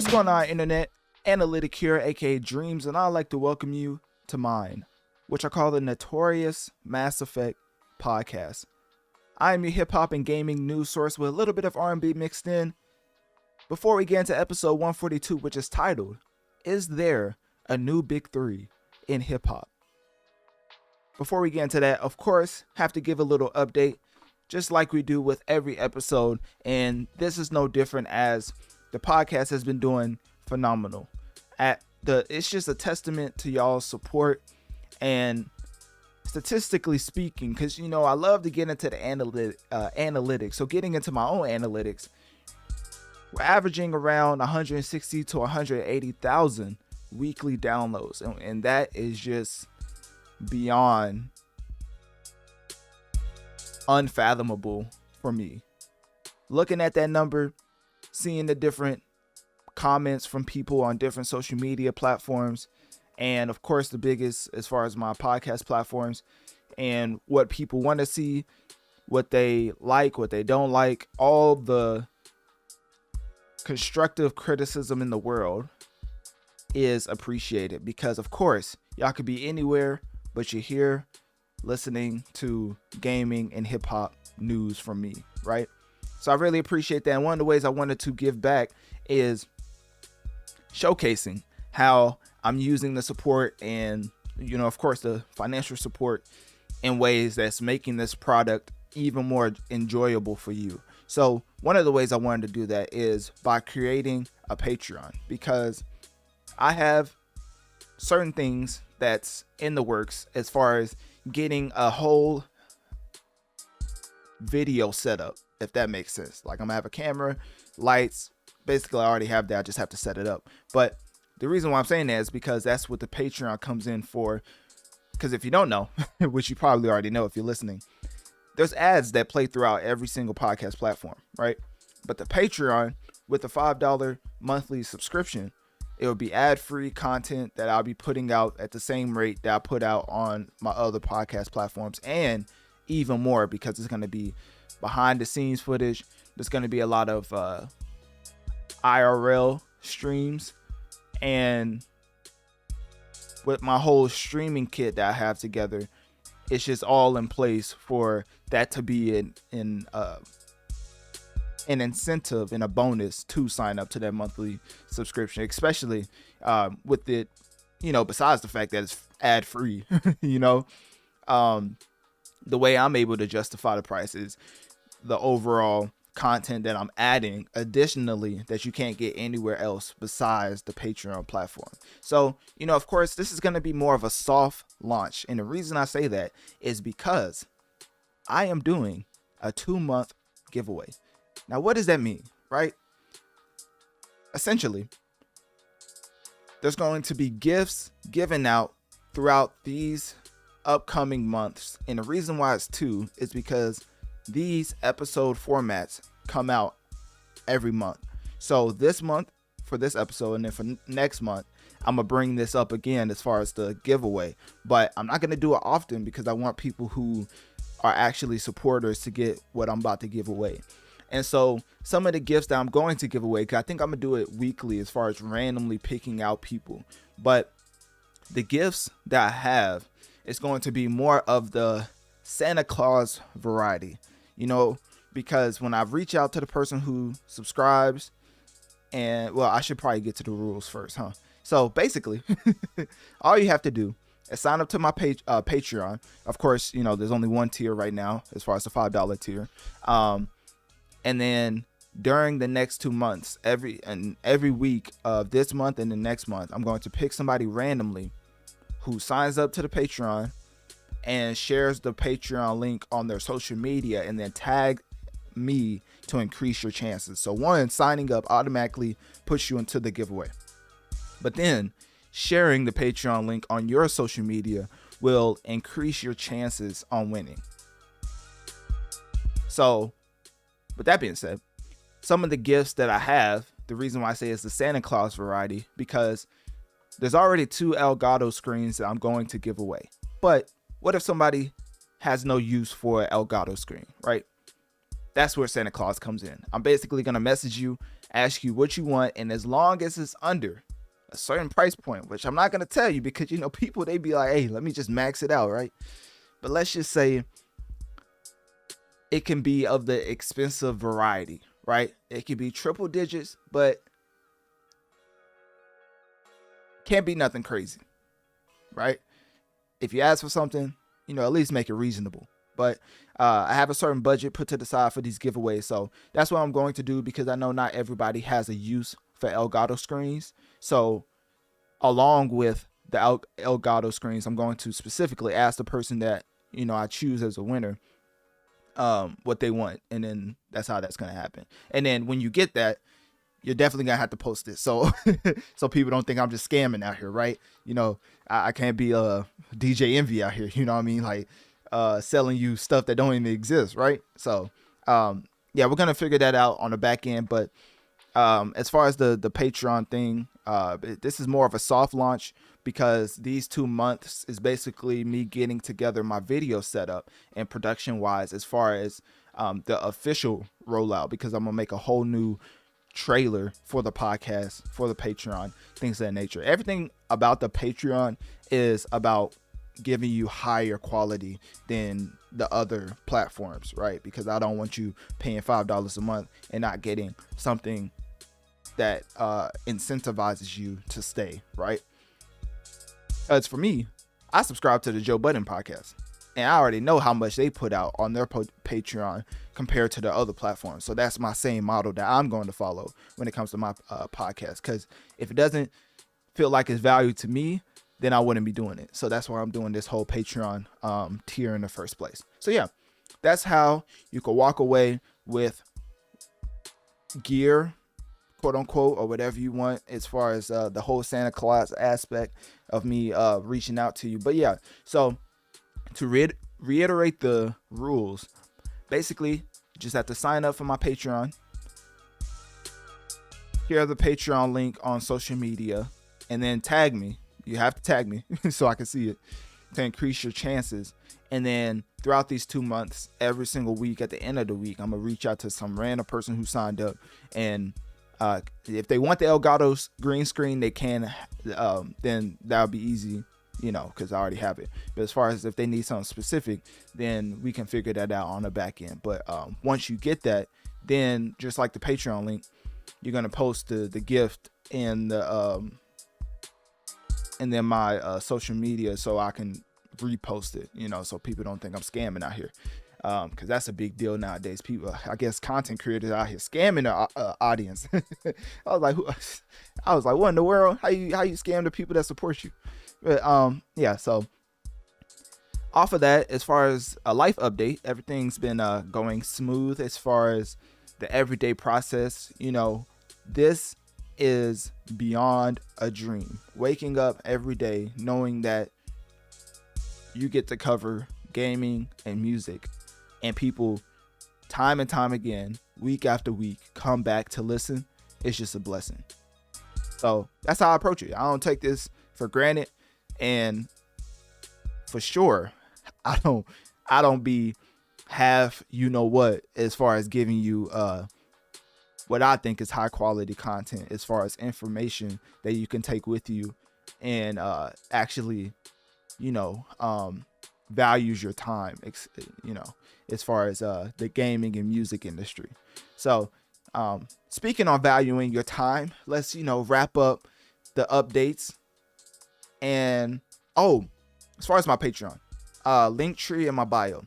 What's going on, internet? Analytic here, aka Dreamz, and I'd like to welcome you to mine, which I call the Notorious Mass Effect podcast. I am your hip hop and gaming news source with a little bit of R&B mixed in. Before we get into episode 142, which is titled, "Is There a New Big Three in Hip Hop?" Before we get into that, of course, have to give a little update, just like we do with every episode, and this is no different as the podcast has been doing phenomenal. It's just a testament to y'all's support, and statistically speaking, because I love to get into the analytics. So getting into my own analytics, we're averaging around 160 to 180,000 weekly downloads, and that is just beyond unfathomable for me. Looking at that number, seeing the different comments from people on different social media platforms, and of course the biggest as far as my podcast platforms, and what people want to see, what they like, what they don't like, all the constructive criticism in the world is appreciated, because of course y'all could be anywhere, but you're here listening to gaming and hip hop news from me, right? So I really appreciate that. And one of the ways I wanted to give back is showcasing how I'm using the support and, of course, the financial support in ways that's making this product even more enjoyable for you. So one of the ways I wanted to do that is by creating a Patreon, because I have certain things that's in the works as far as getting a whole video setup, if that makes sense. Like, I'm gonna have a camera, lights, basically I already have that, I just have to set it up. But the reason why I'm saying that is because that's what the Patreon comes in for. Because if you don't know, which you probably already know if you're listening, there's ads that play throughout every single podcast platform, right? But the Patreon, with the $5 monthly subscription, it will be ad-free content that I'll be putting out at the same rate that I put out on my other podcast platforms, and even more, because it's going to be behind the scenes footage. There's going to be a lot of IRL streams, and with my whole streaming kit that I have together, it's just all in place for that to be an incentive and a bonus to sign up to that monthly subscription, especially with it, besides the fact that it's ad free. The way I'm able to justify the price is the overall content that I'm adding additionally that you can't get anywhere else besides the Patreon platform. So, of course, this is going to be more of a soft launch. And the reason I say that is because I am doing a 2-month giveaway. Now, what does that mean, right? Essentially, there's going to be gifts given out throughout these upcoming months. And the reason why it's 2 is because these episode formats come out every month. So this month for this episode, and then for next month, I'm gonna bring this up again as far as the giveaway. But I'm not gonna do it often because I want people who are actually supporters to get what I'm about to give away. And so some of the gifts that I'm going to give away, 'cause I think I'm gonna do it weekly as far as randomly picking out people. But the gifts that I have is going to be more of the Santa Claus variety, because when I reach out to the person who subscribes, and I should probably get to the rules first, huh? So basically, all you have to do is sign up to my Patreon. Of course, there's only one tier right now as far as the $5 tier. And then during the next 2 months, every week of this month and the next month, I'm going to pick somebody randomly who signs up to the Patreon and shares the Patreon link on their social media, and then tag me to increase your chances. So one, signing up automatically puts you into the giveaway, but then sharing the Patreon link on your social media will increase your chances on winning. So with that being said, some of the gifts that I have, the reason why I say it's the Santa Claus variety, because there's already 2 Elgato screens that I'm going to give away. But what if somebody has no use for an Elgato screen, right? That's where Santa Claus comes in. I'm basically going to message you, ask you what you want, and as long as it's under a certain price point, which I'm not going to tell you because, people, they be like, hey, let me just max it out, right? But let's just say it can be of the expensive variety, right? It can be triple digits, but can't be nothing crazy, right? If you ask for something, at least make it reasonable. But I have a certain budget put to the side for these giveaways. So that's what I'm going to do because I know not everybody has a use for Elgato screens. So along with the Elgato screens, I'm going to specifically ask the person that, I choose as a winner what they want. And then that's how that's going to happen. And then when you get that, you're definitely going to have to post it. So so people don't think I'm just scamming out here, right? I can't be a DJ Envy out here. You know what I mean? Like, selling you stuff that don't even exist, right? So we're gonna figure that out on the back end. But as far as the Patreon thing, this is more of a soft launch because these 2 months is basically me getting together my video setup and production wise as far as the official rollout, because I'm gonna make a whole new trailer for the podcast, for the Patreon, things of that nature. Everything about the Patreon is about giving you higher quality than the other platforms, right? Because I don't want you paying $5 a month and not getting something that incentivizes you to stay, right? As for me, I subscribe to the Joe Budden podcast, and I already know how much they put out on their Patreon compared to the other platforms. So that's my same model that I'm going to follow when it comes to my podcast. Because if it doesn't feel like it's value to me, then I wouldn't be doing it. So that's why I'm doing this whole Patreon tier in the first place. So yeah, that's how you can walk away with gear, quote unquote, or whatever you want as far as the whole Santa Claus aspect of me reaching out to you. But yeah, so to reiterate the rules, basically you just have to sign up for my Patreon. Here's the Patreon link on social media, and then tag me. You have to tag me so I can see it to increase your chances. And then throughout these 2 months, every single week, at the end of the week, I'm going to reach out to some random person who signed up. And if they want the Elgato's green screen, they can. Then that'll be easy, because I already have it. But as far as if they need something specific, then we can figure that out on the back end. But once you get that, then just like the Patreon link, you're going to post the gift in the and then my social media so I can repost it, so people don't think I'm scamming out here. Because that's a big deal nowadays. People, I guess, content creators out here scamming the audience. I was like, what in the world? How you scam the people that support you? But yeah. So off of that, as far as a life update, everything's been going smooth as far as the everyday process. This is beyond a dream. Waking up every day knowing that you get to cover gaming and music, and people time and time again, week after week, come back to listen. It's just a blessing. So that's how I approach it. I don't take this for granted, and for sure, I don't be half what as far as giving you what I think is high quality content as far as information that you can take with you and actually values your time, as far as the gaming and music industry. So speaking on valuing your time, let's wrap up the updates. And as far as my Patreon, Linktree in my bio.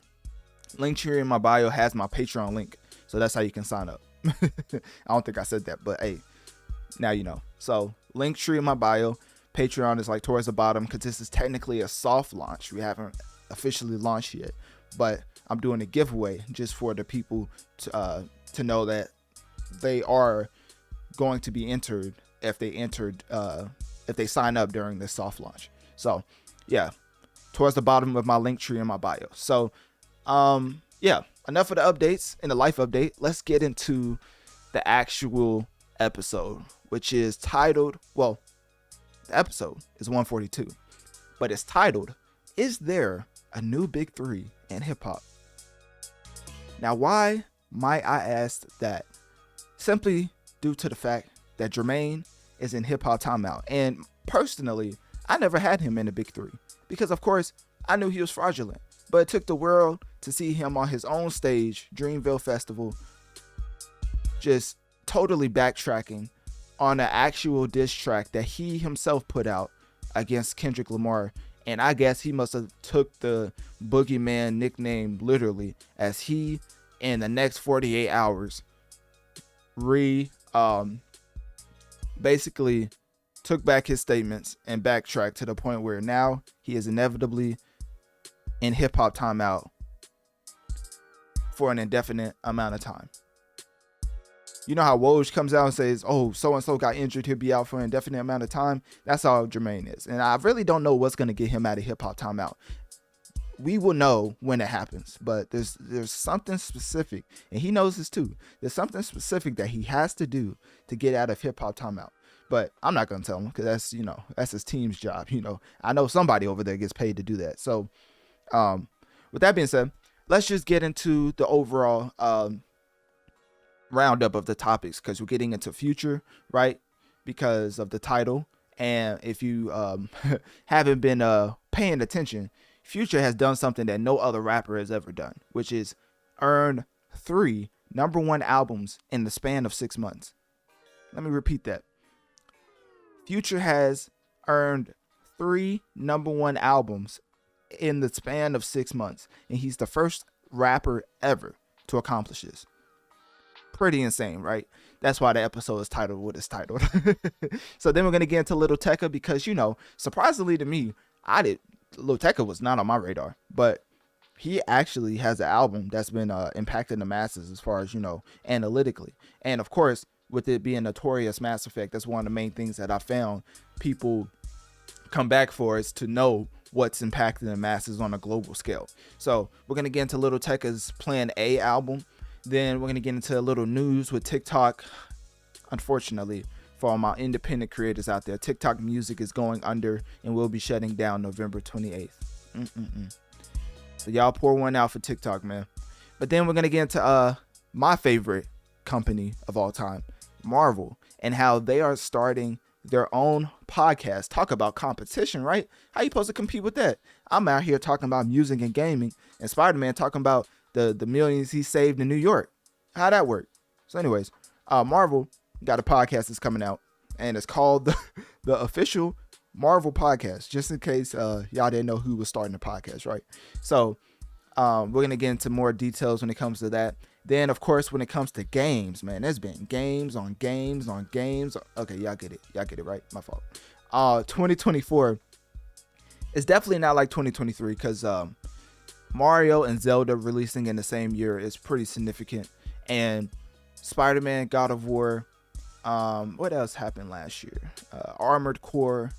Linktree in my bio has my Patreon link, so that's how you can sign up. I don't think I said that, but hey, now you know. So Linktree in my bio. Patreon is like towards the bottom because this is technically a soft launch. We haven't officially launched yet, but I'm doing a giveaway just for the people to know that they are going to be entered if they sign up during this soft launch. So yeah, towards the bottom of my Linktree in my bio. So yeah, enough of the updates and the life update. Let's get into the actual episode, which is titled, well, the episode is 142, but it's titled, Is There a New Big Three in Hip Hop? Now, why might I ask that? Simply due to the fact that Jermaine is in hip hop timeout. And personally, I never had him in the big three because, of course, I knew he was fraudulent. But it took the world to see him on his own stage, Dreamville Festival, just totally backtracking on an actual diss track that he himself put out against Kendrick Lamar. And I guess he must have took the Boogeyman nickname literally, as he, in the next 48 hours, basically took back his statements and backtracked to the point where now he is inevitably in hip hop timeout for an indefinite amount of time. You know how Woj comes out and says, oh, so-and-so got injured, he'll be out for an indefinite amount of time? That's how Jermaine is. And I really don't know what's going to get him out of hip hop timeout. We will know when it happens, but there's something specific, and he knows this too. There's something specific that he has to do to get out of hip hop timeout. But I'm not going to tell him because that's his team's job. I know somebody over there gets paid to do that. So with that being said, let's just get into the overall roundup of the topics, because we're getting into future, right? Because of the title. And if you haven't been paying attention, Future has done something that no other rapper has ever done, which is earn 3 number 1 albums in the span of 6 months. Let me repeat that. Future has earned 3 number 1 albums in the span of 6 months, and he's the first rapper ever to accomplish this. Pretty insane, right? That's why the episode is titled what it's titled. So then we're going to get into Lil Tecca, because, surprisingly to me, Lil Tecca was not on my radar, but he actually has an album that's been impacting the masses as far as, analytically. And of course, with it being Notorious Mass Effect, that's one of the main things that I found people come back for, is to know what's impacting the masses on a global scale. So we're going to get into Lil Tecca's Plan A album. Then we're going to get into a little news with TikTok. Unfortunately, for all my independent creators out there, TikTok music is going under and will be shutting down November 28th. So y'all pour one out for TikTok, man. But then we're going to get into my favorite company of all time, Marvel, and how they are starting their own podcast. Talk about competition, right? How you supposed to compete with that? I'm out here talking about music and gaming, and Spider-Man talking about the millions he saved in New York. How'd that work? So anyways, Marvel got a podcast that's coming out, and it's called the official Marvel podcast, just in case y'all didn't know who was starting the podcast, right? So we're going to get into more details when it comes to that. Then, of course, when it comes to games, man, there's been games on games on games. Okay, y'all get it, right? My fault. 2024 is definitely not like 2023, because Mario and Zelda releasing in the same year is pretty significant. And Spider-Man, God of War, what else happened last year? Armored Core,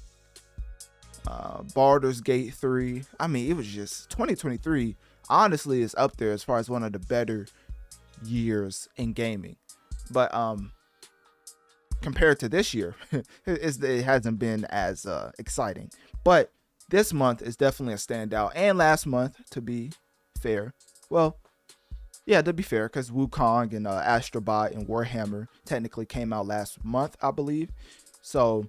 Baldur's Gate 3. I mean, it was just 2023 honestly is up there as far as one of the better years in gaming. But compared to this year, it hasn't been as exciting. But this month is definitely a standout. And last month, to be fair. Well, yeah, to be fair, because Wukong and Astrobot and Warhammer technically came out last month, I believe. So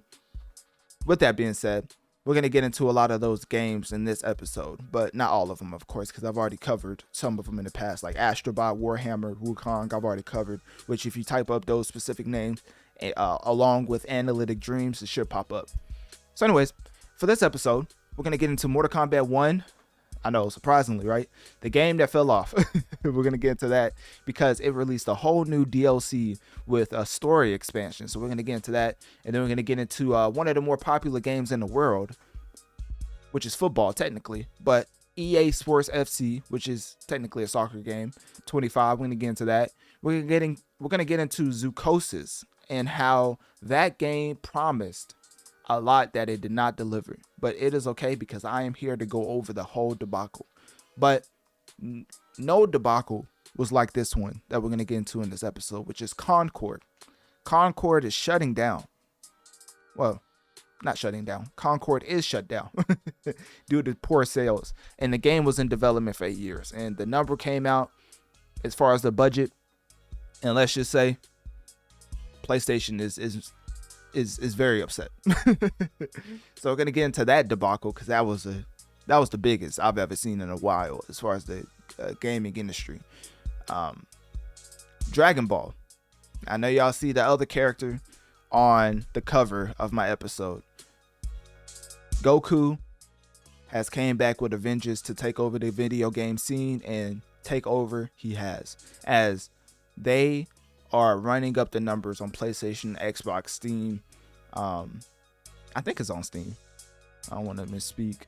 with that being said, we're going to get into a lot of those games in this episode, but not all of them, of course, because I've already covered some of them in the past, like Astrobot, Warhammer, Wukong, I've already covered, which if you type up those specific names along with Analytic Dreamz, it should pop up. So anyways, for this episode, we're going to get into Mortal Kombat 1. I know, surprisingly, right? The game that fell off. We're going to get into that because it released a whole new DLC with a story expansion. So we're going to get into that. And then we're going to get into one of the more popular games in the world, which is football, technically. But EA Sports FC, which is technically a soccer game, 25. We're going to get into that. We're going to get into Zoocosis and how that game promised a lot that it did not deliver, but it is okay because I am here to go over the whole debacle. But no debacle was like this one that we're going to get into in this episode, which is Concord. Concord is shutting down. Well, not shutting down. Concord is shut down due to poor sales, and the game was in development for 8 years, and the number came out as far as the budget, And let's just say PlayStation is very upset. So we're gonna get into that debacle because that was the biggest I've ever seen in a while as far as the gaming industry. Dragon Ball. I know y'all see the other character on the cover of my episode. Goku has came back with a vengeance to take over the video game scene, and take over he has, as they are running up the numbers on PlayStation, Xbox, Steam. I think it's on Steam. I don't want to misspeak.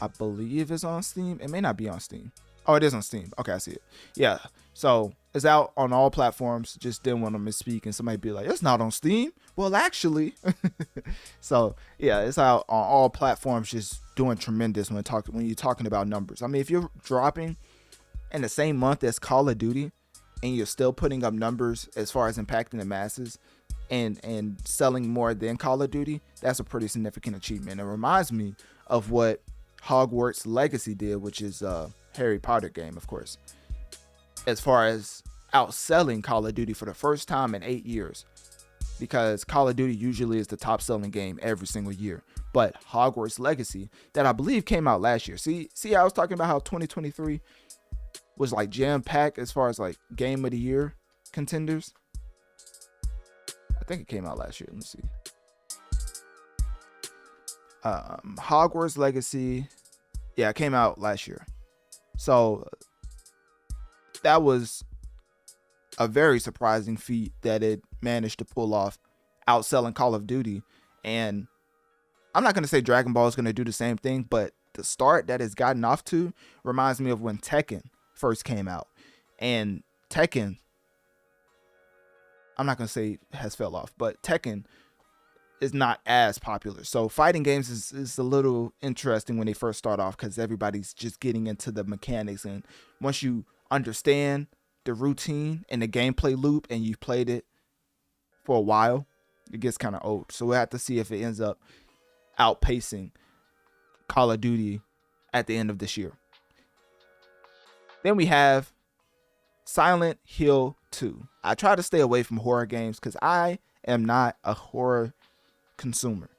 I believe it's on Steam. It may not be on Steam. Oh, it is on Steam. Okay, I see it. Yeah. So it's out on all platforms. Just didn't want to misspeak and somebody be like, it's not on Steam. Well, actually. So yeah, it's out on all platforms, just doing tremendous when you're talking about numbers. I mean, if you're dropping in the same month as Call of Duty and you're still putting up numbers as far as impacting the masses and selling more than Call of Duty, that's a pretty significant achievement. It reminds me of what Hogwarts Legacy did, which is Harry Potter game, of course, as far as outselling Call of Duty for the first time in 8 years, because Call of Duty usually is the top selling game every single year. But Hogwarts Legacy, that I believe came out last year. See, I was talking about how 2023 was like jam packed as far as like game of the year contenders. I think it came out last year. Let me see. Hogwarts Legacy, yeah, it came out last year. So that was a very surprising feat that it managed to pull off, outselling Call of Duty. And I'm not going to say Dragon Ball is going to do the same thing, but the start that it's gotten off to reminds me of when Tekken first came out. And Tekken, I'm not going to say has fell off, but Tekken is not as popular. So fighting games is a little interesting when they first start off, because everybody's just getting into the mechanics. And once you understand the routine and the gameplay loop and you've played it for a while, it gets kind of old. So we'll have to see if it ends up outpacing Call of Duty at the end of this year. Then we have Silent Hill 2. I try to stay away from horror games because I am not a horror consumer.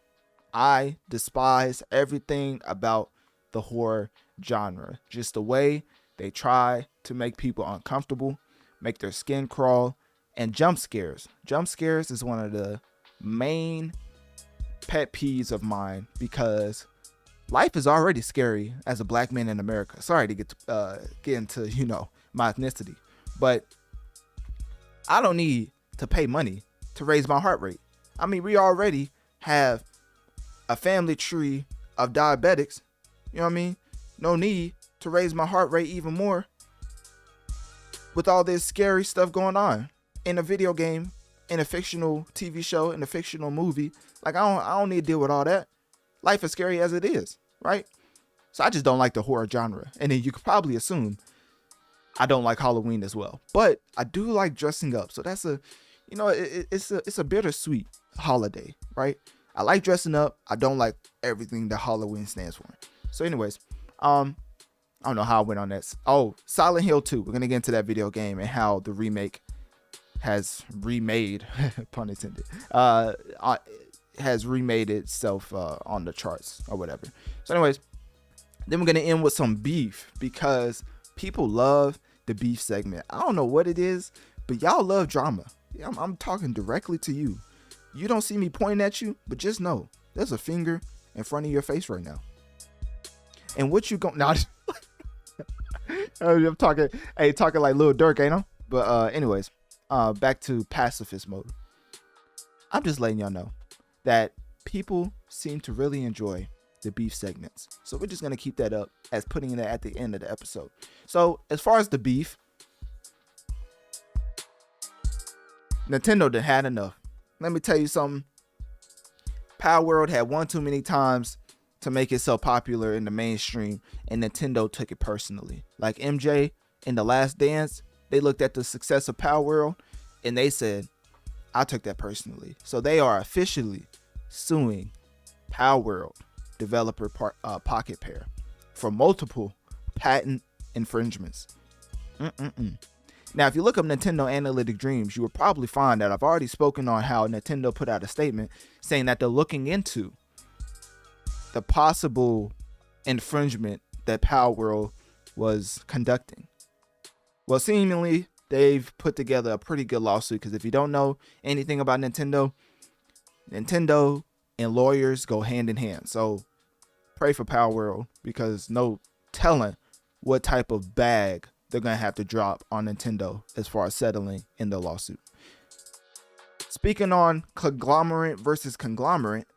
I despise everything about the horror genre. Just the way they try to make people uncomfortable, make their skin crawl, and jump scares. Jump scares is one of the main pet peeves of mine, because life is already scary as a black man in America. Sorry to get into, my ethnicity, but I don't need to pay money to raise my heart rate. I mean, we already have a family tree of diabetics. You know what I mean? No need to raise my heart rate even more with all this scary stuff going on in a video game, in a fictional TV show, in a fictional movie. Like, I don't need to deal with all that. Life is scary as it is, right? So I just don't like the horror genre. And then you could probably assume I don't like Halloween as well. But I do like dressing up. So that's it's a bittersweet holiday, right? I like dressing up. I don't like everything that Halloween stands for. So anyways, I don't know how I went on that. Oh, Silent Hill 2. We're going to get into that video game and how the remake has remade, pun intended, has remade itself on the charts or whatever. So anyways, then we're going to end with some beef, because people love the beef segment. I don't know what it is, but y'all love drama. I'm talking directly to you. You don't see me pointing at you, but just know there's a finger in front of your face right now. And what you going now? I'm talking like Lil Durk, ain't I? But anyways, back to pacifist mode. I'm just letting y'all know that people seem to really enjoy the beef segments. So we're just going to keep that up as putting it at the end of the episode. So as far as the beef, Nintendo done had enough. Let me tell you something. Power World had one too many times to make it so popular in the mainstream, and Nintendo took it personally. Like MJ in The Last Dance, they looked at the success of Power World and they said, I took that personally. So they are officially suing Power World developer Pocket Pair for multiple patent infringements. Now, if you look up Nintendo Analytic Dreamz, you will probably find that I've already spoken on how Nintendo put out a statement saying that they're looking into the possible infringement that Power World was conducting. Well, seemingly, they've put together a pretty good lawsuit, because if you don't know anything about Nintendo and lawyers go hand in hand. So pray for Power World, because no telling what type of bag they're going to have to drop on Nintendo as far as settling in the lawsuit. Speaking on conglomerate versus conglomerate,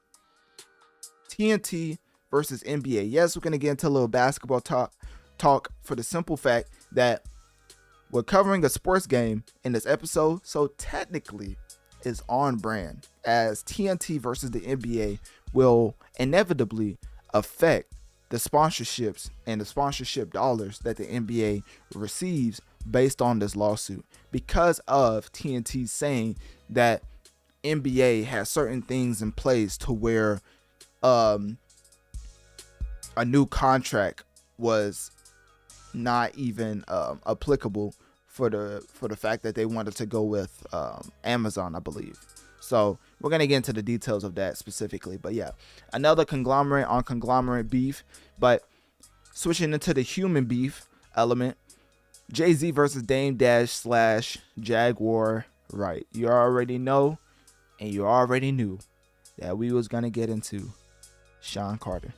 TNT versus NBA. Yes, we're going to get into a little basketball talk for the simple fact that we're covering a sports game in this episode, so technically it's on brand, as TNT versus the NBA will inevitably affect the sponsorships and the sponsorship dollars that the NBA receives based on this lawsuit, because of TNT saying that NBA has certain things in place to where a new contract was not even applicable for the fact that they wanted to go with Amazon, I believe. So we're going to get into the details of that specifically. But yeah, another conglomerate on conglomerate beef. But switching into the human beef element, Jay-Z versus Dame Dash / Jaguar. Right. You already know, and you already knew that we was going to get into Sean Carter.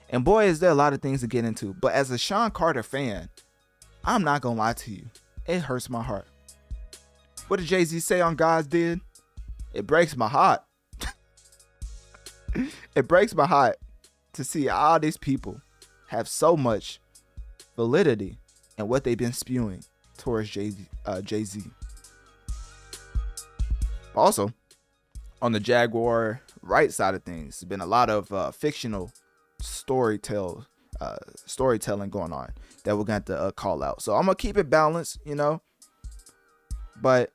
And boy, is there a lot of things to get into. But as a Sean Carter fan, I'm not going to lie to you. It hurts my heart. What did Jay-Z say on God's Did? It breaks my heart. It breaks my heart to see all these people have so much validity in what they've been spewing towards Jay-Z. Also, on the Jaguar right side of things, there's been a lot of fictional storytelling going on that we're going to call out. So I'm going to keep it balanced, but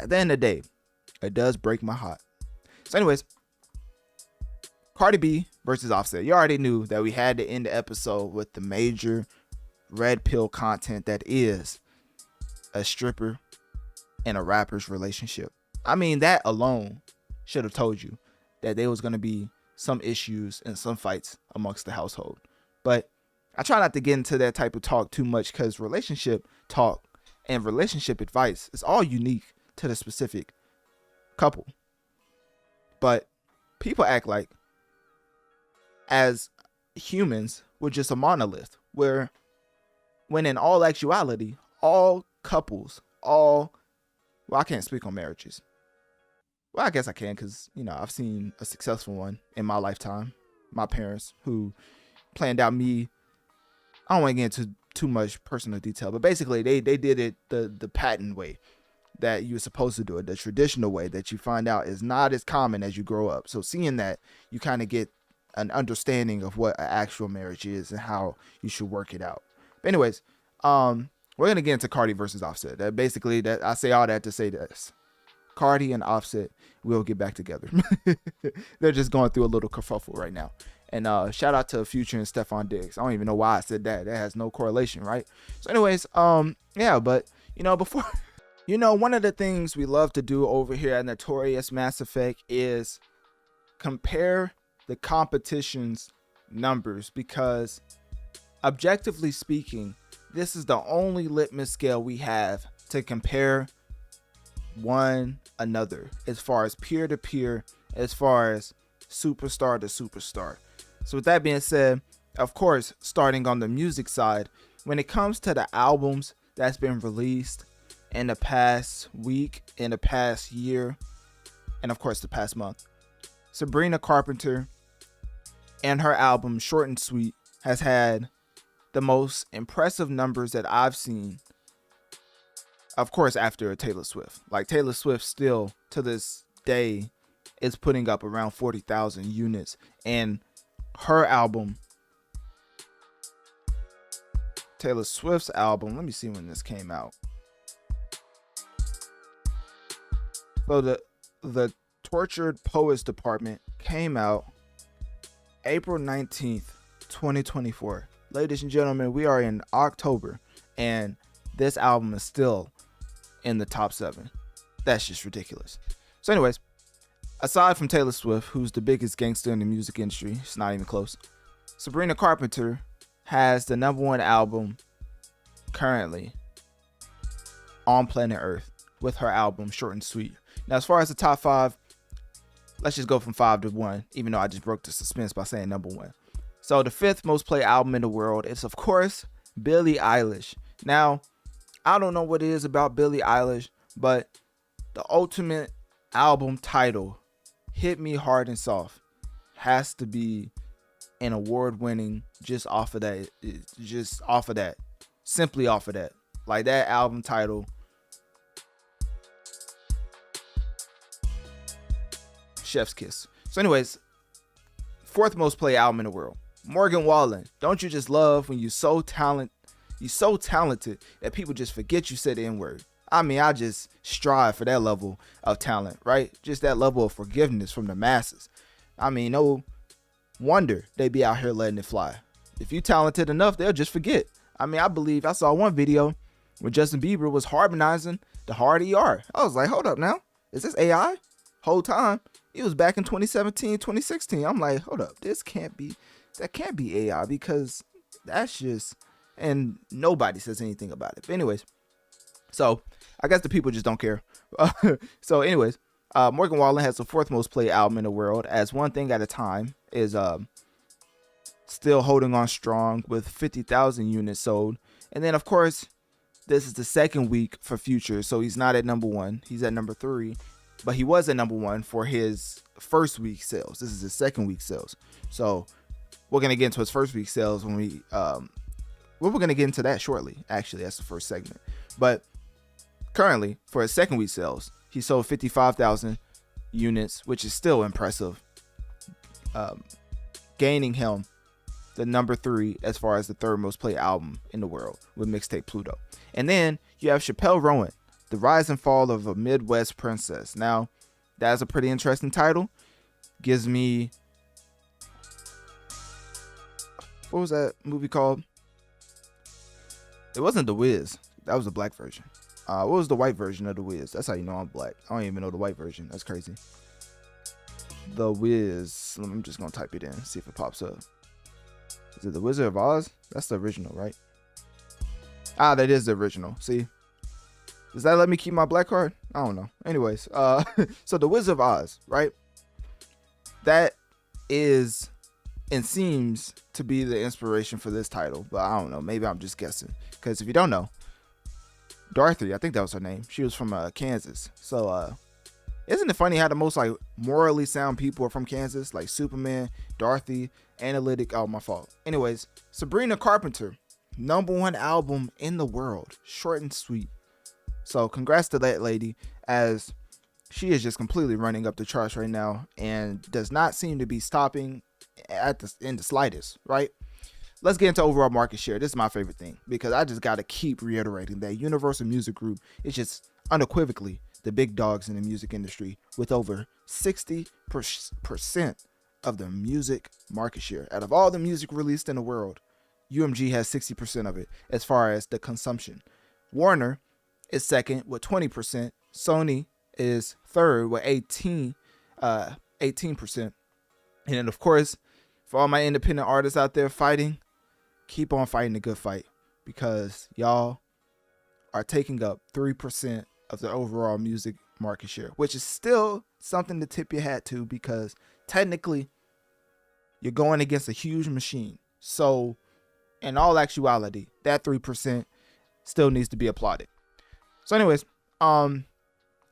at the end of the day, it does break my heart. So anyways, Cardi B versus Offset. You already knew that we had to end the episode with the major red pill content that is a stripper and a rapper's relationship. I mean, that alone should have told you that there was going to be some issues and some fights amongst the household. But I try not to get into that type of talk too much, because relationship talk and relationship advice is all unique to the specific couple. But people act like as humans we're just a monolith, when in all actuality, all couples, well, I can't speak on marriages. Well, I guess I can, because I've seen a successful one in my lifetime. My parents, who planned out me. I don't want to get into too much personal detail, but basically they did it the patent way that you're supposed to do it, the traditional way that you find out is not as common as you grow up. So seeing that, you kind of get an understanding of what an actual marriage is and how you should work it out. But anyways, we're gonna get into Cardi versus Offset. That I say all that to say this: Cardi and Offset will get back together. They're just going through a little kerfuffle right now. And shout out to Future and Stephon Diggs. I don't even know why I said that. That has no correlation, right? So anyways, yeah, but before one of the things we love to do over here at Notorious Mass Effect is compare the competition's numbers, because objectively speaking, this is the only litmus scale we have to compare one another as far as peer to peer, as far as superstar to superstar. So with that being said, of course, starting on the music side, when it comes to the albums that's been released in the past week, in the past year, and of course the past month, Sabrina Carpenter and her album Short and Sweet has had the most impressive numbers that I've seen, of course, after Taylor Swift. Like, Taylor Swift still to this day is putting up around 40,000 units, and her album, Taylor Swift's album, let me see when this came out. So the Tortured Poets Department came out April 19th, 2024. Ladies and gentlemen, we are in October, and this album is still in the top 7. That's just ridiculous. So anyways, aside from Taylor Swift, who's the biggest gangster in the music industry, it's not even close, Sabrina Carpenter has the number 1 album currently on planet Earth with her album Short and Sweet. Now, as far as the top 5, let's just go from 5 to 1, even though I just broke the suspense by saying number 1. So the 5th most played album in the world is, of course, Billie Eilish. Now, I don't know what it is about Billie Eilish, but the ultimate album title, Hit Me Hard and Soft, has to be an award-winning just off of that. Simply off of that. Like, that album title, chef's kiss. So anyways, 4th most played album in the world, Morgan Wallen. Don't you just love when you're so talented that people just forget you said the N-word? I mean, I just strive for that level of talent, right? Just that level of forgiveness from the masses. I mean, no wonder they be out here letting it fly. If you talented enough, they'll just forget. I mean, I saw one video when Justin Bieber was harmonizing the hard ER. I was like, hold up now. Is this AI? Whole time, it was back in 2017, 2016. I'm like, hold up. That can't be AI, because that's just, and nobody says anything about it. But anyways, so I guess the people just don't care. So anyways, Morgan Wallen has the 4th most played album in the world, as One Thing at a Time is still holding on strong with 50,000 units sold. And then, of course, this is the 2nd week for Future, so he's not at number 1. He's at number 3, but he was at number 1 for his first week sales. This is his 2nd week sales. So we're gonna get into his first week sales when we're gonna get into that shortly. Actually, that's the first segment. But currently, for his 2nd week sales, he sold 55,000 units, which is still impressive, gaining him the number 3 as far as the 3rd most played album in the world with mixtape Pluto. And then you have Chappelle Rowan, The Rise and Fall of a Midwest Princess. Now, that's a pretty interesting title. Gives me, what was that movie called? It wasn't The Wiz. That was the black version. What was the white version of The Wiz? That's how you know I'm black. I don't even know the white version. That's crazy. The Wiz. I'm just going to type it in, see if it pops up. Is it The Wizard of Oz? That's the original, right? That is the original. See? Does that let me keep my black card? I don't know. Anyways, so The Wizard of Oz, right? That is and seems to be the inspiration for this title, but I don't know. Maybe I'm just guessing. Because if you don't know, Dorothy, I think that was her name. She was from Kansas. So isn't it funny how the most like morally sound people are from Kansas? Like Superman, Dorothy, Analytic. Oh, my fault. Anyways, Sabrina Carpenter, number 1 album in the world, Short and Sweet. So congrats to that lady, as she is just completely running up the charts right now and does not seem to be stopping in the slightest, right? Let's get into overall market share. This is my favorite thing, because I just got to keep reiterating that Universal Music Group is just unequivocally the big dogs in the music industry, with over 60% of the music market share. Out of all the music released in the world, UMG has 60% of it as far as the consumption. Warner is 2nd with 20%. Sony is 3rd with 18%. And then, of course, for all my independent artists out there fighting, keep on fighting the good fight, because y'all are taking up 3% of the overall music market share, which is still something to tip your hat to, because technically you're going against a huge machine. So in all actuality, that 3% still needs to be applauded. So anyways,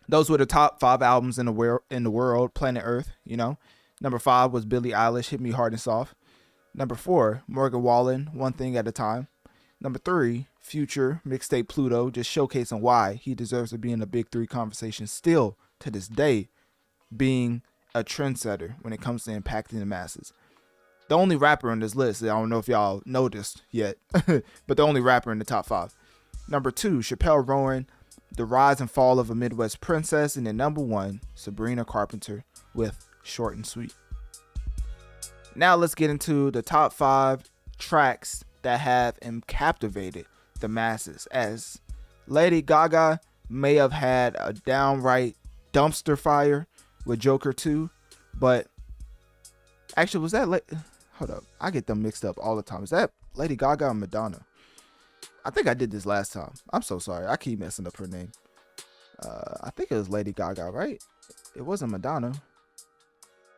those were the top 5 albums in the world, planet Earth, you know. Number 5 was Billie Eilish, Hit Me Hard and Soft. Number 4, Morgan Wallen, One Thing at a Time. Number 3, Future, mixtape Pluto, just showcasing why he deserves to be in the big 3 conversation still to this day, being a trendsetter when it comes to impacting the masses. The only rapper on this list, I don't know if y'all noticed yet, but the only rapper in the top 5. Number 2, Chappelle Rowan, The Rise and Fall of a Midwest Princess. And then number 1, Sabrina Carpenter with Short and Sweet. Now let's get into the top 5 tracks that have captivated the masses, as Lady Gaga may have had a downright dumpster fire with Joker 2, but actually, was that hold up, I get them mixed up all the time. Is that Lady Gaga or Madonna? I think I did this last time. I'm so sorry. I keep messing up her name. I think it was Lady Gaga, right? It wasn't Madonna.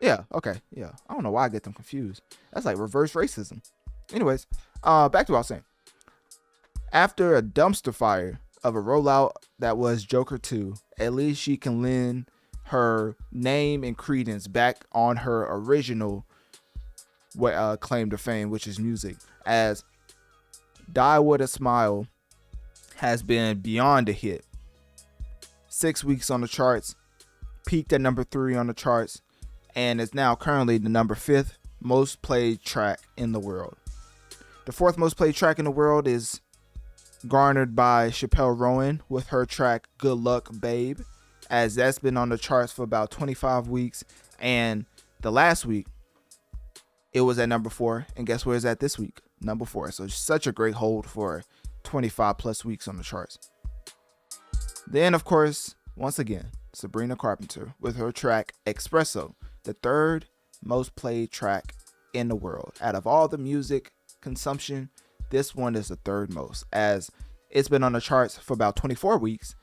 Yeah, okay, yeah. I don't know why I get them confused. That's like reverse racism. Anyways, back to what I was saying. After a dumpster fire of a rollout that was Joker 2, at least she can lend her name and credence back on her original claim to fame, which is music, as Die With A Smile has been beyond a hit. 6 weeks on the charts, peaked at number 3 on the charts, and is now currently the number 5th most played track in the world. The 4th most played track in the world is garnered by Chappelle Rowan with her track Good Luck Babe, as that's been on the charts for about 25 weeks, and the last week it was at number 4, and guess where it's at this week? Number 4. So such a great hold for 25 plus weeks on the charts. Then, of course, once again, Sabrina Carpenter with her track Espresso, the 3rd most played track in the world. Out of all the music consumption, this one is the 3rd most, as it's been on the charts for about 24 weeks.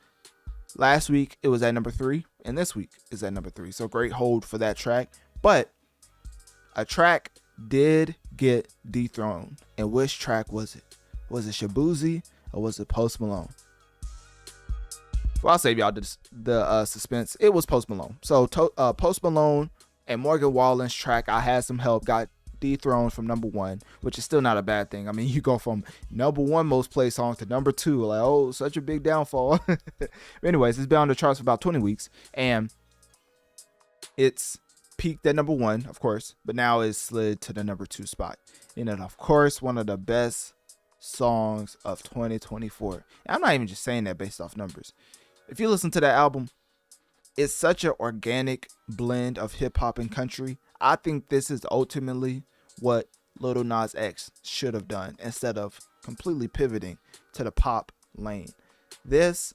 Last week it was at number 3, and this week is at number 3. So great hold for that track. But a track did get dethroned. And which track was it? Was it Shaboozey or was it Post Malone? Well, I'll save y'all the suspense. It was Post Malone. So Post Malone and Morgan Wallen's track I Had Some Help got dethroned from number 1, which is still not a bad thing. I mean, you go from number 1 most played song to number 2, like, oh, such a big downfall. Anyways, it's been on the charts for about 20 weeks, and it's peaked at number 1, of course, but now it's slid to the number 2 spot. And then, of course, one of the best songs of 2024. And I'm not even just saying that based off numbers. If you listen to that album, it's such an organic blend of hip hop and country. I think this is ultimately what Lil Nas X should have done instead of completely pivoting to the pop lane. This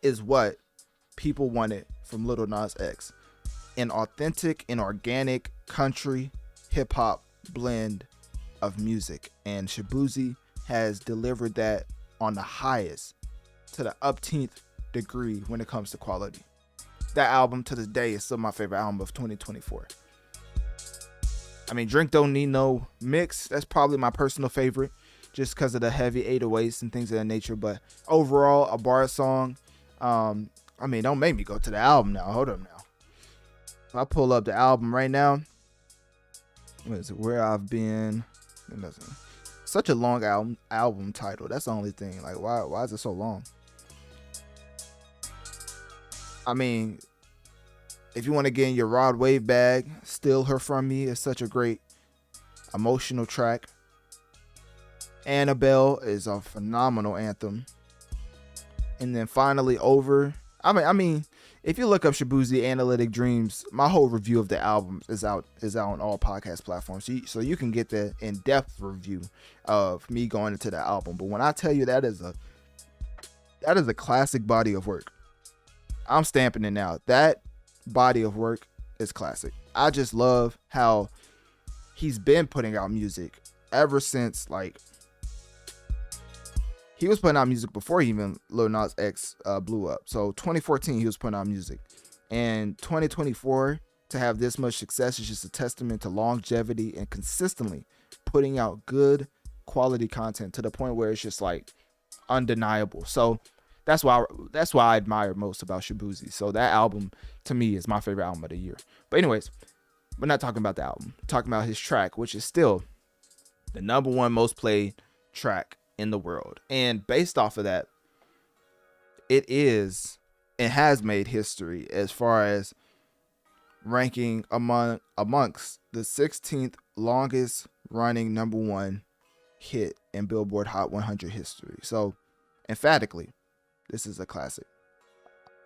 is what people wanted from Lil Nas X. An authentic and organic country hip hop blend of music. And Shaboozey has delivered that on the highest, to the upteenth degree when it comes to quality. That album to this day is still my favorite album of 2024. I mean, Drink Don't Need No Mix, that's probably my personal favorite just because of the heavy 808s and things of that nature. But overall, a bar song, I mean, don't make me go to the album now. Hold up now. If I pull up the album right now, what is it? Where I've Been. Such a long album title. That's the only thing. Like, why is it so long? I mean, if you want to get in your Rod Wave bag, Steal Her From Me is such a great emotional track. Annabelle is a phenomenal anthem. And then finally Over. I mean, if you look up Shaboozey Analytic Dreamz, my whole review of the album is out on all podcast platforms. So you can get the in-depth review of me going into the album. But when I tell you that is a classic body of work, I'm stamping it now. That body of work is classic. I just love how he's been putting out music ever since, like, he was putting out music before even Lil Nas X blew up. So 2014 he was putting out music, and 2024 to have this much success is just a testament to longevity and consistently putting out good quality content to the point where it's just like undeniable. So that's why I admire most about Shaboozey. So that album to me is my favorite album of the year. But anyways, we're not talking about the album. We're talking about his track, which is still the number 1 most played track in the world. And based off of that, it has made history as far as ranking amongst the 16th longest running number 1 hit in Billboard Hot 100 history. So emphatically, this is a classic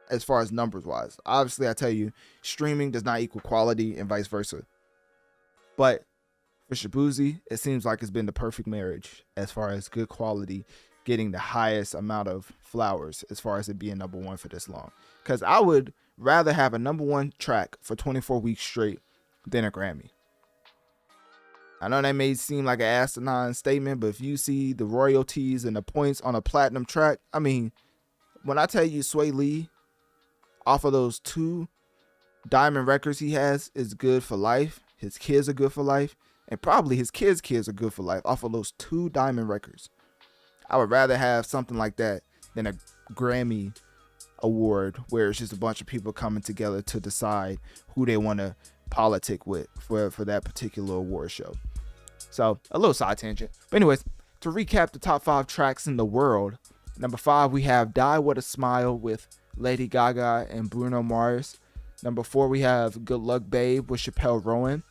as far as numbers wise. Obviously, I tell you, streaming does not equal quality and vice versa. But for Shaboozey, it seems like it's been the perfect marriage as far as good quality getting the highest amount of flowers as far as it being number one for this long. Because I would rather have a number one track for 24 weeks straight than a Grammy. I know that may seem like an asinine statement, but if you see the royalties and the points on a platinum track, I mean, when I tell you Sway Lee, off of those 2 diamond records he has, is good for life. His kids are good for life. And probably his kids' kids are good for life off of those 2 diamond records. I would rather have something like that than a Grammy award where it's just a bunch of people coming together to decide who they want to politic with for that particular award show. So a little side tangent. But anyways, to recap the top 5 tracks in the world, number 5, we have Die With a Smile with Lady Gaga and Bruno Mars. Number 4, we have Good Luck Babe with Chappelle Rowan.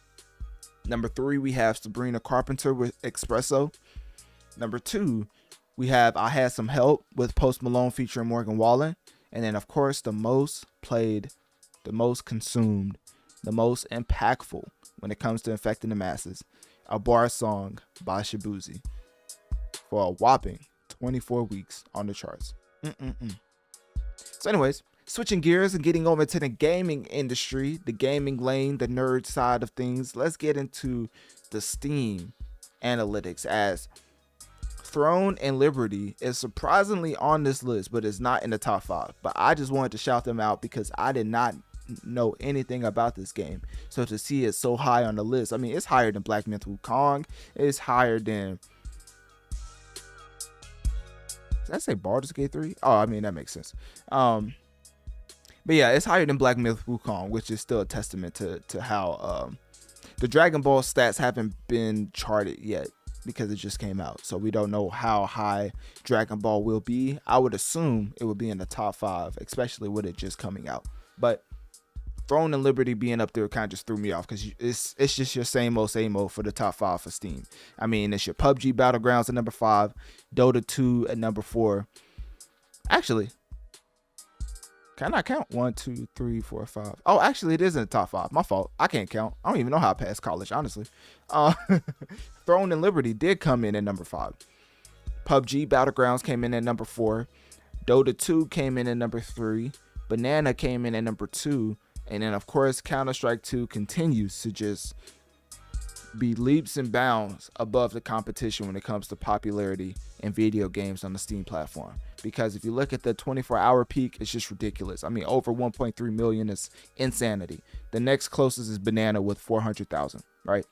Number 3, we have Sabrina Carpenter with Espresso. Number 2, we have I Had Some Help with Post Malone featuring Morgan Wallen. And then, of course, the most played, the most consumed, the most impactful when it comes to infecting the masses, a bar song by Shabuzi for a whopping 24 weeks on the charts. So anyways, switching gears and getting over to the gaming industry, the gaming lane, the nerd side of things, let's get into the Steam analytics, as Throne and Liberty is surprisingly on this list, but it's not in the top 5. But I just wanted to shout them out because I did not know anything about this game. So to see it so high on the list, I mean, it's higher than Black Myth Wukong. It's higher than... Did I say Baldur's Gate 3? Oh, I mean, that makes sense. But yeah, it's higher than Black Myth Wukong, which is still a testament to how the Dragon Ball stats haven't been charted yet because it just came out. So we don't know how high Dragon Ball will be. I would assume it would be in the top 5, especially with it just coming out. But Throne and Liberty being up there kind of just threw me off because it's just your same old for the top 5 for Steam. I mean, it's your PUBG Battlegrounds at number 5, Dota 2 at number 4. Actually, can I count? 1, 2, 3, 4, 5. Oh, actually, it is in the top 5. My fault. I can't count. I don't even know how I passed college, honestly. Throne and Liberty did come in at number 5. PUBG Battlegrounds came in at number 4. Dota 2 came in at number 3. Banana came in at number 2. And then, of course, Counter-Strike 2 continues to just be leaps and bounds above the competition when it comes to popularity in video games on the Steam platform. Because if you look at the 24-hour peak, it's just ridiculous. I mean, over 1.3 million is insanity. The next closest is Banana with 400,000, right?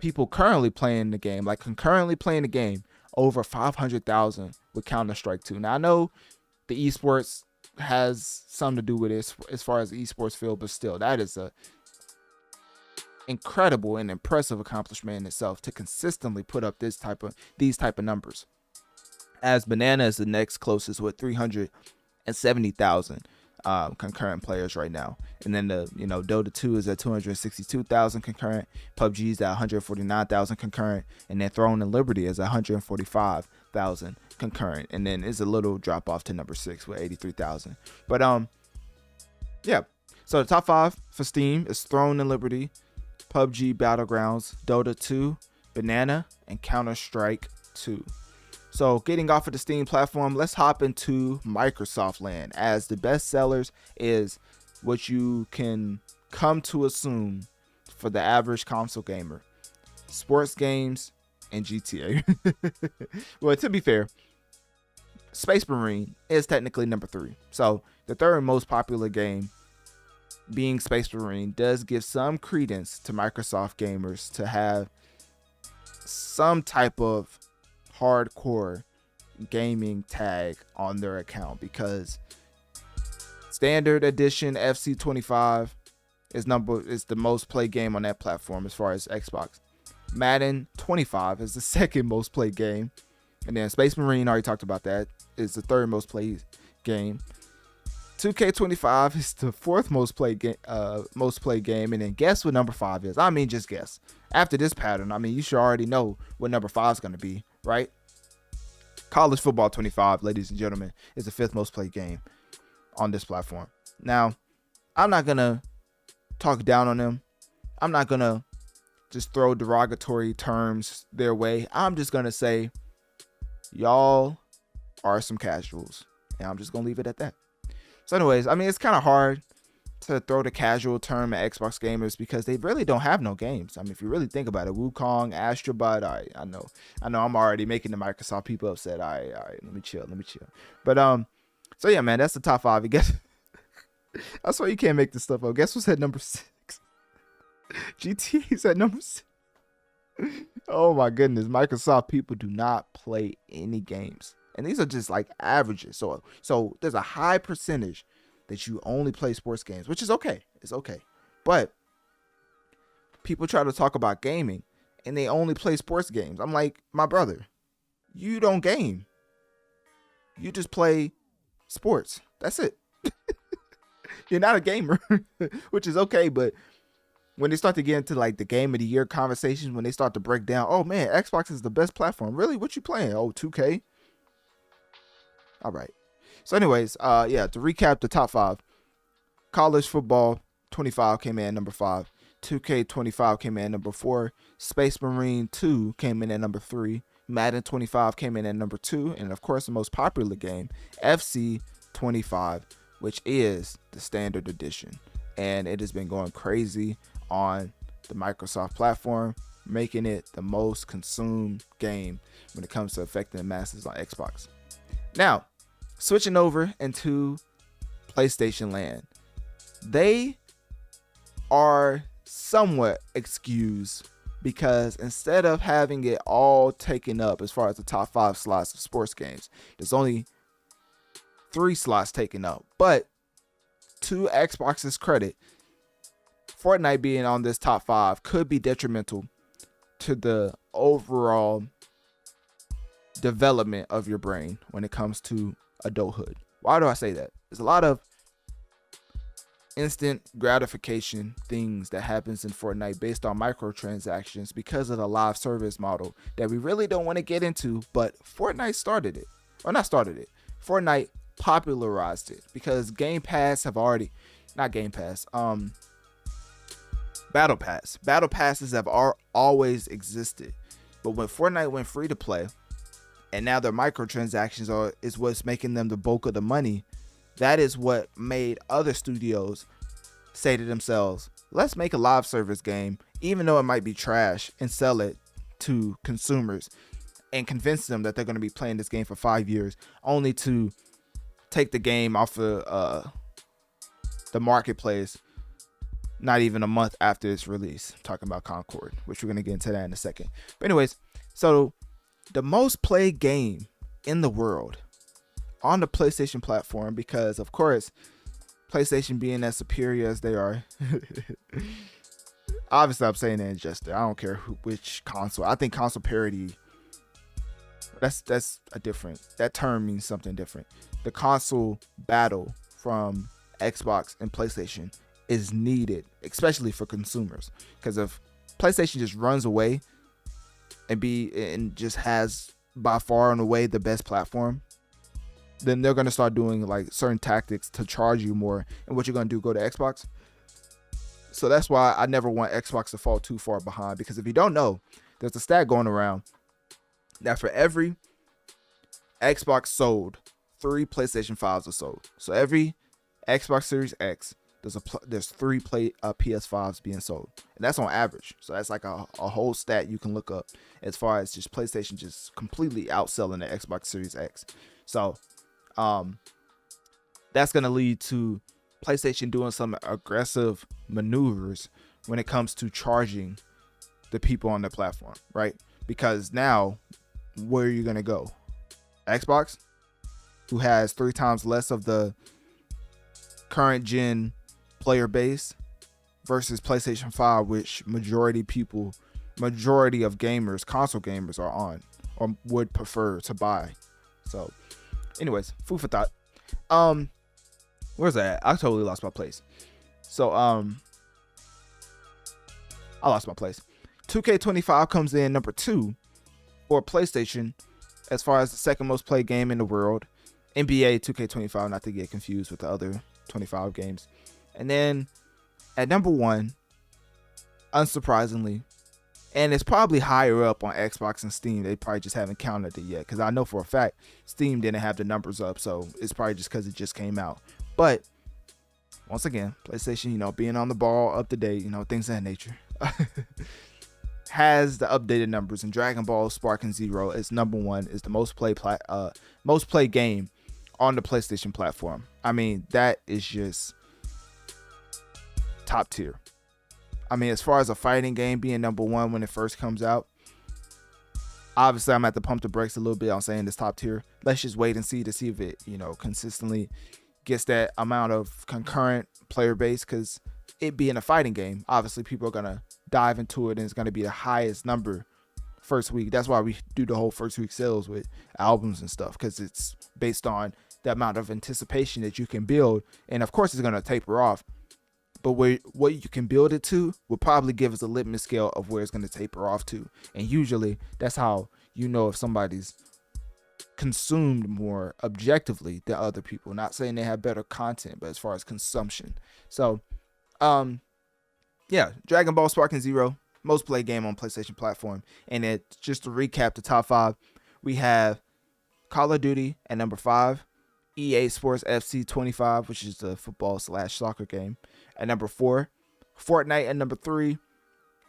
People currently playing the game, like concurrently playing the game, over 500,000 with Counter-Strike 2. Now, I know the esports has something to do with it as far as the esports field, but still, that is a incredible and impressive accomplishment in itself to consistently put up these type of numbers. As Banana is the next closest with 370,000 concurrent players right now, and then Dota 2 is at 262,000 concurrent, PUBG is at 149,000 concurrent, and then Throne and Liberty is at 145,000 concurrent, and then it's a little drop off to number 6 with 83,000. But yeah, so the top 5 for Steam is Throne and Liberty, PUBG Battlegrounds, Dota 2, Banana, and Counter-Strike 2. So getting off of the Steam platform, let's hop into Microsoft land, as the best sellers is what you can come to assume for the average console gamer: sports games and GTA. Well, to be fair, Space Marine is technically number 3. So the third most popular game being Space Marine does give some credence to Microsoft gamers to have some type of hardcore gaming tag on their account, because standard edition FC25 is the most played game on that platform as far as Xbox. Madden 25 is the second most played game, and then Space Marine, already talked about that, is the third most played game. 2K25 is the fourth most played game, and then guess what number 5 is? I mean, just guess. After this pattern, I mean, you should already know what number 5 is going to be, right? College Football 25, ladies and gentlemen, is the 5th most played game on this platform. Now, I'm not going to talk down on them. I'm not going to just throw derogatory terms their way. I'm just going to say y'all are some casuals. And I'm just going to leave it at that. So anyways, I mean, it's kind of hard to throw the casual term at Xbox gamers because they really don't have no games. I mean, if you really think about it, Wukong, Astrobot, I know I'm already making the Microsoft people upset. All right, let me chill. But so yeah, man, that's the top 5. I guess I swear you can't make this stuff up. Guess what's at number 6? GTA's at number 6. Oh my goodness, Microsoft people do not play any games, and these are just like averages. So there's a high percentage that you only play sports games, which is okay. It's okay. But people try to talk about gaming and they only play sports games. I'm like, my brother, you don't game. You just play sports. That's it. You're not a gamer, which is okay. But when they start to get into like the game of the year conversations, when they start to break down, oh man, Xbox is the best platform. Really? What you playing? Oh, 2K? All right. So anyways, yeah, to recap the top 5, college football 25 came in at number 5, 2K25 came in at number 4, Space Marine 2 came in at number 3, Madden 25 came in at number 2, and of course the most popular game, FC 25, which is the standard edition. And it has been going crazy on the Microsoft platform, making it the most consumed game when it comes to affecting the masses on Xbox. Now, switching over into PlayStation land, they are somewhat excused because instead of having it all taken up as far as the top 5 slots of sports games, there's only 3 slots taken up. But to Xbox's credit, Fortnite being on this top 5 could be detrimental to the overall development of your brain when it comes to adulthood. Why do I say that? There's a lot of instant gratification things that happens in Fortnite based on microtransactions because of the live service model that we really don't want to get into, but Fortnite started it. Or not started it. Fortnite popularized it because Game Pass have already, not Game Pass, Battle Pass. Battle Passes have always existed. But when Fortnite went free to play, and now their microtransactions is what's making them the bulk of the money, that is what made other studios say to themselves, let's make a live service game, even though it might be trash, and sell it to consumers and convince them that they're going to be playing this game for 5 years, only to take the game off of the marketplace not even a month after its release. I'm talking about Concord, which we're going to get into that in a second. But anyways, so the most played game in the world on the PlayStation platform, because of course, PlayStation being as superior as they are, obviously I'm saying that in gesture. I don't care which console. I think console parity, that's a different, that term means something different. The console battle from Xbox and PlayStation is needed, especially for consumers, because if PlayStation just runs away and just has by far and away the best platform, then they're going to start doing like certain tactics to charge you more. And what you're going to do, go to Xbox. So that's why I never want Xbox to fall too far behind, because if you don't know, there's a stat going around that for every Xbox sold, 3 PlayStation 5s are sold. So every Xbox Series X, there's 3 PS5s being sold, and that's on average. So that's like a whole stat you can look up as far as just PlayStation just completely outselling the Xbox Series X. So that's going to lead to PlayStation doing some aggressive maneuvers when it comes to charging the people on the platform, right? Because now, where are you going to go? Xbox, who has 3 times less of the current gen player base, versus PlayStation 5, which majority of gamers, console gamers, are on or would prefer to buy. So anyways, food for thought. Where's that? I totally lost my place. So I lost my place. 2K25 comes in number 2 for PlayStation as far as the second most played game in the world. NBA 2K25, not to get confused with the other 25 games. And then at number 1, unsurprisingly, And it's probably higher up on Xbox and Steam. They probably just haven't counted it yet. Because I know for a fact Steam didn't have the numbers up. So it's probably just because it just came out. But once again, PlayStation, being on the ball, up to date, things of that nature, has the updated numbers. And Dragon Ball Sparking Zero is number one, is the most played game on the PlayStation platform. I mean, that is just top tier. I mean, as far as a fighting game being number one when it first comes out, obviously I'm at to pump the brakes a little bit on saying this top tier. Let's just wait and see if it, consistently gets that amount of concurrent player base, because it being a fighting game, obviously people are going to dive into it, and it's going to be the highest number first week. That's why we do the whole first week sales with albums and stuff, because it's based on the amount of anticipation that you can build. And of course it's going to taper off, but what you can build it to will probably give us a litmus scale of where it's going to taper off to. And usually that's how you know if somebody's consumed more objectively than other people. Not saying they have better content, but as far as consumption. So yeah, Dragon Ball Sparking Zero, most played game on PlayStation platform. And it, just to recap the top 5, we have Call of Duty at number 5, EA Sports FC 25, which is the football/soccer game, at number 4, Fortnite at number 3,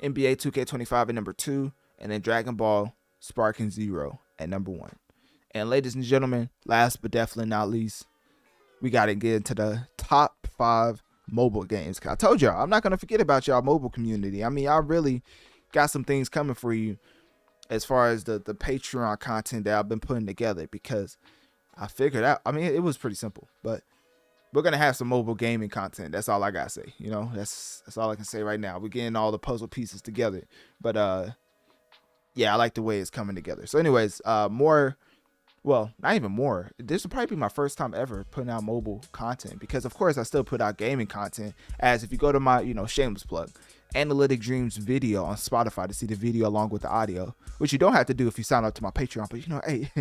NBA 2K25 at number 2, and then Dragon Ball Sparking Zero at number 1. And ladies and gentlemen, last but definitely not least, we got to get into the top 5 mobile games. I told y'all, I'm not going to forget about y'all mobile community. I mean, I really got some things coming for you as far as the Patreon content that I've been putting together, because I figured out, I mean, it was pretty simple, but we're going to have some mobile gaming content. That's all I got to say. That's all I can say right now. We're getting all the puzzle pieces together, but yeah, I like the way it's coming together. So anyways, well, not even more. This will probably be my first time ever putting out mobile content, because of course I still put out gaming content. As if you go to my, shameless plug, Analytic Dreamz video on Spotify to see the video along with the audio, which you don't have to do if you sign up to my Patreon. But hey,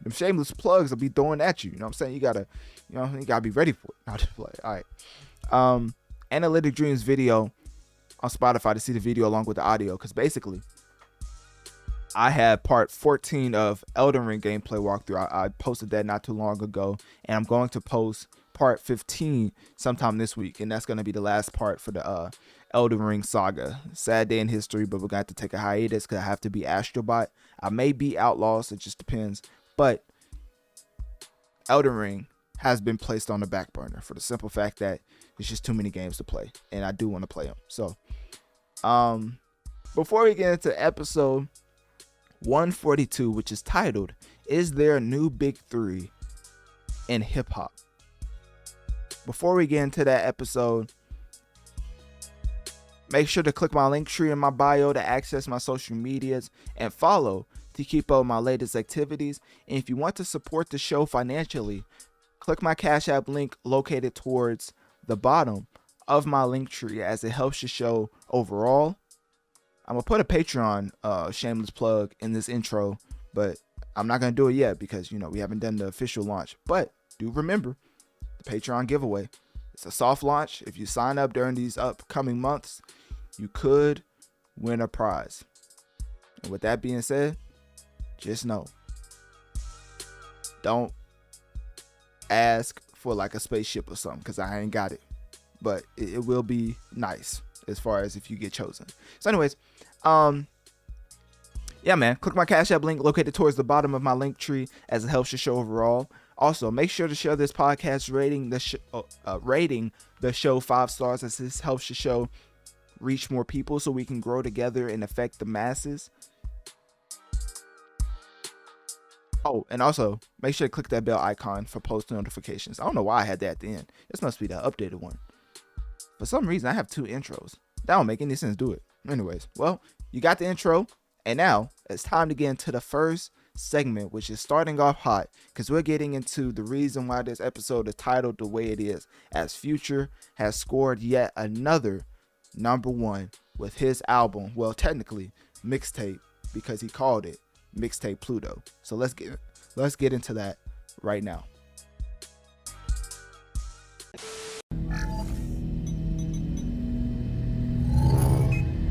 them shameless plugs will be throwing at you. You know what I'm saying? You gotta be ready for it. Not to play. All right. Analytic Dreamz video on Spotify to see the video along with the audio, because basically I had part 14 of Elden Ring gameplay walkthrough. I posted that not too long ago, and I'm going to post part 15 sometime this week, and that's going to be the last part for the Elden Ring saga. Sad day in history, but we're going to have to take a hiatus because I have to be Astrobot. I may be Outlaws, it just depends, but Elden Ring has been placed on the back burner for the simple fact that it's just too many games to play, and I do want to play them. So before we get into episode 142, which is titled, "Is There a New Big Three in Hip Hop?" Before we get into that episode, make sure to click my link tree in my bio to access my social medias and follow to keep up with my latest activities. And if you want to support the show financially, click my Cash App link located towards the bottom of my link tree, as it helps the show overall. I'm going to put a Patreon shameless plug in this intro, but I'm not going to do it yet because, we haven't done the official launch. But do remember the Patreon giveaway. It's a soft launch. If you sign up during these upcoming months, you could win a prize. And with that being said, just know, don't ask for like a spaceship or something, because I ain't got it. But it will be nice as far as if you get chosen. So anyways, yeah, man, click my Cash App link located towards the bottom of my link tree, as it helps the show overall. Also, make sure to share this podcast, rating the show 5 stars, as this helps the show reach more people so we can grow together and affect the masses. Oh, and also make sure to click that bell icon for post notifications. I don't know why I had that at the end. This must be the updated one. For some reason, I have 2 intros. That don't make any sense, do it. Anyways, well, you got the intro, and now it's time to get into the first segment, which is starting off hot, because we're getting into the reason why this episode is titled the way it is, as Future has scored yet another number 1 with his album, well, technically mixtape, because he called it Mixtape Pluto. So let's get into that right now.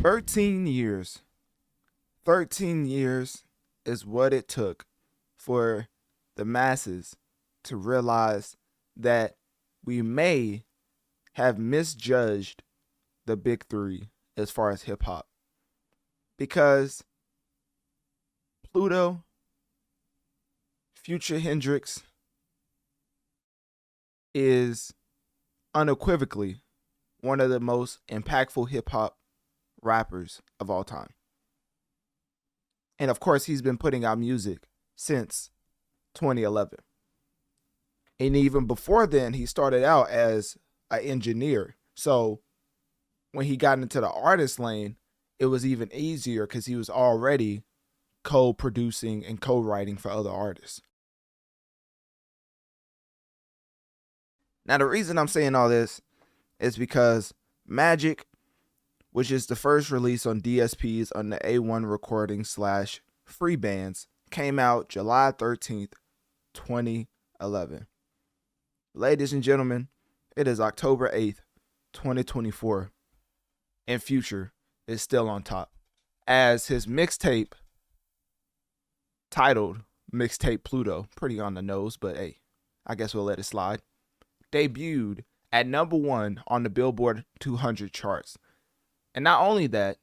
"13 years 13 years is what it took for the masses to realize that we may have misjudged the big three as far as hip hop. Because Pluto, Future Hendrix is unequivocally one of the most impactful hip hop rappers of all time. And of course, he's been putting out music since 2011. And even before then, he started out as an engineer. So when he got into the artist lane, it was even easier because he was already co-producing and co-writing for other artists. Now, the reason I'm saying all this is because Magic, which is the first release on DSPs on the A1 recording / free bands, came out July 13th, 2011. Ladies and gentlemen, it is October 8th, 2024, and Future is still on top, as his mixtape, titled Mixtape Pluto, pretty on the nose, but hey, I guess we'll let it slide, debuted at number 1 on the Billboard 200 charts. And not only that,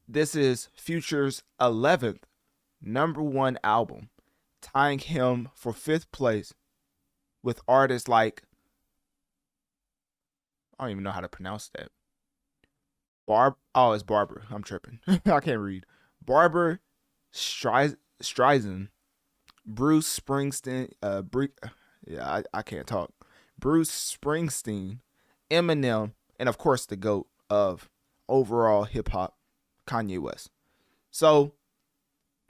this is Future's 11th number 1 album, tying him for 5th place with artists like, I don't even know how to pronounce that. It's Barbara. I'm tripping. I can't read. Barbara Streisand, Bruce Springsteen, I can't talk. Bruce Springsteen, Eminem, and of course the GOAT of overall hip hop, Kanye West. So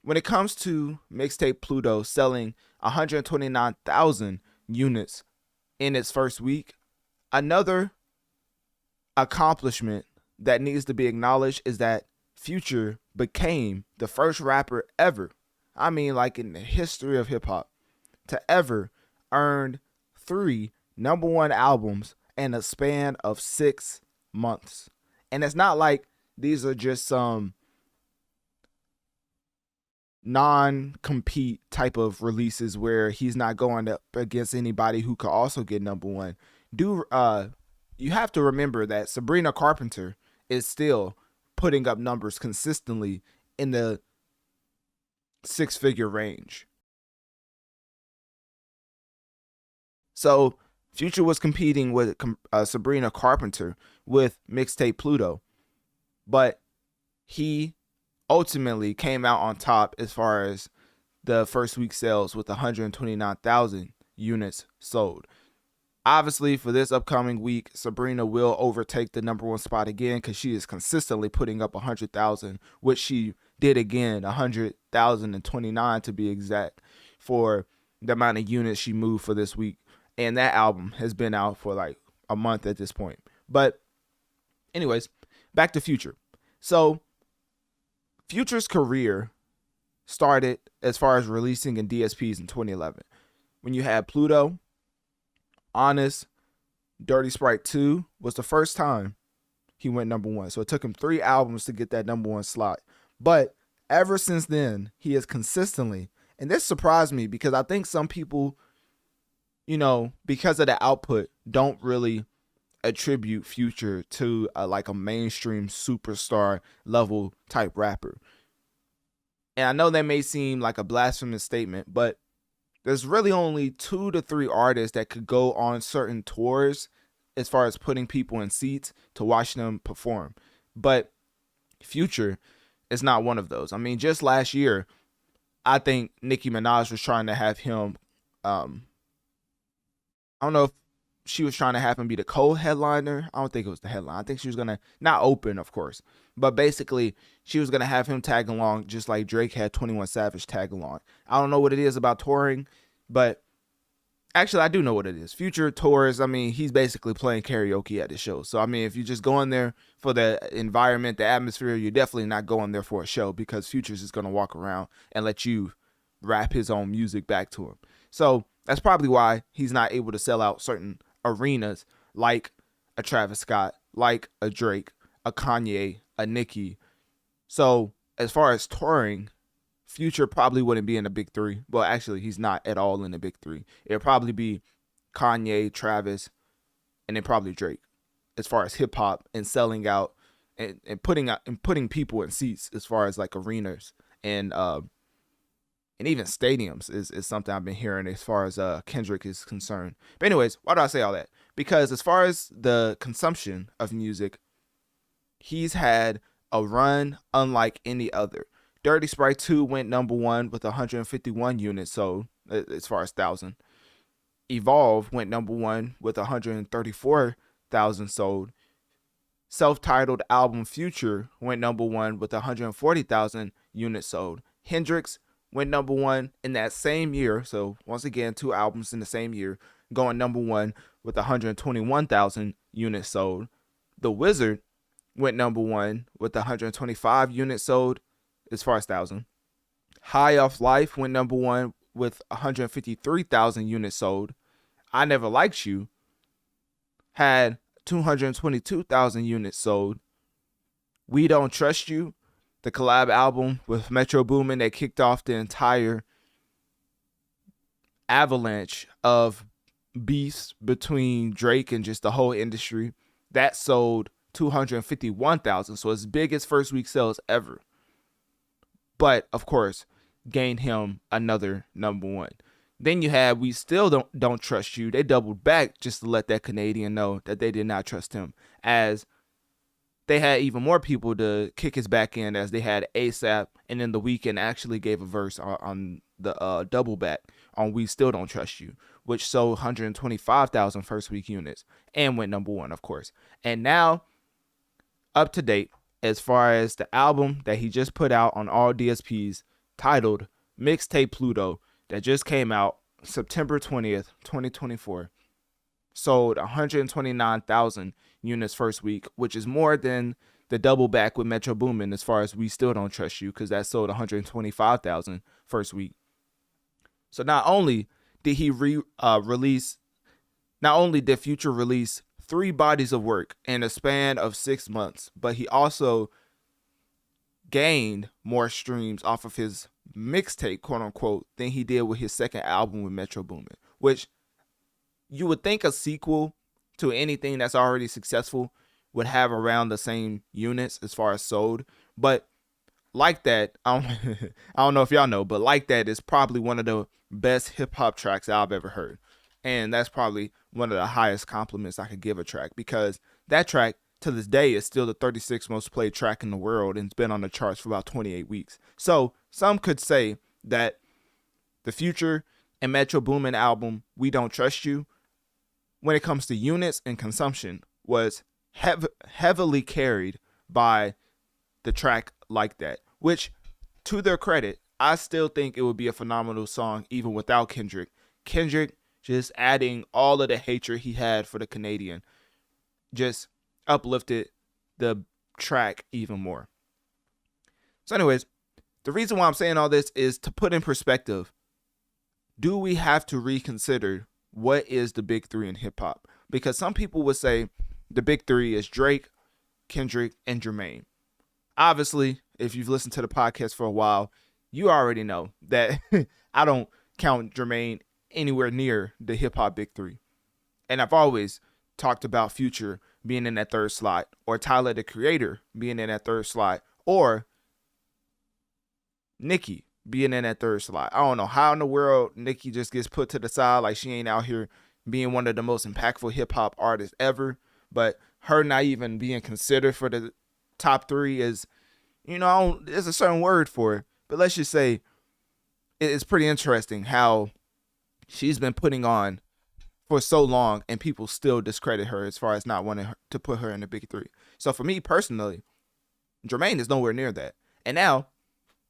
when it comes to Mixtape Pluto selling 129,000 units in its first week, another accomplishment that needs to be acknowledged is that Future became the first rapper ever, I mean like in the history of hip hop, to ever earn 3 number 1 albums in a span of 6 months. And it's not like these are just some non-compete type of releases where he's not going up against anybody who could also get number 1. You have to remember that Sabrina Carpenter is still putting up numbers consistently in the 6-figure range. So Future was competing with Sabrina Carpenter with Mixtape Pluto, but he ultimately came out on top as far as the first week sales with 129,000 units sold. Obviously, for this upcoming week, Sabrina will overtake the number 1 spot again because she is consistently putting up 100,000, which she did again, 100,029 to be exact, for the amount of units she moved for this week. And that album has been out for like a month at this point. But anyways, back to Future. So Future's career started as far as releasing in DSPs in 2011. When you had Pluto, Honest, Dirty Sprite 2 was the first time he went number 1. So it took him 3 albums to get that number 1 slot. But ever since then, he has consistently, and this surprised me because I think some people, because of the output, don't really attribute Future to like a mainstream superstar level type rapper. And I know that may seem like a blasphemous statement, but there's really only 2 to 3 artists that could go on certain tours as far as putting people in seats to watch them perform. But Future is not one of those. I mean, just last year, I think Nicki Minaj was trying to have him, I don't know if she was trying to have him be the co-headliner. I don't think it was the headline. I think she was going to, not open, of course, but basically she was going to have him tag along just like Drake had 21 Savage tag along. I don't know what it is about touring, but actually I do know what it is. Future tours, I mean, he's basically playing karaoke at the show. So, I mean, if you just go in there for the environment, the atmosphere, you're definitely not going there for a show because Future's just going to walk around and let you rap his own music back to him. So that's probably why he's not able to sell out certain arenas like a Travis Scott, like a Drake, a Kanye, a Nicki. So as far as touring, Future probably wouldn't be in the big three. Well, actually, he's not at all in the big three. It'll probably be Kanye, Travis, and then probably Drake, as far as hip hop and selling out and putting people in seats, as far as like arenas and even stadiums is something I've been hearing as far as Kendrick is concerned. But anyways, why do I say all that? Because as far as the consumption of music, he's had a run unlike any other. Dirty Sprite 2 went number one with 151 units sold, as far as 1,000. Evolve went number one with 134,000 sold. Self-titled album Future went number one with 140,000 units sold. Hendrix went number one in that same year. So once again, 2 albums in the same year, going number one with 121,000 units sold. The Wizard went number one with 125 units sold, as far as 1,000. High Off Life went number one with 153,000 units sold. I Never Liked You had 222,000 units sold. We Don't Trust You, the collab album with Metro Boomin that kicked off the entire avalanche of beefs between Drake and just the whole industry, that sold 251,000. So it's biggest first week sales ever. But of course, gained him another number one. Then you have We Still Don't Trust You. They doubled back just to let that Canadian know that they did not trust him, as they had even more people to kick his back in, as they had ASAP, and then The Weeknd actually gave a verse on the double back on We Still Don't Trust You, which sold 125,000 first week units and went number one, of course. And now, up to date, as far as the album that he just put out on all DSPs, titled Mixtape Pluto, that just came out September 20th, 2024, sold 129,000 units first week, which is more than the double back with Metro Boomin as far as We Still Don't Trust You, because that sold 125,000 first week. So not only did he not only did Future release 3 bodies of work in a span of 6 months, but he also gained more streams off of his mixtape, quote unquote, than he did with his second album with Metro Boomin, which you would think a sequel to anything that's already successful would have around the same units as far as sold. But Like That, I don't know if y'all know, but Like That is probably one of the best hip hop tracks I've ever heard. And that's probably one of the highest compliments I could give a track, because that track to this day is still the 36th most played track in the world, and it's been on the charts for about 28 weeks. So some could say that the Future and Metro Boomin album, We Don't Trust You, when it comes to units and consumption, was heavily carried by the track Like That, which, to their credit, I still think it would be a phenomenal song even without Kendrick. Kendrick just adding all of the hatred he had for the Canadian just uplifted the track even more. So anyways, the reason why I'm saying all this is to put in perspective, do we have to reconsider what is the big three in hip hop? Because some people would say the big three is Drake, Kendrick, and Jermaine. Obviously, if you've listened to the podcast for a while, you already know that I don't count Jermaine anywhere near the hip hop big three. And I've always talked about Future being in that third slot, or Tyler the Creator being in that third slot, or Nicki being in that third slot. I don't know how in the world Nicki just gets put to the side, like she ain't out here being one of the most impactful hip hop artists ever, but her not even being considered for the top 3 is, there's a certain word for it, but let's just say it's pretty interesting how she's been putting on for so long and people still discredit her as far as not wanting to put her in the big 3. So for me personally, Jermaine is nowhere near that. And now,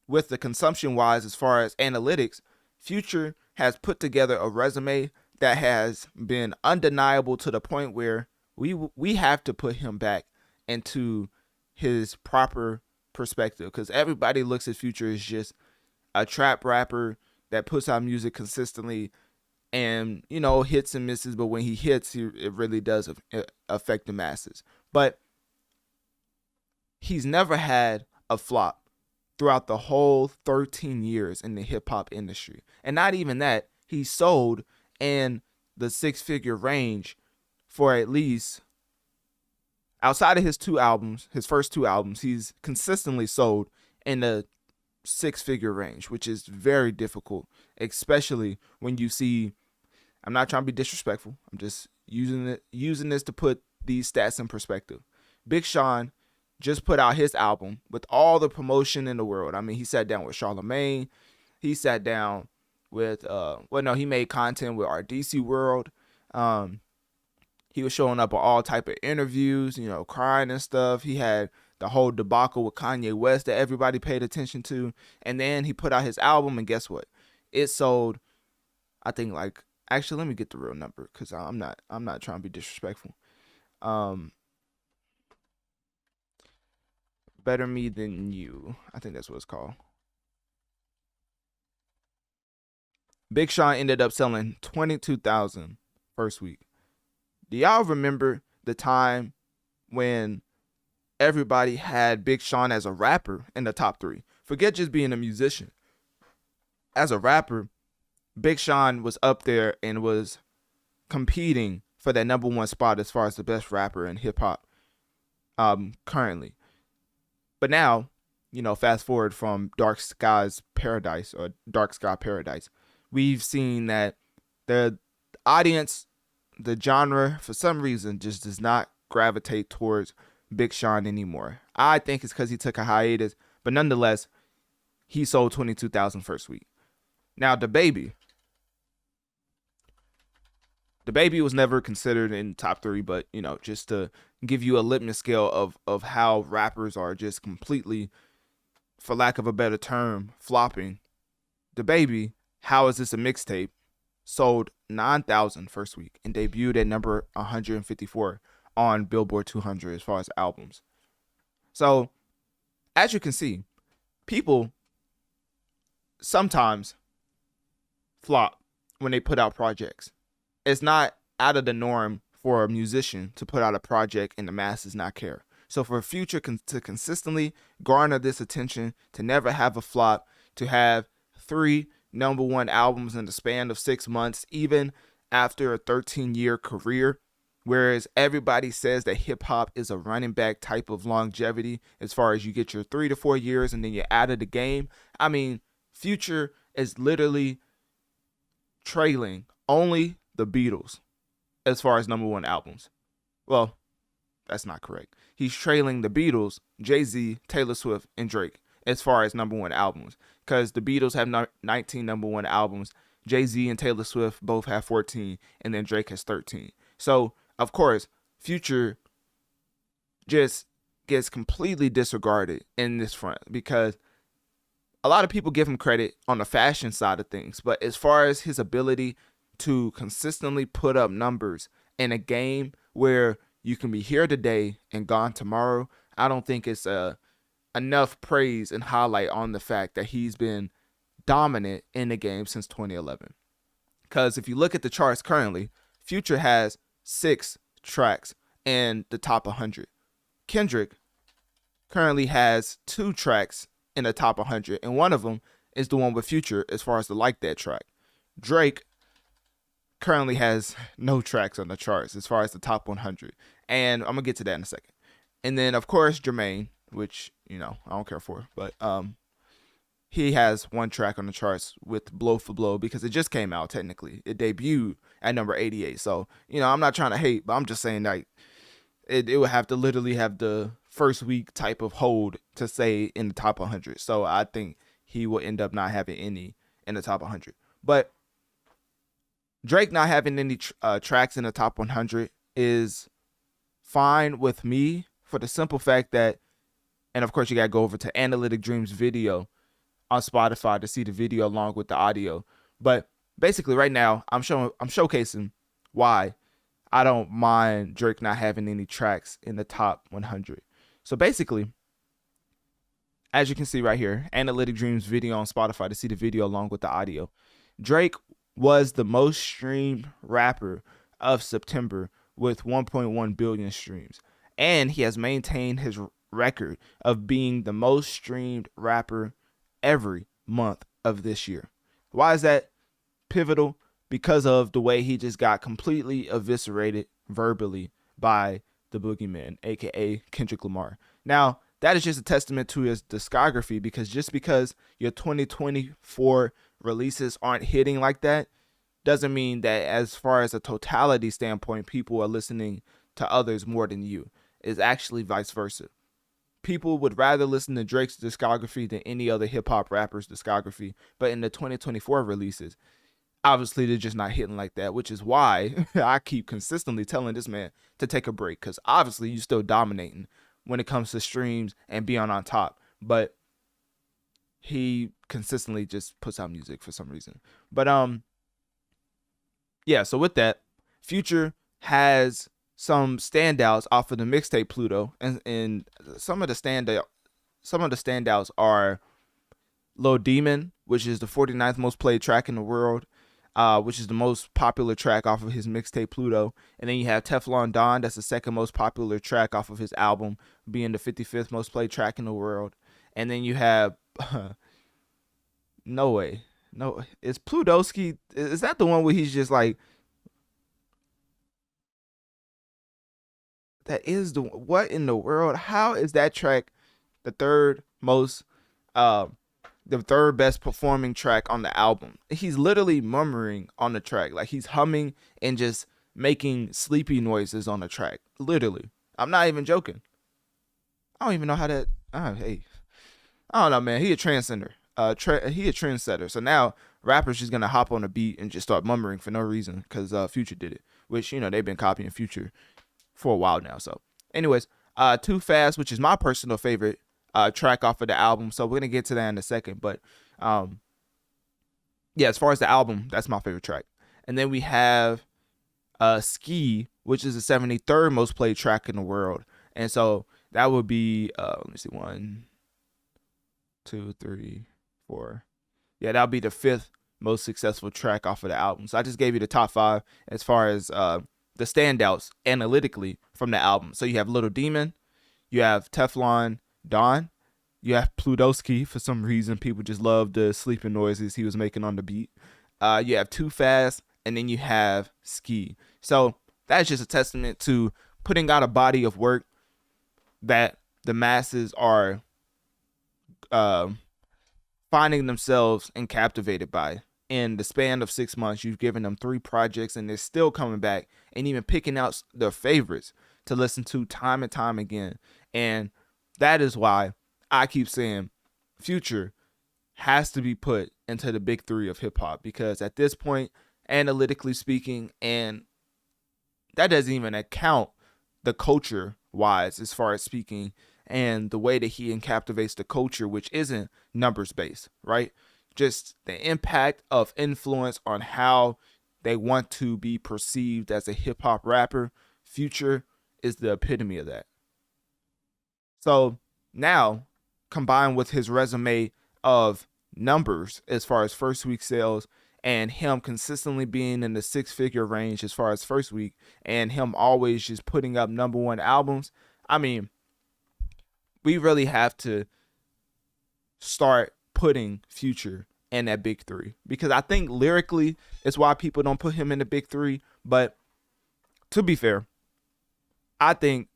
with the consumption wise, as far as analytics, Future has put together a resume that has been undeniable to the point where we have to put him back into his proper perspective, because everybody looks at Future as just a trap rapper that puts out music consistently and, hits and misses, but when he hits, it really does affect the masses. But he's never had a flop throughout the whole 13 years in the hip hop industry. And not even that, he sold in the six-figure range for at least, outside of his first two albums, he's consistently sold in the six-figure range, which is very difficult, especially when you see, I'm not trying to be disrespectful, I'm just using this to put these stats in perspective. Big Sean just put out his album with all the promotion in the world. I mean, he sat down with Charlemagne. He sat down with, he made content with our DC World. He was showing up on all type of interviews, crying and stuff. He had the whole debacle with Kanye West that everybody paid attention to. And then he put out his album, and guess what? It sold, I think, actually, let me get the real number, because I'm not trying to be disrespectful. Better Me Than You, I think that's what it's called. Big Sean ended up selling 22,000 first week. Do y'all remember the time when everybody had Big Sean as a rapper in the top 3? Forget just being a musician. As a rapper, Big Sean was up there and was competing for that number 1 spot as far as the best rapper in hip hop currently. But now, fast forward from Dark Sky Paradise, we've seen that the audience, the genre, for some reason, just does not gravitate towards Big Sean anymore. I think it's because he took a hiatus, but nonetheless, he sold 22,000 first week. Now, the baby was never considered in top 3, but just to give you a litmus scale of how rappers are just completely, for lack of a better term, flopping. The baby, How Is This a Mixtape, sold 9,000 first week and debuted at number 154 on Billboard 200 as far as albums. So, as you can see, people sometimes flop when they put out projects. It's not out of the norm for a musician to put out a project and the masses not care. So for Future to consistently garner this attention, to never have a flop, to have 3 number 1 albums in the span of 6 months, even after a 13-year career, whereas everybody says that hip hop is a running back type of longevity as far as you get your 3 to 4 years and then you're out of the game. I mean, Future is literally trailing only the Beatles as far as number 1 albums. Well, that's not correct. He's trailing the Beatles, Jay-Z, Taylor Swift, and Drake as far as number 1 albums, because the Beatles have 19 number 1 albums. Jay-Z and Taylor Swift both have 14, and then Drake has 13. So, of course, Future just gets completely disregarded in this front, because a lot of people give him credit on the fashion side of things, but as far as his ability to consistently put up numbers in a game where you can be here today and gone tomorrow, I don't think it's enough praise and highlight on the fact that he's been dominant in the game since 2011. Because if you look at the charts currently, Future has 6 tracks in the top 100. Kendrick currently has 2 tracks in the top 100, and one of them is the one with Future as far as the Like That track. Drake currently has no tracks on the charts as far as the top 100, and I'm gonna get to that in a second. And then of course Jermaine, which I don't care for, but he has 1 track on the charts with Blow for Blow, because it just came out. Technically it debuted at number 88, so I'm not trying to hate, but I'm just saying, like, it would have to literally have the first week type of hold to say in the top 100. So I think he will end up not having any in the top 100. But Drake not having any tracks in the top 100 is fine with me, for the simple fact that, and of course you gotta go over to Analytic Dreamz video on Spotify to see the video along with the audio. But basically right now I'm showcasing why I don't mind Drake not having any tracks in the top 100. So basically, as you can see right here, Analytic Dreamz video on Spotify to see the video along with the audio. Drake was the most streamed rapper of September with 1.1 billion streams. And he has maintained his record of being the most streamed rapper every month of this year. Why is that pivotal? Because of the way he just got completely eviscerated verbally by the boogeyman, aka Kendrick Lamar. Now, that is just a testament to his discography, because just because your 2024 releases aren't hitting like that doesn't mean that, as far as a totality standpoint, people are listening to others more than you. It's actually vice versa. People would rather listen to Drake's discography than any other hip hop rapper's discography, but in the 2024 releases, obviously they're just not hitting like that, which is why I keep consistently telling this man to take a break, because obviously you're still dominating when it comes to streams and being on top, but he consistently just puts out music for some reason. But yeah, so with that, Future has some standouts off of the mixtape Pluto, and some of the standouts are Lil Demon, which is the 49th most played track in the world, which is the most popular track off of his mixtape Pluto. And then you have Teflon Don, that's the second most popular track off of his album, being the 55th most played track in the world. And then you have no way. No, is Plutowski, is that the one where he's just like, that is the, what in the world? How is that track the third most, the third best performing track on the album? He's literally murmuring on the track, like he's humming and just making sleepy noises on the track. Literally, I'm not even joking. I don't even know how that. Hey, I don't know, man. He a transcender. He a trendsetter. So now rappers just gonna hop on a beat and just start murmuring for no reason because Future did it, which they've been copying Future for a while now. So, anyways, Too Fast, which is my personal favorite track off of the album. So we're gonna get to that in a second. But yeah, as far as the album, that's my favorite track. And then we have Ski, which is the 73rd most played track in the world. And so that would be let me see, 1, 2, 3, 4. Yeah, that'll be the 5th most successful track off of the album. So I just gave you the top 5 as far as the standouts analytically from the album. So you have Little Demon, you have Teflon Don, you have Plutowski. For some reason, people just love the sleeping noises he was making on the beat. You have Too Fast, and then you have Ski. So that's just a testament to putting out a body of work that the masses are finding themselves and captivated by. In the span of 6 months, you've given them 3 projects, and they're still coming back and even picking out their favorites to listen to time and time again. And that is why I keep saying Future has to be put into the big 3 of hip hop, because at this point, analytically speaking, and that doesn't even account the culture wise as far as speaking, and the way that he captivates the culture, which isn't numbers based, right? Just the impact of influence on how they want to be perceived as a hip hop rapper. Future is the epitome of that. So now, combined with his resume of numbers as far as first week sales, and him consistently being in the 6-figure range as far as first week, and him always just putting up #1 albums, I mean, we really have to start putting Future in that big 3, because I think lyrically it's why people don't put him in the big 3. But to be fair, I think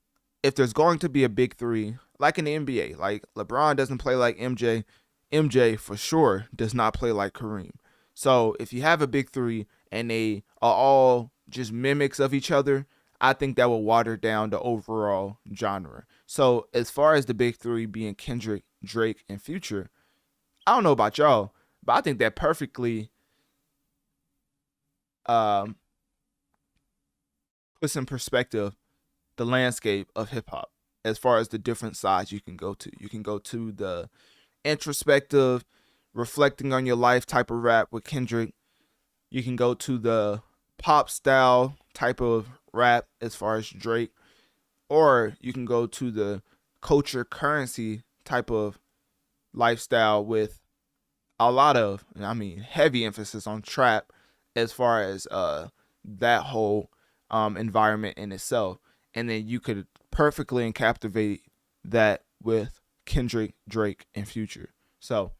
if there's going to be a big 3, like in the NBA, like LeBron doesn't play like MJ, MJ for sure does not play like Kareem. So if you have a big 3 and they are all just mimics of each other, I think that will water down the overall genre. So as far as the big 3 being Kendrick, Drake, and Future, I don't know about y'all, but I think that perfectly puts in perspective the landscape of hip hop as far as the different sides you can go to. You can go to the introspective, reflecting on your life type of rap with Kendrick. You can go to the pop style type of rap as far as Drake, or you can go to the culture currency type of lifestyle with a lot of, heavy emphasis on trap as far as that whole environment in itself. And then you could perfectly and captivate that with Kendrick, Drake, and Future. So,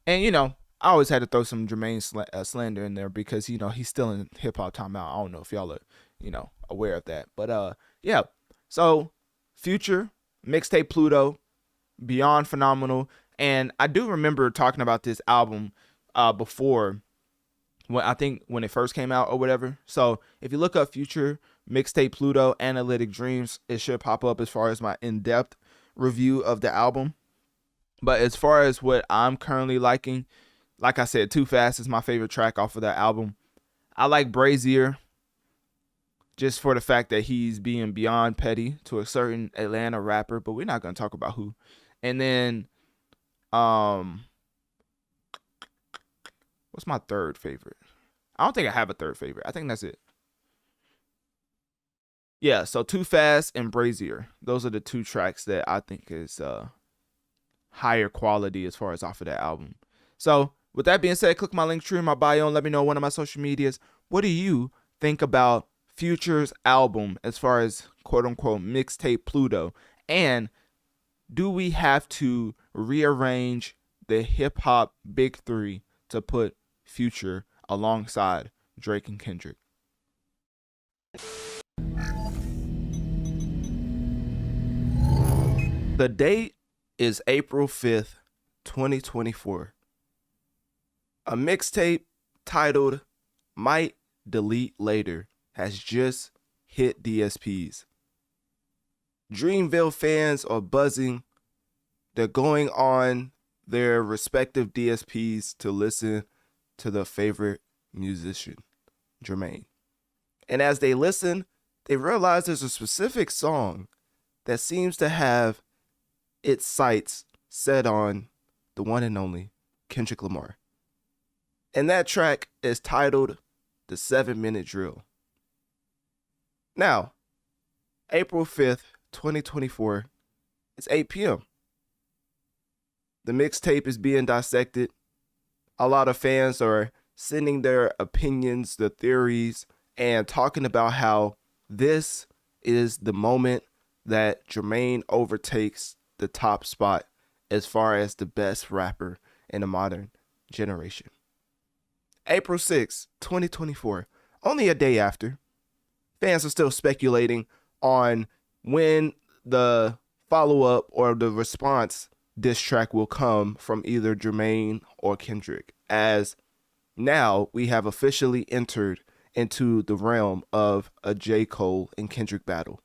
and you know, I always had to throw some Jermaine slander in there because you know he's still in hip hop timeout. I don't know if y'all are, you know, aware of that, but yeah. So, Future, mixtape Pluto, beyond phenomenal, and I do remember talking about this album before, when I think when it first came out or whatever. So if you look up Future mixtape Pluto Analytic Dreamz, it should pop up as far as my in-depth review of the album. But as far as what I'm currently liking, like I said, Too Fast is my favorite track off of that album. I like Brazier just for the fact that he's being beyond petty to a certain Atlanta rapper, but we're not going to talk about who. And then what's my third favorite? I don't think I have a third favorite. I think that's it. Yeah, so Too Fast and Brazier. Those are the two tracks that I think is higher quality as far as off of that album. So with that being said, click my link tree in my bio and let me know on one of my social medias. What do you think about Future's album as far as quote unquote mixtape Pluto? And do we have to rearrange the hip hop big three to put Future alongside Drake and Kendrick? The date is April 5th, 2024. A mixtape titled Might Delete Later has just hit DSPs. Dreamville fans are buzzing. They're going on their respective DSPs to listen to their favorite musician, Jermaine. And as they listen, they realize there's a specific song that seems to have its sights set on the one and only Kendrick Lamar. And that track is titled The 7-Minute Drill. Now, April 5th, 2024, it's 8 p.m. The mixtape is being dissected. A lot of fans are sending their opinions, their theories, and talking about how this is the moment that Jermaine overtakes the top spot as far as the best rapper in the modern generation. April 6th, 2024, only a day after, fans are still speculating on when the follow-up or the response diss track will come from either Jermaine or Kendrick, as now we have officially entered into the realm of a J. Cole and Kendrick battle.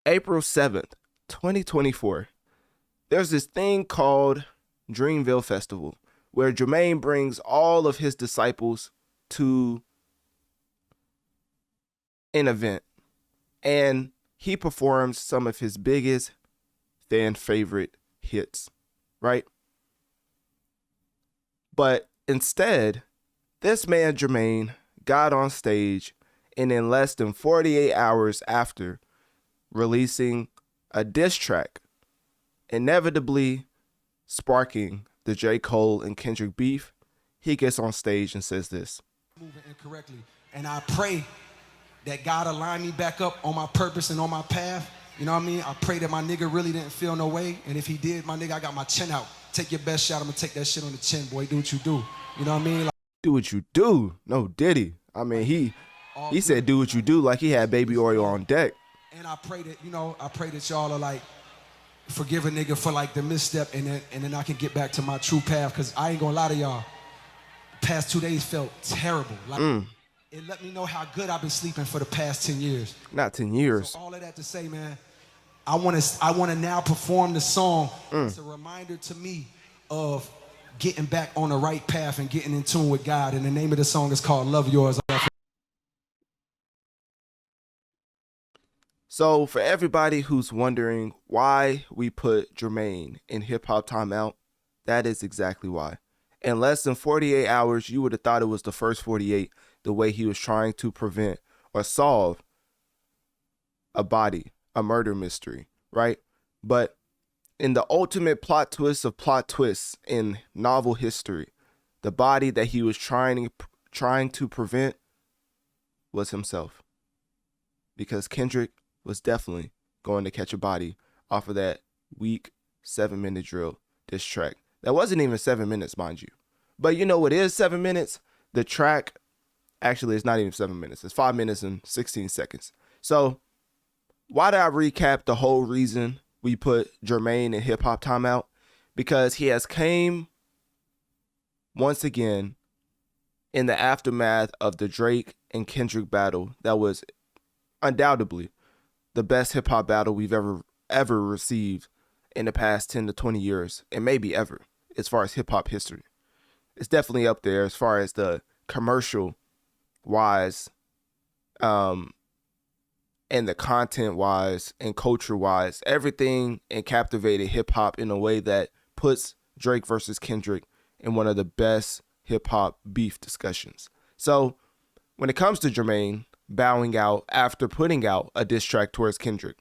April 7th, 2024, there's this thing called Dreamville Festival, where Jermaine brings all of his disciples to an event, and he performs some of his biggest fan favorite hits, right? But instead, this man Jermaine got on stage, and in less than 48 hours after releasing a diss track, inevitably sparking the J. Cole and Kendrick beef, he gets on stage and says this. Moving incorrectly, and I pray that God align me back up on my purpose and on my path. You know what I mean? I pray that my nigga really didn't feel no way, and if he did, my nigga, I got my chin out. Take your best shot, I'm gonna take that shit on the chin, boy. Do what you do. You know what I mean? Like, do what you do. No, did he? I mean, he said do what you do like he had baby oil on deck. And I pray that, you know, I pray that y'all are like, forgive a nigga for like the misstep, and then I can get back to my true path, because I ain't gonna lie to y'all, the past 2 days felt terrible. Like, it let me know how good I've been sleeping for the past 10 years. Not 10 years. So all of that to say, man, I wanna now perform the song. It's a reminder to me of getting back on the right path and getting in tune with God. And the name of the song is called Love Yours. So for everybody who's wondering why we put Jermaine in Hip Hop Timeout, that is exactly why. In less than 48 hours, you would have thought it was the first 48, the way he was trying to prevent or solve a murder mystery, right? But in the ultimate plot twist of plot twists in novel history, the body that he was trying to prevent was himself. Because Kendrick was definitely going to catch a body off of that weak 7-minute drill diss track. That wasn't even 7 minutes, mind you. But you know what is 7 minutes? The track, actually, it's not even 7 minutes. It's 5 minutes and 16 seconds. So why did I recap the whole reason we put Jermaine in Hip Hop Timeout? Because he has came once again in the aftermath of the Drake and Kendrick battle that was undoubtedly the best hip hop battle we've ever received in the past 10 to 20 years, and maybe ever, as far as hip hop history. It's definitely up there as far as the commercial wise, and the content wise and culture wise. Everything encapsulated hip hop in a way that puts Drake versus Kendrick in one of the best hip hop beef discussions. So when it comes to Jermaine bowing out after putting out a diss track towards Kendrick,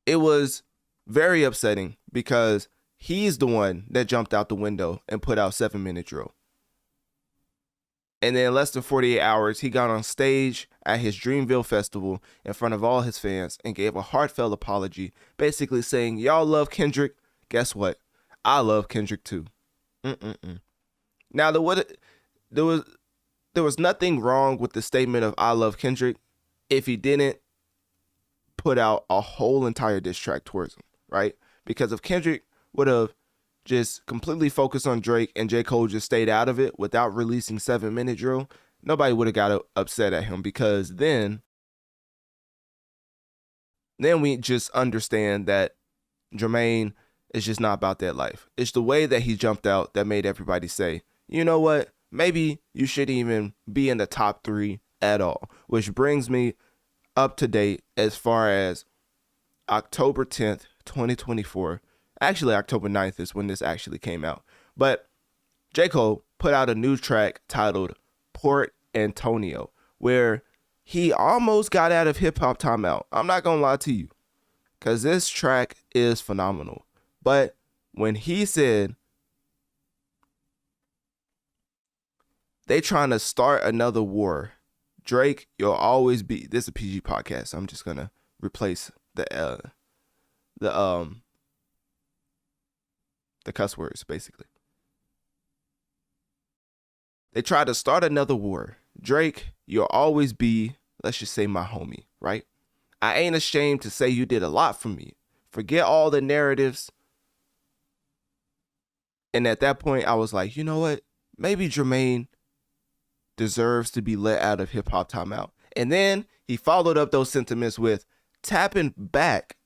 it was very upsetting because he's the one that jumped out the window and put out 7-minute drill. And then in less than 48 hours, he got on stage at his Dreamville festival in front of all his fans and gave a heartfelt apology, basically saying, y'all love Kendrick. Guess what? I love Kendrick too. Now, there was nothing wrong with the statement of I love Kendrick if he didn't put out a whole entire diss track towards him, right? Because if Kendrick would have just completely focused on Drake and J. Cole just stayed out of it without releasing 7-minute drill, nobody would have got upset at him, because then we just understand that Jermaine is just not about that life. It's the way that he jumped out that made everybody say, you know what, maybe you shouldn't even be in the top 3 at all. Which brings me up to date as far as October 10th, 2024. Actually, October 9th is when this actually came out. But J. Cole put out a new track titled Port Antonio, where he almost got out of Hip Hop Timeout. I'm not going to lie to you, because this track is phenomenal. But when he said they trying to start another war, Drake, you'll always be, this is a PG podcast, so I'm just going to replace the cuss words, basically. They tried to start another war. Drake, you'll always be, let's just say, my homie, right? I ain't ashamed to say you did a lot for me. Forget all the narratives. And at that point, I was like, you know what? Maybe Jermaine deserves to be let out of Hip Hop Timeout. And then he followed up those sentiments with tapping back.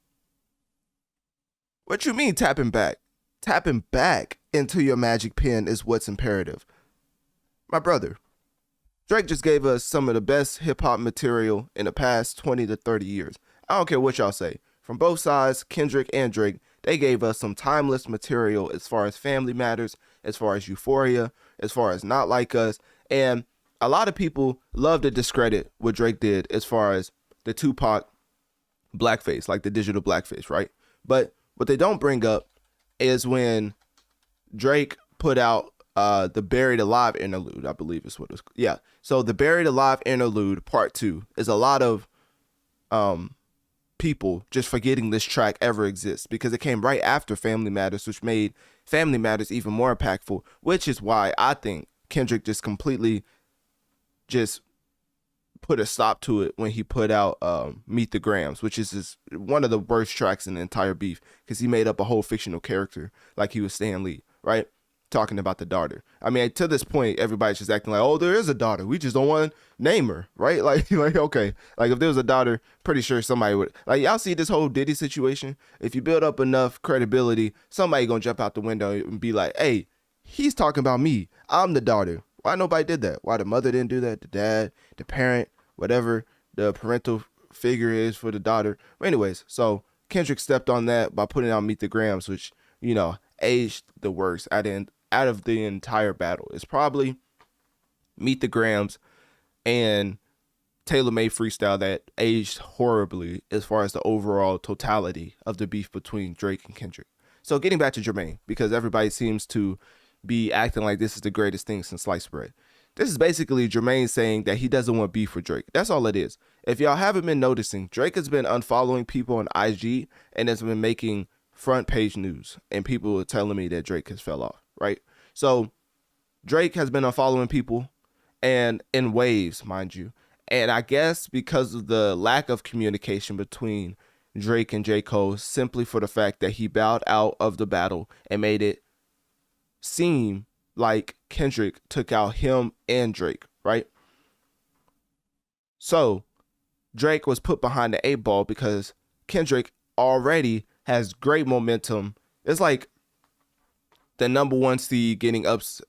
What you mean tapping back? Tapping back into your magic pen is what's imperative. My brother, Drake just gave us some of the best hip-hop material in the past 20 to 30 years. I don't care what y'all say. From both sides, Kendrick and Drake, they gave us some timeless material as far as Family Matters, as far as Euphoria, as far as Not Like Us. And a lot of people love to discredit what Drake did as far as the Tupac blackface, like the digital blackface, right? But what they don't bring up is when Drake put out the Buried Alive interlude, I believe is what it was. Yeah. So the Buried Alive interlude part 2 is a lot of people just forgetting this track ever exists, because it came right after Family Matters, which made Family Matters even more impactful, which is why I think Kendrick just completely just put a stop to it when he put out Meet the Grams, which is one of the worst tracks in the entire beef, because he made up a whole fictional character like he was Stan Lee, right? Talking about the daughter. I mean, to this point, everybody's just acting like, oh, there is a daughter. We just don't want to name her, right? Like, okay. Like, if there was a daughter, pretty sure somebody would. Like, y'all see this whole Diddy situation? If you build up enough credibility, somebody gonna jump out the window and be like, hey, he's talking about me. I'm the daughter. Why nobody did that? Why the mother didn't do that? The dad, the parent, whatever the parental figure is for the daughter. But anyways, so Kendrick stepped on that by putting out Meet the Grams, which, you know, aged the worst out of the entire battle. It's probably Meet the Grams and Taylor Made Freestyle that aged horribly as far as the overall totality of the beef between Drake and Kendrick. So getting back to Jermaine, because everybody seems to be acting like this is the greatest thing since sliced bread. This is basically Jermaine saying that he doesn't want beef with Drake. That's all it is. If y'all haven't been noticing, Drake has been unfollowing people on IG and has been making front page news. And people are telling me that Drake has fell off, right? So Drake has been unfollowing people, and in waves, mind you. And I guess because of the lack of communication between Drake and J. Cole, simply for the fact that he bowed out of the battle and made it seem like Kendrick took out him and Drake, right? So Drake was put behind the 8 ball because Kendrick already has great momentum. It's like the number 1 seed getting ups.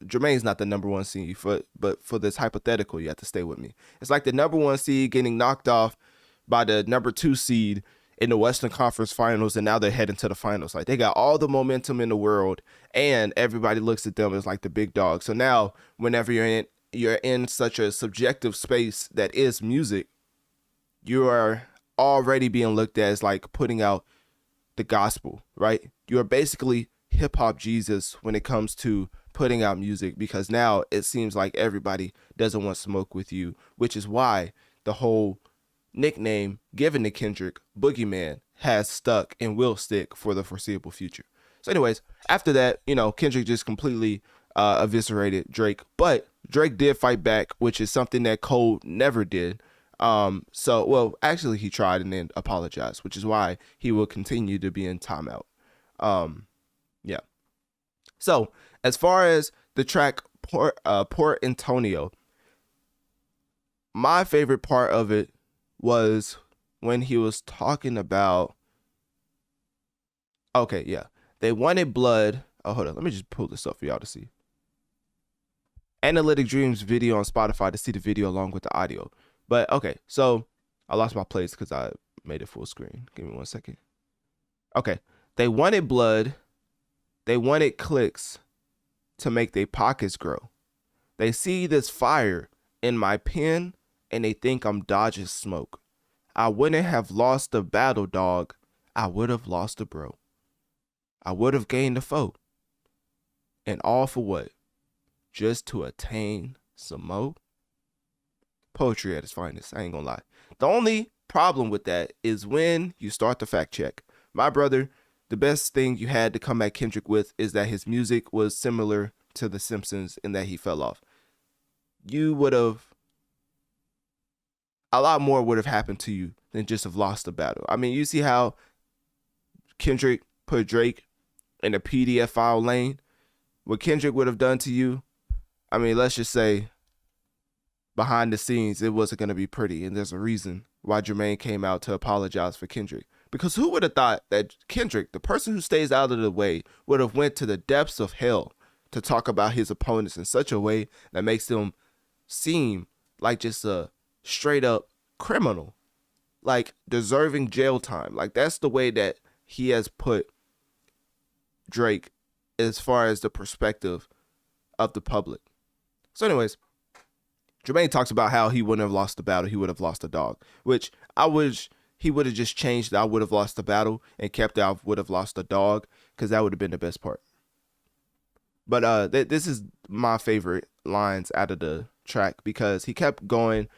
Jermaine's not the number 1 seed, but for this hypothetical, you have to stay with me. It's like the number 1 seed getting knocked off by the number 2 seed in the Western Conference Finals, and now they're heading to the finals. Like, they got all the momentum in the world, and everybody looks at them as like the big dog. So now, whenever you're in such a subjective space that is music, you are already being looked at as like putting out the gospel, right? You are basically hip hop Jesus when it comes to putting out music, because now it seems like everybody doesn't want smoke with you, which is why the whole nickname given to Kendrick, Boogeyman, has stuck and will stick for the foreseeable future. So anyways, after that, Kendrick just completely eviscerated Drake, but Drake did fight back, which is something that Cole never did. Actually he tried and then apologized, which is why he will continue to be in timeout. Yeah. So as far as the track Port Antonio, my favorite part of it was when he was talking about, they wanted blood. Oh, hold on. Let me just pull this up for y'all to see. Analytic Dreamz video on Spotify to see the video along with the audio. But okay, so I lost my place because I made it full screen. Give me 1 second. Okay. They wanted blood. They wanted clicks to make their pockets grow. They see this fire in my pen and they think I'm dodging smoke. I wouldn't have lost the battle, dog. I would have lost a bro. I would have gained a foe. And all for what? Just to attain some more? Poetry at its finest, I ain't gonna lie. The only problem with that is when you start the fact check. My brother, the best thing you had to come at Kendrick with is that his music was similar to The Simpsons in that he fell off. You would have, a lot more would have happened to you than just have lost the battle. I mean, you see how Kendrick put Drake in a PDF file lane? What Kendrick would have done to you, I mean, let's just say behind the scenes, it wasn't going to be pretty. And there's a reason why Jermaine came out to apologize for Kendrick. Because who would have thought that Kendrick, the person who stays out of the way, would have went to the depths of hell to talk about his opponents in such a way that makes them seem like just a straight up criminal, like deserving jail time. Like, that's the way that he has put Drake as far as the perspective of the public. So anyways, Jermaine talks about how he wouldn't have lost the battle, he would have lost a dog, which I wish he would have just changed I would have lost the battle and kept I would have lost a dog, because that would have been the best part. But this is my favorite lines out of the track, because he kept going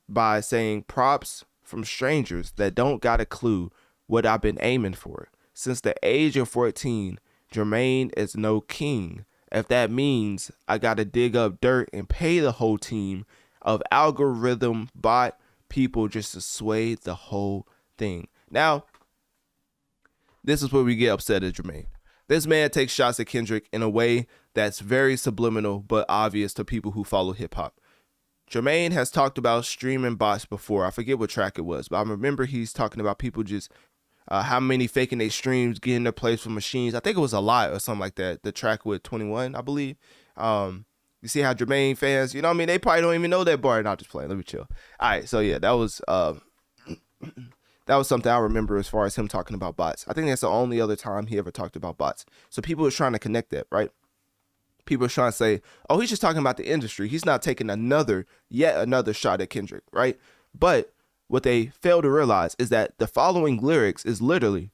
by saying props from strangers that don't got a clue what I've been aiming for. Since the age of 14, Jermaine is no king. If that means I gotta dig up dirt and pay the whole team of algorithm bot people just to sway the whole thing. Now, this is where we get upset at Jermaine. This man takes shots at Kendrick in a way that's very subliminal but obvious to people who follow hip hop. Jermaine has talked about streaming bots before. I forget what track it was, but I remember he's talking about people just how many faking their streams, getting their place for machines. I think it was a lot or something like that. The track with 21, I believe. You see how Jermaine fans, you know what I mean? They probably don't even know that bar. Not just playing. Let me chill. All right. So yeah, that was something I remember as far as him talking about bots. I think that's the only other time he ever talked about bots. So people are trying to connect that, right? People are trying to say, oh, he's just talking about the industry. He's not taking yet another shot at Kendrick, right? But what they fail to realize is that the following lyrics is literally,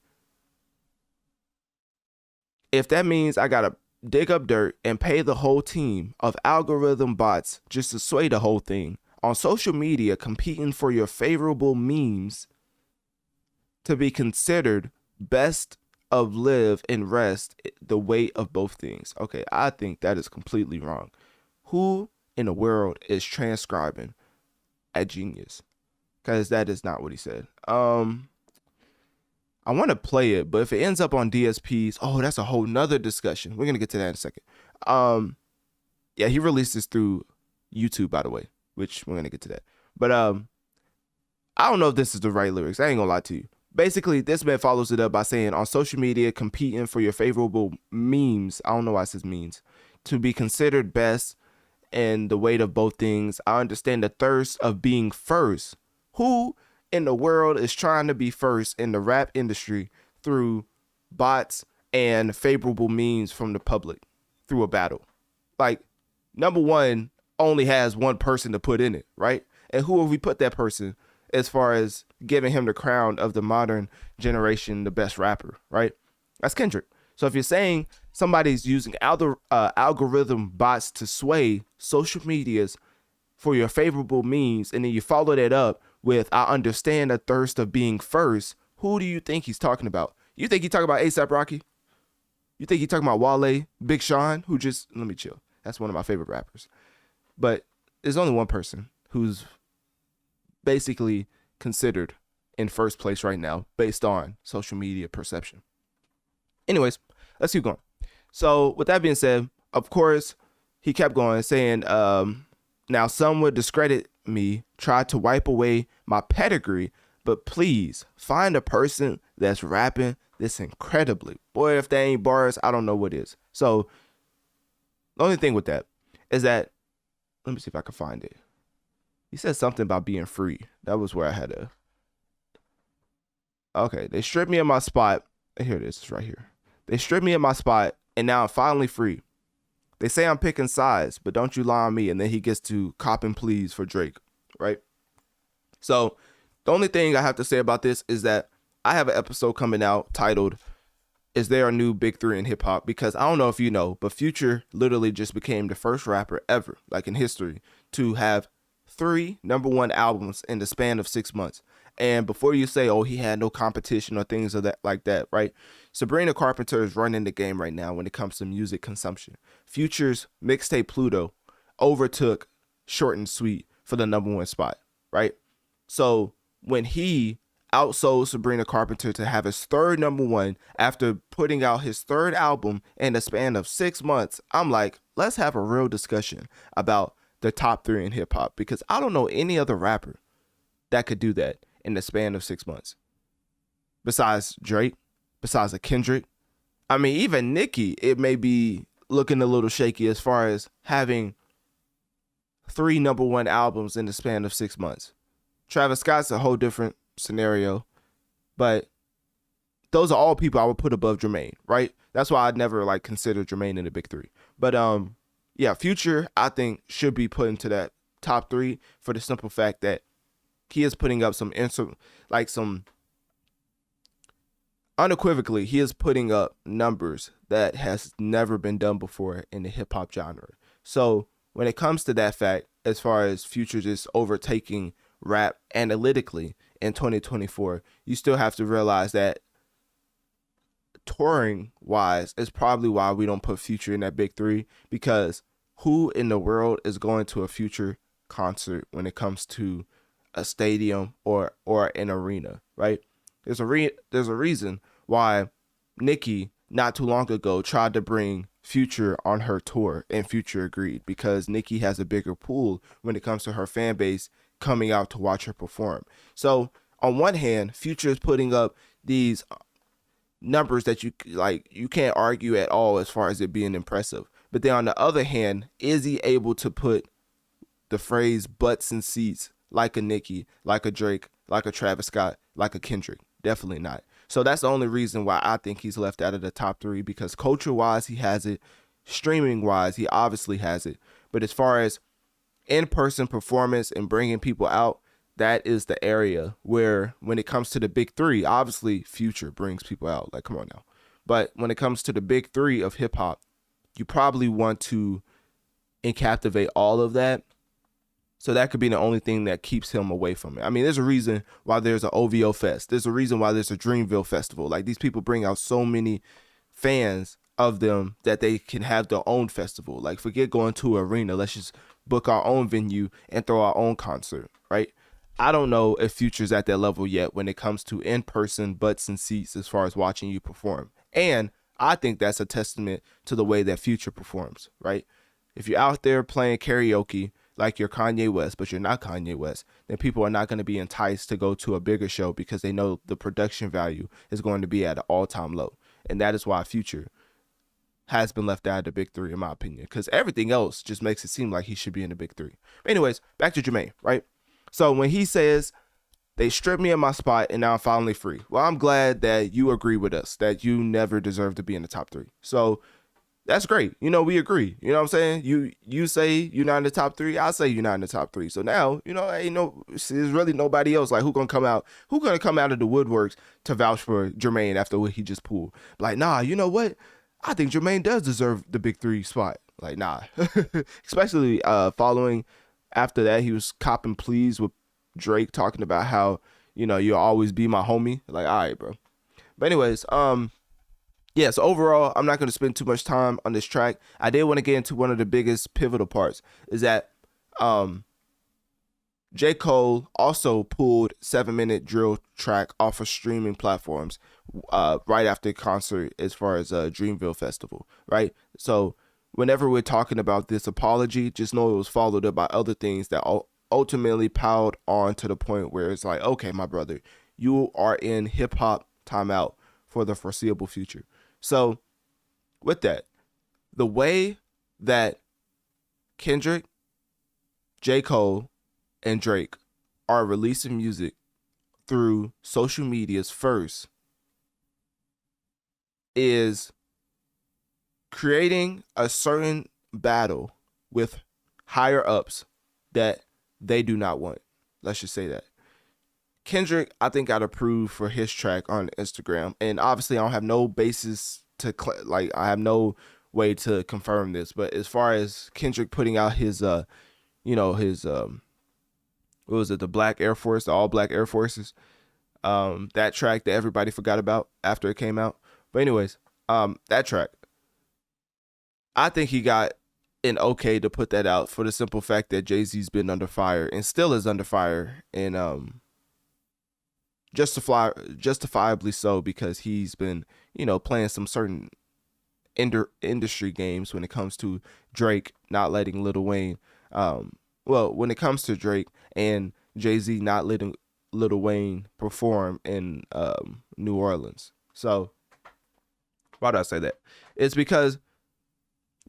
if that means I gotta dig up dirt and pay the whole team of algorithm bots just to sway the whole thing on social media, competing for your favorable memes to be considered best of live and rest the weight of both things. Okay, I think that is completely wrong. Who in the world is transcribing a genius? Because that is not what he said. I want to play it, but if it ends up on DSPs, oh, that's a whole nother discussion. We're gonna get to that in a second. Yeah, he released this through YouTube, by the way, which we're gonna get to that. But I don't know if this is the right lyrics. I ain't gonna lie to you. Basically, this man follows it up by saying, on social media, competing for your favorable memes. I don't know why it says memes. To be considered best and the weight of both things. I understand the thirst of being first. Who in the world is trying to be first in the rap industry through bots and favorable memes from the public through a battle? Like, number one only has one person to put in it, right? And who have we put that person as far as giving him the crown of the modern generation, the best rapper, right? That's Kendrick. So if you're saying somebody's using algorithm bots to sway social medias for your favorable memes, and then you follow that up with, I understand the thirst of being first, who do you think he's talking about? You think he's talking about A$AP Rocky? You think he's talking about Wale, Big Sean, who just, let me chill. That's one of my favorite rappers. But there's only one person who's basically considered in first place right now based on social media perception. Anyways, let's keep going. So with that being said, of course, he kept going saying, now some would discredit me, try to wipe away my pedigree, but please find a person that's rapping this incredibly. Boy, if they ain't bars, I don't know what is. So the only thing with that is that, let me see if I can find it. He said something about being free. That was where I had to. Okay, they stripped me of my spot. Here it is, it's right here. They stripped me of my spot, and now I'm finally free. They say I'm picking sides, but don't you lie on me. And then he gets to cop and please for Drake, right? So the only thing I have to say about this is that I have an episode coming out titled, Is There a New Big Three in Hip Hop? Because I don't know if you know, but Future literally just became the first rapper ever, like in history, to have 3 number one albums in the span of 6 months. And before you say, oh, he had no competition or things of that like that, right? Sabrina Carpenter is running the game right now when it comes to music consumption. Future's mixtape Pluto overtook Short and Sweet for the number one spot, right? So when he outsold Sabrina Carpenter to have his third number one after putting out his third album in the span of 6 months, I'm like, let's have a real discussion about the top 3 in hip hop, because I don't know any other rapper that could do that in the span of 6 months. Besides Drake, besides a Kendrick. I mean, even Nicki, it may be looking a little shaky as far as having 3 number one albums in the span of 6 months. Travis Scott's a whole different scenario, but those are all people I would put above Jermaine, right? That's why I'd never like consider Jermaine in the big 3. But yeah, Future, I think, should be put into that top 3 for the simple fact that he is putting up some unequivocally, he is putting up numbers that has never been done before in the hip hop genre. So when it comes to that fact, as far as Future just overtaking rap analytically in 2024, you still have to realize that touring wise is probably why we don't put Future in that big 3, because who in the world is going to a Future concert when it comes to a stadium or an arena, right? There's a reason why Nicki not too long ago tried to bring Future on her tour, and Future agreed, because Nicki has a bigger pool when it comes to her fan base coming out to watch her perform. So on one hand, Future is putting up these numbers that you can't argue at all as far as it being impressive. But then on the other hand, is he able to put the phrase butts in seats like a Nicki, like a Drake, like a Travis Scott, like a Kendrick? Definitely not. So that's the only reason why I think he's left out of the top 3, because culture-wise, he has it. Streaming-wise, he obviously has it. But as far as in-person performance and bringing people out, that is the area where, when it comes to the big 3, obviously Future brings people out. Like, come on now. But when it comes to the big 3 of hip-hop, you probably want to encaptivate all of that. So that could be the only thing that keeps him away from it. I mean, there's a reason why there's an OVO Fest. There's a reason why there's a Dreamville Festival. Like, these people bring out so many fans of them that they can have their own festival. Like, forget going to an arena. Let's just book our own venue and throw our own concert, right? I don't know if Future's at that level yet when it comes to in-person butts and seats as far as watching you perform. And I think that's a testament to the way that Future performs, right? If you're out there playing karaoke like you're Kanye West, but you're not Kanye West, then people are not going to be enticed to go to a bigger show because they know the production value is going to be at an all-time low. And that is why Future has been left out of the big three, in my opinion, because everything else just makes it seem like he should be in the big three. Anyways, back to Jermaine, right? So when he says, they stripped me of my spot and now I'm finally free. Well, I'm glad that you agree with us, that you never deserve to be in the top three. So that's great. You know, we agree. You know what I'm saying? You say you're not in the top three. I say you're not in the top three. So now, you know, there's really nobody else. Like, who's going to come out of the woodworks to vouch for Jermaine after what he just pulled? Like, nah, you know what? I think Jermaine does deserve the big three spot. Like, nah. Especially following after that, he was copping pleas with Drake, talking about how, you know, you'll always be my homie. Like, all right, bro. But anyways, yeah, so overall, I'm not going to spend too much time on this track. I did want to get into one of the biggest pivotal parts, is that J. Cole also pulled 7-minute drill track off of streaming platforms right after the concert as far as Dreamville Festival, right? So whenever we're talking about this apology, just know it was followed up by other things that ultimately piled on to the point where it's like, okay, my brother, you are in hip-hop timeout for the foreseeable future. So with that, the way that Kendrick, J. Cole, and Drake are releasing music through social medias first is creating a certain battle with higher ups that they do not want. Let's just say that. Kendrick, I think, got approved for his track on Instagram, and obviously I don't have no basis to I have no way to confirm this, but as far as Kendrick putting out his what was it, the Black Air Force, the all black Air Forces, that track that everybody forgot about after it came out. But anyways, that track, I think he got an okay to put that out for the simple fact that Jay-Z's been under fire and still is under fire, and justifiably so, because he's been, you know, playing some certain industry games when it comes to Drake not letting Lil Wayne, when it comes to Drake and Jay-Z not letting Lil Wayne perform in New Orleans. So why do I say that? It's because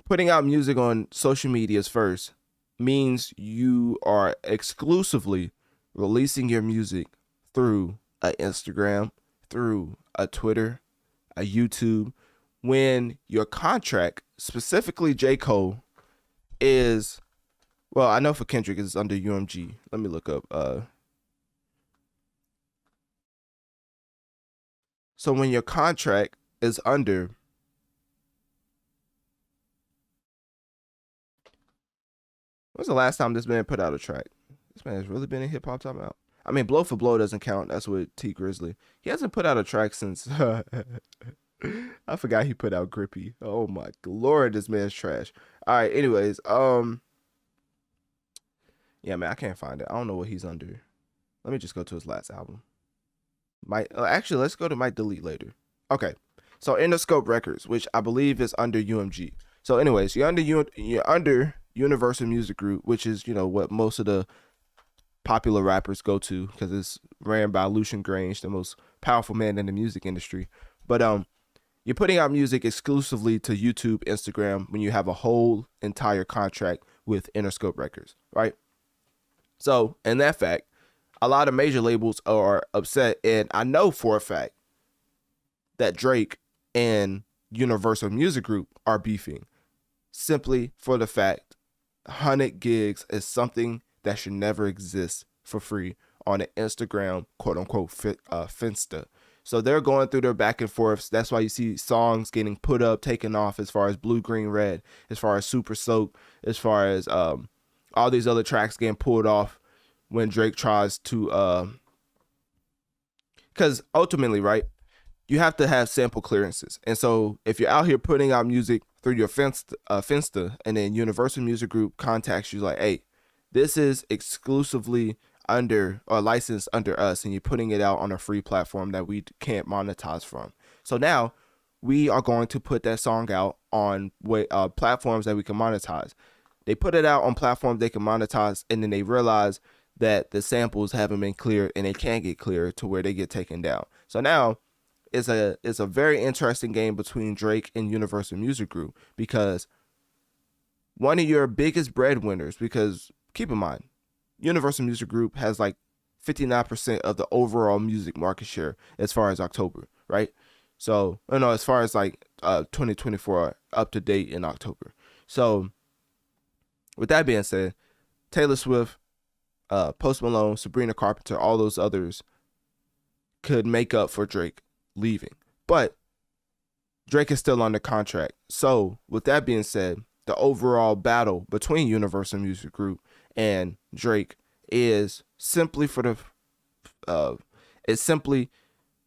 putting out music on social medias first means you are exclusively releasing your music through an Instagram, through a Twitter, a YouTube, when your contract, specifically J. Cole, is, well, I know for Kendrick it's under UMG. Let me look up. So when your contract is under, when's the last time this man put out a track? This man has really been in hip hop timeout. I mean, Blow for Blow doesn't count. That's with T Grizzly. He hasn't put out a track since I forgot he put out Grippy. Oh my lord, this man's trash. All right, anyways, yeah, man, I can't find it. I don't know what he's under. Let me just go to his last album. Actually, let's go to Might Delete Later. Okay, so Interscope Records, which I believe is under UMG. So anyways, you're under Universal Music Group, which is, you know, what most of the popular rappers go to, because it's ran by Lucian Grange, the most powerful man in the music industry. But you're putting out music exclusively to YouTube, Instagram, when you have a whole entire contract with Interscope Records, right? So, in that fact, a lot of major labels are upset, and I know for a fact that Drake and Universal Music Group are beefing, simply for the fact 100 gigs is something that should never exist for free on an Instagram, quote unquote, Finsta. So they're going through their back and forths. That's why you see songs getting put up, taken off, as far as Blue, Green, Red, as far as Super Soak, as far as all these other tracks getting pulled off when Drake tries to, because ultimately, right, you have to have sample clearances. And so if you're out here putting out music through your Finsta, and then Universal Music Group contacts you like, hey, this is exclusively under or licensed under us, and you're putting it out on a free platform that we can't monetize from. So now we are going to put that song out on platforms that we can monetize. They put it out on platforms they can monetize, and then they realize that the samples haven't been cleared, and they can't get cleared to where they get taken down. So now it's a very interesting game between Drake and Universal Music Group, because one of your biggest breadwinners, because keep in mind, Universal Music Group has like 59% of the overall music market share as far as October, right? So, as far as like 2024 up to date in October. So, with that being said, Taylor Swift, Post Malone, Sabrina Carpenter, all those others could make up for Drake leaving. But Drake is still under contract. So, with that being said, the overall battle between Universal Music Group and Drake is simply simply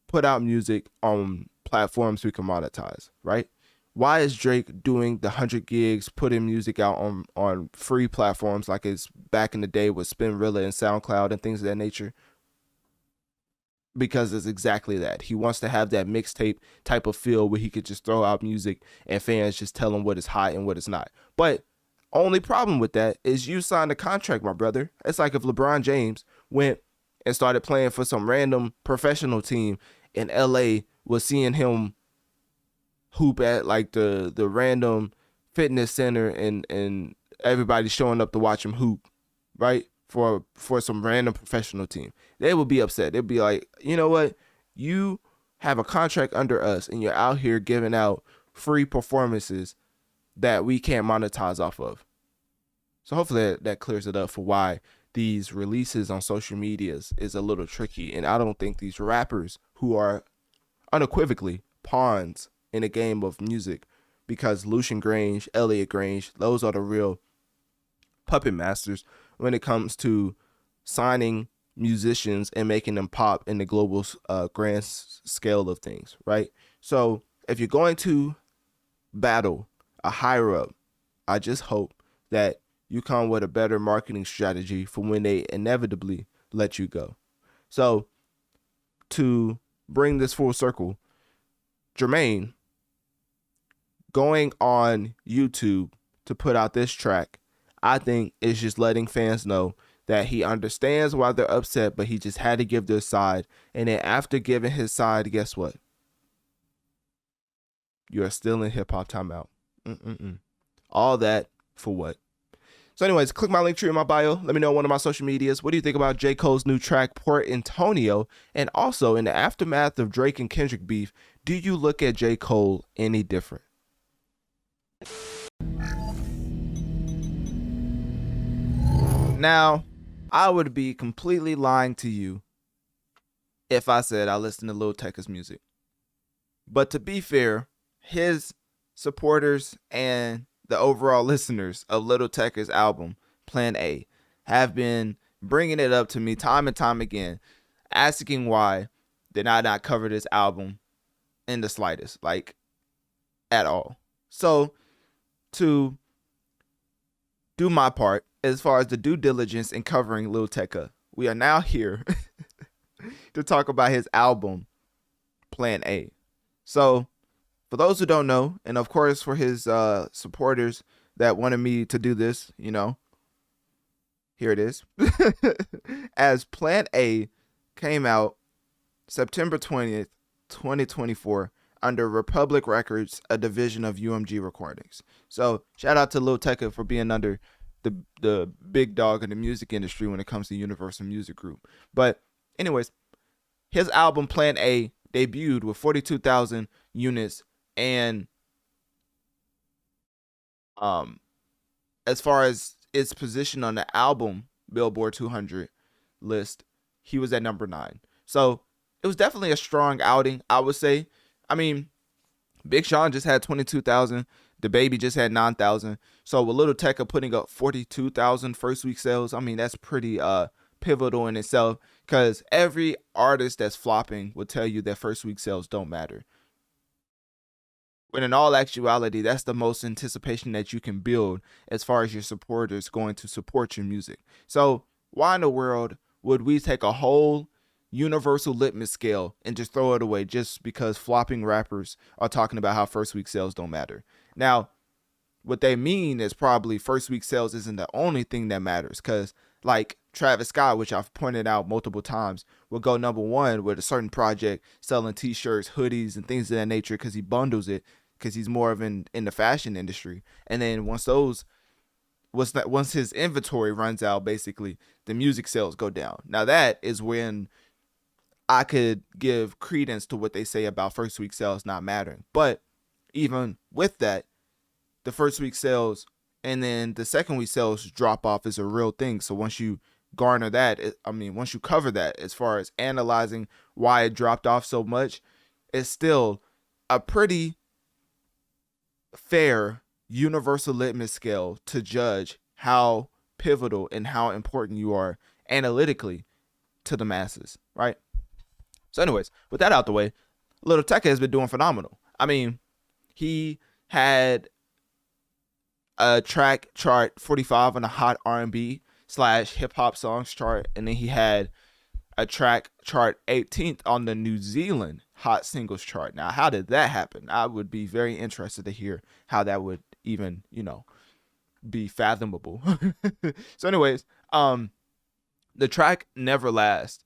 put out music on platforms we can monetize, right? Why is Drake doing the 100 gigs, putting music out on free platforms like it's back in the day with Spinrilla and SoundCloud and things of that nature? Because it's exactly that. He wants to have that mixtape type of feel where he could just throw out music and fans just tell him what is hot and what is not. But only problem with that is you signed a contract, my brother. It's like if LeBron James went and started playing for some random professional team in LA, was seeing him hoop at like the random fitness center, and everybody showing up to watch him hoop, right? For some random professional team. They would be upset. They'd be like, you know what? You have a contract under us, and you're out here giving out free performances that we can't monetize off of. So hopefully that clears it up for why these releases on social medias is a little tricky. And I don't think these rappers who are unequivocally pawns in a game of music, because Lucian Grange, Elliot Grange, those are the real puppet masters when it comes to signing musicians and making them pop in the global grand scale of things, right? So if you're going to battle a higher up, I just hope that you come with a better marketing strategy for when they inevitably let you go. So to bring this full circle, Jermaine going on YouTube to put out this track, I think is just letting fans know that he understands why they're upset, but he just had to give their side. And then after giving his side, guess what? You are still in hip hop timeout. All that for what? So anyways, click my link tree in my bio. Let me know on one of my social medias. What do you think about J. Cole's new track, Port Antonio? And also, in the aftermath of Drake and Kendrick beef, do you look at J. Cole any different? Now, I would be completely lying to you if I said I listen to Lil Tecca's music. But to be fair, his supporters and the overall listeners of Lil Tecca's album, Plan A, have been bringing it up to me time and time again, asking why did I not cover this album in the slightest, like at all. So to do my part as far as the due diligence in covering Lil Tecca, we are now here to talk about his album, Plan A. So for those who don't know, and of course for his supporters that wanted me to do this, here it is. As Plan A came out September 20th, 2024, under Republic Records, a division of UMG Recordings. So shout out to Lil Tecca for being under the big dog in the music industry when it comes to Universal Music Group. But anyways, his album Plan A debuted with 42,000 units, and as far as its position on the album Billboard 200 list, he was at number 9. So it was definitely a strong outing, I would say. I mean, Big Sean just had 22,000. The Baby just had 9,000. So with Lil Tecca putting up 42,000 first week sales, I mean, that's pretty pivotal in itself, because every artist that's flopping will tell you that first week sales don't matter. When in all actuality, that's the most anticipation that you can build as far as your supporters going to support your music. So why in the world would we take a whole universal litmus scale and just throw it away just because flopping rappers are talking about how first week sales don't matter? Now, what they mean is probably first week sales isn't the only thing that matters, because like Travis Scott, which I've pointed out multiple times, will go number one with a certain project selling t-shirts, hoodies, and things of that nature because he bundles it, because he's more of in the fashion industry. And then once his inventory runs out, basically the music sales go down. Now that is when I could give credence to what they say about first week sales not mattering. But even with that, the first week sales and then the second week sales drop off is a real thing. So once you garner that, once you cover that as far as analyzing why it dropped off so much, it's still a pretty fair universal litmus scale to judge how pivotal and how important you are analytically to the masses, right? So anyways, with that out the way, Lil Tecca has been doing phenomenal. I mean, he had a track chart 45 on the hot R&B / hip hop songs chart, and then he had a track chart 18th on the New Zealand hot singles chart. Now, how did that happen? I would be very interested to hear how that would even, be fathomable. So anyways, the track Never Last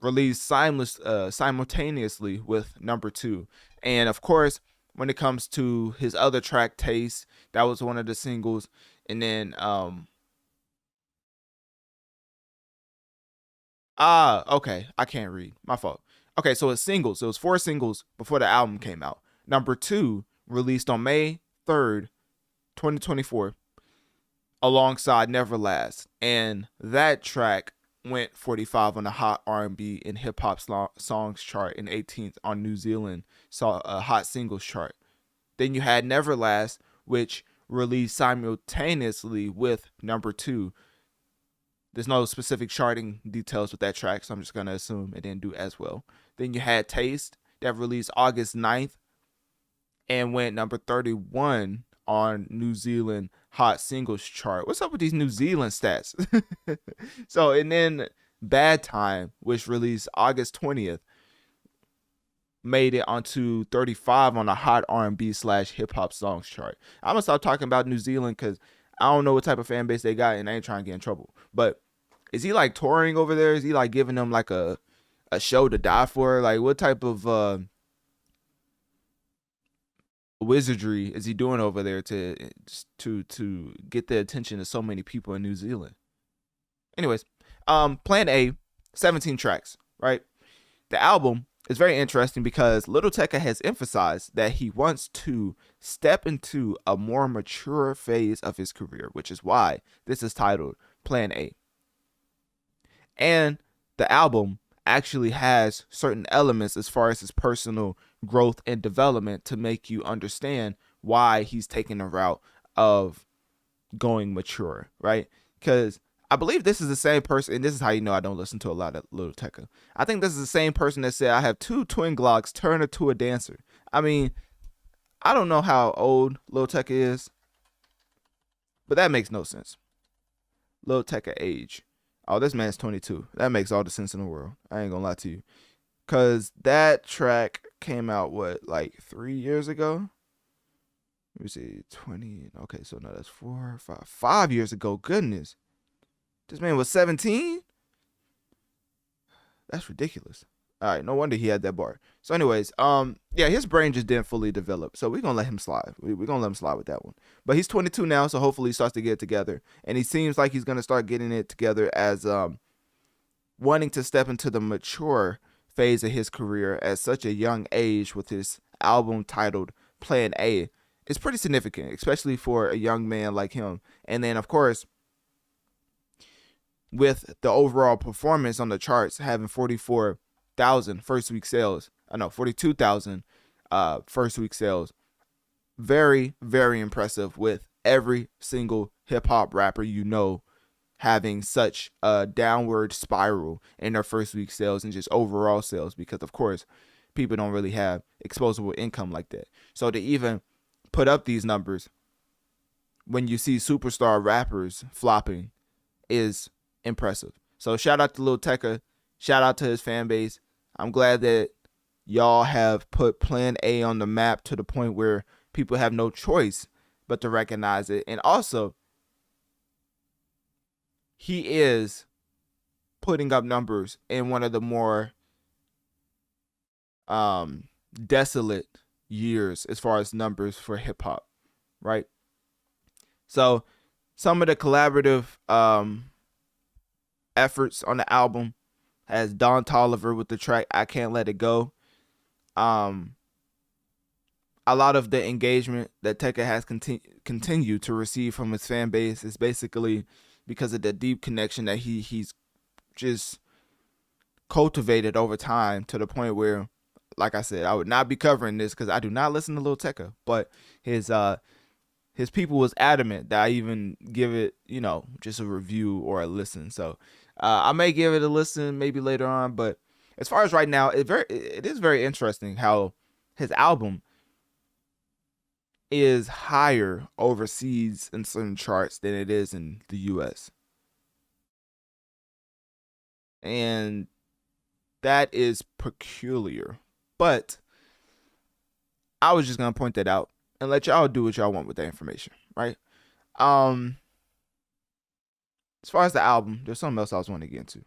released simultaneously with number 2. And of course, when it comes to his other track Taste, that was one of the singles. And then okay, I can't read, my fault. Okay, so it's singles. It was 4 singles before the album came out. Number 2 released on May 3rd, 2024, alongside Never Last. And that track went 45 on the hot R&B and hip hop songs chart and 18th on New Zealand hot singles chart. Then you had Never Last, which released simultaneously with number 2. There's no specific charting details with that track, so I'm just going to assume it didn't do as well. Then you had Taste, that released August 9th and went number 31 on New Zealand hot singles chart. What's up with these New Zealand stats? So, and then Bad Time, which released August 20th, made it onto 35 on the hot R&B / hip hop songs chart. I'm gonna stop talking about New Zealand because I don't know what type of fan base they got, and I ain't trying to get in trouble. But is he like touring over there? Is he like giving them like a show to die for? Like, what type of wizardry is he doing over there to get the attention of so many people in New Zealand? Anyways, Plan A, 17 tracks, right? The album is very interesting because Lil Tecca has emphasized that he wants to step into a more mature phase of his career, which is why this is titled Plan A. And the album actually has certain elements as far as his personal growth and development to make you understand why he's taking the route of going mature, right? Because I believe this is the same person, and this is how you know I don't listen to a lot of Lil Tecca. I think this is the same person that said, I have 2 twin Glocks, turn her to a dancer. I mean, I don't know how old Lil Tecca is, but that makes no sense. Lil Tecca age. Oh, this man's 22. That makes all the sense in the world. I ain't gonna lie to you. Because that track came out, like 3 years ago? Let me see, 20. Okay, so no, that's 4, 5 years ago. Goodness. This man was 17? That's ridiculous. All right, no wonder he had that bar. So anyways, yeah, his brain just didn't fully develop. So we're going to let him slide. We're going to let him slide with that one. But he's 22 now, so hopefully he starts to get it together. And he seems like he's going to start getting it together as wanting to step into the mature phase of his career at such a young age with his album titled Plan A. It's pretty significant, especially for a young man like him. And then, of course, with the overall performance on the charts, having 44,000 42,000 first week sales. 42,000 first week sales. Very, very impressive, with every single hip hop rapper having such a downward spiral in their first week sales and just overall sales, because of course people don't really have exposable income like that. So to even put up these numbers when you see superstar rappers flopping is impressive. So shout out to Lil Tecca, shout out to his fan base. I'm glad that y'all have put Plan A on the map to the point where people have no choice but to recognize it. And also, he is putting up numbers in one of the more desolate years as far as numbers for hip hop, right? So some of the collaborative efforts on the album has Don Toliver with the track I Can't Let It Go. A lot of the engagement that Tecca has continued to receive from his fan base is basically because of the deep connection that he's just cultivated over time, to the point where, like I said, I would not be covering this because I do not listen to Lil Tecca, but his people was adamant that I even give it, just a review or a listen. So I may give it a listen maybe later on, but as far as right now, it is very interesting how his album is higher overseas in certain charts than it is in the US. And that is peculiar. But I was just going to point that out and let y'all do what y'all want with that information, right? As far as the album, there's something else I was wanting to get into.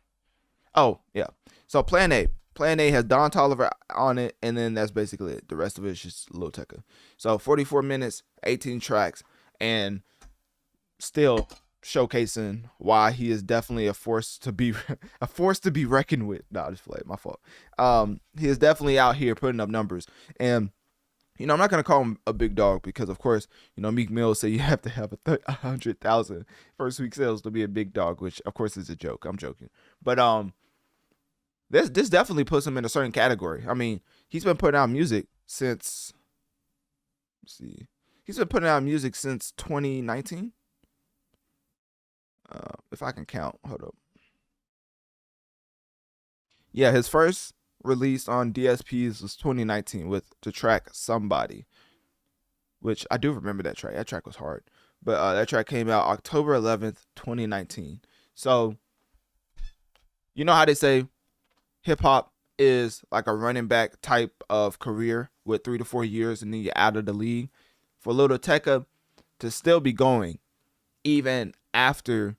Oh, yeah. So Plan A. Plan A has Don Toliver on it, and then that's basically it. The rest of it is just Lil Tecca. So 44 minutes, 18 tracks, and still showcasing why he is definitely a force to be reckoned with. No, just play it. My fault. He is definitely out here putting up numbers, and I'm not gonna call him a big dog because, of course, Meek Mill said you have to have 100,000 first week sales to be a big dog, which of course is a joke. I'm joking, but This definitely puts him in a certain category. I mean, he's been putting out music since, he's been putting out music since 2019. If I can count, hold up. Yeah, his first release on DSPs was 2019 with the track Somebody, which I do remember that track. That track was hard. But that track came out October 11th, 2019. So, you know how they say hip hop is like a running back type of career with 3 to 4 years and then you're out of the league. For Lil Tecca to still be going even after,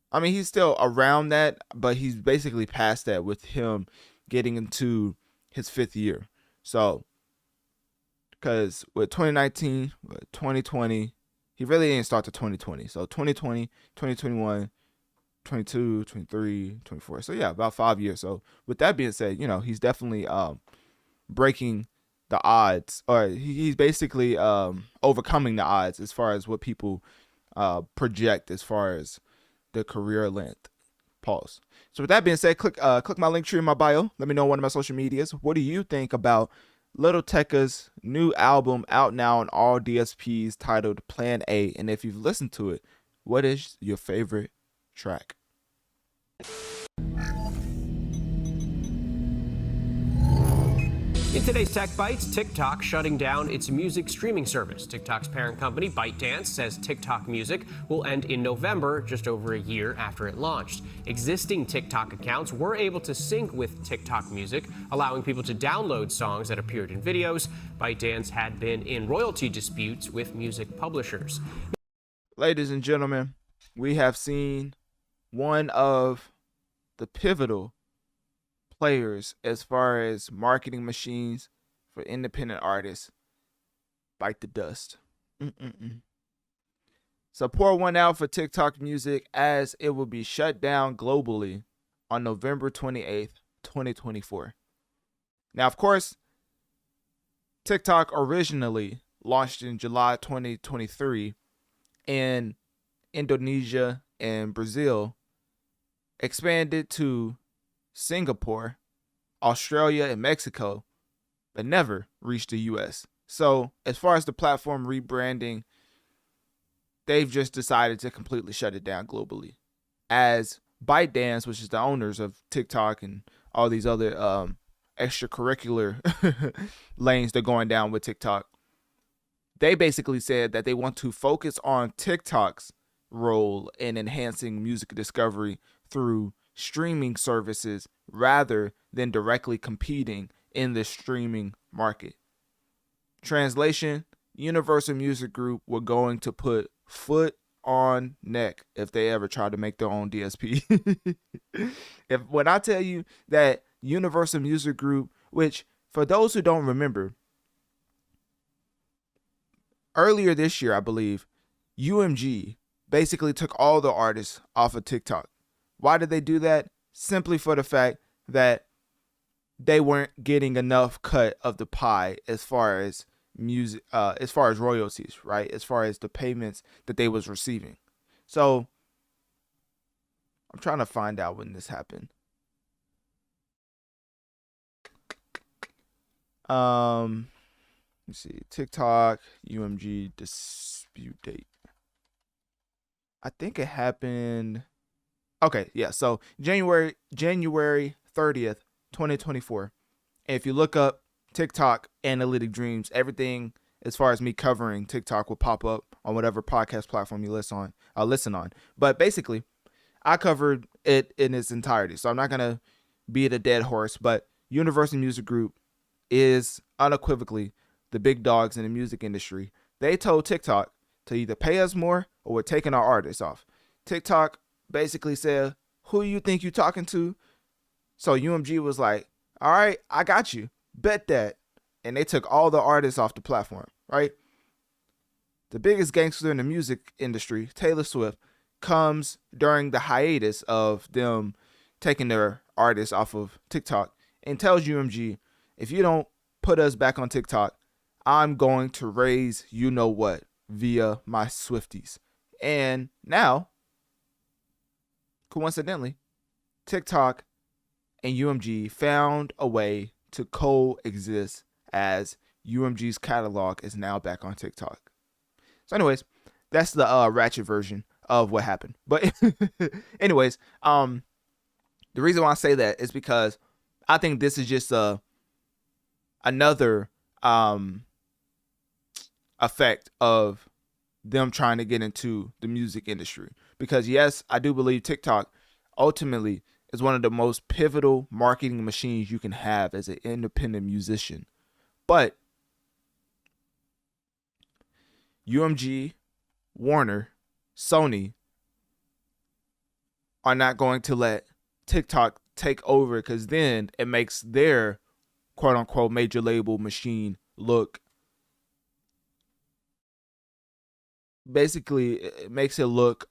I mean, he's still around that, but he's basically past that with him getting into his 5th year. So, because with 2019, 2020, he really didn't start to 2020. So 2020, 2021, 22, 23, 24. So yeah, about 5 years. So with that being said, he's definitely breaking the odds, or he's basically overcoming the odds as far as what people project as far as the career length. Pause. So with that being said, click my link tree in my bio. Let me know on one of my social medias. What do you think about Lil Tecca's new album out now on all DSPs titled Plan A? And if you've listened to it, what is your favorite track? In today's Tech Bites, TikTok shutting down its music streaming service. TikTok's parent company, ByteDance, says TikTok Music will end in November, just over a year after it launched. Existing TikTok accounts were able to sync with TikTok Music, allowing people to download songs that appeared in videos. ByteDance had been in royalty disputes with music publishers. Ladies and gentlemen, we have seen one of the pivotal players as far as marketing machines for independent artists bite the dust. So pour one out for TikTok Music, as it will be shut down globally on November 28th, 2024. Now, of course, TikTok originally launched in July 2023 in Indonesia and Brazil, expanded to Singapore, Australia, and Mexico, but never reached the US. So as far as the platform rebranding, they've just decided to completely shut it down globally. As ByteDance, which is the owners of TikTok and all these other extracurricular lanes they're going down with TikTok, they basically said that they want to focus on TikTok's role in enhancing music discovery through streaming services rather than directly competing in the streaming market. Translation: Universal Music Group were going to put foot on neck if they ever try to make their own DSP. When I tell you that Universal Music Group, which for those who don't remember, earlier this year, I believe, UMG basically took all the artists off of TikTok. Why did they do that? Simply for the fact that they weren't getting enough cut of the pie as far as music, as far as royalties, right? As far as the payments that they was receiving. So I'm trying to find out when this happened. Let's see, TikTok, UMG dispute date. I think it happened. Okay, yeah. So January 30th, 2024. And if you look up TikTok Analytic Dreamz, everything as far as me covering TikTok will pop up on whatever podcast platform you listen on. But basically, I covered it in its entirety, so I'm not gonna beat a dead horse. But Universal Music Group is unequivocally the big dogs in the music industry. They told TikTok to either pay us more or we're taking our artists off. TikTok basically said, "Who you think you talking to?" So UMG was like, "All right, I got you. Bet that." And they took all the artists off the platform, right? The biggest gangster in the music industry, Taylor Swift, comes during the hiatus of them taking their artists off of TikTok and tells UMG, "If you don't put us back on TikTok, I'm going to raise you know what via my Swifties." And now, coincidentally, TikTok and UMG found a way to coexist as UMG's catalog is now back on TikTok. So anyways, that's the ratchet version of what happened. But anyways, the reason why I say that is because I think this is just another effect of them trying to get into the music industry. Because yes, I do believe TikTok ultimately is one of the most pivotal marketing machines you can have as an independent musician. But UMG, Warner, Sony are not going to let TikTok take over, because then it makes their quote unquote major label machine look, basically it makes it look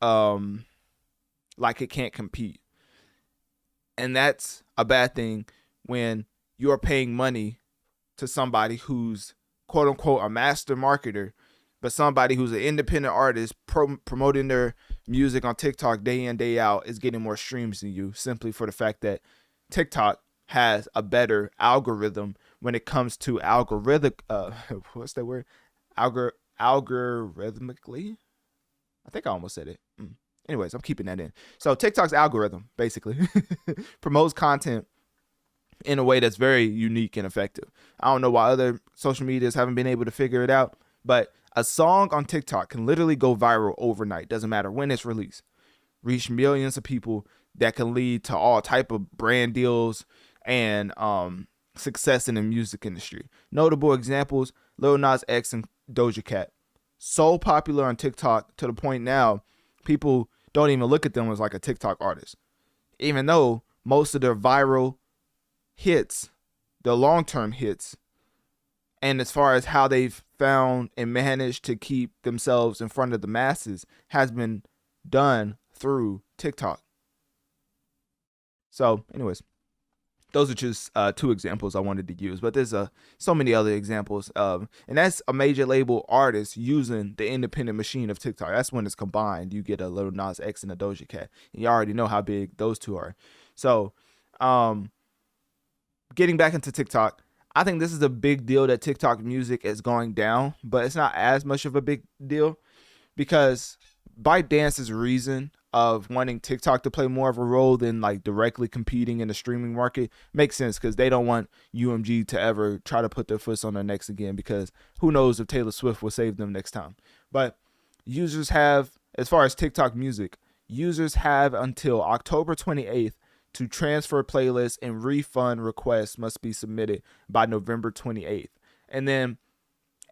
like it can't compete. And that's a bad thing when you're paying money to somebody who's quote unquote a master marketer, but somebody who's an independent artist promoting their music on TikTok day in, day out is getting more streams than you, simply for the fact that TikTok has a better algorithm when it comes to what's that word? Algorithmically? I think I almost said it. Anyways, I'm keeping that in. So TikTok's algorithm basically promotes content in a way that's very unique and effective. I don't know why other social medias haven't been able to figure it out, but a song on TikTok can literally go viral overnight. Doesn't matter when it's released. Reach millions of people that can lead to all type of brand deals and success in the music industry. Notable examples: Lil Nas X and Doja Cat. So popular on TikTok to the point now people don't even look at them as like a TikTok artist. Even though most of their viral hits, the long-term hits, and as far as how they've found and managed to keep themselves in front of the masses has been done through TikTok. So anyways, those are just two examples I wanted to use, but there's so many other examples. And that's a major label artist using the independent machine of TikTok. That's when it's combined. You get a Lil Nas X and a Doja Cat. And you already know how big those two are. So getting back into TikTok, I think this is a big deal that TikTok music is going down, but it's not as much of a big deal because ByteDance's reason of wanting TikTok to play more of a role than like directly competing in the streaming market makes sense because they don't want UMG to ever try to put their foot on their necks again, because who knows if Taylor Swift will save them next time. But users have, as far as TikTok music, users have until October 28th to transfer playlists, and refund requests must be submitted by November 28th. And then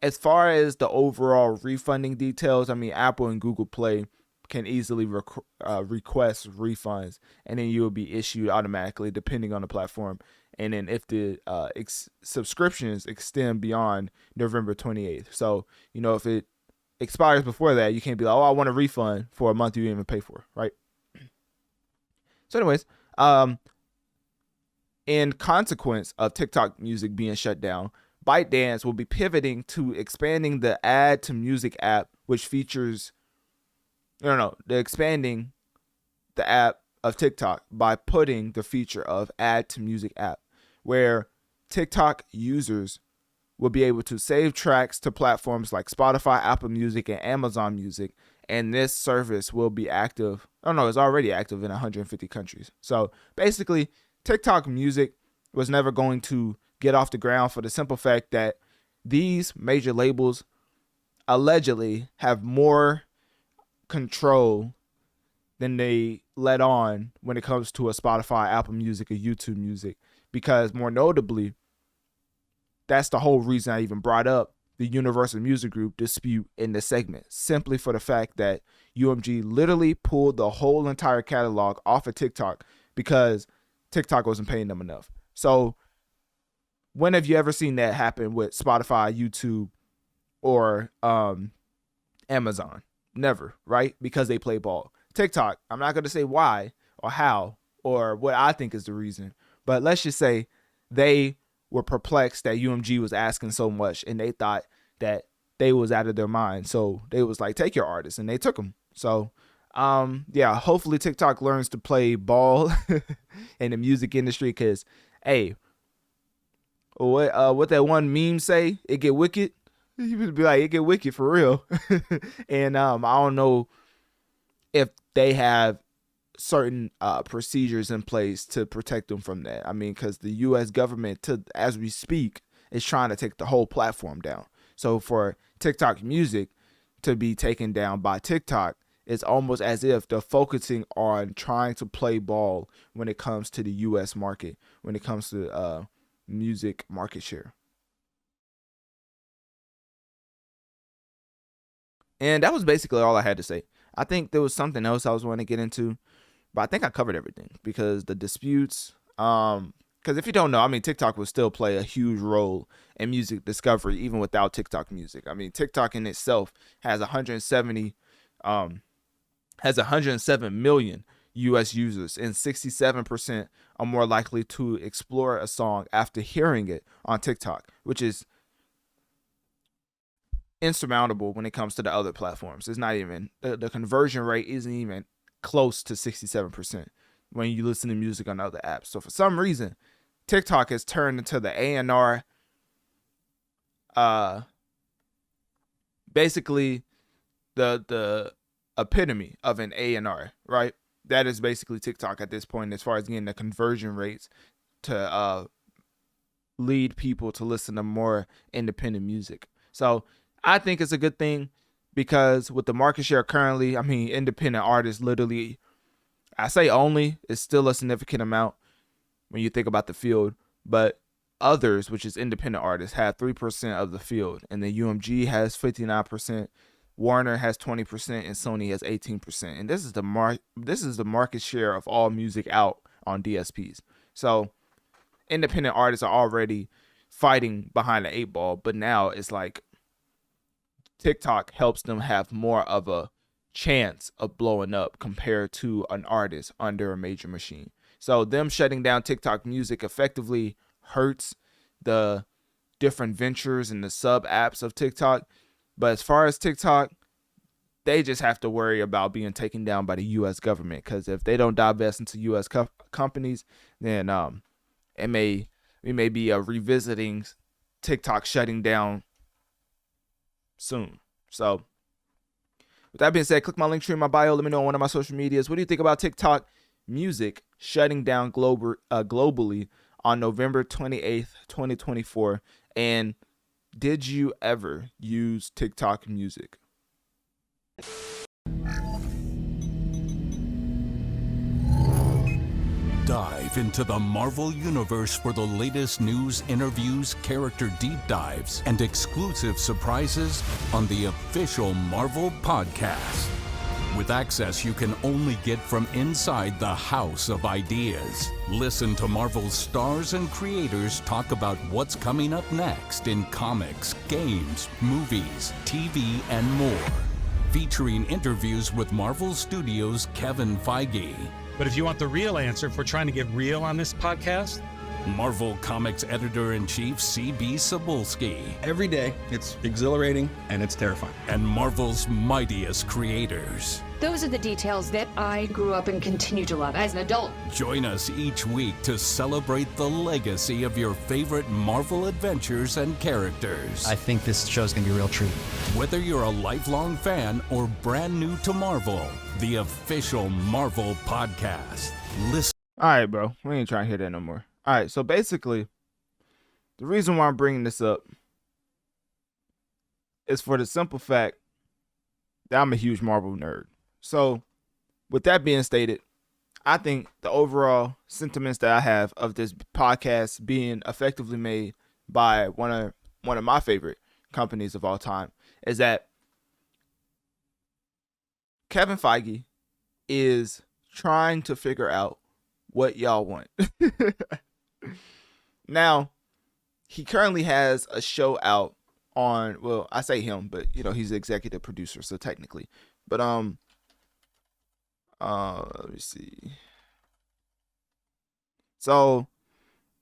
as far as the overall refunding details, I mean, Apple and Google Play can easily request refunds, and then you will be issued automatically depending on the platform. And then if the subscriptions extend beyond November 28th. So, if it expires before that, you can't be like, oh, I want a refund for a month you didn't even pay for, right? So anyways, in consequence of TikTok music being shut down, ByteDance will be pivoting to expanding the Add to Music app, which features, they're expanding the app of TikTok by putting the feature of Add to Music app, where TikTok users will be able to save tracks to platforms like Spotify, Apple Music, and Amazon Music. And this service will be active. It's already active in 150 countries. So basically, TikTok music was never going to get off the ground for the simple fact that these major labels allegedly have more control than they let on when it comes to a Spotify, Apple Music, or YouTube Music. Because more notably, that's the whole reason I even brought up the Universal Music Group dispute in this segment, simply for the fact that UMG literally pulled the whole entire catalog off of TikTok because TikTok wasn't paying them enough. So when have you ever seen that happen with Spotify, YouTube, or Amazon? Never, right? Because they play ball. TikTok, I'm not going to say why or how or what I think is the reason, but let's just say they were perplexed that UMG was asking so much, and they thought that they was out of their mind. So they was like, take your artists, and they took them. So hopefully TikTok learns to play ball in the music industry, because hey, what that one meme say, it get wicked. You would be like, it get wicked for real. And I don't know if they have certain procedures in place to protect them from that. I mean, because the U.S. government, as we speak, is trying to take the whole platform down. So for TikTok music to be taken down by TikTok, it's almost as if they're focusing on trying to play ball when it comes to the U.S. market, when it comes to music market share. And that was basically all I had to say. I think there was something else I was wanting to get into, but I think I covered everything, because the disputes, because if you don't know, I mean, TikTok will still play a huge role in music discovery even without TikTok music. I mean, TikTok in itself has 107 million US users, and 67% are more likely to explore a song after hearing it on TikTok, which is insurmountable when it comes to the other platforms. It's not even, the conversion rate isn't even close to 67% when you listen to music on other apps. So for some reason, TikTok has turned into the A&R, basically the epitome of an A&R, right? That is basically TikTok at this point, as far as getting the conversion rates to lead people to listen to more independent music. So I think it's a good thing, because with the market share currently, I mean, independent artists literally, I say only, is still a significant amount when you think about the field, but others, which is independent artists, have 3% of the field, and then UMG has 59%, Warner has 20%, and Sony has 18%. And this is the market share of all music out on DSPs. So independent artists are already fighting behind the 8 ball, but now it's like TikTok helps them have more of a chance of blowing up compared to an artist under a major machine. So them shutting down TikTok music effectively hurts the different ventures and the sub apps of TikTok. But as far as TikTok, they just have to worry about being taken down by the U.S. government, because if they don't divest into U.S. companies, then it may we may be revisiting TikTok shutting down soon. So with that being said, click my link tree in my bio. Let me know on one of my social medias. What do you think about TikTok music shutting down globally on November 28th, 2024? And did you ever use TikTok music? Dive into the Marvel Universe for the latest news, interviews, character deep dives, and exclusive surprises on the official Marvel Podcast. With access you can only get from inside the House of Ideas. Listen to Marvel's stars and creators talk about what's coming up next in comics, games, movies, TV, and more. Featuring interviews with Marvel Studios' Kevin Feige. But if you want the real answer, if we're trying to get real on this podcast, Marvel Comics Editor-in-Chief C.B. Cebulski. Every day, it's exhilarating and it's terrifying. And Marvel's mightiest creators. Those are the details that I grew up and continue to love as an adult. Join us each week to celebrate the legacy of your favorite Marvel adventures and characters. I think this show's gonna be a real treat. Whether you're a lifelong fan or brand new to Marvel, the official Marvel Podcast. Listen. All right, bro. We ain't trying to hear that no more. All right, so basically, the reason why I'm bringing this up is for the simple fact that I'm a huge Marvel nerd. So, with that being stated, I think the overall sentiments that I have of this podcast being effectively made by one of my favorite companies of all time is that Kevin Feige is trying to figure out what y'all want. Now, he currently has a show out on, well, I say him, but you know, he's the executive producer, so technically. But let me see. So,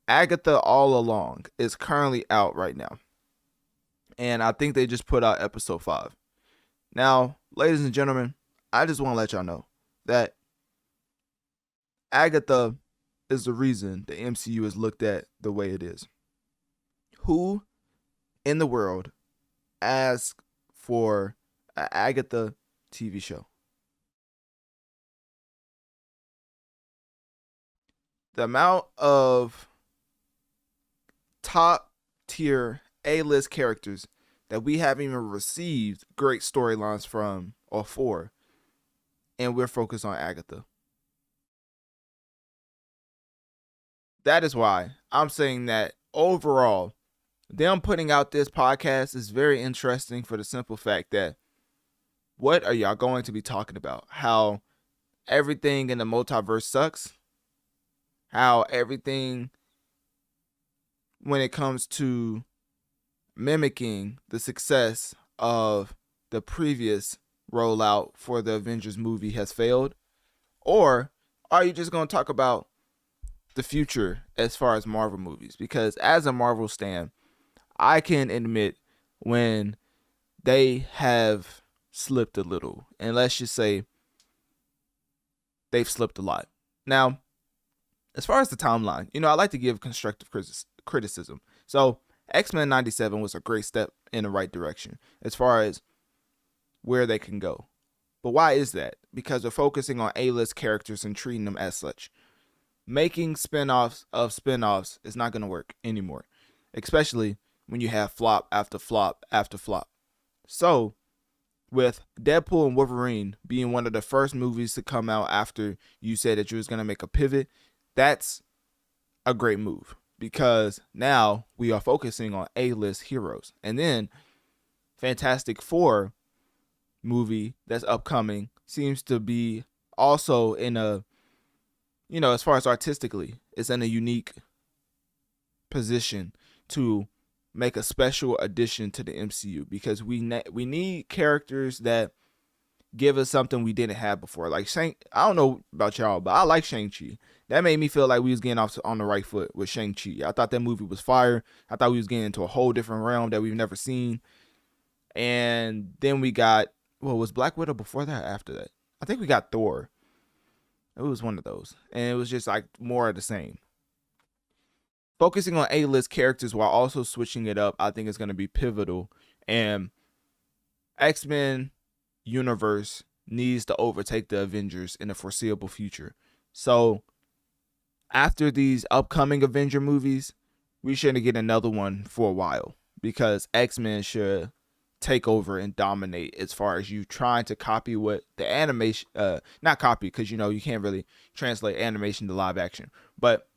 Agatha All Along is currently out right now. And I think they just put out episode 5. Now, ladies and gentlemen, I just want to let y'all know that Agatha is the reason the MCU is looked at the way it is. Who in the world asked for an Agatha TV show? The amount of top tier A-list characters that we haven't even received great storylines from or for, and we're focused on Agatha. That is why I'm saying that overall, them putting out this podcast is very interesting for the simple fact that what are y'all going to be talking about? How everything in the multiverse sucks? How everything, when it comes to mimicking the success of the previous rollout for the Avengers movie has failed? Or are you just going to talk about the future as far as Marvel movies? Because as a Marvel stan, I can admit when they have slipped a little, and let's just say they've slipped a lot. Now, as far as the timeline, you know, I like to give constructive criticism. So X-Men 97 was a great step in the right direction as far as where they can go. But why is that? Because they're focusing on A-list characters and treating them as such. Making spinoffs of spinoffs is not going to work anymore, especially when you have flop after flop after flop. So, with Deadpool and Wolverine being one of the first movies to come out after you said that you was going to make a pivot, that's a great move because now we are focusing on A-list heroes. And then Fantastic Four movie that's upcoming seems to be also in a, you know, as far as artistically, it's in a unique position to make a special addition to the MCU because we need characters that give us something we didn't have before. Like I don't know about y'all, but I like Shang-Chi. That made me feel like we was getting off on the right foot with Shang-Chi. I thought that movie was fire. I thought we was getting into a whole different realm that we've never seen. And then we got, well, was Black Widow before that or after that? I think we got Thor. It was one of those. And it was just like more of the same. focusing on A-list characters while also switching it up, I think is going to be pivotal. And X-Men universe needs to overtake the Avengers in the foreseeable future. So after these upcoming Avenger movies, we shouldn't get another one for a while, because X-Men should take over and dominate as far as you trying to copy what the animation, not copy, because you can't really translate animation to live action, but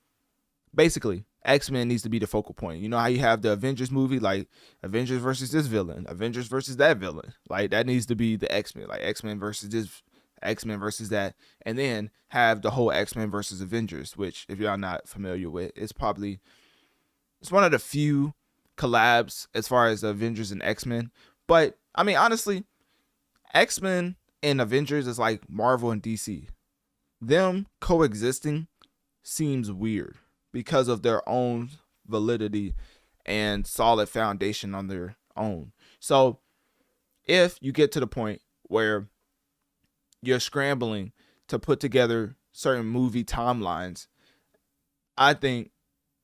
basically X-Men needs to be the focal point. You know how you have the Avengers movie, like Avengers versus this villain, Avengers versus that villain, like that needs to be the X-Men, like X-Men versus this, X-Men versus that, and then have the whole X-Men versus Avengers, which if y'all not familiar with, it's one of the few collabs as far as the Avengers and X-Men. But I mean, honestly, X-Men and Avengers is like Marvel and DC. Them coexisting seems weird because of their own validity and solid foundation on their own. So if you get to the point where you're scrambling to put together certain movie timelines, I think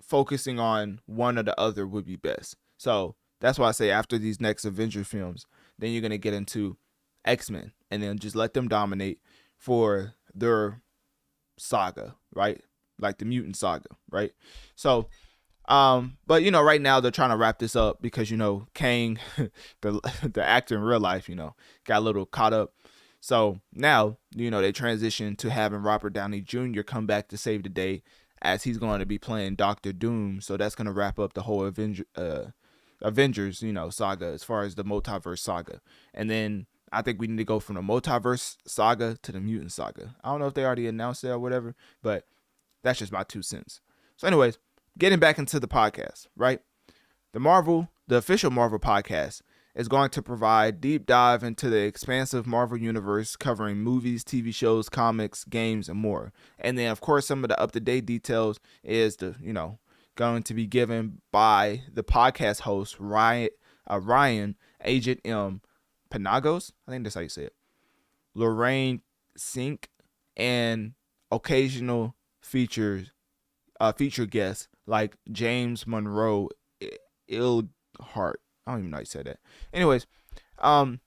focusing on one or the other would be best. So that's why I say after these next Avenger films, then you're going to get into X-Men and then just let them dominate for their saga, right? Like the mutant saga, right? So, but right now they're trying to wrap this up because, Kang, the actor in real life, got a little caught up. So now, they transition to having Robert Downey Jr. come back to save the day, as he's going to be playing Doctor Doom. So that's going to wrap up the whole Avengers, saga as far as the multiverse saga. And then I think we need to go from the multiverse saga to the mutant saga. I don't know if they already announced it or whatever, but that's just my 2 cents. So anyways, getting back into the podcast, right? The official Marvel podcast is going to provide deep dive into the expansive Marvel universe, covering movies, TV shows, comics, games, and more. And then, of course, some of the up-to-date details is going to be given by the podcast host, Ryan Agent M. Panagos. I think that's how you say it. Lorraine Sink, and occasional feature guests like James Monroe Ilhart. I don't even know how you say that. Anyways, as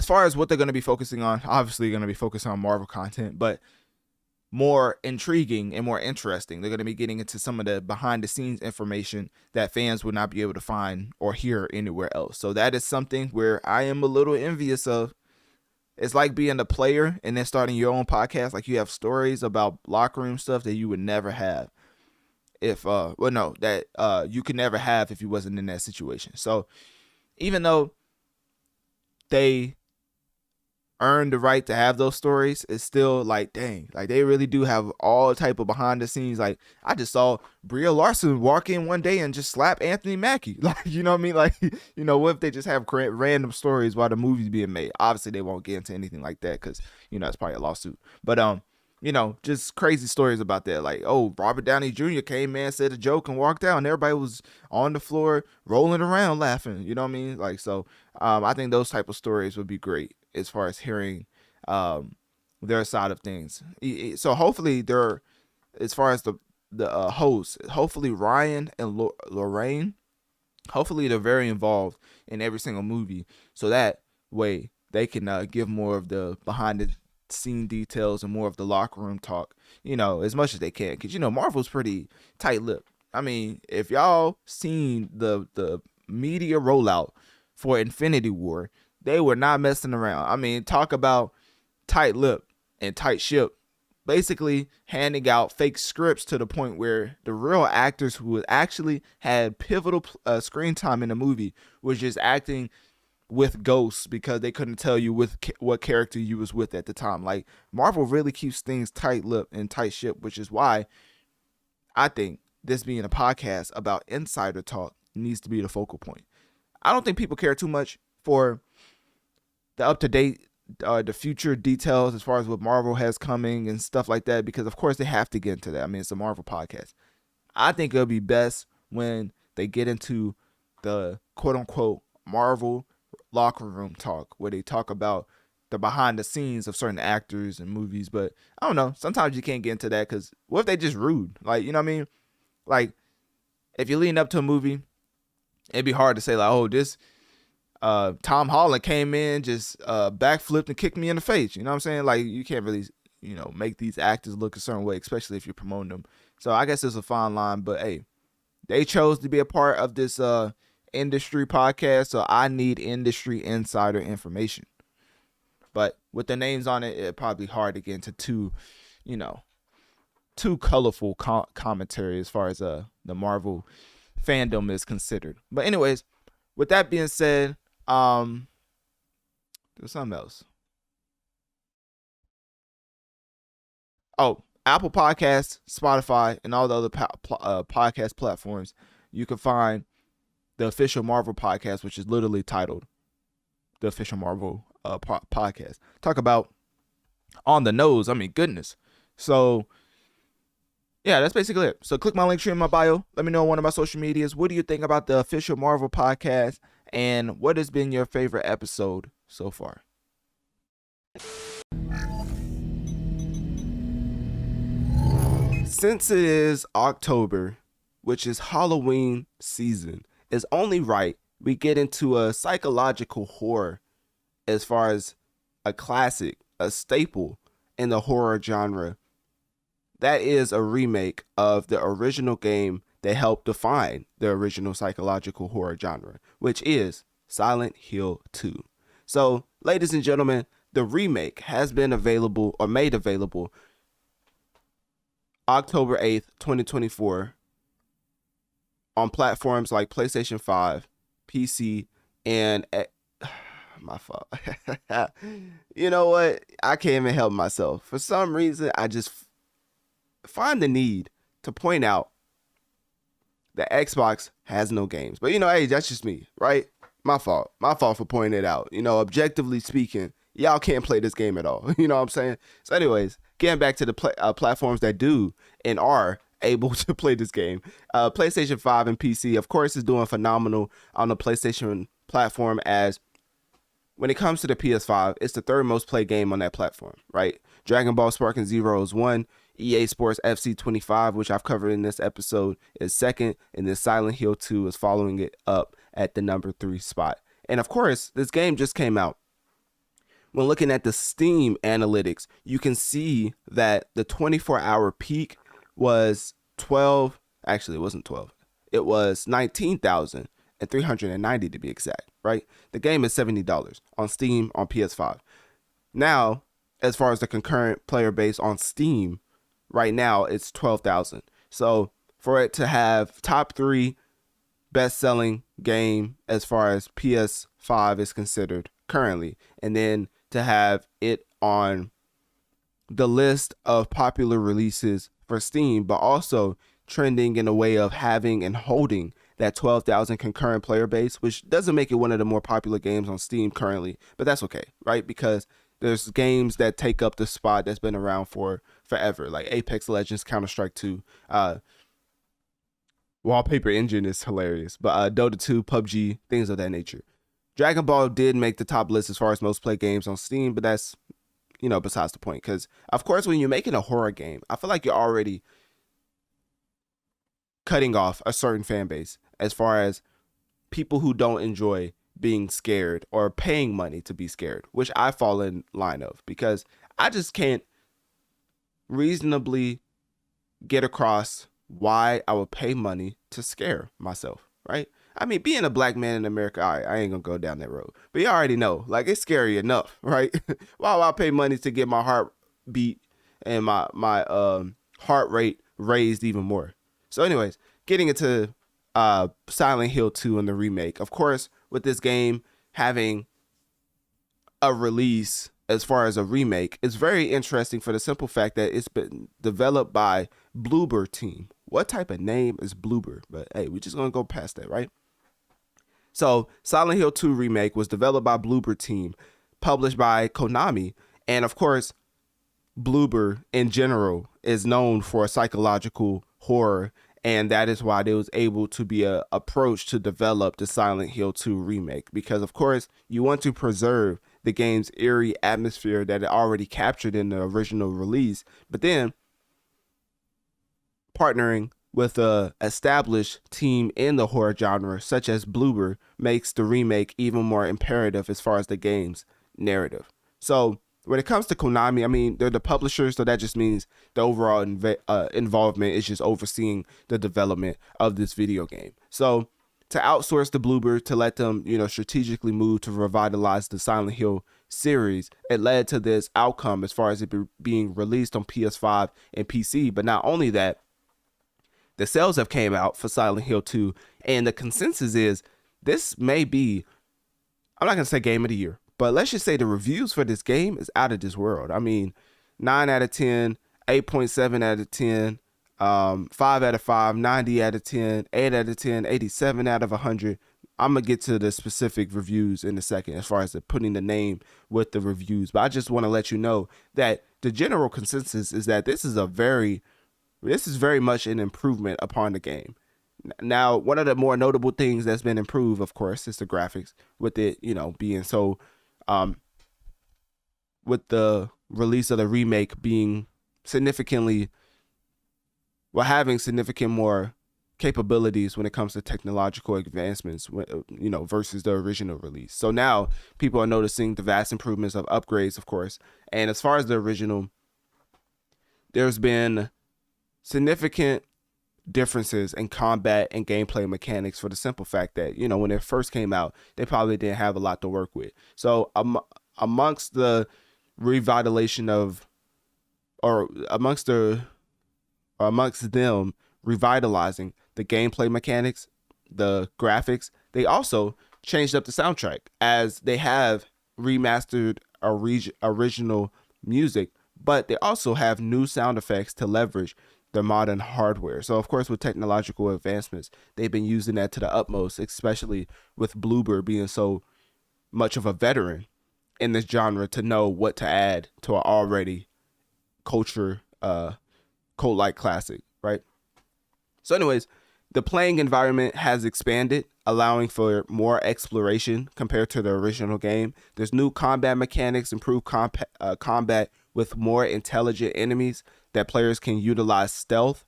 far as what they're going to be focusing on, obviously going to be focusing on Marvel content, but more intriguing and more interesting, they're going to be getting into some of the behind the scenes information that fans would not be able to find or hear anywhere else. So that is something where I am a little envious of. It's like being a player and then starting your own podcast. Like, you have stories about locker room stuff that you would never have you could never have if you wasn't in that situation. So even though they earned the right to have those stories, it's still like, dang, like they really do have all type of behind the scenes. Like, I just saw Brie Larson walk in one day and just slap Anthony Mackie. Like, you know what I mean? Like, what if they just have random stories while the movie's being made? Obviously they won't get into anything like that because, it's probably a lawsuit. But, just crazy stories about that. Like, oh, Robert Downey Jr. came in, said a joke, and walked out, and everybody was on the floor rolling around laughing. You know what I mean? Like, so I think those type of stories would be great as far as hearing their side of things. So hopefully as far as the hosts, hopefully Ryan and Lorraine, hopefully they're very involved in every single movie, so that way they can give more of the behind the scene details and more of the locker room talk, as much as they can, because Marvel's pretty tight-lipped. I mean, if y'all seen the media rollout for Infinity War, they were not messing around. I mean, talk about tight-lipped and tight ship, basically handing out fake scripts to the point where the real actors who actually had pivotal screen time in the movie was just acting with ghosts because they couldn't tell you what character you was with at the time. Like, Marvel really keeps things tight-lipped and tight ship, which is why I think this being a podcast about insider talk needs to be the focal point. I don't think people care too much for the up-to-date, the future details as far as what Marvel has coming and stuff like that, because of course they have to get into that. I mean, it's a Marvel podcast. I think it'll be best when they get into the quote-unquote Marvel locker room talk, where they talk about the behind the scenes of certain actors and movies. But I don't know, sometimes you can't get into that because what if they just rude? Like, you know what I mean? Like, if you lean up to a movie, it'd be hard to say like, oh, this Tom Holland came in, just backflipped and kicked me in the face. You know what I'm saying? Like, you can't really, make these actors look a certain way, especially if you're promoting them. So I guess it's a fine line, but hey, they chose to be a part of this industry podcast, so I need industry insider information. But with the names on it, it'd probably be hard to get into too colorful commentary as far as the Marvel fandom is considered. But anyways, with that being said, there's something else. Oh, Apple Podcasts, Spotify, and all the other podcast platforms, you can find the official Marvel podcast, which is literally titled the official Marvel podcast. Talk about on the nose. I mean, goodness. So, yeah, that's basically it. So click my link tree in my bio. Let me know on one of my social medias. What do you think about the official Marvel podcast? And what has been your favorite episode so far? Since it is October, which is Halloween season, it's only right we get into a psychological horror as far as a classic, a staple in the horror genre. That is a remake of the original game that helped define the original psychological horror genre, which is Silent Hill 2. So, ladies and gentlemen, the remake has been available or made available October 8th, 2024 on platforms like PlayStation 5, PC, and my fault. You know what? I can't even help myself. For some reason, I just find the need to point out that Xbox has no games. But, hey, that's just me, right? My fault. My fault for pointing it out. Objectively speaking, y'all can't play this game at all. You know what I'm saying? So anyways, getting back to the platforms that do and are able to play this game. PlayStation 5 and PC, of course, is doing phenomenal on the PlayStation platform, as when it comes to the PS5, it's the third most played game on that platform, right? Dragon Ball Sparking Zero is one. EA Sports FC 25, which I've covered in this episode, is second. And then Silent Hill 2 is following it up at the number 3 spot. And of course, this game just came out. When looking at the Steam analytics, you can see that the 24-hour peak was 12. Actually, it wasn't 12. It was 19,390 to be exact, right? The game is $70 on Steam on PS5. Now, as far as the concurrent player base on Steam, right now it's 12,000. So for it to have top 3 best-selling game as far as PS5 is considered currently, and then to have it on the list of popular releases for Steam, but also trending in a way of having and holding that 12,000 concurrent player base, which doesn't make it one of the more popular games on Steam currently, but that's okay, right? Because there's games that take up the spot that's been around for forever, like Apex Legends, Counter-Strike 2, Wallpaper Engine is hilarious, but Dota 2, PUBG, things of that nature. Dragon Ball did make the top list as far as most played games on Steam, but that's, besides the point. Because, of course, when you're making a horror game, I feel like you're already cutting off a certain fan base as far as people who don't enjoy being scared or paying money to be scared, which I fall in line of, because I just can't reasonably get across why I would pay money to scare myself, right? I mean, being a black man in America, I ain't gonna go down that road, but you already know, like, it's scary enough, right? Why would I pay money to get my heart beat and my heart rate raised even more? So anyways, getting into Silent Hill 2 and the remake, of course, with this game having a release as far as a remake, it's very interesting for the simple fact that it's been developed by Bloober Team. What type of name is Bloober? But hey, we're just gonna go past that, right? So Silent Hill 2 remake was developed by Bloober Team, published by Konami, and of course, Bloober in general is known for psychological horror, and that is why they was able to be approached to develop the Silent Hill 2 remake, because of course you want to preserve the game's eerie atmosphere that it already captured in the original release, but then partnering with a established team in the horror genre, such as Bloober, makes the remake even more imperative as far as the game's narrative. So when it comes to Konami, I mean, they're the publisher, so that just means the overall involvement is just overseeing the development of this video game. So to outsource the Bloober, to let them, strategically move to revitalize the Silent Hill series, it led to this outcome as far as it being released on PS5 and PC. But not only that, the sales have came out for Silent Hill 2, and the consensus is this may be, I'm not going to say game of the year, but let's just say the reviews for this game is out of this world. I mean, 9 out of 10, 8.7 out of 10, 5 out of 5, 90 out of 10, 8 out of 10, 87 out of 100. I'm going to get to the specific reviews in a second as far as putting the name with the reviews. But I just want to let you know that the general consensus is that this is very much an improvement upon the game. Now, one of the more notable things that's been improved, of course, is the graphics, with it, being so, with the release of the remake being having significant more capabilities when it comes to technological advancements, versus the original release. So now people are noticing the vast improvements of upgrades, of course. And as far as the original, there's been significant differences in combat and gameplay mechanics, for the simple fact that, when it first came out, they probably didn't have a lot to work with. So amongst the revitalization of, or amongst them revitalizing the gameplay mechanics, the graphics, they also changed up the soundtrack, as they have remastered original music, but they also have new sound effects to leverage the modern hardware. So of course, with technological advancements, they've been using that to the utmost, especially with Bloober being so much of a veteran in this genre to know what to add to an already cult-like classic, right? So anyways, the playing environment has expanded, allowing for more exploration compared to the original game. There's new combat mechanics, improved combat with more intelligent enemies that players can utilize stealth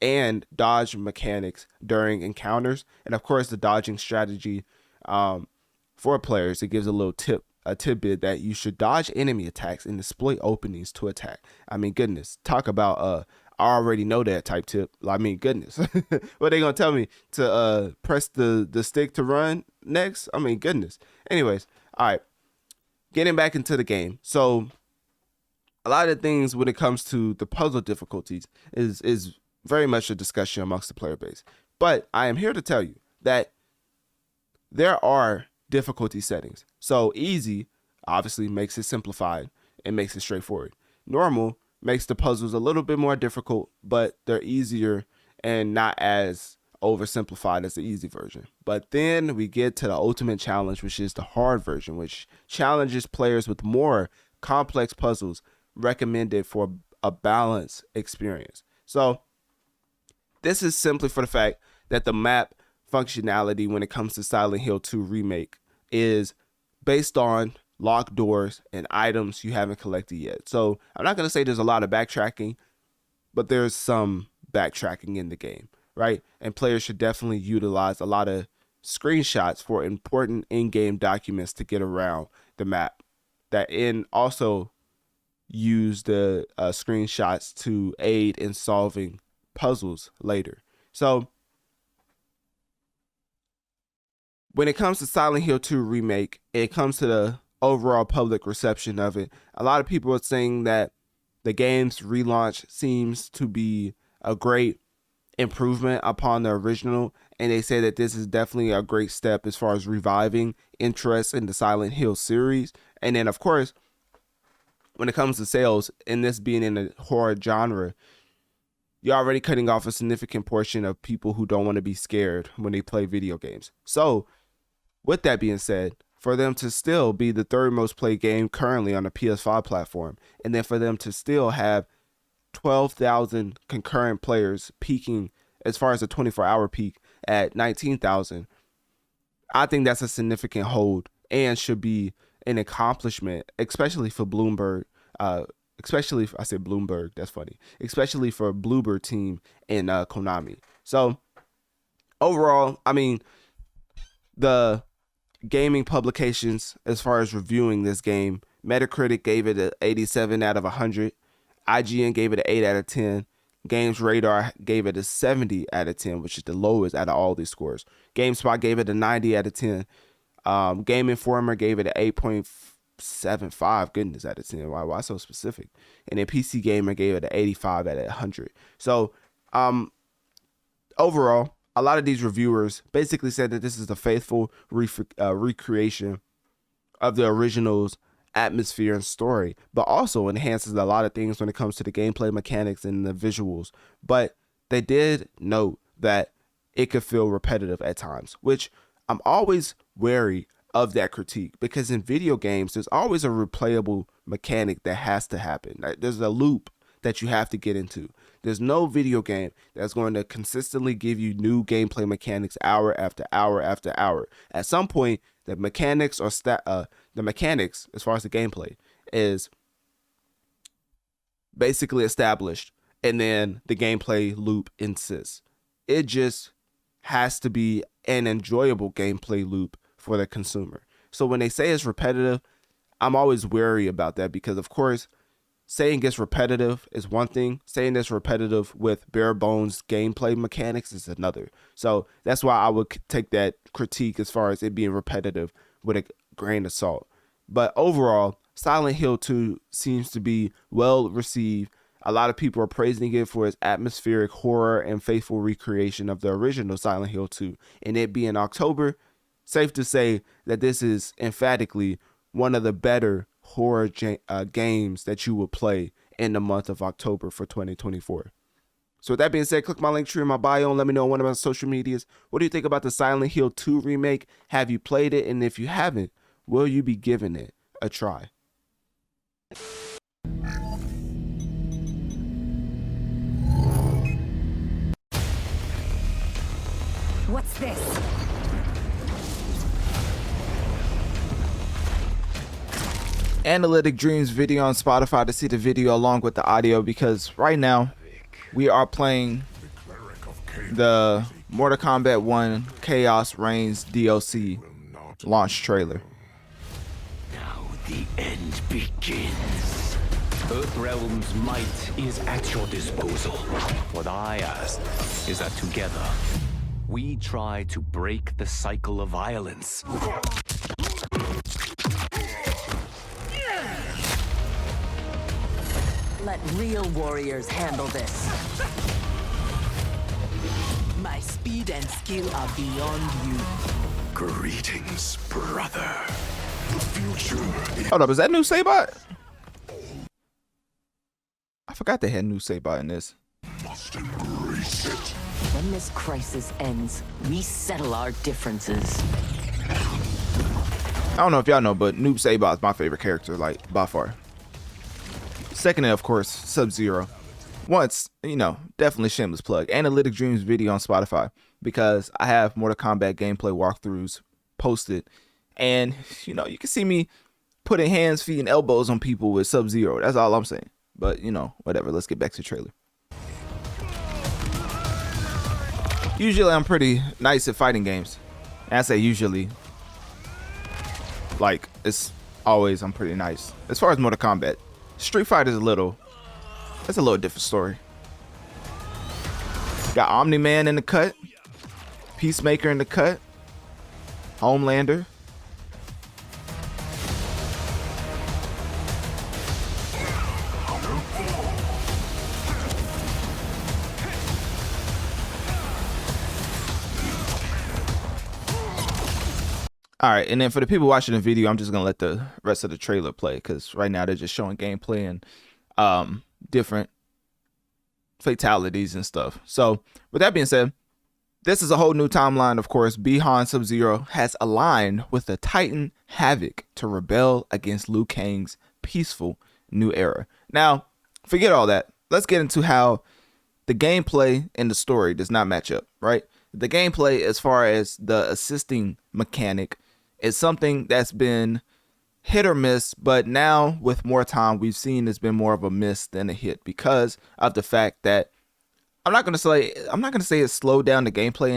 and dodge mechanics during encounters. And of course, the dodging strategy for players, it gives a tidbit that you should dodge enemy attacks and exploit openings to attack. I mean, goodness, talk about I already know that type tip. I mean, goodness, what they gonna tell me to press the stick to run next? I mean, goodness. Anyways, all right, getting back into the game. So a lot of things when it comes to the puzzle difficulties is very much a discussion amongst the player base. But I am here to tell you that there are difficulty settings. So easy obviously makes it simplified and makes it straightforward. Normal makes the puzzles a little bit more difficult, but they're easier and not as oversimplified as the easy version. But then we get to the ultimate challenge, which is the hard version, which challenges players with more complex puzzles recommended for a balanced experience. So this is simply for the fact that the map functionality when it comes to Silent Hill 2 Remake is based on locked doors and items you haven't collected yet. So I'm not going to say there's a lot of backtracking, but there's some backtracking in the game, right? And players should definitely utilize a lot of screenshots for important in-game documents to get around the map, and also use the screenshots to aid in solving puzzles later. So when it comes to Silent Hill 2 Remake, it comes to the overall public reception of it. A lot of people are saying that the game's relaunch seems to be a great improvement upon the original, and they say that this is definitely a great step as far as reviving interest in the Silent Hill series. And then, of course, when it comes to sales, and this being in the horror genre, you're already cutting off a significant portion of people who don't want to be scared when they play video games. So with that being said, for them to still be the third most played game currently on the PS5 platform, and then for them to still have 12,000 concurrent players peaking as far as a 24-hour peak at 19,000, I think that's a significant hold and should be an accomplishment, especially for Bloomberg, especially I said Bloomberg, that's funny, especially for Bloober team and Konami. So overall, I mean, the gaming publications, as far as reviewing this game, Metacritic gave it an 87 out of 100. IGN gave it an 8 out of 10. Games Radar gave it a 70 out of 10, which is the lowest out of all these scores. GameSpot gave it a 90 out of 10. Game Informer gave it an 8.75. Goodness, out of 10. Why so specific? And then PC Gamer gave it an 85 out of 100. So overall, a lot of these reviewers basically said that this is a faithful recreation of the original's atmosphere and story, but also enhances a lot of things when it comes to the gameplay mechanics and the visuals. But they did note that it could feel repetitive at times, which I'm always wary of that critique, because in video games, there's always a replayable mechanic that has to happen. There's a loop that you have to get into. There's no video game that's going to consistently give you new gameplay mechanics hour after hour after hour. At some point, the mechanics or the mechanics, as far as the gameplay, is basically established, and then the gameplay loop insists. It just has to be an enjoyable gameplay loop for the consumer. So when they say it's repetitive, I'm always wary about that, because of course, saying it's repetitive is one thing. Saying it's repetitive with bare bones gameplay mechanics is another. So that's why I would take that critique as far as it being repetitive with a grain of salt. But overall, Silent Hill 2 seems to be well received. A lot of people are praising it for its atmospheric horror and faithful recreation of the original Silent Hill 2. And it being October, safe to say that this is emphatically one of the better horror games that you will play in the month of October for 2024. So with that being said, click my link tree in my bio and let me know on one of my social medias. What do you think about the Silent Hill 2 remake? Have you played it? And if you haven't, will you be giving it a try? What's this? Analytic Dreamz video on Spotify to see the video along with the audio, because right now we are playing the Mortal Kombat 1 Chaos Reigns DLC launch trailer. Now the end begins. Earthrealm's might is at your disposal. What I ask is that together we try to break the cycle of violence. Let real warriors handle this. My speed and skill are beyond you. Greetings, brother. The future. Hold up, is that new Saybot? I forgot they had new Saybot in this. Must embrace it. When this crisis ends, we settle our differences. I don't know if y'all know, but Noob Saibot is my favorite character, like, by far. Second, of course, Sub-Zero. Once, definitely shameless plug. Analytic Dreamz video on Spotify, because I have Mortal Kombat gameplay walkthroughs posted. And, you can see me putting hands, feet, and elbows on people with Sub-Zero. That's all I'm saying. But, whatever. Let's get back to the trailer. Usually, I'm pretty nice at fighting games. And I say usually, like, it's always I'm pretty nice. As far as Mortal Kombat, Street Fighter is a little different story. Got Omni-Man in the cut, Peacemaker in the cut, Homelander. All right, and then for the people watching the video, I'm just gonna let the rest of the trailer play, because right now they're just showing gameplay and different fatalities and stuff. So with that being said, this is a whole new timeline. Of course, Bi-Han Sub-Zero has aligned with the Titan Havoc to rebel against Liu Kang's peaceful new era. Now, forget all that. Let's get into how the gameplay and the story does not match up, right? The gameplay, as far as the assisting mechanic, is something that's been hit or miss, but now with more time, we've seen it's been more of a miss than a hit because of the fact that I'm not gonna say it slowed down the gameplay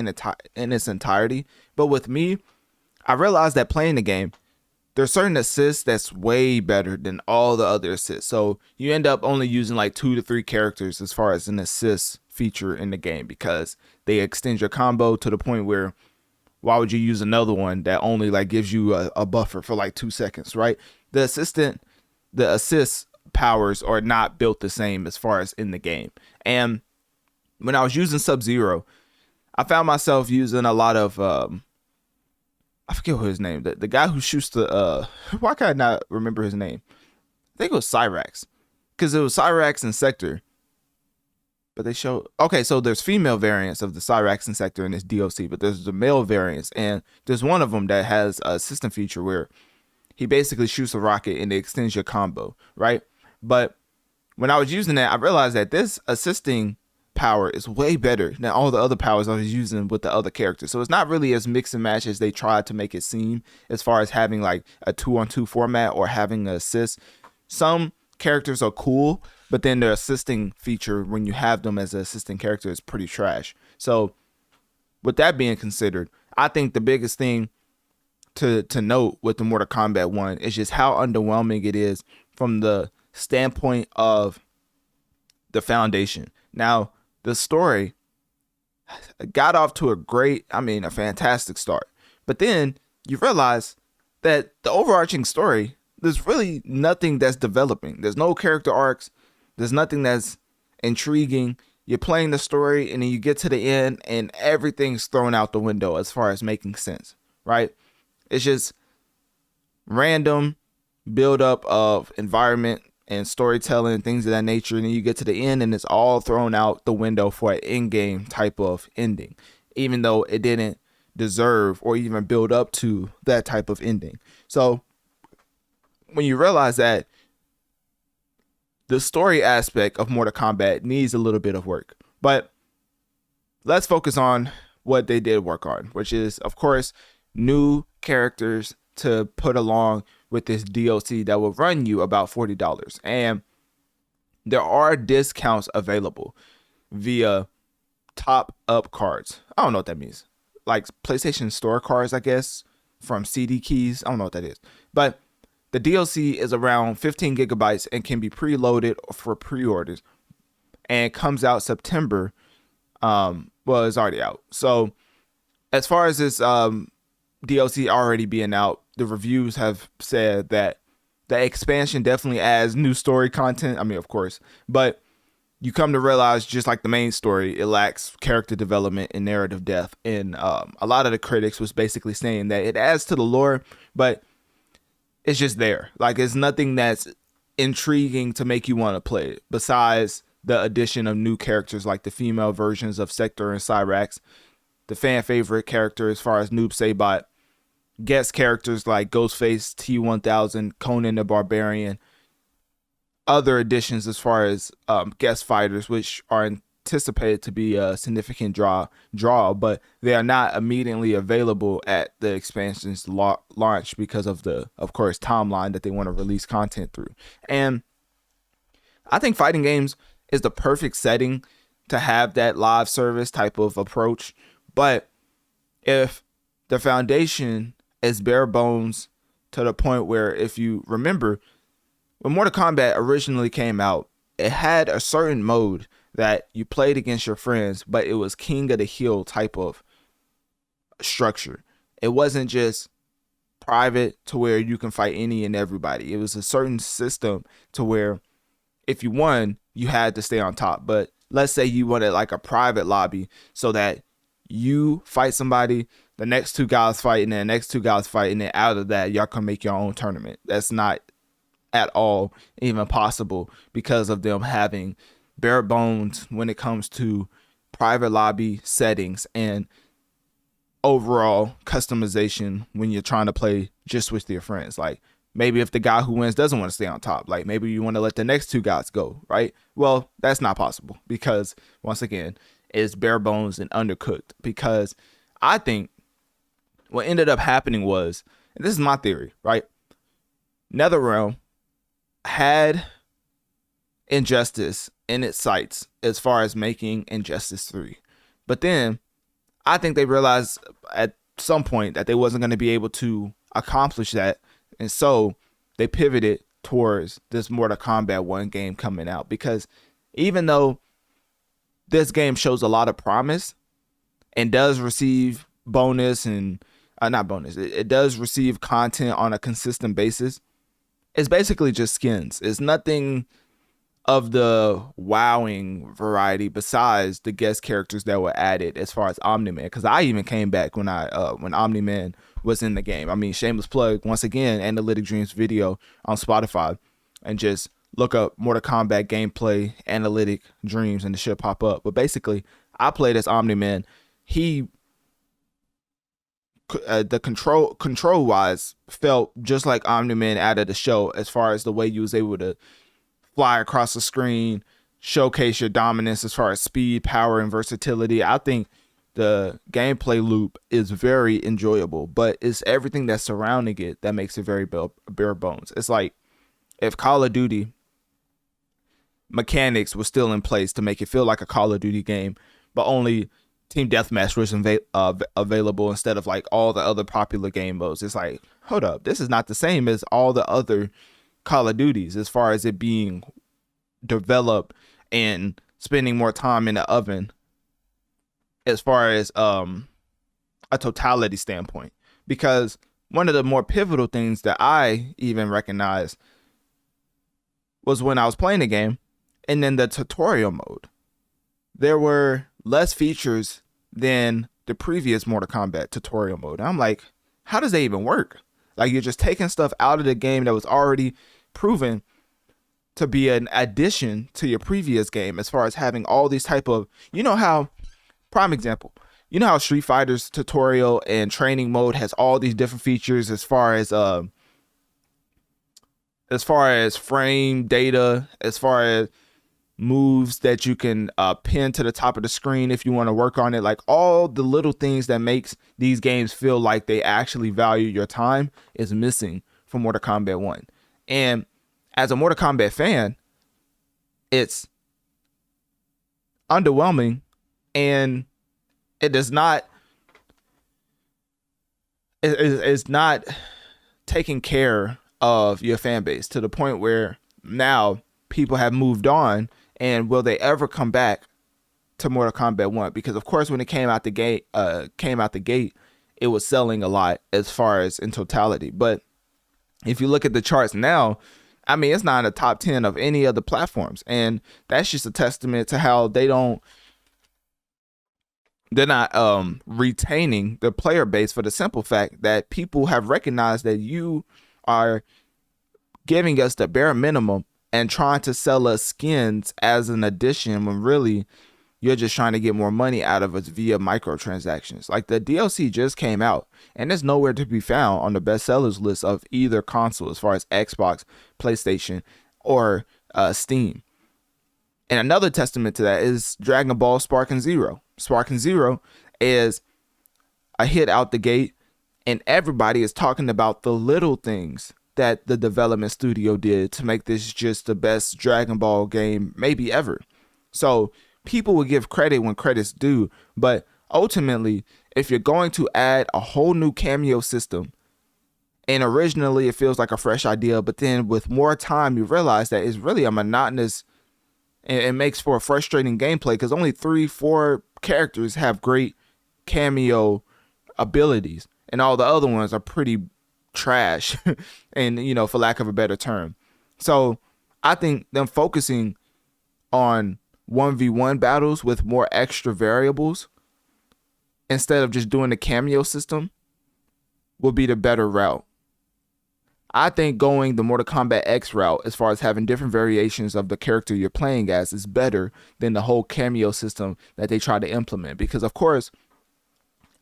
in its entirety, but with me, I realized that playing the game, there's certain assists that's way better than all the other assists. So you end up only using like 2 to 3 characters as far as an assist feature in the game because they extend your combo to the point where why would you use another one that only like gives you a buffer for like 2 seconds, right? The assist powers are not built the same as far as in the game. And when I was using Sub-Zero, I found myself using a lot of I forget what his name. The guy who shoots the why can I not remember his name? I think it was Cyrax. Because it was Cyrax and Sector. But they show so there's female variants of the Cyrax and Sector in this DLC, but there's the male variants, and there's one of them that has a assistant feature where he basically shoots a rocket and it extends your combo, right? But when I was using that, I realized that this assisting power is way better than all the other powers I was using with the other characters. So it's not really as mix and match as they tried to make it seem as far as having like a 2-on-2 format or having an assist. Some characters are cool, but then their assisting feature when you have them as an assistant character is pretty trash. So with that being considered, I think the biggest thing to note with the Mortal Kombat 1 is just how underwhelming it is from the standpoint of the foundation. Now, the story got off to a fantastic start. But then you realize that the overarching story, there's really nothing that's developing. There's no character arcs. There's nothing that's intriguing. You're playing the story and then you get to the end and everything's thrown out the window as far as making sense, right? It's just random buildup of environment and storytelling, things of that nature, and then you get to the end and it's all thrown out the window for an in-game type of ending, even though it didn't deserve or even build up to that type of ending. So when you realize that the story aspect of Mortal Kombat needs a little bit of work, but let's focus on what they did work on, which is, of course, new characters to put along with this DLC that will run you about $40. And there are discounts available via top up cards. I don't know what that means. Like PlayStation Store cards, I guess, from CD keys. I don't know what that is. But the DLC is around 15 gigabytes and can be preloaded for pre-orders. And comes out September. It's already out. So as far as this DLC already being out, the reviews have said that the expansion definitely adds new story content. I mean, of course, but you come to realize, just like the main story, it lacks character development and narrative depth. And a lot of the critics was basically saying that it adds to the lore, but it's just there. Like, it's nothing that's intriguing to make you want to play it, besides the addition of new characters like the female versions of Sector and Cyrax, the fan favorite character as far as Noob Saibot, guest characters like Ghostface, T-1000, Conan the Barbarian, other additions as far as guest fighters, which are anticipated to be a significant draw, but they are not immediately available at the expansion's launch because of the, of course, timeline that they want to release content through. And I think fighting games is the perfect setting to have that live service type of approach. But if the foundation is bare bones to the point where, if you remember, when Mortal Kombat originally came out, it had a certain mode that you played against your friends, but it was King of the Hill type of structure. It wasn't just private to where you can fight any and everybody. It was a certain system to where if you won, you had to stay on top. But let's say you wanted like a private lobby so that you fight somebody, the next 2 guys fight, and then the next 2 guys fight, and then out of that, y'all can make your own tournament. That's not at all even possible because of them having bare bones when it comes to private lobby settings and overall customization when you're trying to play just with your friends. Like, maybe if the guy who wins doesn't want to stay on top, like maybe you want to let the next 2 guys go, right? Well, that's not possible because, once again, it's bare bones and undercooked. Because I think what ended up happening was, and this is my theory, right? NetherRealm had Injustice in its sights as far as making Injustice 3. But then I think they realized at some point that they wasn't going to be able to accomplish that. And so they pivoted towards this Mortal Kombat 1 game coming out, because even though this game shows a lot of promise and does receive bonus and not bonus, it does receive content on a consistent basis, it's basically just skins. It's nothing of the wowing variety besides the guest characters that were added as far as Omni-Man, because I even came back when Omni-Man was in the game. I mean, shameless plug once again, Analytic Dreamz video on Spotify, and just look up Mortal Kombat gameplay Analytic Dreamz and the shit pop up. But basically, I played as Omni-Man. He the control wise felt just like Omni-Man out of the show, as far as the way you was able to fly across the screen, showcase your dominance as far as speed, power, and versatility. I think the gameplay loop is very enjoyable, but it's everything that's surrounding it that makes it very bare bones. It's like if Call of Duty mechanics was still in place to make it feel like a Call of Duty game, but only Team Deathmatch was available instead of like all the other popular game modes. It's like, hold up, this is not the same as all the other Call of Duties as far as it being developed and spending more time in the oven as far as a totality standpoint. Because one of the more pivotal things that I even recognized was when I was playing the game and then the tutorial mode, there were less features than the previous Mortal Kombat tutorial mode. And I'm like, how does that even work? Like, you're just taking stuff out of the game that was already proven to be an addition to your previous game, as far as having all these type of, you know how, prime example, you know how Street Fighter's tutorial and training mode has all these different features as far as frame data, as far as moves that you can pin to the top of the screen if you want to work on it, like all the little things that makes these games feel like they actually value your time is missing from Mortal Kombat 1. And as a Mortal Kombat fan, it's underwhelming, and it's not taking care of your fan base to the point where now people have moved on. And will they ever come back to Mortal Kombat 1? Because of course, when it came out the gate, it was selling a lot as far as in totality. But if you look at the charts now, I mean, it's not in the top 10 of any other platforms. And that's just a testament to how they're not retaining the player base, for the simple fact that people have recognized that you are giving us the bare minimum and trying to sell us skins as an addition, when really you're just trying to get more money out of us via microtransactions. Like, the DLC just came out and it's nowhere to be found on the bestsellers list of either console, as far as Xbox, PlayStation, or Steam. And another testament to that is Dragon Ball Sparking Zero. Sparking Zero is a hit out the gate, and everybody is talking about the little things that the development studio did to make this just the best Dragon Ball game maybe ever. So people will give credit when credit's due, but ultimately, if you're going to add a whole new cameo system, and originally it feels like a fresh idea, but then with more time you realize that it's really a monotonous, and it makes for a frustrating gameplay, because only 3-4 characters have great cameo abilities, and all the other ones are pretty trash and, you know, for lack of a better term. So I think them focusing on 1v1 battles with more extra variables instead of just doing the cameo system would be the better route. I think going the Mortal Kombat X route, as far as having different variations of the character you're playing as, is better than the whole cameo system that they try to implement. Because of course,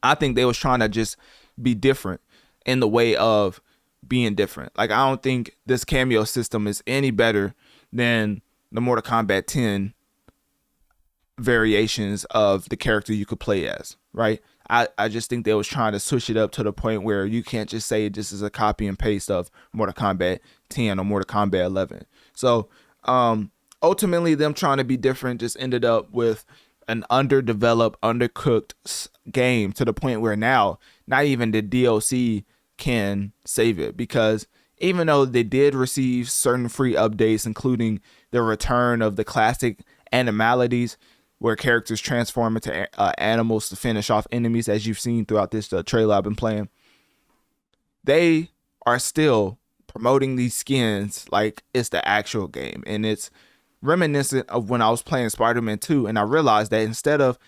I think they was trying to just be different in the way of being different. Like, I don't think this cameo system is any better than the Mortal Kombat 10 variations of the character you could play as, right? I just think they was trying to switch it up to the point where you can't just say this is a copy and paste of Mortal Kombat 10 or Mortal Kombat 11. So ultimately, them trying to be different just ended up with an underdeveloped, undercooked game to the point where now not even the DLC can save it, because even though they did receive certain free updates, including the return of the classic animalities where characters transform into animals to finish off enemies, as you've seen throughout this trailer I've been playing, they are still promoting these skins like it's the actual game. And it's reminiscent of when I was playing Spider-Man 2, and I realized that instead of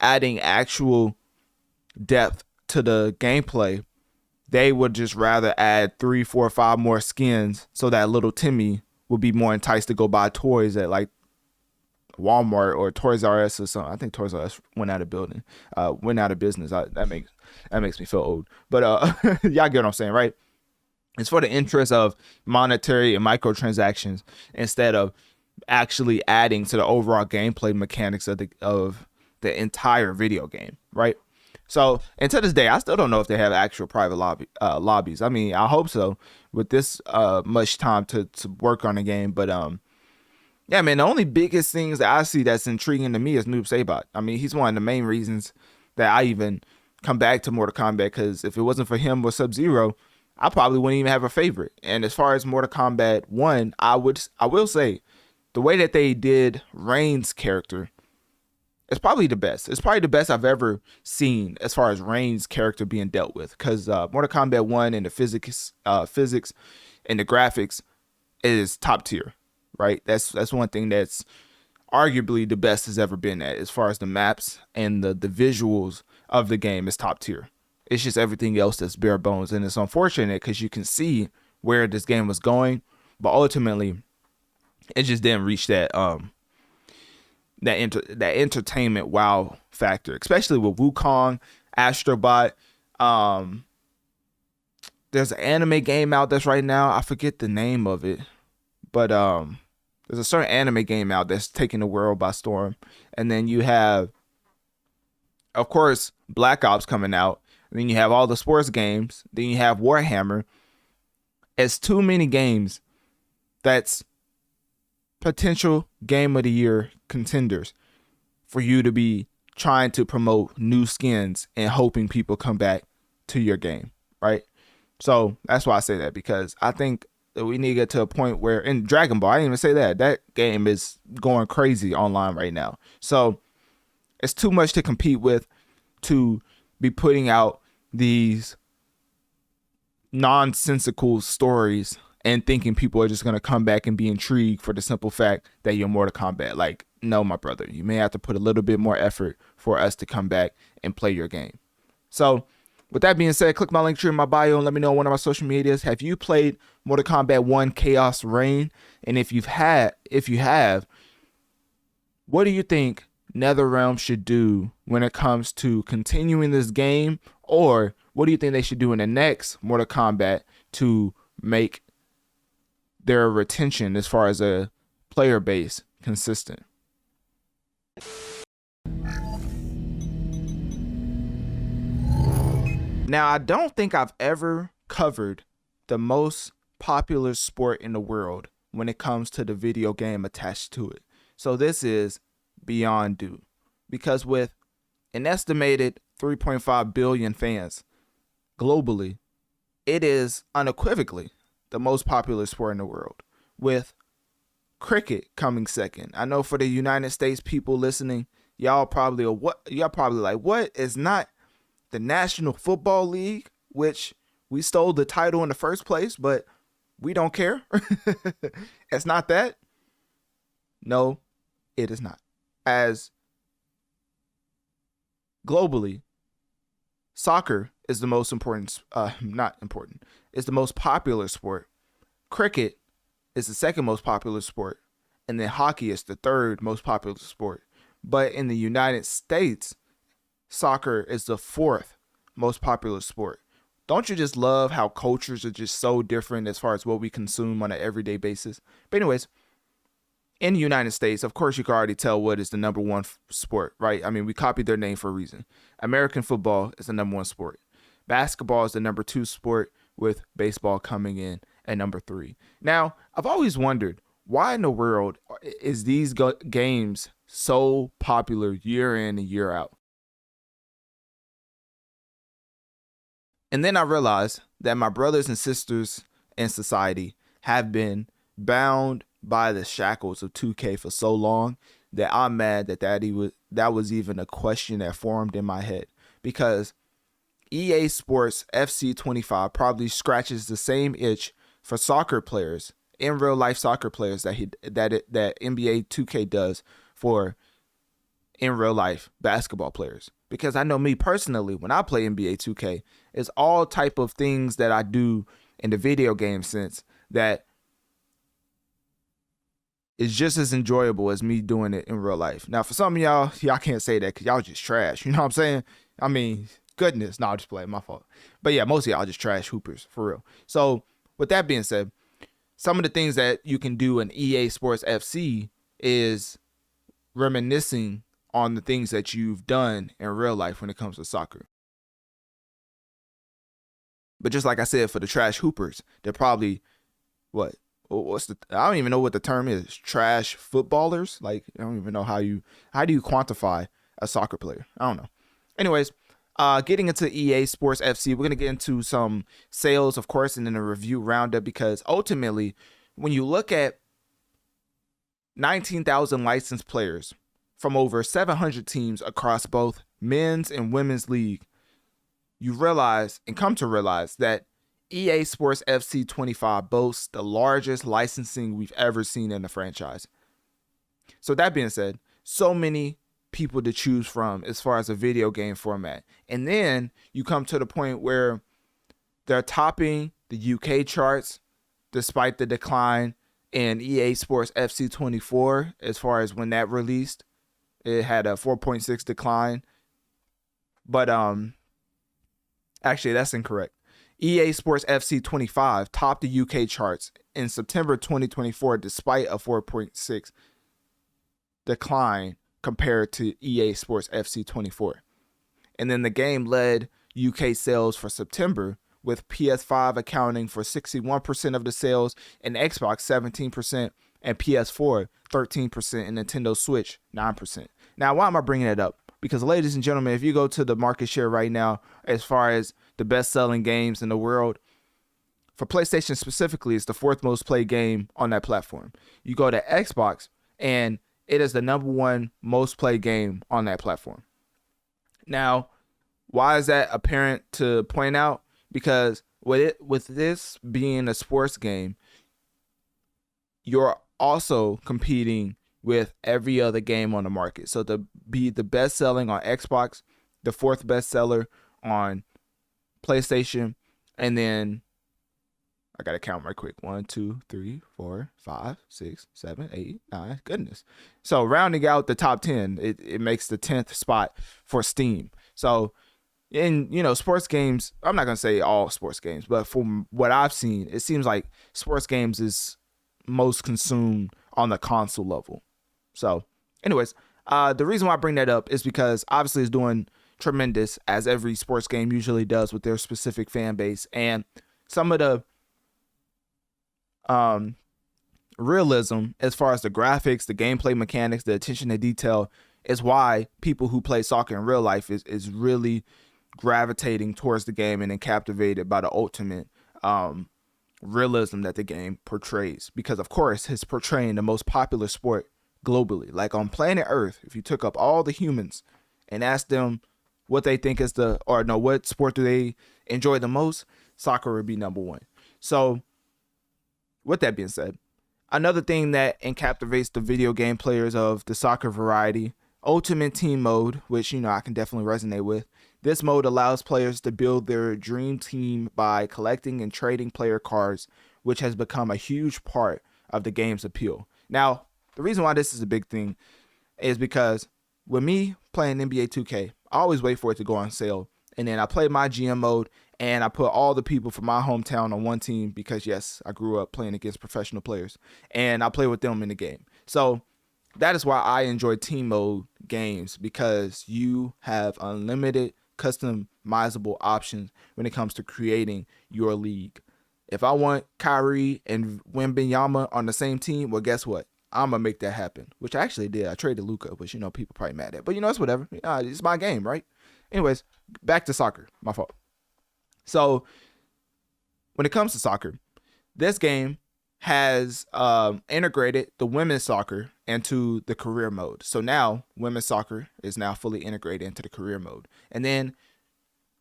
adding actual depth to the gameplay, they would just rather add 3, 4, 5 more skins so that little Timmy would be more enticed to go buy toys at like Walmart or Toys R Us or something. I think Toys R Us went out of business. That makes me feel old. But y'all get what I'm saying, right? It's for the interest of monetary and microtransactions instead of actually adding to the overall gameplay mechanics of the entire video game, right? So, and to this day, I still don't know if they have actual private lobbies. I mean, I hope so with this much time to work on the game. But yeah, man, the only biggest things that I see that's intriguing to me is Noob Saibot. I mean, he's one of the main reasons that I even come back to Mortal Kombat, because if it wasn't for him or Sub-Zero, I probably wouldn't even have a favorite. And as far as Mortal Kombat 1, I will say the way that they did Rain's character, it's probably the best. It's probably the best I've ever seen as far as Rain's character being dealt with, because Mortal Kombat 1 and the physics and the graphics is top tier, right? That's one thing that's arguably the best has ever been at, as far as the maps and the visuals of the game is top tier. It's just everything else that's bare bones, and it's unfortunate because you can see where this game was going, but ultimately it just didn't reach that that entertainment wow factor, especially with Wukong, Astrobot. There's an anime game out that's right now. I forget the name of it, but there's a certain anime game out that's taking the world by storm. And then you have, of course, Black Ops coming out. And then you have all the sports games. Then you have Warhammer. It's too many games that's potential game of the year contenders for you to be trying to promote new skins and hoping people come back to your game, right? So that's why I say that, because I think that we need to get to a point where, in Dragon Ball, I didn't even say that game is going crazy online right now. So it's too much to compete with to be putting out these nonsensical stories and thinking people are just going to come back and be intrigued for the simple fact that you're Mortal Kombat. Like, no, my brother, you may have to put a little bit more effort for us to come back and play your game. So with that being said, click my link tree in my bio and let me know on one of my social medias. Have you played Mortal Kombat 1 Chaos Reign? And if you have, what do you think NetherRealm should do when it comes to continuing this game? Or what do you think they should do in the next Mortal Kombat to make their retention as far as a player base consistent? Now, I don't think I've ever covered the most popular sport in the world when it comes to the video game attached to it. So this is beyond due, because with an estimated 3.5 billion fans globally, it is unequivocally the most popular sport in the world, with cricket coming second. I know for the United States people listening, y'all probably like, what is not the National Football League, which we stole the title in the first place, but we don't care. It's not that. No, it is not. As globally, soccer is the most important, it's the most popular sport. Cricket is the second most popular sport. And then hockey is the third most popular sport. But in the United States, soccer is the fourth most popular sport. Don't you just love how cultures are just so different as far as what we consume on an everyday basis? But anyways, in the United States, of course, you can already tell what is the number one sport, right? I mean, we copied their name for a reason. American football is the number one sport. Basketball is the number 2 sport, with baseball coming in at number 3. Now, I've always wondered, why in the world is these games so popular year in and year out? And then I realized that my brothers and sisters in society have been bound by the shackles of 2K for so long that I'm mad that was even a question that formed in my head, because EA Sports FC 25 probably scratches the same itch for soccer players, in real life soccer players, that NBA 2K does for in real life basketball players. Because I know me personally, when I play NBA 2K, it's all type of things that I do in the video game sense that is just as enjoyable as me doing it in real life. Now, for some of y'all can't say that because y'all just trash. You know what I'm saying? I mean, goodness. No, I'll just play. My fault. But yeah, most of y'all just trash hoopers, for real. So with that being said, some of the things that you can do in EA Sports FC is reminiscing on the things that you've done in real life when it comes to soccer. But just like I said, for the trash hoopers, they're probably, I don't even know what the term is. Trash footballers? Like, I don't even know how do you quantify a soccer player? I don't know. Anyways, getting into EA Sports FC, we're going to get into some sales, of course, and then a review roundup, because ultimately, when you look at 19,000 licensed players from over 700 teams across both men's and women's league, you realize and come to realize that EA Sports FC 25 boasts the largest licensing we've ever seen in the franchise. So that being said, so many people to choose from as far as a video game format. And then you come to the point where they're topping the UK charts despite the decline in EA Sports FC 24 as far as when that released. It had a 4.6 decline. But actually, that's incorrect. EA Sports FC 25 topped the UK charts in September 2024 despite a 4.6 decline compared to EA Sports FC 24. And then the game led UK sales for September, with PS5 accounting for 61% of the sales, and Xbox 17%, and PS4 13%, and Nintendo Switch 9%. Now, why am I bringing it up? Because, ladies and gentlemen, if you go to the market share right now, as far as the best-selling games in the world, for PlayStation specifically, it's the 4th most played game on that platform. You go to Xbox, and it is the number 1 most played game on that platform. Now, why is that apparent to point out? Because with this being a sports game, you're also competing with every other game on the market. So to be the best selling on Xbox, the 4th best seller on PlayStation, and then I gotta count right quick. 1, 2, 3, 4, 5, 6, 7, 8, 9. Goodness. So rounding out the top 10, it makes the 10th spot for Steam. So in, sports games, I'm not gonna say all sports games, but from what I've seen, it seems like sports games is most consumed on the console level. So anyways, the reason why I bring that up is because obviously it's doing tremendous, as every sports game usually does with their specific fan base. And some of the realism as far as the graphics, the gameplay mechanics, the attention to detail is why people who play soccer in real life is really gravitating towards the game and then captivated by the ultimate realism that the game portrays. Because of course it's portraying the most popular sport globally. Like on planet Earth, if you took up all the humans and asked them what they think is what sport do they enjoy the most, soccer would be number 1. So with that being said, another thing that captivates the video game players of the soccer variety, Ultimate Team Mode, which I can definitely resonate with. This mode allows players to build their dream team by collecting and trading player cards, which has become a huge part of the game's appeal. Now, the reason why this is a big thing is because with me playing NBA 2K, I always wait for it to go on sale. And then I play my GM mode and I put all the people from my hometown on one team because, yes, I grew up playing against professional players. And I play with them in the game. So that is why I enjoy team mode games, because you have unlimited customizable options when it comes to creating your league. If I want Kyrie and Wembanyama on the same team, well, guess what? I'm going to make that happen, which I actually did. I traded Luka, which, people probably mad at. But, it's whatever. It's my game, right? Anyways, back to soccer. My fault. So when it comes to soccer, this game has integrated the women's soccer into the career mode. So now women's soccer is now fully integrated into the career mode. And then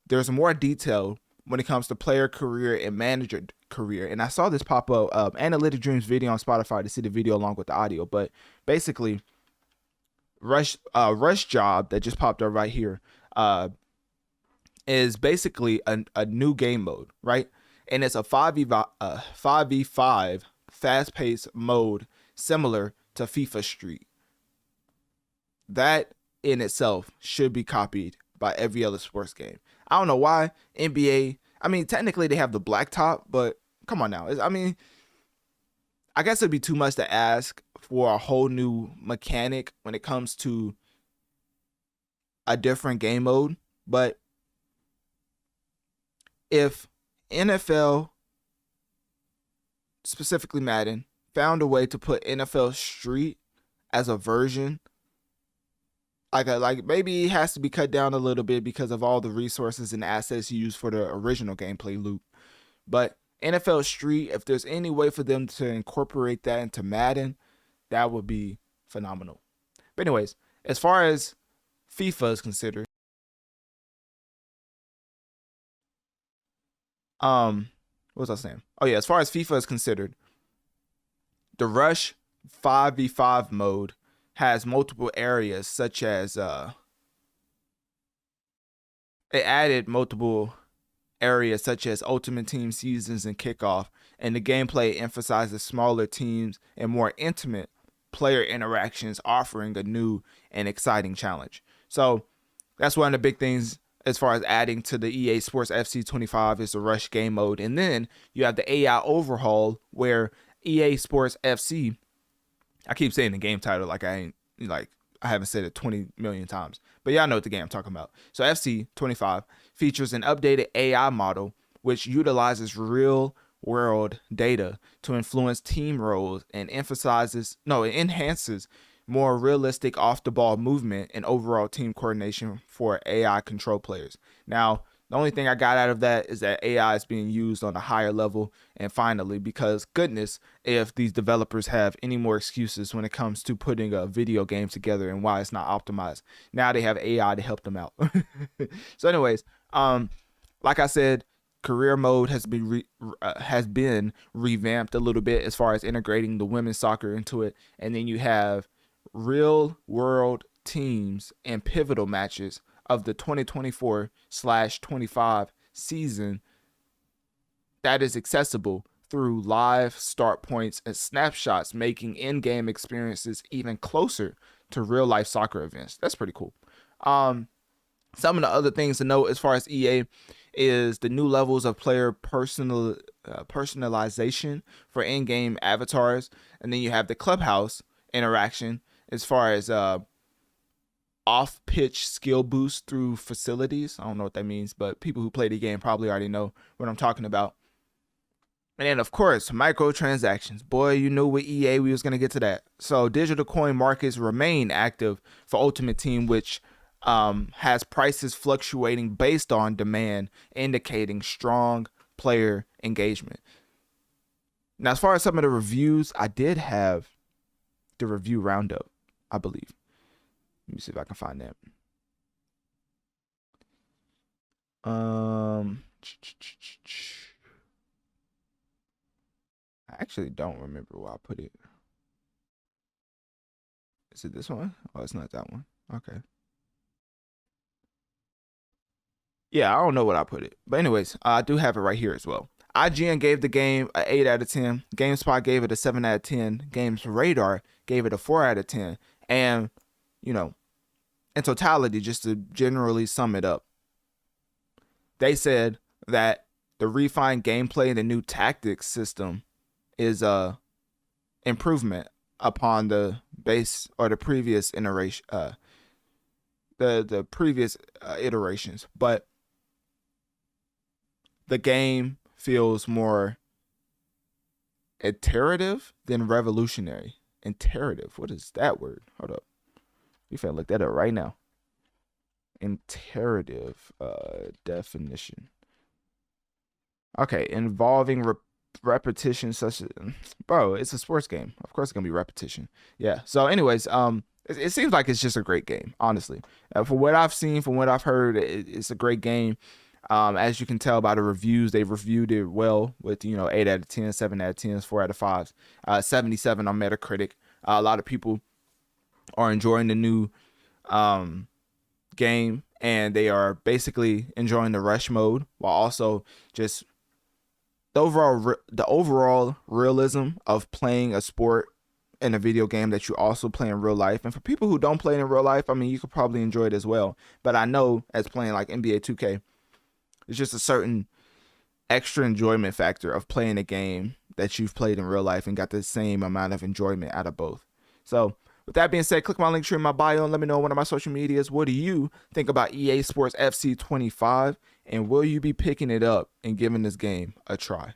there's more detail when it comes to player career and manager career. And I saw this pop up, Analytic Dreamz video on Spotify to see the video along with the audio. But basically, Rush Job that just popped up right here is basically a new game mode, right? And it's a 5v5 fast-paced mode similar to FIFA Street. That in itself should be copied by every other sports game. I don't know why NBA, technically they have the black top, but come on now. I guess it'd be too much to ask for a whole new mechanic when it comes to a different game mode. But if NFL, specifically Madden, found a way to put NFL Street as a version, like maybe it has to be cut down a little bit because of all the resources and assets you use for the original gameplay loop. But NFL Street, if there's any way for them to incorporate that into Madden, that would be phenomenal. But anyways, as far as FIFA is considered, what was I saying? Oh yeah, as far as FIFA is considered, the Rush 5v5 mode has multiple areas, such as it added multiple areas such as Ultimate Team seasons and kickoff, and the gameplay emphasizes smaller teams and more intimate player interactions, offering a new and exciting challenge. So that's one of the big things as far as adding to the EA Sports FC 25 is the Rush game mode. And then you have the AI overhaul where EA Sports FC, I keep saying the game title like I haven't said it 20 million times, but y'all know what the game I'm talking about. So FC 25 features an updated AI model which utilizes real world data to influence team roles and enhances more realistic off the ball movement and overall team coordination for AI control players. Now, the only thing I got out of that is that AI is being used on a higher level. And finally, because goodness, if these developers have any more excuses when it comes to putting a video game together and why it's not optimized, now they have AI to help them out. So anyways, like I said, career mode has been revamped a little bit as far as integrating the women's soccer into it. And then you have real world teams and pivotal matches of the 2024/25 season that is accessible through live start points and snapshots, making in-game experiences even closer to real-life soccer events. That's pretty cool. Some of the other things to note as far as EA is the new levels of player personalization for in-game avatars, and then you have the clubhouse interaction as far as off-pitch skill boost through facilities. I don't know what that means, but people who play the game probably already know what I'm talking about. And then, of course, microtransactions. Boy, you knew with EA we was going to get to that. So digital coin markets remain active for Ultimate Team, which has prices fluctuating based on demand, indicating strong player engagement. Now, as far as some of the reviews, I did have the review roundup, I believe. Let me see if I can find that. I actually don't remember where I put it. Is it this one? Oh, it's not that one. Okay. Yeah, I don't know what I put it. But anyways, I do have it right here as well. IGN gave the game an 8 out of 10. GameSpot gave it a 7 out of 10. Games Radar gave it a 4 out of 10. And, in totality, just to generally sum it up, they said that the refined gameplay and the new tactics system is a improvement upon the base or the previous iteration, the previous iterations, but the game feels more iterative than revolutionary. Iterative, what is that word? Hold up, we finna look that up right now. Iterative definition. Okay, involving repetition, such as, bro, it's a sports game. Of course, it's gonna be repetition. Yeah. So, anyways, it seems like it's just a great game, honestly. For what I've seen, from what I've heard, it's a great game. As you can tell by the reviews, they've reviewed it well with 8 out of 10, 7 out of 10, 4 out of 5, 77 on Metacritic. A lot of people are enjoying the new game, and they are basically enjoying the rush mode while also just the overall realism of playing a sport in a video game that you also play in real life. And for people who don't play it in real life, I mean, you could probably enjoy it as well. But I know, as playing like NBA 2K, it's just a certain extra enjoyment factor of playing a game that you've played in real life and got the same amount of enjoyment out of both. So with that being said, click my link tree in my bio and let me know on one of my social medias. What do you think about EA Sports FC 25? And will you be picking it up and giving this game a try?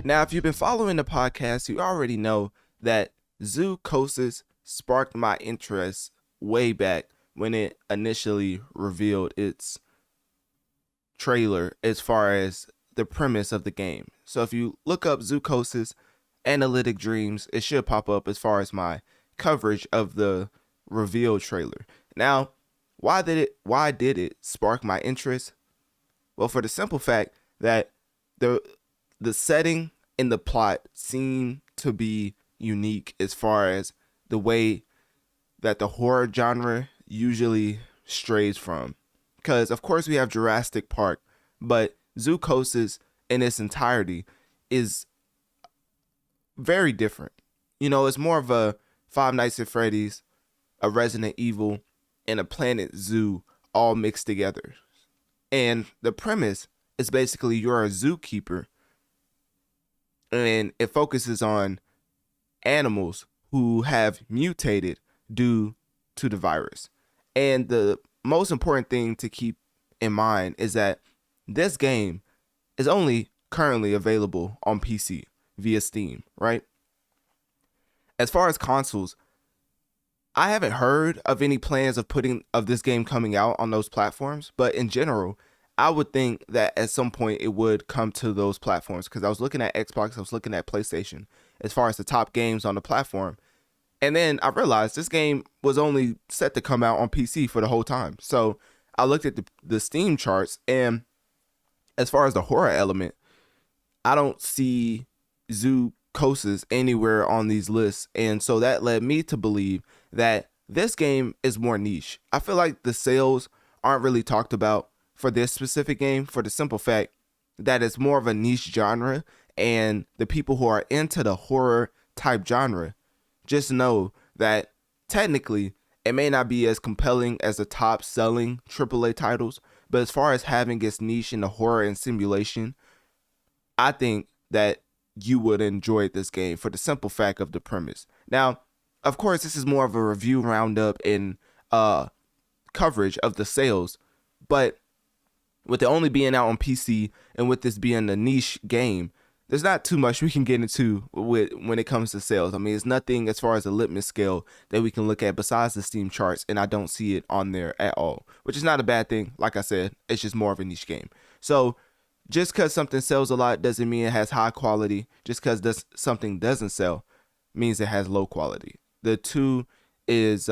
Now, if you've been following the podcast, you already know that Zoocosis sparked my interest way back when it initially revealed its trailer as far as the premise of the game. So if you look up Zoocosis Analytic Dreamz, it should pop up as far as my coverage of the reveal trailer. Now, why did it spark my interest? Well, for the simple fact that the setting and the plot seem to be unique as far as the way that the horror genre usually strays from. Because, of course, we have Jurassic Park, but Zoocosis in its entirety is very different. It's more of a Five Nights at Freddy's, a Resident Evil, and a Planet Zoo all mixed together. And the premise is basically you're a zookeeper, and it focuses on animals who have mutated due to the virus. And the most important thing to keep in mind is that this game is only currently available on PC via Steam, right? As far as consoles, I haven't heard of any plans of this game coming out on those platforms, but in general, I would think that at some point it would come to those platforms, because I was looking at Xbox, I was looking at PlayStation as far as the top games on the platform. And then I realized this game was only set to come out on PC for the whole time. So I looked at the Steam charts, and as far as the horror element, I don't see Zoocosis anywhere on these lists. And so that led me to believe that this game is more niche. I feel like the sales aren't really talked about for this specific game, for the simple fact that it's more of a niche genre, and the people who are into the horror type genre just know that technically it may not be as compelling as the top selling AAA titles, but as far as having its niche in the horror and simulation, I think that you would enjoy this game for the simple fact of the premise. Now, of course, this is more of a review roundup and coverage of the sales, but with it only being out on PC and with this being a niche game, there's not too much we can get into when it comes to sales. I mean, it's nothing as far as a litmus scale that we can look at besides the Steam charts, and I don't see it on there at all, which is not a bad thing. Like I said, it's just more of a niche game. So just because something sells a lot doesn't mean it has high quality. Just because something doesn't sell means it has low quality. The two is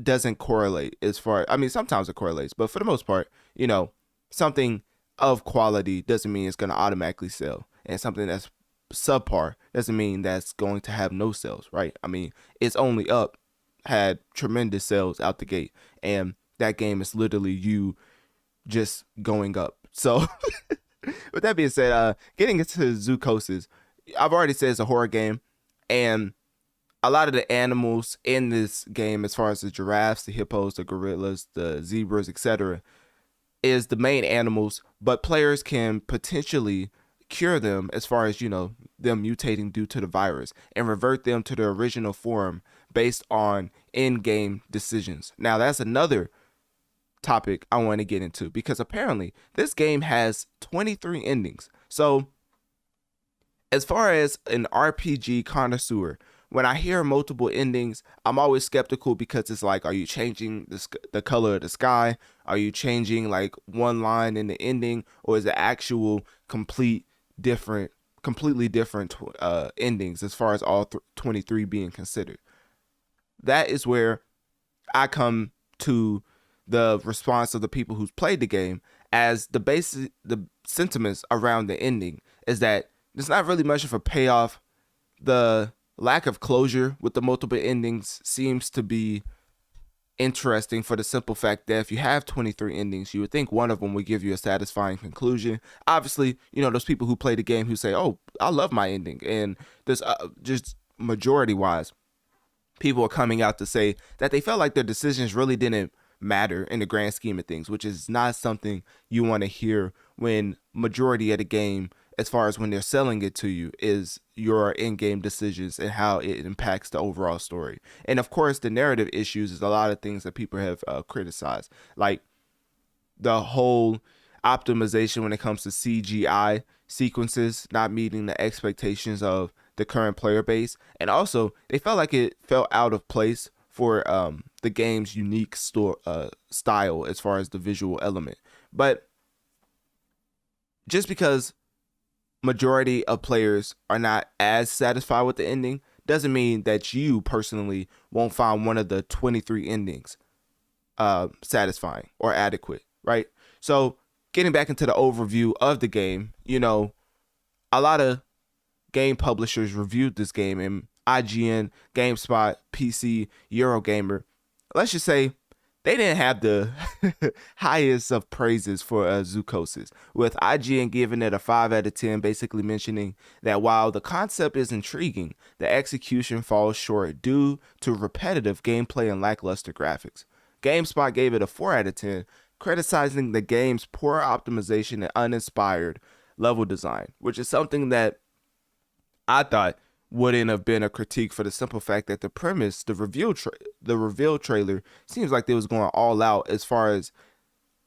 doesn't correlate as far. I mean, sometimes it correlates, but for the most part, something of quality doesn't mean it's going to automatically sell, and something that's subpar doesn't mean that's going to have no sales, right? I mean, It's Only Up had tremendous sales out the gate, and that game is literally you just going up. So with that being said, getting into Zoocosis, I've already said it's a horror game, and a lot of the animals in this game, as far as the giraffes, the hippos, the gorillas, the zebras, etc., is the main animals, but players can potentially cure them as far as, them mutating due to the virus and revert them to their original form based on in-game decisions. Now, that's another topic I want to get into, because apparently this game has 23 endings. So as far as an RPG connoisseur, when I hear multiple endings, I'm always skeptical, because it's like, are you changing the color of the sky? Are you changing like one line in the ending, or is it actual completely different endings as far as all 23 being considered? That is where I come to the response of the people who's played the game, as the sentiments around the ending is that there's not really much of a payoff. The lack of closure with the multiple endings seems to be interesting, for the simple fact that if you have 23 endings, you would think one of them would give you a satisfying conclusion. Obviously, those people who play the game who say, oh, I love my ending. And there's just majority wise, people are coming out to say that they felt like their decisions really didn't matter in the grand scheme of things, which is not something you want to hear when majority of the game, as far as when they're selling it to you, is your in-game decisions and how it impacts the overall story. And of course, the narrative issues is a lot of things that people have criticized, like the whole optimization when it comes to CGI sequences not meeting the expectations of the current player base. And also, they felt like it felt out of place for the game's unique style as far as the visual element. But just because majority of players are not as satisfied with the ending doesn't mean that you personally won't find one of the 23 endings satisfying or adequate, right? So getting back into the overview of the game, a lot of game publishers reviewed this game, in IGN, GameSpot, PC, Eurogamer. Let's just say they didn't have the highest of praises for Zoocosis, with IGN giving it a 5 out of 10, basically mentioning that while the concept is intriguing, the execution falls short due to repetitive gameplay and lackluster graphics. GameSpot gave it a 4 out of 10, criticizing the game's poor optimization and uninspired level design, which is something that I thought wouldn't have been a critique, for the simple fact that the premise, the reveal trailer seems like they was going all out as far as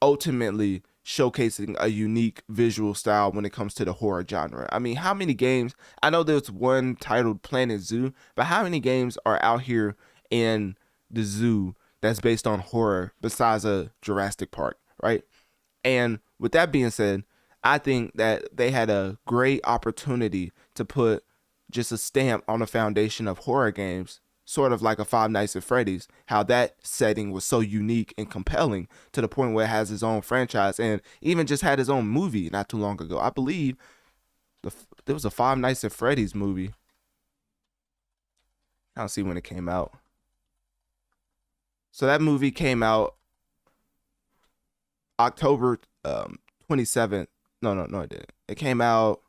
ultimately showcasing a unique visual style when it comes to the horror genre. I mean, how many games, I know there's one titled Planet Zoo, but how many games are out here in the zoo that's based on horror besides a Jurassic Park, right? And with that being said, I think that they had a great opportunity to put just a stamp on the foundation of horror games, sort of like a Five Nights at Freddy's, how that setting was so unique and compelling to the point where it has its own franchise, and even just had its own movie not too long ago. I believe there was a Five Nights at Freddy's movie. I don't see when it came out. So that movie came out October 27th. No, it didn't. It came out,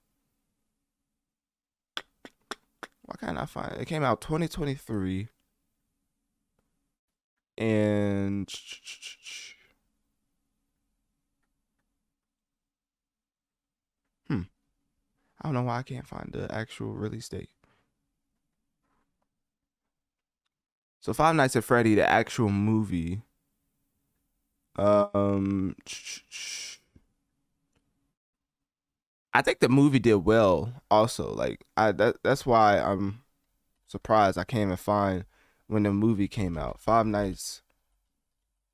why can't I find it? It came out 2023. And I don't know why I can't find the actual release date. So Five Nights at Freddy, the actual movie, I think the movie did well also. Like that's why I'm surprised I can't even find when the movie came out. Five Nights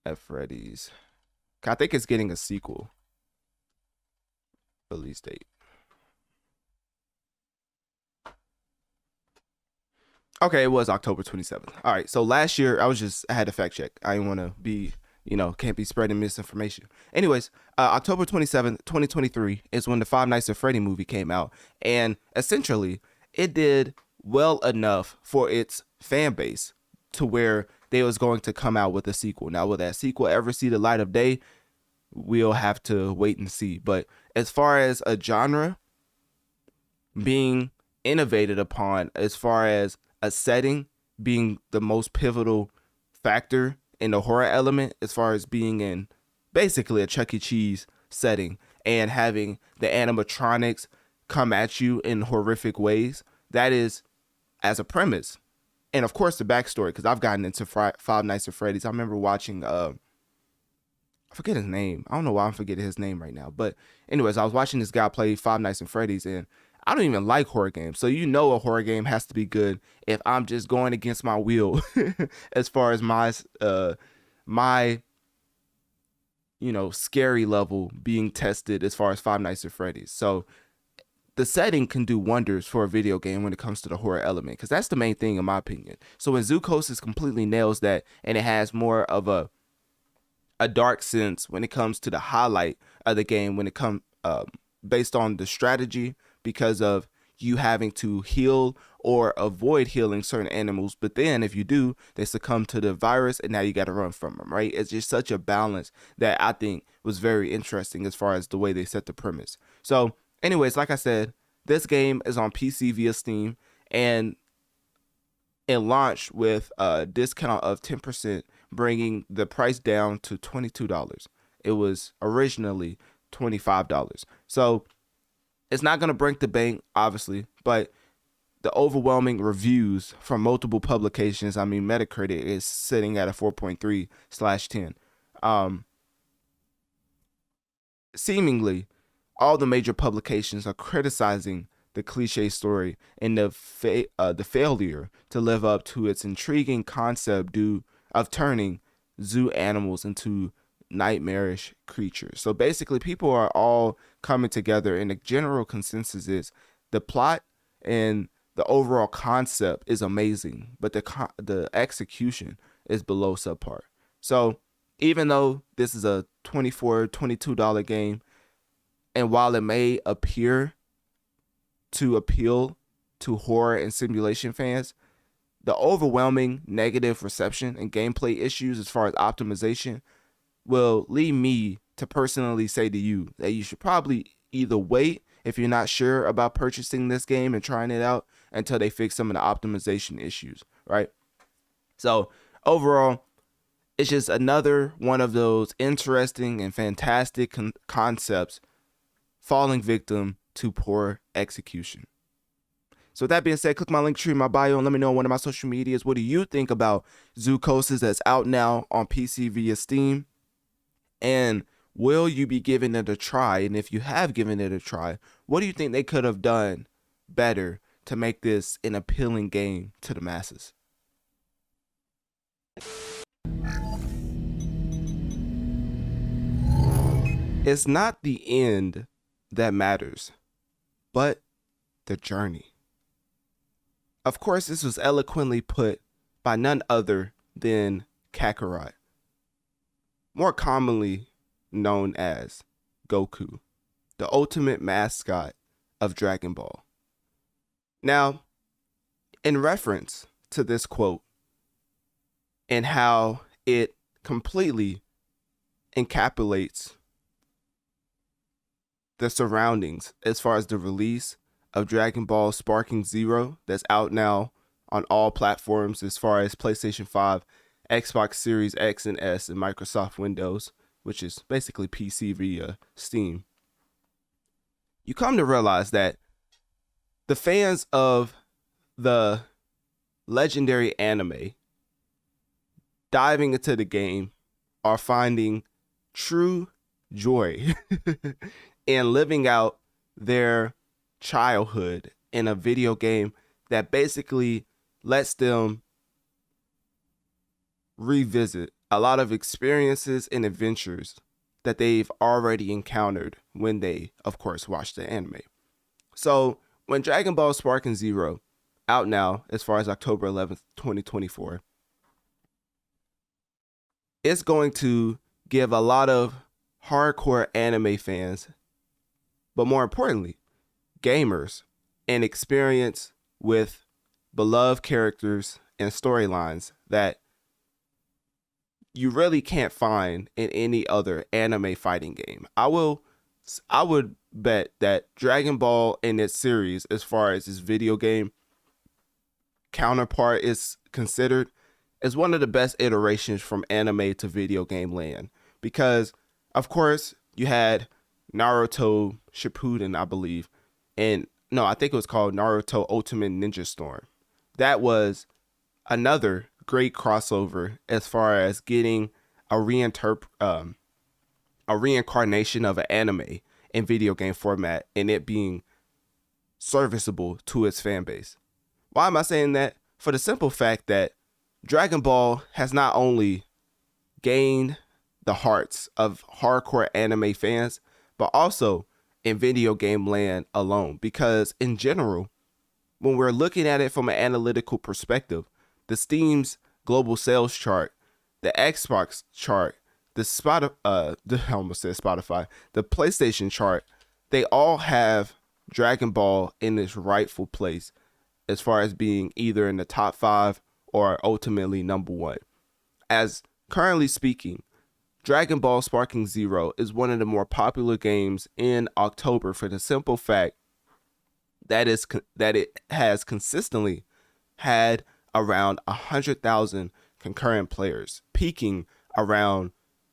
at Freddy's. I think it's getting a sequel release date. Okay, it was October 27th. All right, so last year, I had to fact check. I didn't want to be, can't be spreading misinformation. Anyways, October 27th, 2023 is when the Five Nights at Freddy movie came out. And essentially, it did well enough for its fan base to where they was going to come out with a sequel. Now, will that sequel ever see the light of day? We'll have to wait and see. But as far as a genre being innovated upon, as far as a setting being the most pivotal factor in the horror element, as far as being in basically a Chuck E. Cheese setting, and having the animatronics come at you in horrific ways. That is as a premise. And of course the backstory, because I've gotten into Five Nights at Freddy's. I remember watching, I forget his name. I don't know why I'm forgetting his name right now. But anyways, I was watching this guy play Five Nights at Freddy's, and I don't even like horror games. So you know a horror game has to be good if I'm just going against my will as far as my scary level being tested as far as Five Nights at Freddy's. So the setting can do wonders for a video game when it comes to the horror element, because that's the main thing in my opinion. So when Zoocosis completely nails that, and it has more of a dark sense when it comes to the highlight of the game, when it comes based on the strategy, because of you having to heal or avoid healing certain animals, but then if you do, they succumb to the virus and now you got to run from them, right? It's just such a balance that I think was very interesting as far as the way they set the premise. So anyways, like I said, this game is on PC via Steam, and it launched with a discount of 10%, bringing the price down to $22. It was originally $25. So it's not going to break the bank, obviously, but the overwhelming reviews from multiple publications, I mean, Metacritic is sitting at a 4.3/10. Seemingly, all the major publications are criticizing the cliche story and the failure to live up to its intriguing concept of turning zoo animals into nightmarish creatures. So basically, people are all coming together, and the general consensus is the plot and the overall concept is amazing, but the execution is below subpar. So even though this is a $22 game, and while it may appear to appeal to horror and simulation fans, the overwhelming negative reception and gameplay issues as far as optimization will lead me to personally say to you that you should probably either wait if you're not sure about purchasing this game and trying it out until they fix some of the optimization issues, right? So overall, it's just another one of those interesting and fantastic concepts falling victim to poor execution. So with that being said, click my link tree in my bio and let me know on one of my social medias. What do you think about Zoocosis that's out now on PC via Steam? And will you be giving it a try? And if you have given it a try, what do you think they could have done better to make this an appealing game to the masses? It's not the end that matters, but the journey. Of course, this was eloquently put by none other than Kakarot, more commonly known as Goku, the ultimate mascot of Dragon Ball. Now, in reference to this quote and how it completely encapsulates the surroundings as far as the release of Dragon Ball Sparking Zero that's out now on all platforms as far as PlayStation 5, Xbox Series X and S, and Microsoft Windows, which is basically PC via Steam. You come to realize that the fans of the legendary anime diving into the game are finding true joy in living out their childhood in a video game that basically lets them revisit a lot of experiences and adventures that they've already encountered when they, of course, watch the anime. So when Dragon Ball Sparking Zero, out now as far as October 11th, 2024, it's going to give a lot of hardcore anime fans, but more importantly, gamers, an experience with beloved characters and storylines that you really can't find in any other anime fighting game. I would bet that Dragon Ball in its series, as far as its video game counterpart is considered, is one of the best iterations from anime to video game land. Because of course, you had Naruto Shippuden, I believe. And no, I think it was called Naruto Ultimate Ninja Storm. That was another great crossover as far as getting a reincarnation of an anime in video game format and it being serviceable to its fan base. Why am I saying that? For the simple fact that Dragon Ball has not only gained the hearts of hardcore anime fans, but also in video game land alone. Because in general, when we're looking at it from an analytical perspective, the Steam's global sales chart, the Xbox chart, the PlayStation chart, they all have Dragon Ball in its rightful place as far as being either in the top 5 or ultimately number 1. As currently speaking, Dragon Ball Sparking Zero is one of the more popular games in October for the simple fact that it has consistently had around 100,000 concurrent players, peaking around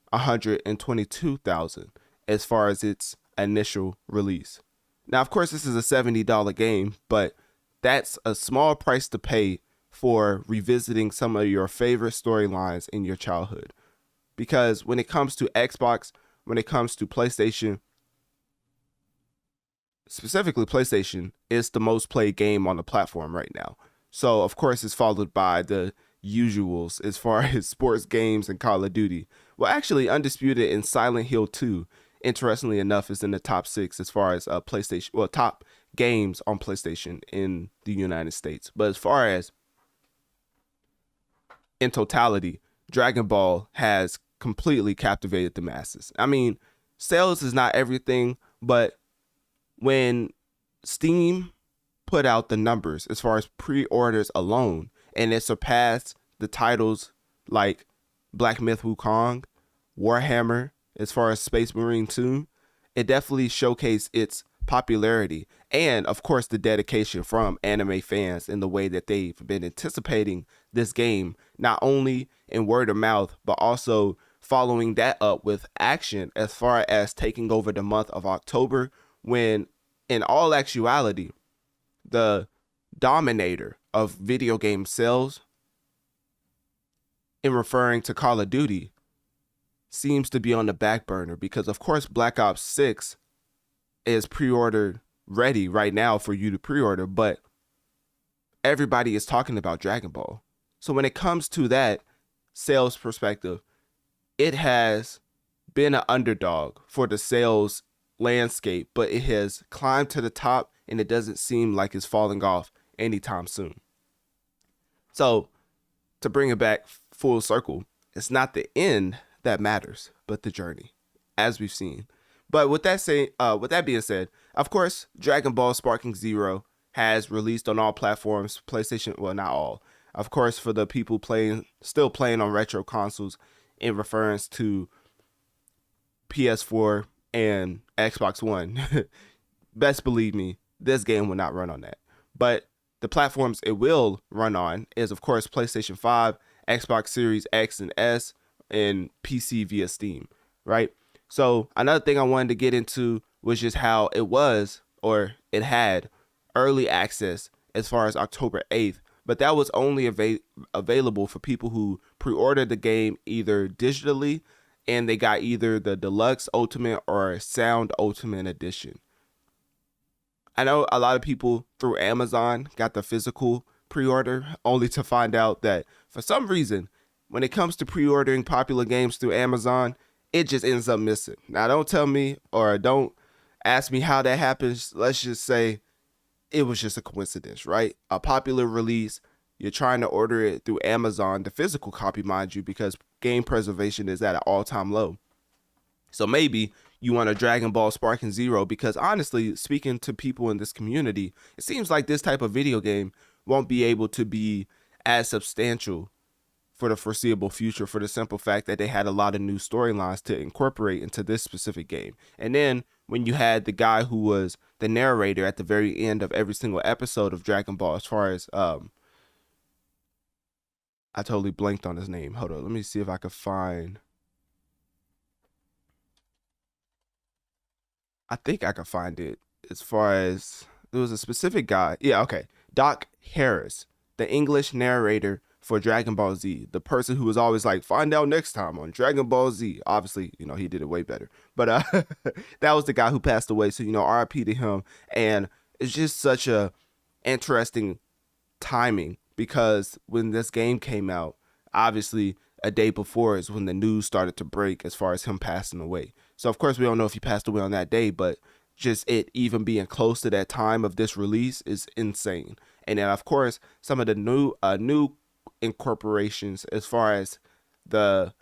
122,000 as far as its initial release. Now, of course, this is a $70 game, but that's a small price to pay for revisiting some of your favorite storylines in your childhood. Because when it comes to Xbox, when it comes to PlayStation, specifically PlayStation, is the most played game on the platform right now. So, of course, it's followed by the usuals as far as sports games and Call of Duty. Well, actually, Undisputed and Silent Hill 2, interestingly enough, is in the top 6 as far as PlayStation, well, top games on PlayStation in the United States. But as far as in totality, Dragon Ball has completely captivated the masses. I mean, sales is not everything, but when Steam put out the numbers as far as pre-orders alone, and it surpassed the titles like Black Myth Wukong, Warhammer, as far as Space Marine 2, it definitely showcased its popularity and, of course, the dedication from anime fans in the way that they've been anticipating this game, not only in word of mouth, but also following that up with action as far as taking over the month of October, when in all actuality, the dominator of video game sales, in referring to Call of Duty, seems to be on the back burner because, of course, Black Ops 6 is pre-order ready right now for you to pre-order, but everybody is talking about Dragon Ball. So when it comes to that sales perspective, it has been an underdog for the sales landscape, but it has climbed to the top and it doesn't seem like it's falling off anytime soon. So to bring it back full circle, it's not the end that matters, but the journey, as we've seen. But with that being said, of course, Dragon Ball Sparking Zero has released on all platforms, PlayStation, well, not all. Of course, for the people still playing on retro consoles, in reference to PS4 and Xbox One, best believe me, this game will not run on that. But the platforms it will run on is, of course, PlayStation 5, Xbox Series X and S, and PC via Steam, right? So another thing I wanted to get into was just how it was, or it had, early access as far as October 8th, but that was only available for people who pre-ordered the game either digitally, and they got either the Deluxe Ultimate or Sound Ultimate Edition. I know a lot of people through Amazon got the physical pre-order, only to find out that for some reason, when it comes to pre-ordering popular games through Amazon, it just ends up missing. Now, don't tell me or don't ask me how that happens. Let's just say it was just a coincidence, right? A popular release, you're trying to order it through Amazon, the physical copy, mind you, because game preservation is at an all-time low. So maybe you want a Dragon Ball Sparking Zero, because honestly, speaking to people in this community, it seems like this type of video game won't be able to be as substantial for the foreseeable future, for the simple fact that they had a lot of new storylines to incorporate into this specific game. And then when you had the guy who was the narrator at the very end of every single episode of Dragon Ball, as far as I totally blanked on his name. Hold on, let me see if I can find. I think I could find it. As far as there was a specific guy. Yeah, okay. Doc Harris, the English narrator for Dragon Ball Z, the person who was always like, find out next time on Dragon Ball Z. Obviously, he did it way better. But that was the guy who passed away. So, RIP to him. And it's just such a interesting timing because when this game came out, obviously a day before is when the news started to break as far as him passing away. So, of course, we don't know if he passed away on that day, but just it even being close to that time of this release is insane. And then, of course, some of the new incorporations as far as the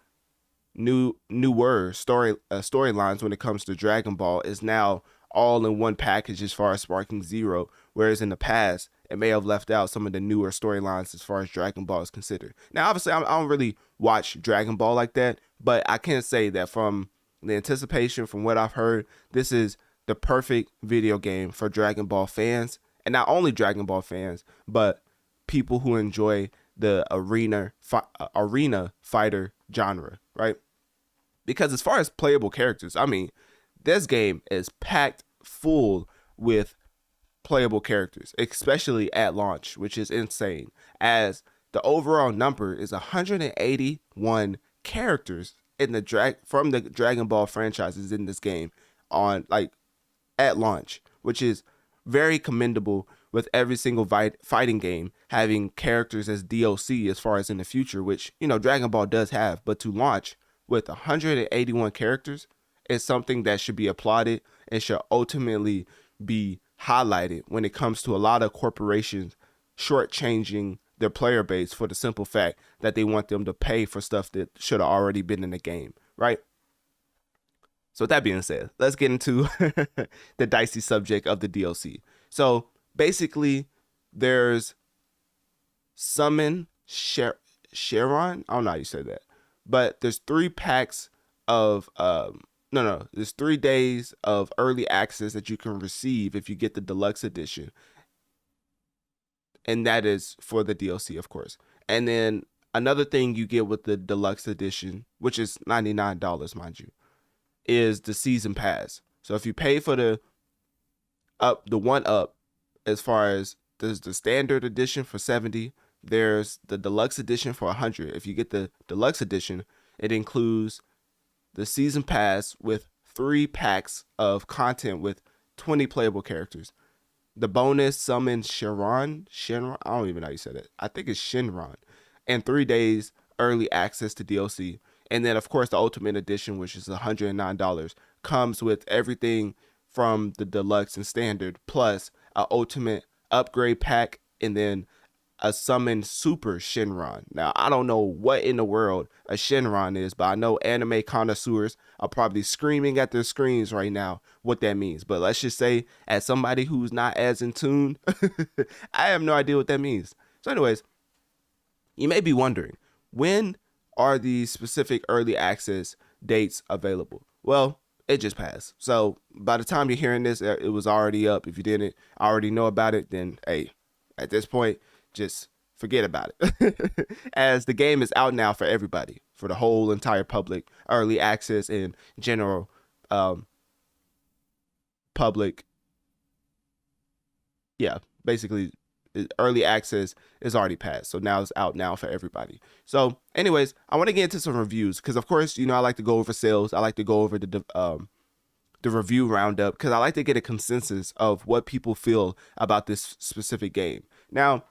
newer storylines when it comes to Dragon Ball is now all in one package as far as Sparking Zero, whereas in the past it may have left out some of the newer storylines as far as Dragon Ball is considered. Now, obviously, I don't really watch Dragon Ball like that, but I can say that from the anticipation, from what I've heard, this is the perfect video game for Dragon Ball fans, and not only Dragon Ball fans, but people who enjoy the arena fighter genre, right? Because as far as playable characters, I mean, this game is packed full with playable characters, especially at launch, which is insane, as the overall number is 181 characters in from the Dragon Ball franchises in this game on at launch, which is very commendable, with every single fighting game having characters as DLC as far as in the future, which Dragon Ball does have. But to launch with 181 characters is something that should be applauded and should ultimately be highlighted when it comes to a lot of corporations shortchanging their player base for the simple fact that they want them to pay for stuff that should have already been in the game, right? So with that being said, let's get into the dicey subject of the DLC. So basically, there's Summon Sharon. I don't know how you say that, but there's 3 packs of there's 3 days of early access that you can receive if you get the deluxe edition, and that is for the DLC, of course. And then another thing you get with the deluxe edition, which is $99, mind you, is the season pass. So if you pay for the one up, as far as there's the standard edition for $70, there's the deluxe edition for $100. If you get the deluxe edition, it includes the season pass with 3 packs of content with 20 playable characters. The bonus Summon Shenron, I don't even know how you said it. I think it's Shenron. And 3 days early access to DLC. And then, of course, the Ultimate Edition, which is $109, comes with everything from the deluxe and standard, plus an Ultimate upgrade pack, and then a Summon Super Shenron. Now, I don't know what in the world a Shenron is, but I know anime connoisseurs are probably screaming at their screens right now what that means. But let's just say, as somebody who's not as in tune, I have no idea what that means. So anyways, you may be wondering, when are these specific early access dates available? Well, it just passed. So by the time you're hearing this, it was already up. If you didn't already know about it, then hey, at this point, just forget about it. As the game is out now for everybody, for the whole entire public, early access and general public. Yeah, basically early access is already passed. So now it's out now for everybody. So anyways, I want to get into some reviews because, of course, I like to go over sales. I like to go over the review roundup because I like to get a consensus of what people feel about this specific game. Now,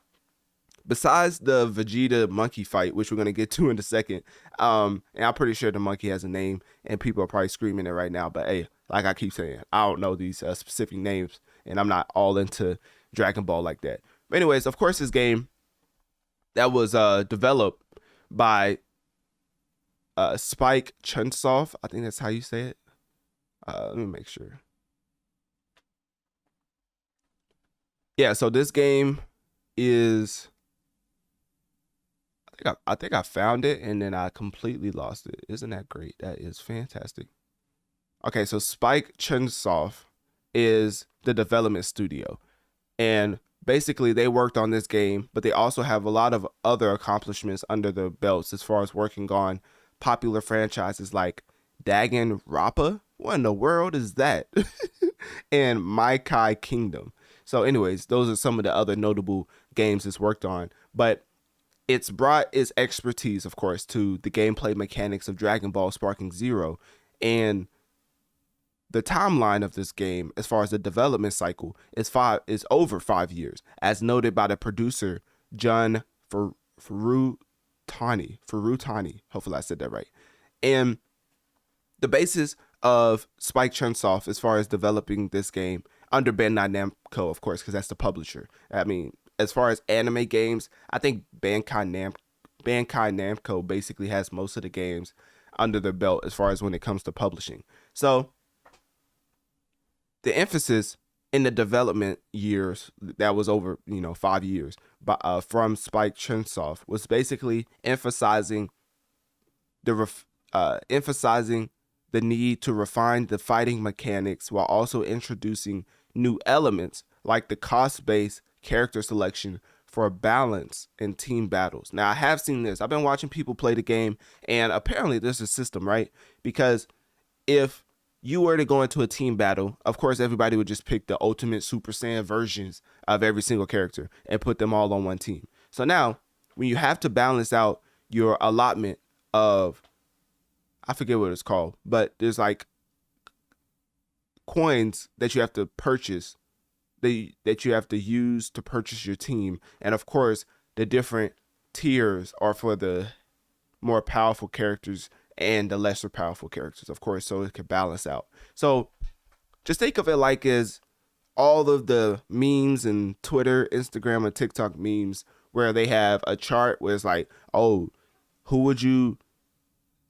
besides the Vegeta monkey fight, which we're going to get to in a second, and I'm pretty sure the monkey has a name and people are probably screaming it right now. But hey, like I keep saying, I don't know these specific names and I'm not all into Dragon Ball like that. But anyways, of course, this game that was developed by Spike Chunsoft. I think that's how you say it. Let me make sure. Yeah, so this game is, I think I found it and then I completely lost it. Isn't that great? That is fantastic. Okay, so Spike Chunsoft is the development studio, and basically they worked on this game, but they also have a lot of other accomplishments under their belts as far as working on popular franchises like Danganronpa, what in the world is that? And My Kai Kingdom. So anyways, those are some of the other notable games it's worked on. But it's brought its expertise, of course, to the gameplay mechanics of Dragon Ball Sparking Zero. And the timeline of this game, as far as the development cycle, is over 5 years, as noted by the producer, Jun Furutani. Hopefully I said that right. And the basis of Spike Chunsoft as far as developing this game under Bandai Namco, of course, because that's the publisher. I mean, as far as anime games, I think Bandai Namco basically has most of the games under their belt as far as when it comes to publishing. So the emphasis in the development years, that was over 5 years, from Spike Chunsoft, was basically emphasizing the need to refine the fighting mechanics while also introducing new elements like the cost-based character selection for a balance in team battles. Now, I have seen this. I've been watching people play the game, and apparently there's a system, right? Because if you were to go into a team battle, of course, everybody would just pick the ultimate Super Saiyan versions of every single character and put them all on one team. So now, when you have to balance out your allotment of, I forget what it's called, but there's like coins that you have to purchase, that you have to use to purchase your team. And of course, the different tiers are for the more powerful characters and the lesser powerful characters, of course, so it can balance out. So just think of it like as all of the memes and Twitter, Instagram, and TikTok memes where they have a chart where it's like, oh, who would you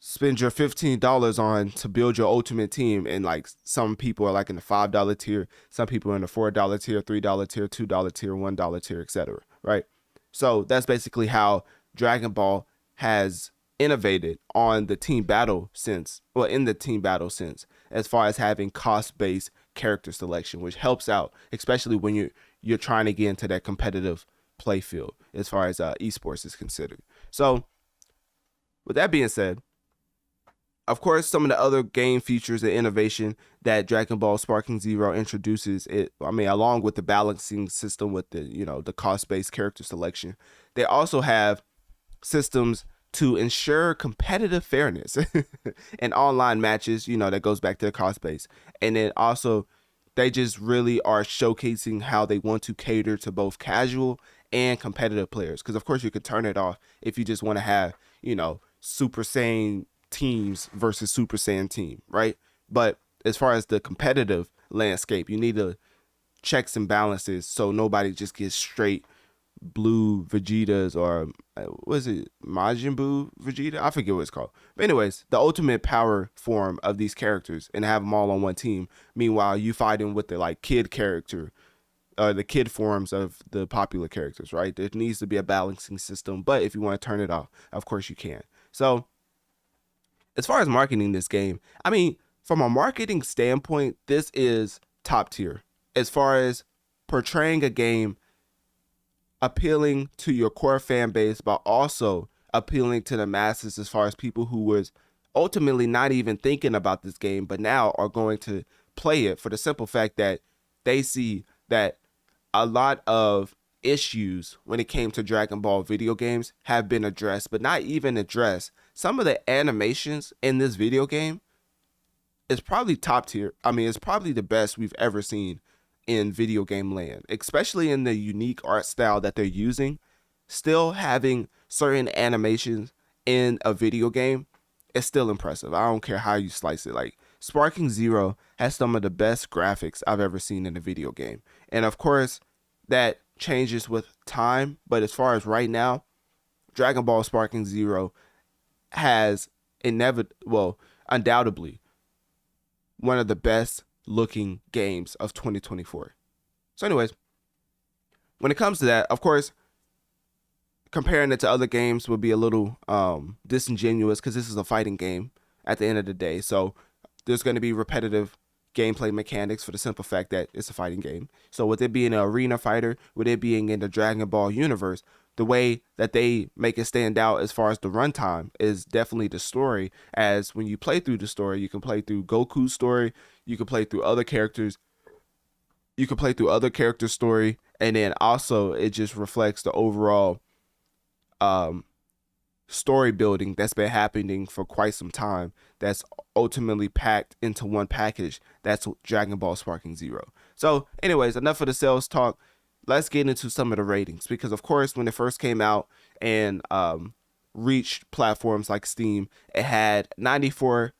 spend your $15 on to build your ultimate team? And like some people are like in the $5 tier, some people are in the $4 tier, $3 tier, $2 tier, $1 tier, etc. Right? So that's basically how Dragon Ball has innovated on the team battle sense, well, in the team battle sense, as far as having cost-based character selection, which helps out, especially when you're trying to get into that competitive play field as far as esports is considered. So with that being said, of course, some of the other game features and innovation that Dragon Ball Sparking Zero introduces, along with the balancing system with the cost-based character selection, they also have systems to ensure competitive fairness in online matches, that goes back to the cost base. And then also, they just really are showcasing how they want to cater to both casual and competitive players. Because, of course, you could turn it off if you just want to have, Super Saiyan teams versus Super Saiyan team, right? But as far as the competitive landscape, you need the checks and balances so nobody just gets straight blue Vegetas or was it Majin Buu Vegeta? I forget what it's called. But anyways, the ultimate power form of these characters and have them all on one team. Meanwhile, you fighting with the kid character, the kid forms of the popular characters, right? There needs to be a balancing system, but if you want to turn it off, of course you can. So as far as marketing this game, from a marketing standpoint, this is top tier as far as portraying a game appealing to your core fan base, but also appealing to the masses as far as people who was ultimately not even thinking about this game, but now are going to play it for the simple fact that they see that a lot of issues when it came to Dragon Ball video games have been addressed, but not even addressed. Some of the animations in this video game is probably top tier. It's probably the best we've ever seen in video game land, especially in the unique art style that they're using. Still having certain animations in a video game is still impressive. I don't care how you slice it. Like Sparking Zero has some of the best graphics I've ever seen in a video game. And of course, that changes with time. But as far as right now, Dragon Ball Sparking Zero has undoubtedly one of the best looking games of 2024. So anyways, when it comes to that, of course, comparing it to other games would be a little disingenuous because this is a fighting game at the end of the day. So there's going to be repetitive gameplay mechanics for the simple fact that it's a fighting game. So with it being an arena fighter, with it being in the Dragon Ball universe, the way that they make it stand out as far as the runtime is definitely the story. As when you play through the story, you can play through Goku's story, you can play through other characters, you can play through other characters' story, and then also it just reflects the overall story building that's been happening for quite some time, that's ultimately packed into one package. That's Dragon Ball Sparking Zero. So anyways, enough of the sales talk. Let's get into some of the ratings, because of course when it first came out and reached platforms like Steam, it had 94%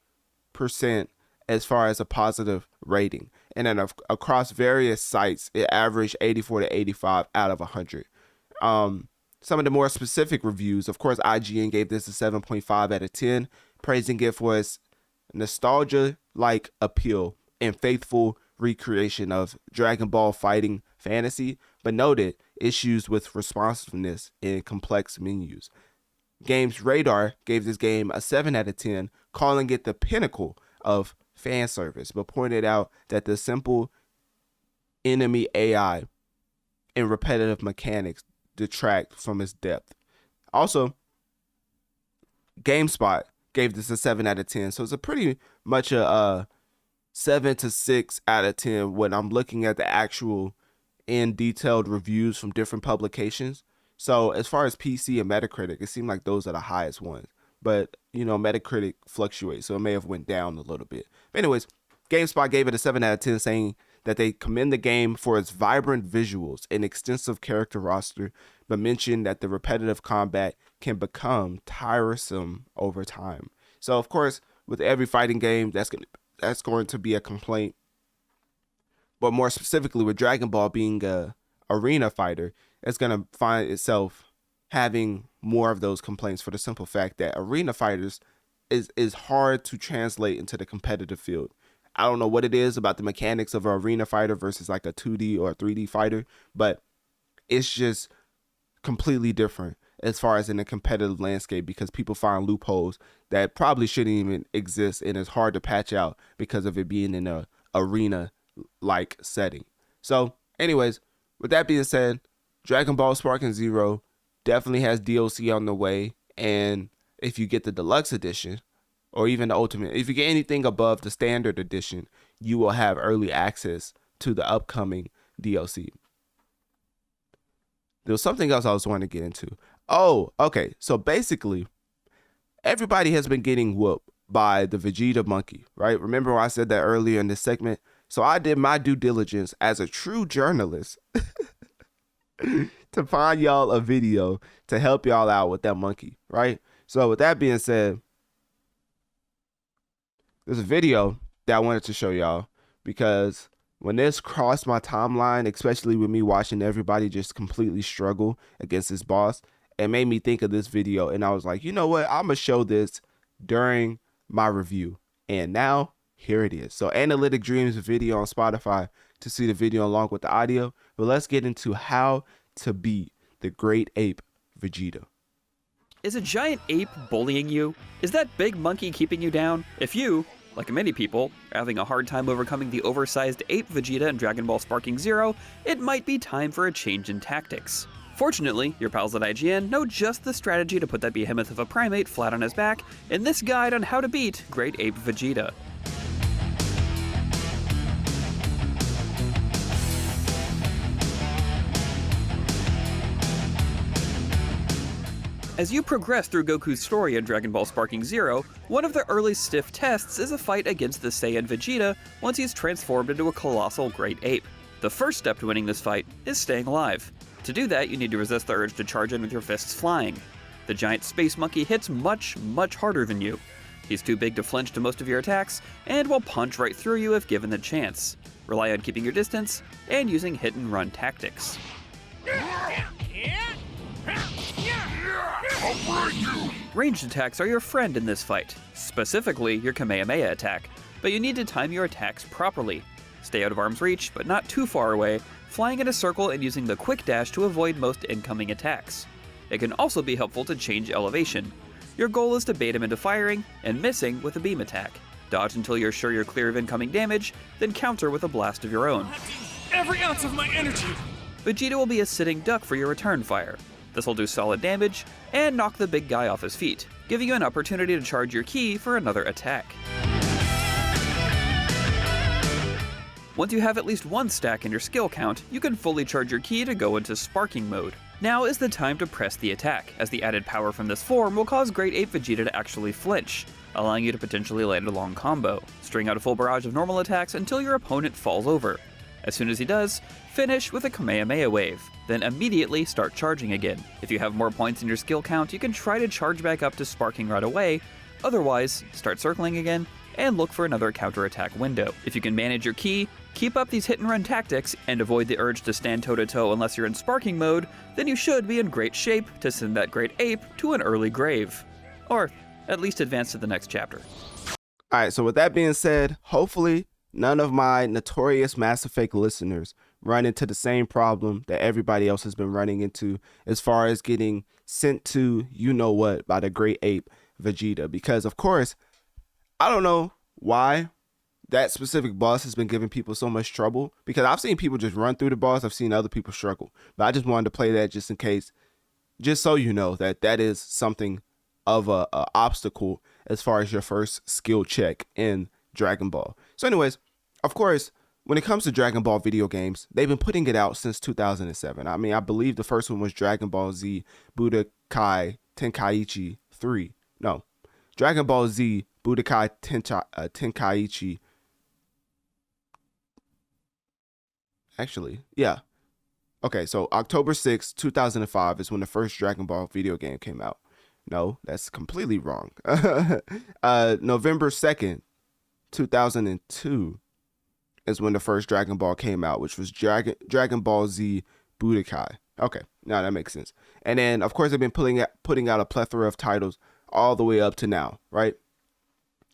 as far as a positive rating, and then across various sites it averaged 84 to 85 out of 100. Some of the more specific reviews, of course, IGN gave this a 7.5 out of 10, praising it for its nostalgia-like appeal and faithful recreation of Dragon Ball fighting fantasy, but noted issues with responsiveness and complex menus. Games Radar gave this game a 7 out of 10, calling it the pinnacle of fan service, but pointed out that the simple enemy AI and repetitive mechanics detract from its depth. Also, GameSpot gave this a 7 out of 10, so it's a pretty much a 7 to 6 out of 10 when I'm looking at the actual and detailed reviews from different publications. So as far as PC and Metacritic, it seemed like those are the highest ones, but you know, Metacritic fluctuates, so it may have went down a little bit. But anyways, GameSpot gave it a 7 out of 10, saying that they commend the game for its vibrant visuals and extensive character roster, but mentioned that the repetitive combat can become tiresome over time. So of course, with every fighting game, that's going to be a complaint. But more specifically, with Dragon Ball being a arena fighter, it's going to find itself having more of those complaints, for the simple fact that arena fighters is hard to translate into the competitive field. I don't know what it is about the mechanics of an arena fighter versus like a 2D or a 3D fighter, but it's just completely different as far as in a competitive landscape, because people find loopholes that probably shouldn't even exist, and it's hard to patch out because of it being in a arena like setting. So anyways, with that being said, Dragon Ball Sparking Zero definitely has DLC on the way, and if you get the deluxe edition or even the ultimate, if you get anything above the standard edition, you will have early access to the upcoming DLC. There was something else I was wanting to get into. Oh, okay. So basically, everybody has been getting whooped by the Vegeta monkey, right? Remember I said that earlier in this segment? So I did my due diligence as a true journalist to find y'all a video to help y'all out with that monkey, right? So with that being said, there's a video that I wanted to show y'all, because when this crossed my timeline, especially with me watching everybody just completely struggle against this boss, it made me think of this video, and I was like, you know what? I'm going to show this during my review. And now, here it is. So Analytic Dreamz video on Spotify to see the video along with the audio. But let's get into how to beat the great ape Vegeta. Is a giant ape bullying you? Is that big monkey keeping you down? If you, like many people, are having a hard time overcoming the oversized ape Vegeta in Dragon Ball Sparking Zero, it might be time for a change in tactics. Fortunately, your pals at IGN know just the strategy to put that behemoth of a primate flat on his back in this guide on how to beat Great Ape Vegeta. As you progress through Goku's story in Dragon Ball Sparking Zero, one of the early stiff tests is a fight against the Saiyan Vegeta once he's transformed into a colossal great ape. The first step to winning this fight is staying alive. To do that, you need to resist the urge to charge in with your fists flying. The giant space monkey hits much, much harder than you. He's too big to flinch to most of your attacks, and will punch right through you if given the chance. Rely on keeping your distance, and using hit-and-run tactics. Ranged attacks are your friend in this fight, specifically your Kamehameha attack, but you need to time your attacks properly. Stay out of arm's reach, but not too far away, flying in a circle and using the quick dash to avoid most incoming attacks. It can also be helpful to change elevation. Your goal is to bait him into firing and missing with a beam attack. Dodge until you're sure you're clear of incoming damage, then counter with a blast of your own. Every ounce of my energy! Vegeta will be a sitting duck for your return fire. This will do solid damage and knock the big guy off his feet, giving you an opportunity to charge your ki for another attack. Once you have at least one stack in your skill count, you can fully charge your ki to go into sparking mode. Now is the time to press the attack, as the added power from this form will cause Great Ape Vegeta to actually flinch, allowing you to potentially land a long combo. String out a full barrage of normal attacks until your opponent falls over. As soon as he does, finish with a Kamehameha wave, then immediately start charging again. If you have more points in your skill count, you can try to charge back up to sparking right away, otherwise, start circling again, and look for another counterattack window. If you can manage your ki, keep up these hit and run tactics, and avoid the urge to stand toe to toe unless you're in sparking mode, then you should be in great shape to send that great ape to an early grave. Or at least advance to the next chapter. Alright, so with that being said, hopefully none of my Notorious Mass Effect listeners run into the same problem that everybody else has been running into as far as getting sent to you know what by the great ape Vegeta. Because of course, I don't know why that specific boss has been giving people so much trouble, because I've seen people just run through the boss. I've seen other people struggle, but I just wanted to play that just in case, just so you know that that is something of a obstacle as far as your first skill check in Dragon Ball. So anyways, of course, when it comes to Dragon Ball video games, they've been putting it out since 2007. I mean, I believe the first one was Dragon Ball Z Budokai Tenkaichi 3. No, Dragon Ball Z Budokai Tenkaichi. Actually, yeah. Okay, so October 6, 2005 is when the first Dragon Ball video game came out. No, that's completely wrong. November 2nd, 2002 is when the first Dragon Ball came out, which was Dragon Ball Z Budokai. Okay, now that makes sense. And then, of course, they've been putting out a plethora of titles all the way up to now, right?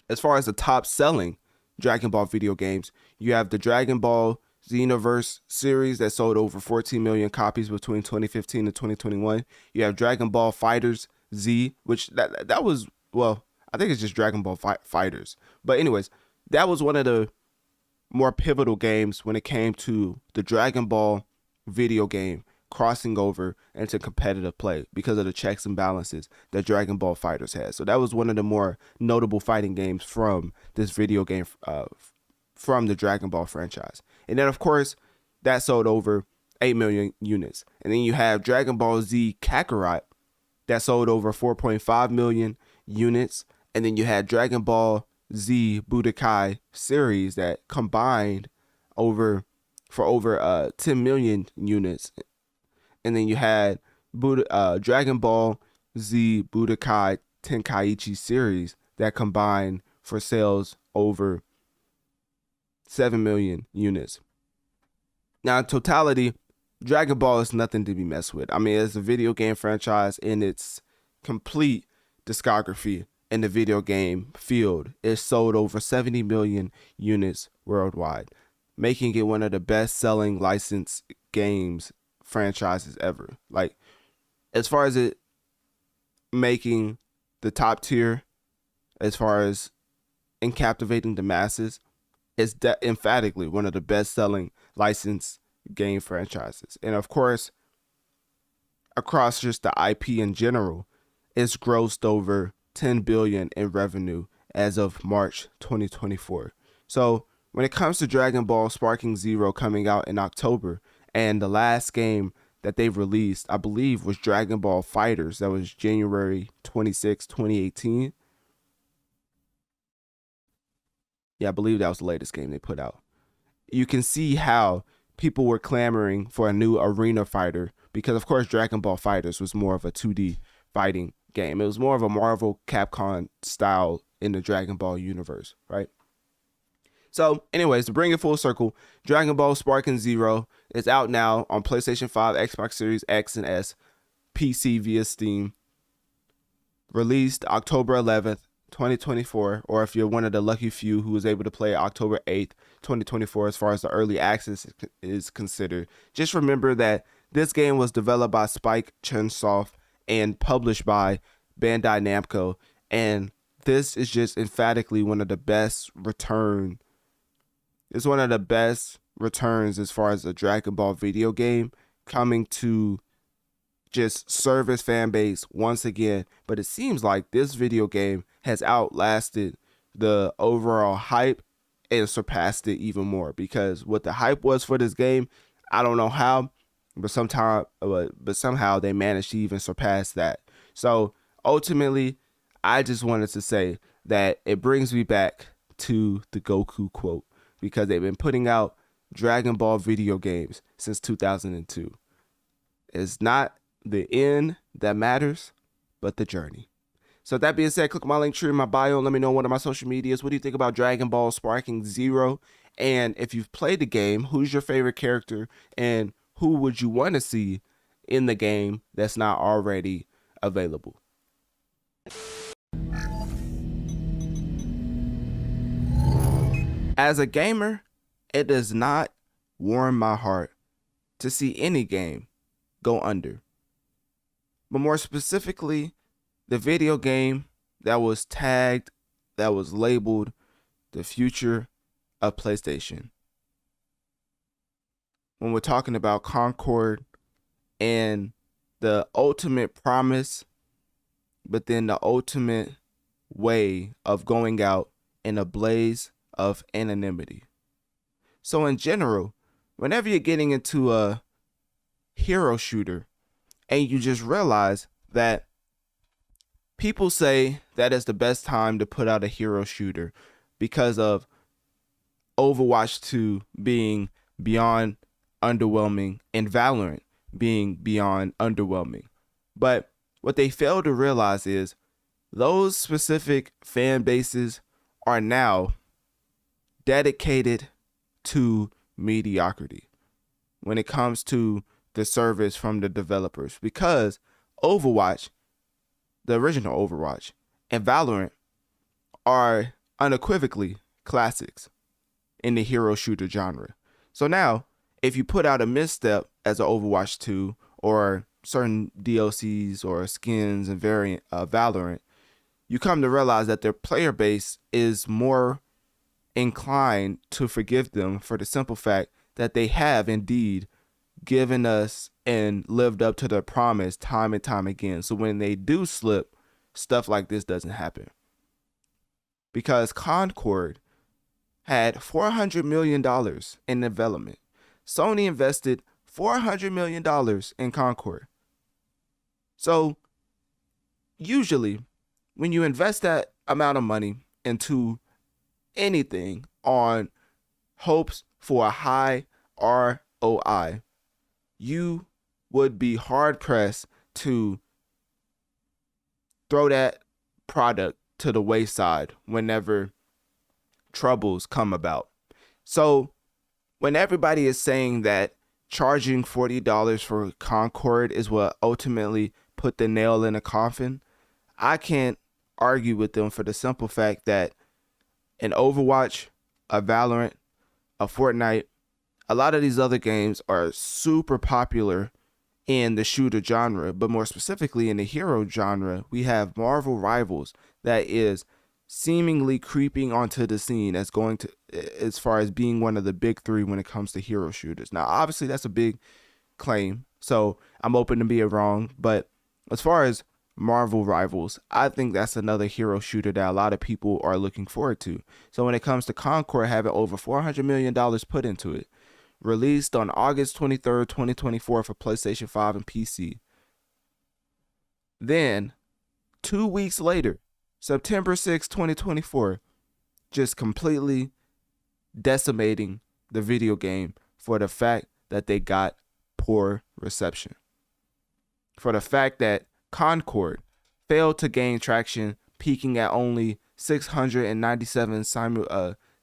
As far as the top selling Dragon Ball video games, you have the Dragon Ball Xenoverse series that sold over 14 million copies between 2015 and 2021. You have Dragon Ball Fighters Z, which that was, well, I think it's just Dragon Ball Fighters. But anyways, that was one of the more pivotal games when it came to the Dragon Ball video game crossing over into competitive play because of the checks and balances that Dragon Ball Fighters has. So that was one of the more notable fighting games from this video game, from the Dragon Ball franchise. And then, of course, that sold over 8 million units. And then you have Dragon Ball Z Kakarot that sold over 4.5 million units. And then you had Dragon Ball Z Budokai series that combined for over 10 million units. And then you had Dragon Ball Z Budokai Tenkaichi series that combined for sales over 7 million units. Now, in totality, Dragon Ball is nothing to be messed with. I mean, it's a video game franchise in its complete discography in the video game field. It sold over 70 million units worldwide, making it one of the best-selling licensed games franchises ever. Like, as far as it making the top tier, as far as in captivating the masses, it's emphatically one of the best-selling licensed game franchises. And of course, across just the IP in general, it's grossed over 10 billion in revenue as of March 2024. So when it comes to Dragon Ball Sparking Zero coming out in October, and the last game that they've released, I believe, was Dragon Ball Fighters. That was January 26, 2018. Yeah, I believe that was the latest game they put out. You can see how people were clamoring for a new arena fighter because, of course, Dragon Ball Fighters was more of a 2D fighting game. It was more of a Marvel Capcom style in the Dragon Ball universe, right? So, anyways, to bring it full circle, Dragon Ball Sparking Zero is out now on PlayStation 5, Xbox Series X and S, PC via Steam. Released October 11th, 2024, or if you're one of the lucky few who was able to play October 8th, 2024, as far as the early access is considered. Just remember that this game was developed by Spike Chunsoft and published by Bandai Namco, and this is just emphatically one of the best returns. It's one of the best returns as far as a Dragon Ball video game coming to just service fan base once again. But it seems like this video game has outlasted the overall hype and surpassed it even more, because what the hype was for this game, I don't know how, but somehow they managed to even surpass that. So ultimately, I just wanted to say that it brings me back to the Goku quote, because they've been putting out Dragon Ball video games since 2002. It's not the end that matters, but the journey. So that being said, click my link tree in my bio and let me know on one of my social medias. What do you think about Dragon Ball Sparking Zero? And if you've played the game, who's your favorite character and who would you want to see in the game that's not already available? As a gamer, it does not warm my heart to see any game go under. But more specifically, the video game that was tagged, that was labeled the future of PlayStation. When we're talking about Concord and the ultimate promise, but then the ultimate way of going out in a blaze of anonymity. So in general, whenever you're getting into a hero shooter and you just realize that people say that is the best time to put out a hero shooter because of Overwatch 2 being beyond underwhelming and Valorant being beyond underwhelming. But what they fail to realize is those specific fan bases are now dedicated to mediocrity when it comes to the service from the developers, because Overwatch, the original Overwatch, and Valorant are unequivocally classics in the hero shooter genre. So now, if you put out a misstep as an Overwatch 2 or certain DLCs or skins and variant Valorant, you come to realize that their player base is more inclined to forgive them for the simple fact that they have indeed given us and lived up to their promise time and time again. So when they do slip, stuff like this doesn't happen. Because Concord had $400 million in development. Sony invested $400 million in Concord. So usually when you invest that amount of money into anything on hopes for a high ROI, you would be hard pressed to throw that product to the wayside whenever troubles come about. So when everybody is saying that charging $40 for Concord is what ultimately put the nail in a coffin, I can't argue with them for the simple fact that an Overwatch, a Valorant, a Fortnite, a lot of these other games are super popular in the shooter genre, but more specifically in the hero genre, we have Marvel Rivals that is seemingly creeping onto the scene as far as being one of the big three when it comes to hero shooters. Now, obviously that's a big claim, so I'm open to being wrong, but as far as Marvel Rivals, I think that's another hero shooter that a lot of people are looking forward to. So when it comes to Concord having over $400 million put into it, released on August 23rd, 2024 for PlayStation 5 and PC. Then 2 weeks later, September 6, 2024, just completely decimating the video game for the fact that they got poor reception. For the fact that Concord failed to gain traction, peaking at only 697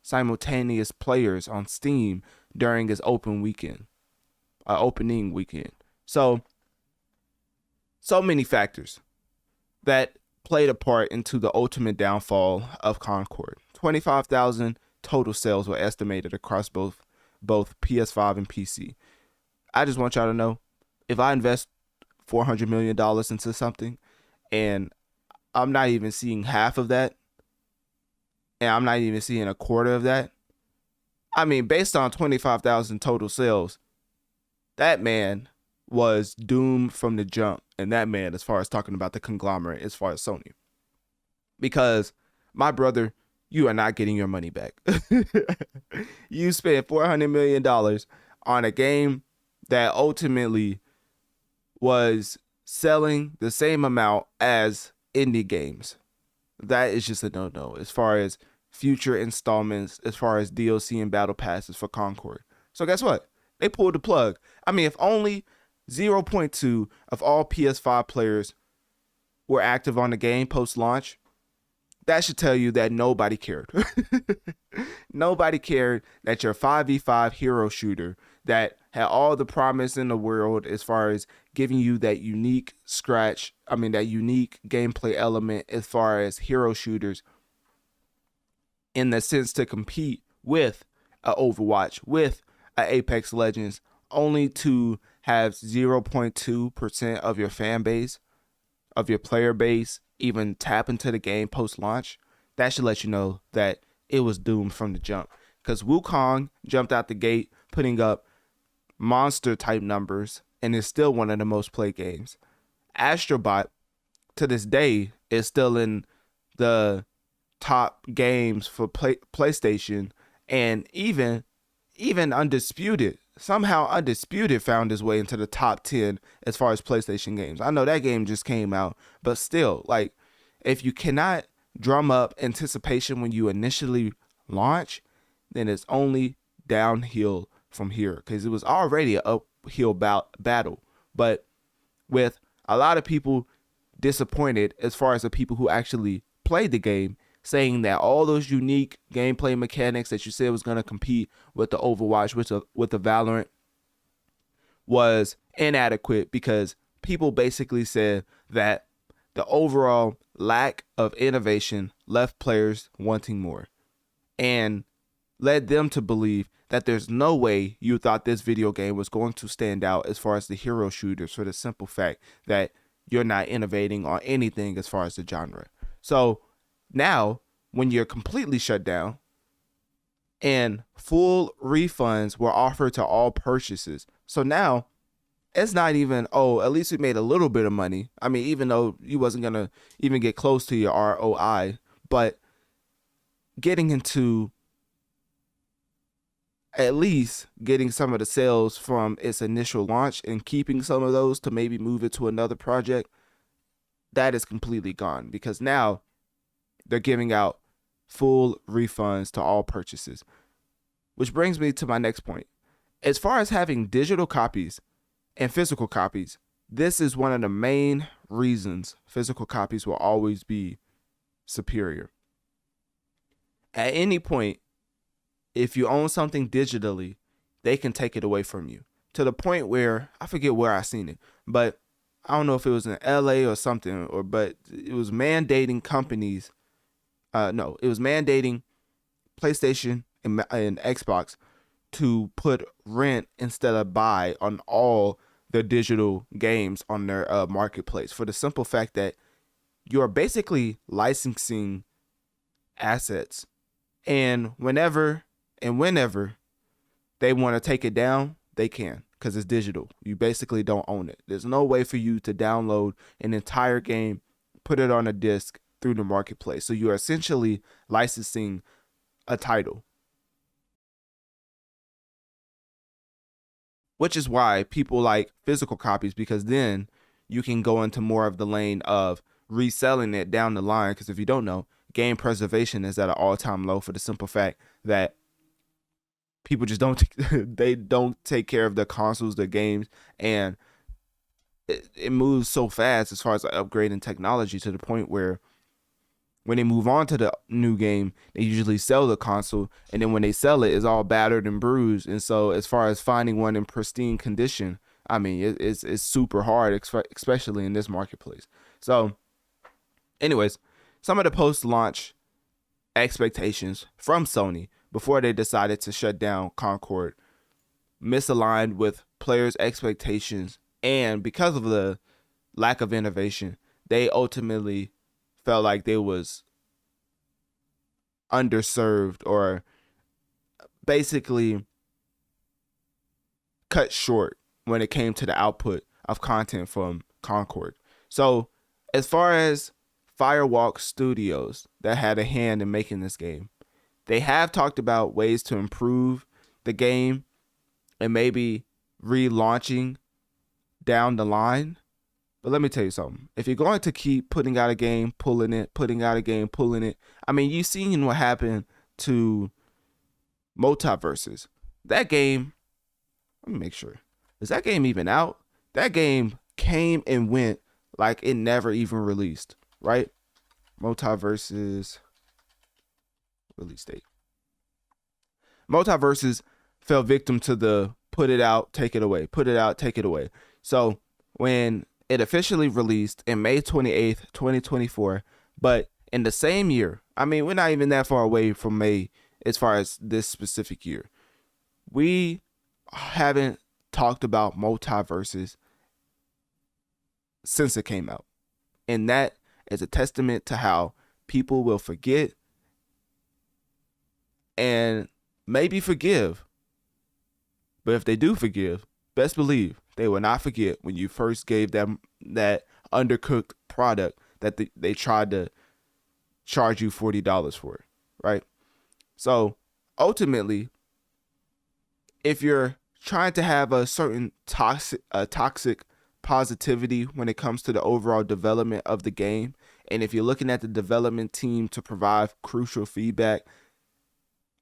simultaneous players on Steam during its opening weekend. So many factors that played a part into the ultimate downfall of Concord. 25,000 total sales were estimated across both PS5 and PC. I just want y'all to know, if I invest $400 million into something and I'm not even seeing half of that, and I'm not even seeing a quarter of that, I mean, based on 25,000 total sales, that man was doomed from the jump. And that man, as far as talking about the conglomerate, as far as Sony. Because, my brother, you are not getting your money back. You spent $400 million on a game that ultimately was selling the same amount as indie games. That is just a no-no as far as future installments, as far as DLC and battle passes for Concord. So guess what? They pulled the plug. I mean, if only 0.2 of all PS5 players were active on the game post-launch, that should tell you that nobody cared. Nobody cared that your 5v5 hero shooter that had all the promise in the world as far as giving you that unique that unique gameplay element as far as hero shooters in the sense to compete with a Overwatch, with a Apex Legends, only to have 0.2% of your fan base, of your player base, even tap into the game post-launch. That should let you know that it was doomed from the jump. Because Wukong jumped out the gate putting up monster type numbers and is still one of the most played games. Astrobot to this day is still in the top games for PlayStation, and even Undisputed, somehow Undisputed found his way into the top 10 as far as PlayStation games. I know that game just came out, but still, like, if you cannot drum up anticipation when you initially launch, then it's only downhill from here, because it was already an uphill battle. But with a lot of people disappointed as far as the people who actually played the game, saying that all those unique gameplay mechanics that you said was going to compete with the Overwatch, with the Valorant, was inadequate, because people basically said that the overall lack of innovation left players wanting more and led them to believe that there's no way you thought this video game was going to stand out as far as the hero shooters, for the simple fact that you're not innovating on anything as far as the genre. So now, when you're completely shut down and full refunds were offered to all purchases, so now it's not even, oh, at least we made a little bit of money. I mean, even though you wasn't going to even get close to your ROI, but getting into at least getting some of the sales from its initial launch and keeping some of those to maybe move it to another project, that is completely gone, because now they're giving out full refunds to all purchases. Which brings me to my next point. As far as having digital copies and physical copies, this is one of the main reasons physical copies will always be superior. At any point, if you own something digitally, they can take it away from you. To the point where, I forget where I seen it, but I don't know if it was in LA or something, but it was mandating companies. It was mandating PlayStation and Xbox to put rent instead of buy on all their digital games on their marketplace, for the simple fact that you're basically licensing assets, and whenever they want to take it down, they can, because it's digital. You basically don't own it. There's no way for you to download an entire game, put it on a disc through the marketplace. So you're essentially licensing a title. Which is why people like physical copies, because then you can go into more of the lane of reselling it down the line. Because if you don't know, game preservation is at an all-time low, for the simple fact that people just don't take care of their consoles, their games, and it moves so fast as far as upgrading technology, to the point where when they move on to the new game, they usually sell the console, and then when they sell it, it's all battered and bruised. And so as far as finding one in pristine condition, I mean, it's super hard, especially in this marketplace. So anyways, some of the post-launch expectations from Sony before they decided to shut down Concord misaligned with players' expectations, and because of the lack of innovation, they ultimately felt like they was underserved, or basically cut short when it came to the output of content from Concord. So as far as Firewalk Studios that had a hand in making this game, they have talked about ways to improve the game and maybe relaunching down the line. But let me tell you something. If you're going to keep putting out a game, pulling it, putting out a game, pulling it, I mean, you've seen what happened to Multiverses. That game, let me make sure. Is that game even out? That game came and went like it never even released, right? Multiverses release date. Multiverses fell victim to the put it out, take it away, put it out, take it away. So when it officially released in May 28th, 2024, but in the same year, I mean, we're not even that far away from May as far as this specific year. We haven't talked about Multiverses since it came out. And that is a testament to how people will forget and maybe forgive. But if they do forgive, best believe they will not forget when you first gave them that undercooked product that they tried to charge you $40 for, right? So ultimately, if you're trying to have a certain toxic positivity when it comes to the overall development of the game, and if you're looking at the development team to provide crucial feedback,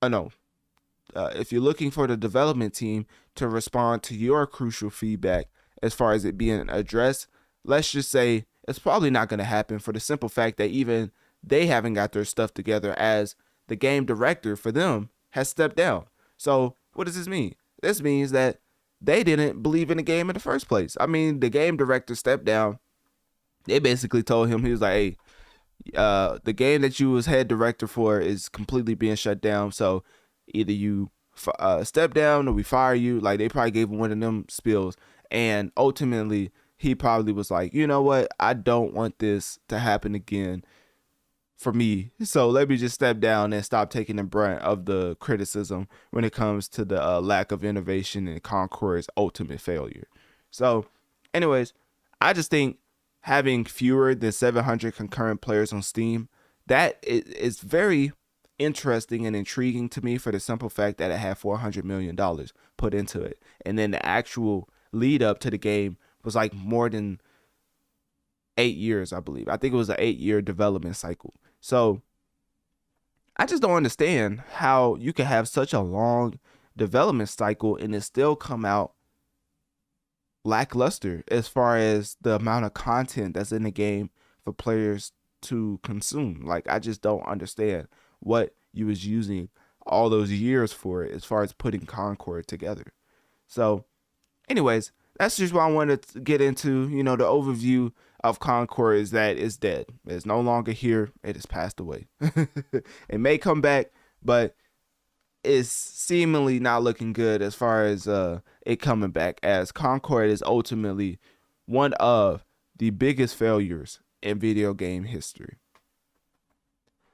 if you're looking for the development team to respond to your crucial feedback as far as it being addressed, let's just say it's probably not going to happen, for the simple fact that even they haven't got their stuff together, as the game director for them has stepped down. So what does this mean? This means that they didn't believe in the game in the first place. I mean, the game director stepped down. They basically told him, he was like, hey, the game that you was head director for is completely being shut down. So either you step down or we fire you. Like, they probably gave him one of them spills. And ultimately, he probably was like, you know what? I don't want this to happen again for me. So let me just step down and stop taking the brunt of the criticism when it comes to the lack of innovation and Concord's ultimate failure. So anyways, I just think having fewer than 700 concurrent players on Steam, that is very interesting and intriguing to me, for the simple fact that it had $400 million put into it. And then the actual lead up to the game was like more than 8 years, I believe. I think it was an 8-year development cycle. So I just don't understand how you can have such a long development cycle and it still come out lackluster as far as the amount of content that's in the game for players to consume. Like, I just don't understand what you was using all those years for it as far as putting Concord together. So anyways, that's just what I wanted to get into. You know, the overview of Concord is that it's dead. It's no longer here. It has passed away. It may come back, but it's seemingly not looking good as far as it coming back, as Concord is ultimately one of the biggest failures in video game history.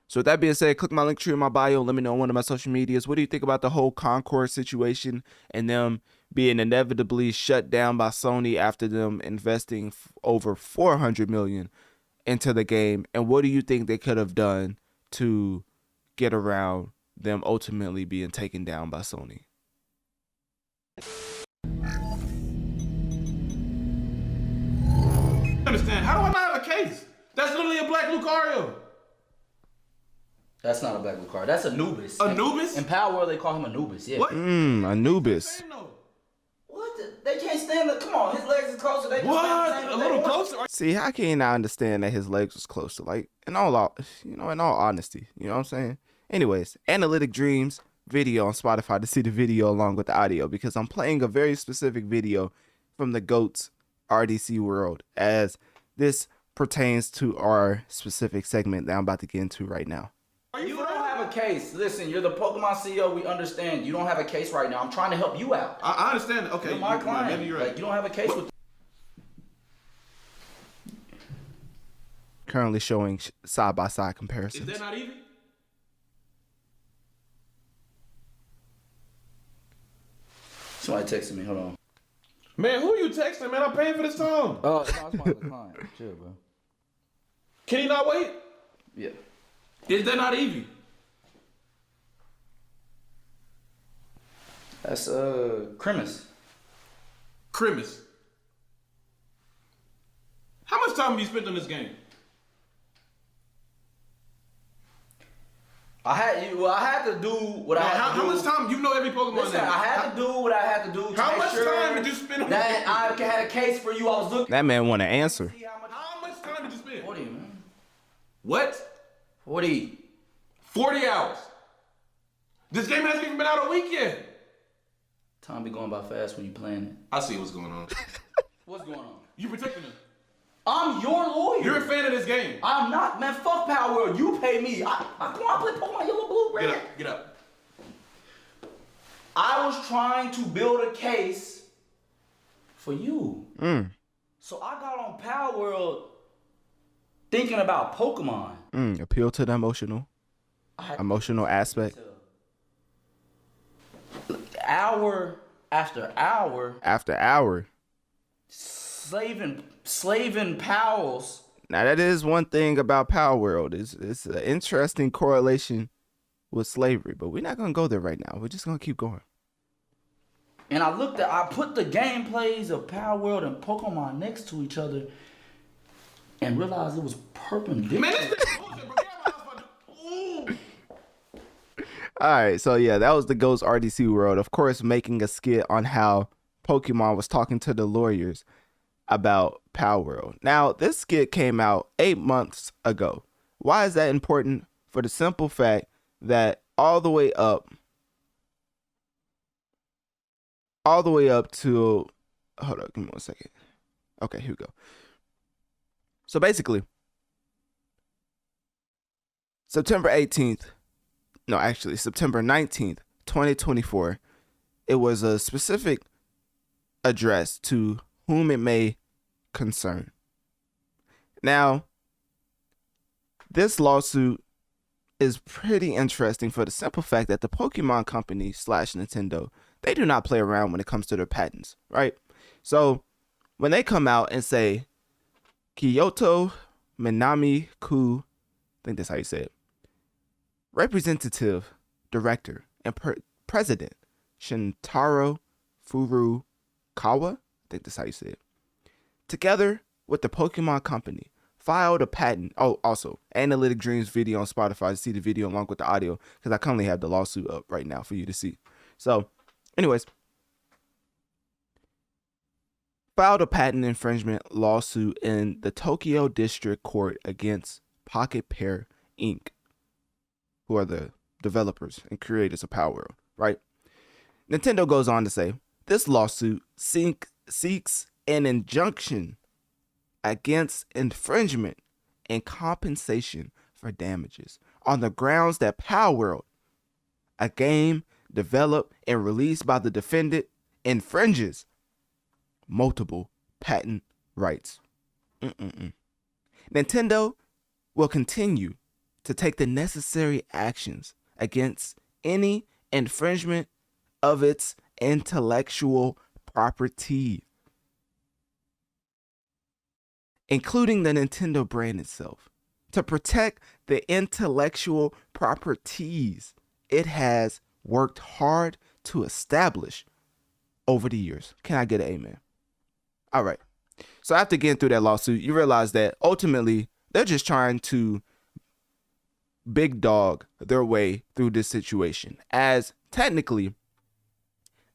So with that being said, click my link tree in my bio. Let me know on one of my social medias. What do you think about the whole Concord situation and them being inevitably shut down by Sony after them investing over $400 million into the game? And what do you think they could have done to get around them ultimately being taken down by Sony? Understand? How do I not have a case? That's literally a black Lucario. That's not a black Lucario. That's Anubis. Anubis? In Power World, they call him Anubis. Yeah. What? Anubis. What? They can't stand it. Come on, his legs is closer. They what? A little closer. See, how can you not understand that his legs was closer? Like, in all honesty, you know what I'm saying? Anyways, Analytic Dreamz video on Spotify to see the video along with the audio, because I'm playing a very specific video from the GOAT's RDC world, as this pertains to our specific segment that I'm about to get into right now. You don't have a case. Listen, you're the Pokemon CEO. We understand. You don't have a case right now. I'm trying to help you out. I understand. Okay, you're my client. Maybe you're right. Like, you don't have a case with. Currently showing side-by-side comparisons. Is that not even? Somebody texted me. Hold on. Man, who you texting, man? I'm paying for this song. Oh, no, it's my other client. Chill, bro. Can he not wait? Yeah. Is that not Evie? That's Crimus. Crimus. How much time have you spent on this game? I had to do what I had to do. How much time? You know every Pokemon Listen, name. I had to do what I had to do. How much time did you spend on that? I had a case for you. I was looking. That man want to answer. How much time did you spend? 40, man. What? 40 hours. This game hasn't even been out a week yet. Time be going by fast when you playing it. I see what's going on. What's going on? You protecting him. I'm your lawyer. You're a fan of this game. I'm not, man. Fuck Power World. You pay me. I play Pokemon Yellow, Blue, Red. Get up. I was trying to build a case for you. So I got on Power World thinking about Pokemon. Appeal to the emotional aspect. Hour after hour. After hour. Slaving pals. Now that is one thing about Power World. It's an interesting correlation with slavery, but we're not gonna go there right now. We're just gonna keep going. And I put the gameplays of Power World and Pokemon next to each other and realized it was perpendicular. Man, this is bullshit, bro. Get out my house. All right, so yeah, that was the Ghost RDC World. Of course, making a skit on how Pokemon was talking to the lawyers about Power World. Now, this skit came out 8 months ago. Why is that important? For the simple fact that all the way up to, hold up, give me 1 second. Okay, here we go. So basically, September 19th, 2024, it was a specific address to whom it may concern. Now, this lawsuit is pretty interesting for the simple fact that the Pokemon Company / Nintendo, they do not play around when it comes to their patents, right? So when they come out and say Kyoto Minami Ku, I think that's how you say it, Representative Director and President Shintaro Furukawa, I think that's how you say it, together with the Pokemon Company, filed a patent. Oh, also, Analytic Dreamz video on Spotify to see the video along with the audio, because I currently have the lawsuit up right now for you to see. So, anyways, filed a patent infringement lawsuit in the Tokyo District Court against Pocket Pair Inc., who are the developers and creators of Power World, right? Nintendo goes on to say, this lawsuit seeks an injunction against infringement and compensation for damages on the grounds that Power World, a game developed and released by the defendant, infringes multiple patent rights. Nintendo will continue to take the necessary actions against any infringement of its intellectual property, including the Nintendo brand itself, to protect the intellectual properties it has worked hard to establish over the years. Can I get an amen? All right. So after getting through that lawsuit, you realize that ultimately they're just trying to big dog their way through this situation, as technically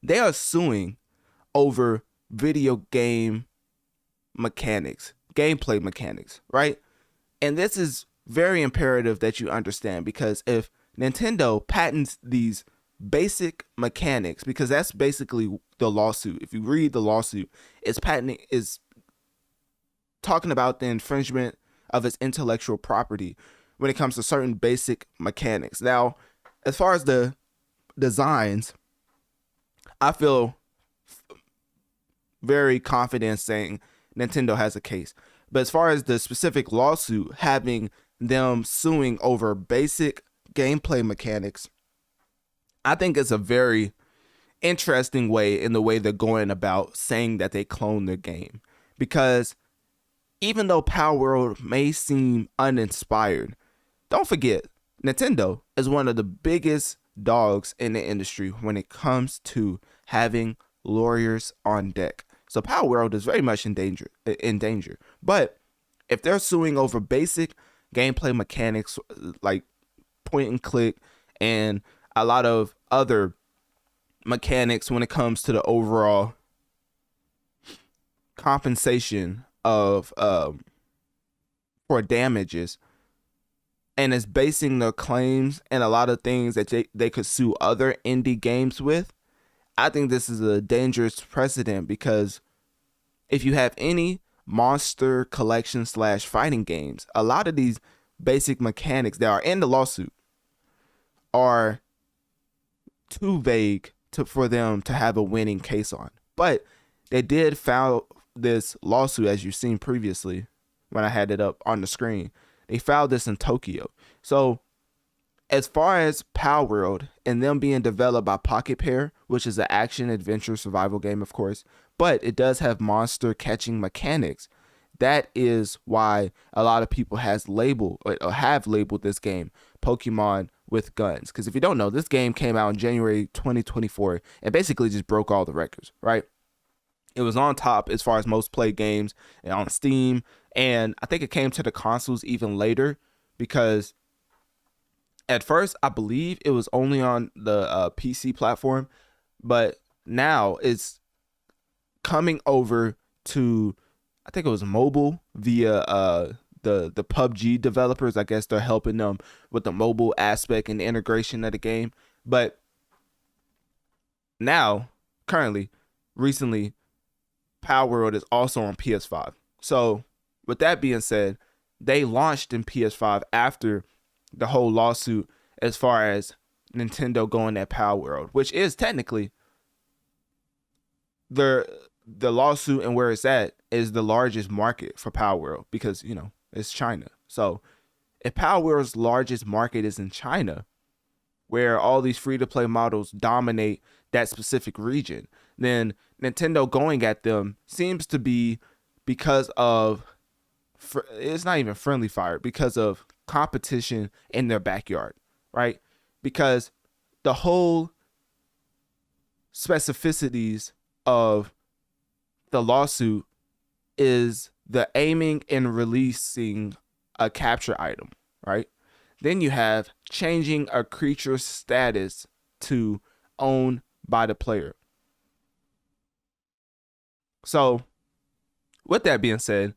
they are suing over video game mechanics, gameplay mechanics, right? And this is very imperative that you understand, because if Nintendo patents these basic mechanics, because that's basically the lawsuit. If you read the lawsuit, it's talking about the infringement of its intellectual property when it comes to certain basic mechanics. Now, as far as the designs, I feel very confident saying Nintendo has a case. But as far as the specific lawsuit, having them suing over basic gameplay mechanics, I think it's a very interesting way in the way they're going about saying that they cloned their game. Because even though Power World may seem uninspired, don't forget, Nintendo is one of the biggest dogs in the industry when it comes to having lawyers on deck. So Power World is very much in danger. But if they're suing over basic gameplay mechanics like point and click and a lot of other mechanics when it comes to the overall compensation of for damages, and is basing their claims and a lot of things that they could sue other indie games with, I think this is a dangerous precedent, because if you have any monster collection / fighting games, a lot of these basic mechanics that are in the lawsuit are too vague for them to have a winning case on. But they did file this lawsuit, as you've seen previously when I had it up on the screen. They filed this in Tokyo. So as far as Power World and them being developed by Pocket Pair, which is an action adventure survival game, of course, but it does have monster catching mechanics. That is why a lot of people have labeled this game Pokemon with Guns. Because if you don't know, this game came out in January 2024 and basically just broke all the records, right? It was on top as far as most played games and on Steam. And I think it came to the consoles even later, because at first I believe it was only on the PC platform, but now it's coming over to, I think it was mobile via the PUBG developers. I guess they're helping them with the mobile aspect and the integration of the game. But now, recently, Power World is also on PS5. So with that being said, they launched in PS5 after the whole lawsuit as far as Nintendo going at Power World, which is technically the lawsuit, and where it's at is the largest market for Power World, because, you know, it's China. So if Power World's largest market is in China, where all these free-to-play models dominate that specific region, then Nintendo going at them seems to be because of, it's not even friendly fire, because of competition in their backyard, right? Because the whole specificities of the lawsuit is the aiming and releasing a capture item, right? Then you have changing a creature's status to owned by the player. So with that being said,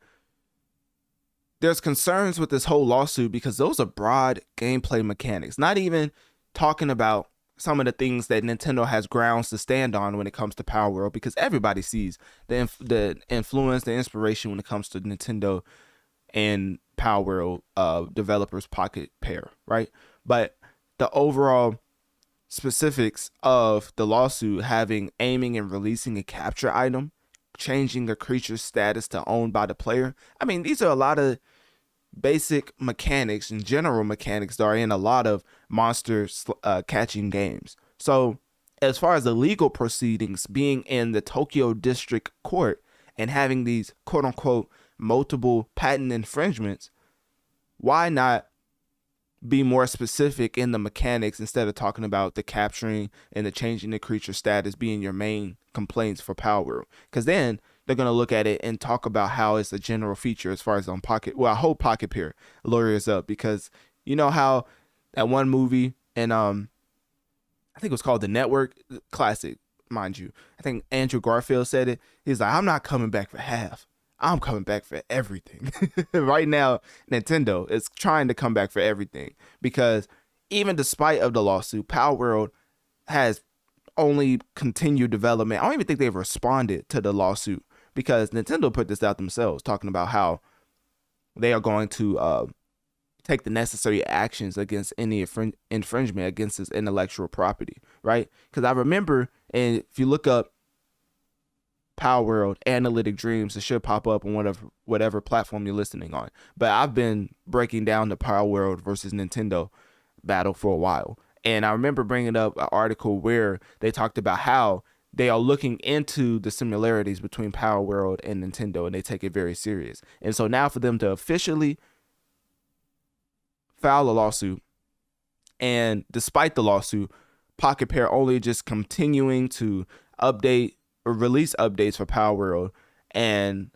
there's concerns with this whole lawsuit because those are broad gameplay mechanics, not even talking about some of the things that Nintendo has grounds to stand on when it comes to Power World, because everybody sees the influence, the inspiration when it comes to Nintendo and Power World developers Pocket Pair, right? But the overall specifics of the lawsuit having aiming and releasing a capture item, changing the creature's status to owned by the player. I mean, these are a lot of basic mechanics and general mechanics that are in a lot of monster catching games. So as far as the legal proceedings being in the Tokyo District Court and having these quote unquote multiple patent infringements, why not be more specific in the mechanics instead of talking about the capturing and the changing the creature status being your main complaints for Power World? Because then they're going to look at it and talk about how it's a general feature as far as on Pocket. Well, I hope Pocket Pair lawyers up, because you know how that one movie, and I think it was called The Network, classic, mind you. I think Andrew Garfield said it. He's like, I'm not coming back for half. I'm coming back for everything. Right now, Nintendo is trying to come back for everything, because even despite of the lawsuit, Power World has only continued development. I don't even think they've responded to the lawsuit, because Nintendo put this out themselves, talking about how they are going to take the necessary actions against any infringement against his intellectual property, right? Because I remember, and if you look up Power World Analytic Dreamz, it should pop up on whatever platform you're listening on. But I've been breaking down the Power World versus Nintendo battle for a while, And I remember bringing up an article where they talked about how they are looking into the similarities between Power World and Nintendo, and they take it very serious. And so now for them to officially file a lawsuit, and despite the lawsuit, Pocket Pair only just continuing to update or release updates for Power World and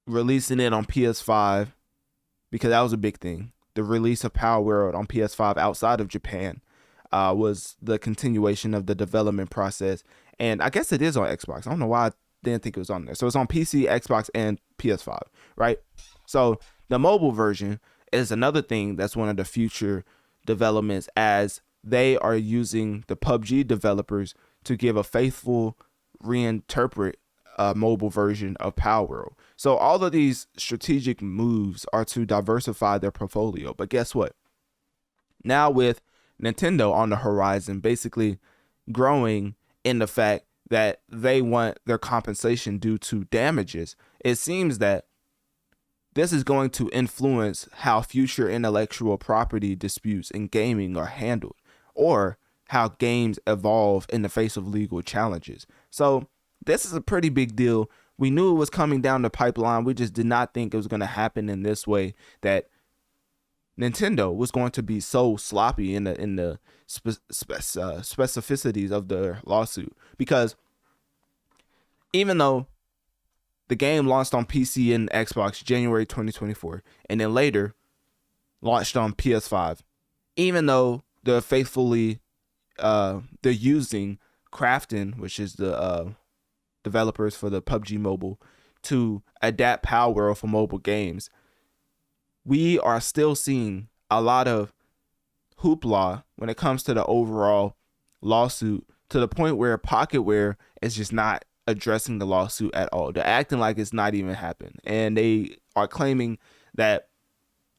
releasing it on PS5, because that was a big thing. The release of Power World on PS5 outside of Japan was the continuation of the development process. And I guess it is on Xbox. I don't know why I didn't think it was on there. So it's on PC, Xbox, and PS5, right? So the mobile version is another thing that's one of the future developments, as they are using the PUBG developers to give a faithful reinterpret mobile version of Power World. So all of these strategic moves are to diversify their portfolio. But guess what? Now with Nintendo on the horizon, basically growing in the fact that they want their compensation due to damages, it seems that this is going to influence how future intellectual property disputes in gaming are handled, or how games evolve in the face of legal challenges. So this is a pretty big deal. We knew it was coming down the pipeline. We just did not think it was going to happen in this way, that Nintendo was going to be so sloppy in the specificities of the lawsuit. Because even though the game launched on PC and Xbox January 2024, and then later launched on PS5, even though they're using Krafton, which is the developers for the PUBG Mobile, to adapt Power World for mobile games, we are still seeing a lot of hoopla when it comes to the overall lawsuit, to the point where Pocketware is just not addressing the lawsuit at all. They're acting like it's not even happened, and they are claiming that,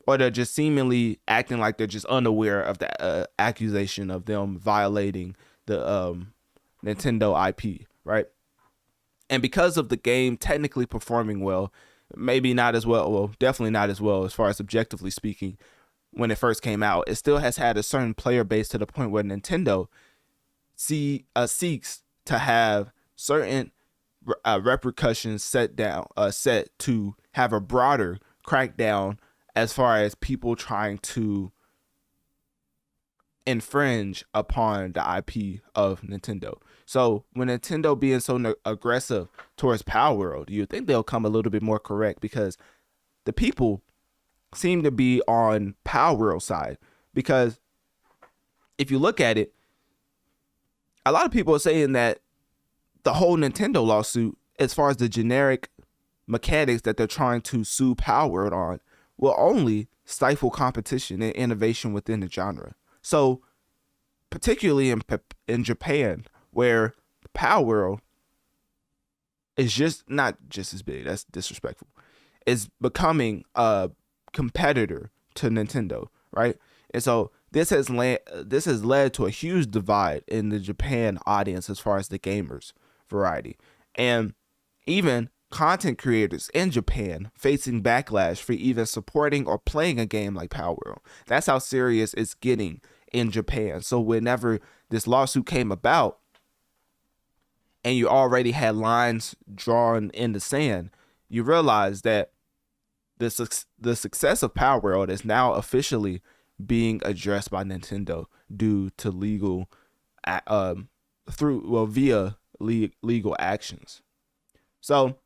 or they're just seemingly acting like they're just unaware of the accusation of them violating the Nintendo IP, right? And because of the game technically performing well, maybe not as well, definitely not as well as far as objectively speaking, when it first came out, it still has had a certain player base to the point where Nintendo seeks to have certain repercussions set to have a broader crackdown as far as people trying to infringe upon the IP of Nintendo. So when Nintendo being so aggressive towards Power World, you think they'll come a little bit more correct, because the people seem to be on Power World side. Because if you look at it, a lot of people are saying that the whole Nintendo lawsuit, as far as the generic mechanics that they're trying to sue Power World on, will only stifle competition and innovation within the genre. So particularly in Japan, where Power World is just not just as big, that's disrespectful, is becoming a competitor to Nintendo, right? And so this has led to a huge divide in the Japan audience as far as the gamers variety, and even content creators in Japan facing backlash for even supporting or playing a game like Power World. That's how serious it's getting in Japan. So whenever this lawsuit came about, and you already had lines drawn in the sand, you realize that the success of Power World is now officially being addressed by Nintendo due to via legal actions. So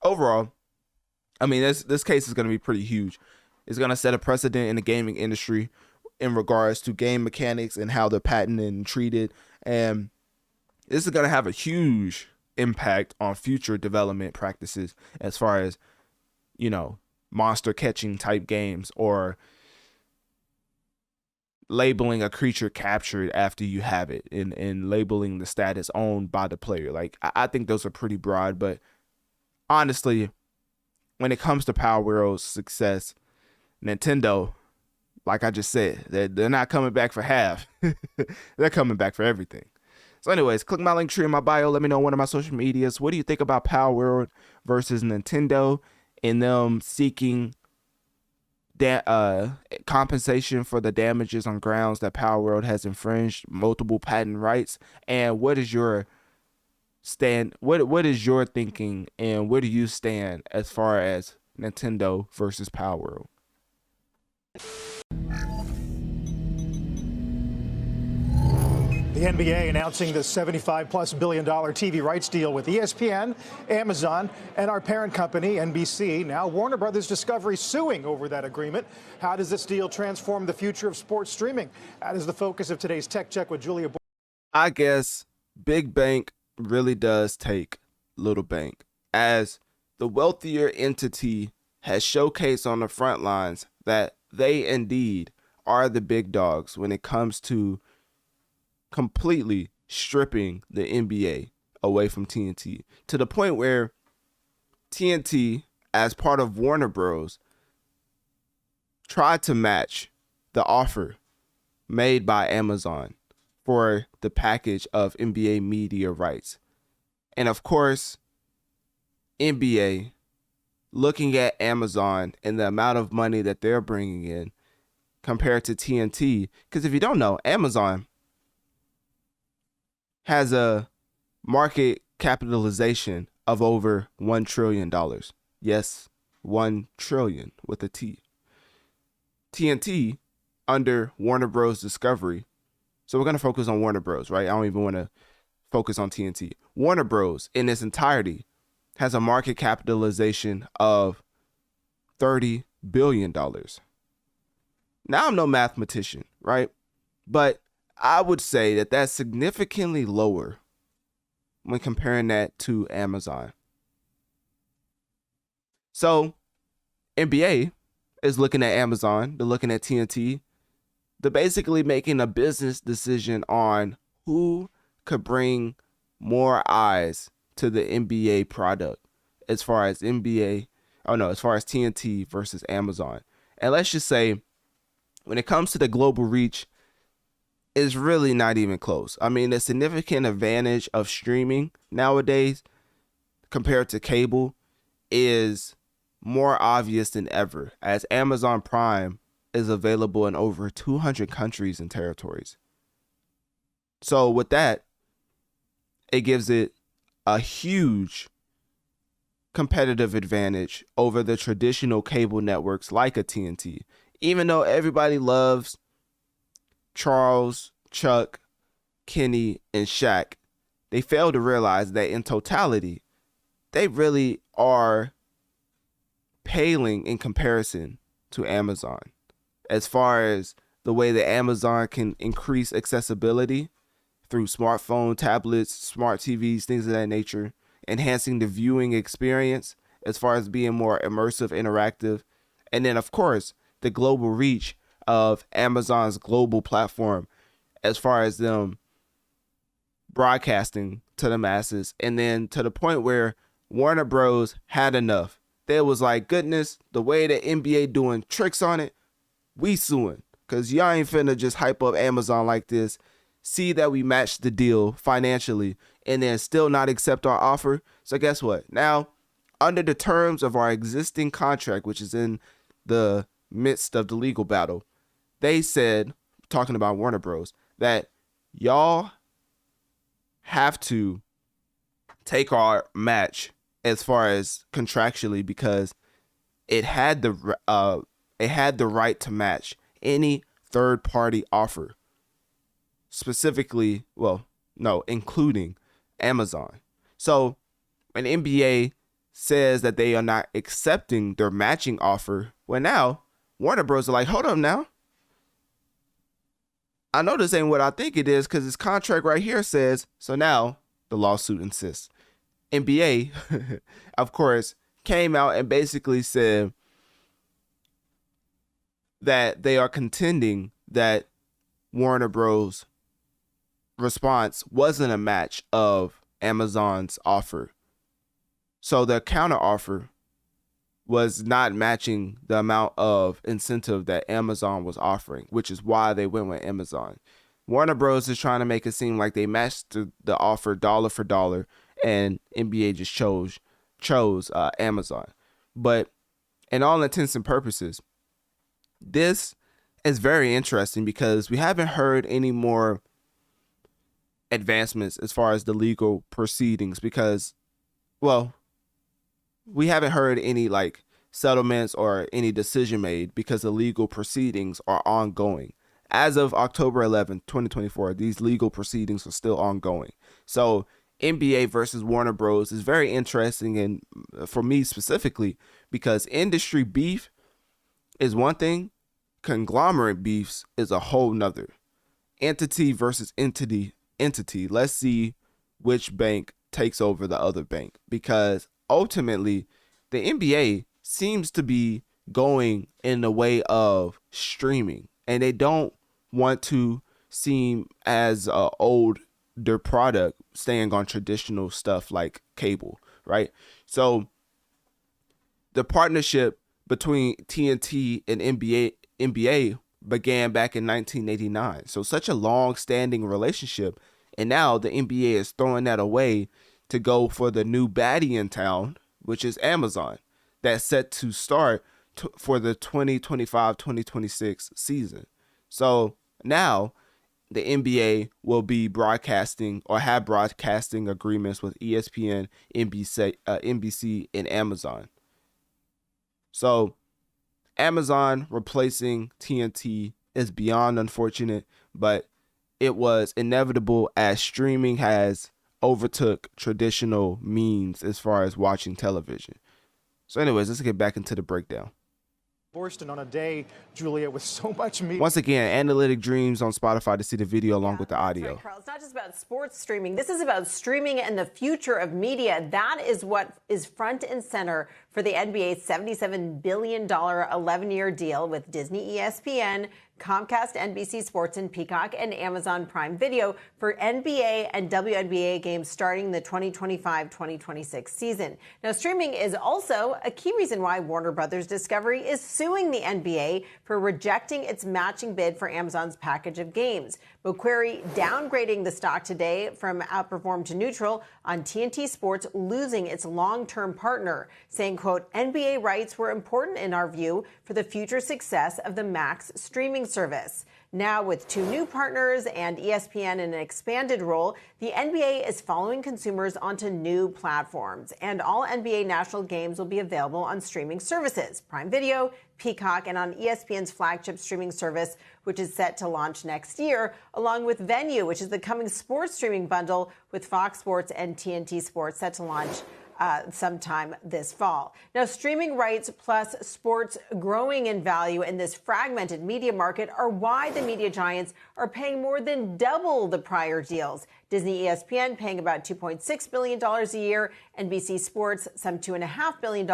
overall, I mean, this case is going to be pretty huge. It's going to set a precedent in the gaming industry in regards to game mechanics and how they're patented and treated, and this is going to have a huge impact on future development practices as far as, monster catching type games, or labeling a creature captured after you have it, and labeling the status owned by the player. Like, I think those are pretty broad, but honestly, when it comes to Power World's success, Nintendo, like I just said, they're not coming back for half. They're coming back for everything. So anyways, click my link tree in my bio. Let me know on one of my social medias. What do you think about Power World versus Nintendo, and them seeking compensation for the damages on grounds that Power World has infringed multiple patent rights? And what is your what is your thinking, and where do you stand as far as Nintendo versus Power World? The NBA announcing the $75+ billion TV rights deal with ESPN, Amazon, and our parent company, NBC. Now Warner Brothers Discovery suing over that agreement. How does this deal transform the future of sports streaming? That is the focus of today's Tech Check with Julia. I guess Big Bank really does take Little Bank, as the wealthier entity has showcased on the front lines that they indeed are the big dogs when it comes to completely stripping the NBA away from TNT, to the point where TNT, as part of Warner Bros., tried to match the offer made by Amazon for the package of NBA media rights. And of course, NBA, looking at Amazon and the amount of money that they're bringing in compared to TNT, because if you don't know, Amazon has a market capitalization of over $1 trillion. Yes, 1 trillion with a T. TNT, under Warner Bros. Discovery, so we're going to focus on Warner Bros., right? I don't even want to focus on TNT. Warner Bros. In its entirety has a market capitalization of $30 billion. Now, I'm no mathematician, right? But I would say that that's significantly lower when comparing that to Amazon. So NBA is looking at Amazon, they're looking at TNT, they're basically making a business decision on who could bring more eyes to the NBA product as far as TNT versus Amazon. And let's just say, when it comes to the global reach, it's really not even close. I mean, the significant advantage of streaming nowadays compared to cable is more obvious than ever, as Amazon Prime is available in over 200 countries and territories. So with that, it gives it a huge competitive advantage over the traditional cable networks like a TNT. Even though everybody loves Charles, Chuck, Kenny, and Shaq, they fail to realize that in totality, they really are paling in comparison to Amazon, as far as the way that Amazon can increase accessibility through smartphone, tablets, smart TVs, things of that nature, enhancing the viewing experience as far as being more immersive, interactive. And then, of course, the global reach of Amazon's global platform as far as them broadcasting to the masses. And then to the point where Warner Bros. Had enough. They was like, goodness, the way the NBA doing tricks on it, we suing. Because y'all ain't finna just hype up Amazon like this, see that we matched the deal financially, and then still not accept our offer. So guess what? Now, under the terms of our existing contract, which is in the midst of the legal battle, they said, talking about Warner Bros., that y'all have to take our match as far as contractually, because it had the right to match any third party offer, specifically, including Amazon. So when NBA says that they are not accepting their matching offer, well, now Warner Bros. Are like, hold up now. I know this ain't what I think it is, because this contract right here says. So now the lawsuit insists. NBA, of course, came out and basically said that they are contending that Warner Bros. Response wasn't a match of Amazon's offer. So the counter offer was not matching the amount of incentive that Amazon was offering, which is why they went with Amazon. Warner Bros. Is trying to make it seem like they matched the offer dollar for dollar, and NBA just chose Amazon. But in all intents and purposes, this is very interesting because we haven't heard any more advancements as far as the legal proceedings because, well, we haven't heard any like settlements or any decision made because the legal proceedings are ongoing. As of October 11th, 2024, these legal proceedings are still ongoing. So NBA versus Warner Bros. Is very interesting, and for me specifically, because industry beef is one thing, conglomerate beefs is a whole nother. Entity versus entity. Let's see which bank takes over the other bank, because ultimately the NBA seems to be going in the way of streaming, and they don't want to seem as older product staying on traditional stuff like cable, right? So the partnership between TNT and NBA began back in 1989. So such a long-standing relationship, and now the NBA is throwing that away to go for the new baddie in town, which is Amazon, that's set to start for the 2025-2026 season. So now the NBA will be broadcasting or have broadcasting agreements with ESPN, NBC, and Amazon. So Amazon replacing TNT is beyond unfortunate, but it was inevitable as streaming has overtook traditional means as far as watching television. So anyways, let's get back into the breakdown. Borston on a day, Julia, with so much media. Once again, Analytic Dreamz on Spotify to see the video along with the audio. Right, Carl. It's not just about sports streaming. This is about streaming and the future of media. That is what is front and center for the NBA's $77 billion 11-year deal with Disney, ESPN, Comcast, NBC Sports, and Peacock, and Amazon Prime Video for NBA and WNBA games starting the 2025-2026 season. Now, streaming is also a key reason why Warner Brothers Discovery is suing the NBA for rejecting its matching bid for Amazon's package of games. Macquarie downgrading the stock today from outperform to neutral on TNT Sports losing its long-term partner, saying, quote, NBA rights were important in our view for the future success of the Max streaming service. Now, with two new partners and ESPN in an expanded role, the NBA is following consumers onto new platforms, and all NBA national games will be available on streaming services, Prime Video, Peacock, and on ESPN's flagship streaming service, which is set to launch next year, along with Venue, which is the coming sports streaming bundle with Fox Sports and TNT Sports set to launch sometime this fall. Now, streaming rights plus sports growing in value in this fragmented media market are why the media giants are paying more than double the prior deals. Disney ESPN paying about $2.6 billion a year, NBC Sports some $2.5 billion,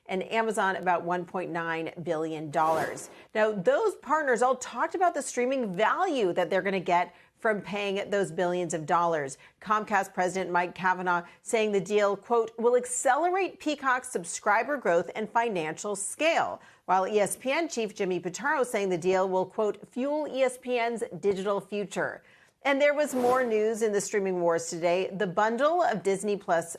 and Amazon about $1.9 billion. Now, those partners all talked about the streaming value that they're going to get from paying those billions of dollars. Comcast President Mike Cavanaugh saying the deal, quote, will accelerate Peacock's subscriber growth and financial scale, while ESPN Chief Jimmy Pitaro saying the deal will, quote, fuel ESPN's digital future. And there was more news in the streaming wars today. The bundle of Disney Plus,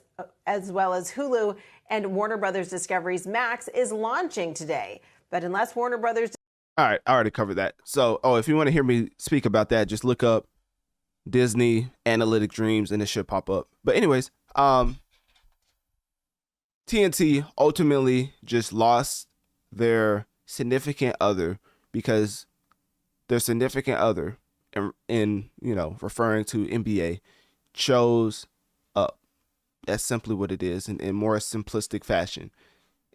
as well as Hulu and Warner Brothers Discovery's Max, is launching today. But unless Warner Brothers... All right, I already covered that. So, if you want to hear me speak about that, just look up Disney Analytic Dreamz and it should pop up. But anyways, TNT ultimately just lost their significant other because their significant other, in referring to NBA, chose up. That's simply what it is in more simplistic fashion.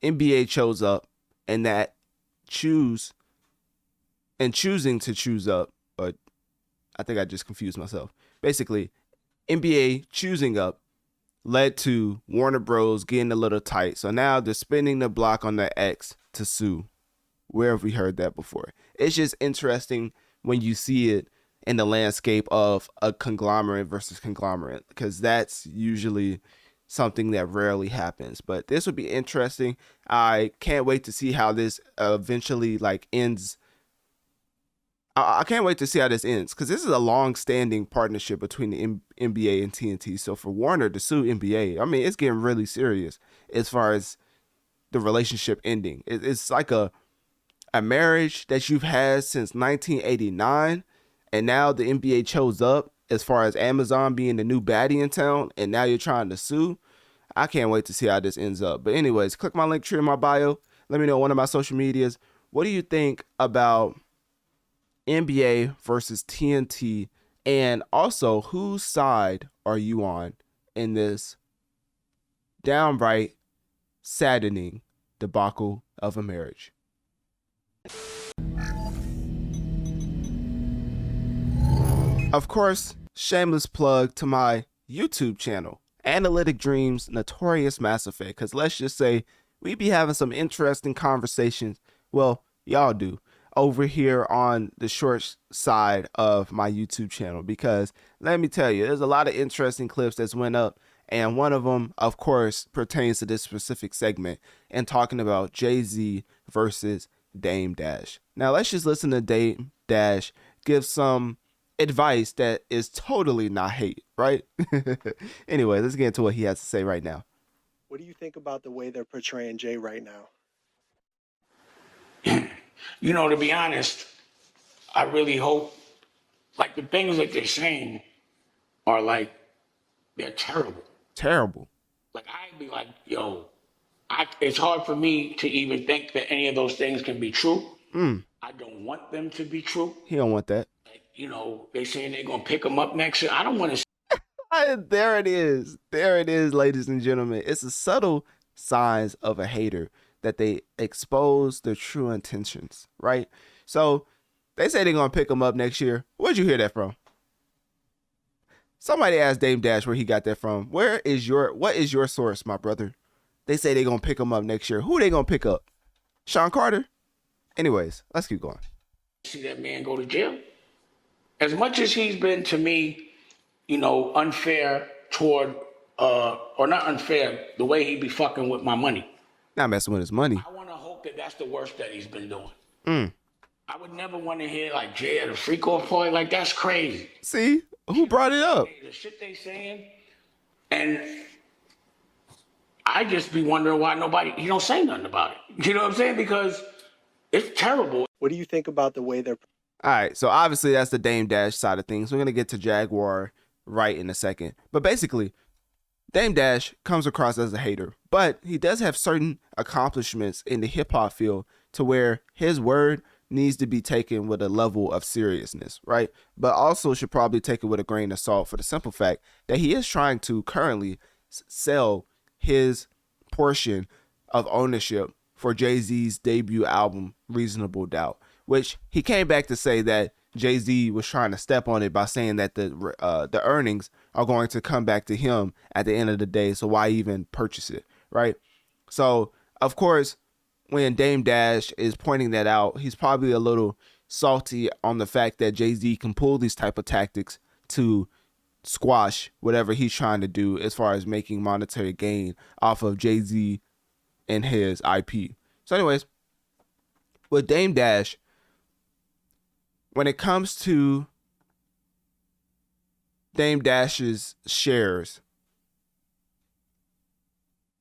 NBA chose up, and that choosing to choose up, but I think I just confused myself. Basically, NBA choosing up led to Warner Bros. Getting a little tight. So now they're spinning the block on the X to sue. Where have we heard that before? It's just interesting when you see it in the landscape of a conglomerate versus conglomerate, because that's usually something that rarely happens. But this would be interesting. I can't wait to see how this eventually ends. I can't wait to see how this ends, because this is a long-standing partnership between the NBA and TNT. So for Warner to sue NBA, I mean, it's getting really serious as far as the relationship ending. It's like a a marriage that you've had since 1989, and now the NBA chose up as far as Amazon being the new baddie in town, and now you're trying to sue. I can't wait to see how this ends up. But anyways, click my link tree in my bio. Let me know one of my social medias. What do you think about NBA versus TNT? And also, whose side are you on in this downright saddening debacle of a marriage? Of course, shameless plug to my YouTube channel, Analytic Dreamz, Notorious Mass Effect, because let's just say we be having some interesting conversations. Well, y'all do over here on the short side of my YouTube channel, because let me tell you, there's a lot of interesting clips that's went up, and one of them, of course, pertains to this specific segment and talking about Jay-Z versus Dame Dash. Now, let's just listen to Dame Dash give some advice that is totally not hate, right? Anyway, let's get into what he has to say right now. What do you think about the way they're portraying Jay right now? You know, to be honest, I really hope, like, the things that they're saying are, like, they're terrible. Terrible. Like, I'd be like, yo, it's hard for me to even think that any of those things can be true. I don't want them to be true. He don't want that. Like, you know, they saying they're going to pick him up next year. I don't want to. There it is. There it is, ladies and gentlemen. It's a subtle signs of a hater that they expose their true intentions, right? So they say they're going to pick him up next year. Where'd you hear that from? Somebody asked Dame Dash where he got that from. What is your source, my brother? They say they're going to pick him up next year. Who they going to pick up? Sean Carter? Anyways, let's keep going. See that man go to jail. As much as he's been to me, you know, unfair toward, or not unfair, the way he be fucking with my money. Not messing with his money. I want to hope that that's the worst that he's been doing. I would never want to hear like Jay at a freak off party. Like, that's crazy. See? Who brought it up? The shit they saying. And I just be wondering why he don't say nothing about it. You know what I'm saying? Because it's terrible. What do you think about the way they're... All right, so obviously that's the Dame Dash side of things. We're going to get to Jaguar right in a second. But basically, Dame Dash comes across as a hater, but he does have certain accomplishments in the hip-hop field to where his word needs to be taken with a level of seriousness, right? But also should probably take it with a grain of salt for the simple fact that he is trying to currently sell his portion of ownership for Jay-Z's debut album, Reasonable Doubt, which he came back to say that Jay-Z was trying to step on it by saying that the earnings are going to come back to him at the end of the day, so why even purchase it, right? So, of course, when Dame Dash is pointing that out, he's probably a little salty on the fact that Jay-Z can pull these type of tactics to squash whatever he's trying to do as far as making monetary gain off of Jay-Z and his IP. So anyways, with Dame Dash, when it comes to Dame Dash's shares,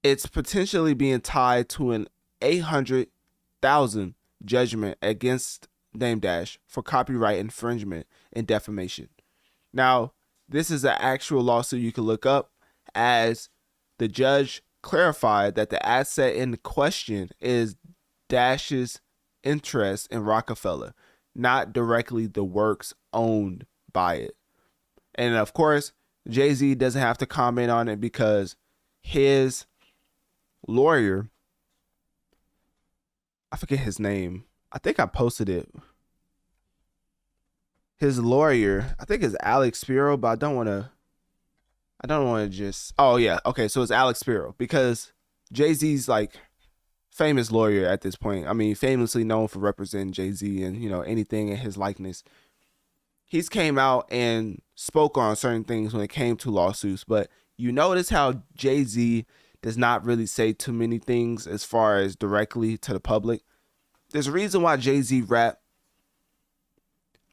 it's potentially being tied to an $800,000 judgment against Dame Dash for copyright infringement and defamation. Now, this is an actual lawsuit you can look up, as the judge clarified that the asset in question is Dash's interest in Rockefeller, not directly the works owned by it. And of course, Jay-Z doesn't have to comment on it because his lawyer, I forget his name. I think I posted it. His lawyer, I think it's Alex Spiro, but I don't want to just, oh yeah. Okay. So it's Alex Spiro, because Jay-Z's like famous lawyer at this point. I mean, famously known for representing Jay-Z and, you know, anything in his likeness. He's came out and spoke on certain things when it came to lawsuits, but you notice how Jay-Z does not really say too many things as far as directly to the public. There's a reason why Jay-Z rap,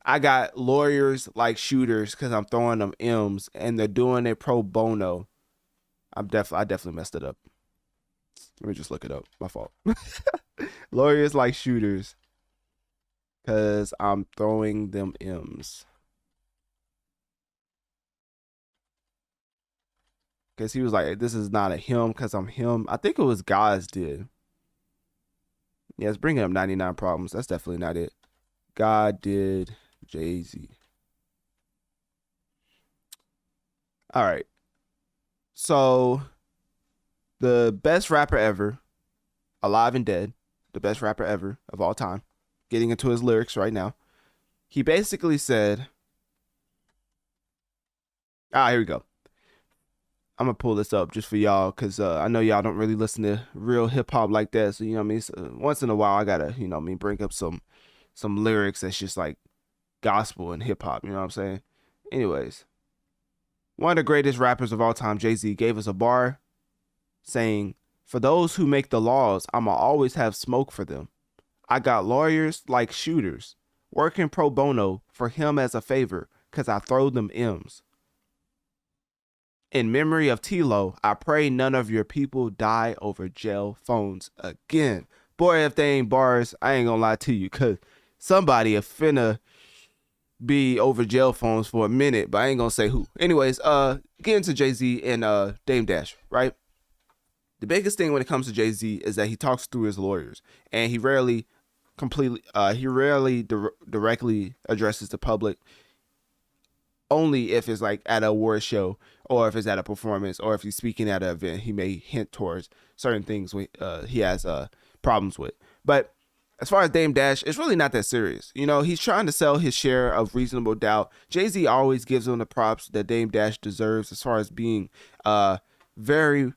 I got lawyers like shooters because I'm throwing them M's and they're doing it pro bono. I definitely messed it up. Let me just look it up. My fault. Lawyers like shooters Cause I'm throwing them M's. Cause he was like, this is not a him cause I'm him. I think it was Guys did. Yeah, it's bringing up 99 Problems. That's definitely not it. God did Jay-Z. All right. So the best rapper ever, alive and dead, the best rapper ever of all time, getting into his lyrics right now. He basically said, here we go. I'm going to pull this up just for y'all because I know y'all don't really listen to real hip hop like that. So, you know what I mean? So, once in a while, I got to, you know what I mean, bring up some lyrics that's just like gospel and hip hop. You know what I'm saying? Anyways, one of the greatest rappers of all time, Jay-Z, gave us a bar saying, for those who make the laws, I'ma always have smoke for them. I got lawyers like shooters, working pro bono for him as a favor, cause I throw them M's. In memory of T-Lo, I pray none of your people die over jail phones again. Boy, if they ain't bars, I ain't gonna lie to you, cause somebody is finna be over jail phones for a minute, but I ain't gonna say who. Anyways, get into Jay-Z and Dame Dash, right? The biggest thing when it comes to Jay-Z is that he talks through his lawyers, and he rarely directly addresses the public. Only if it's like at a award show, or if it's at a performance, or if he's speaking at an event, he may hint towards certain things he has problems with. But as far as Dame Dash, it's really not that serious. You know, he's trying to sell his share of reasonable doubt. Jay-Z always gives him the props that Dame Dash deserves as far as being very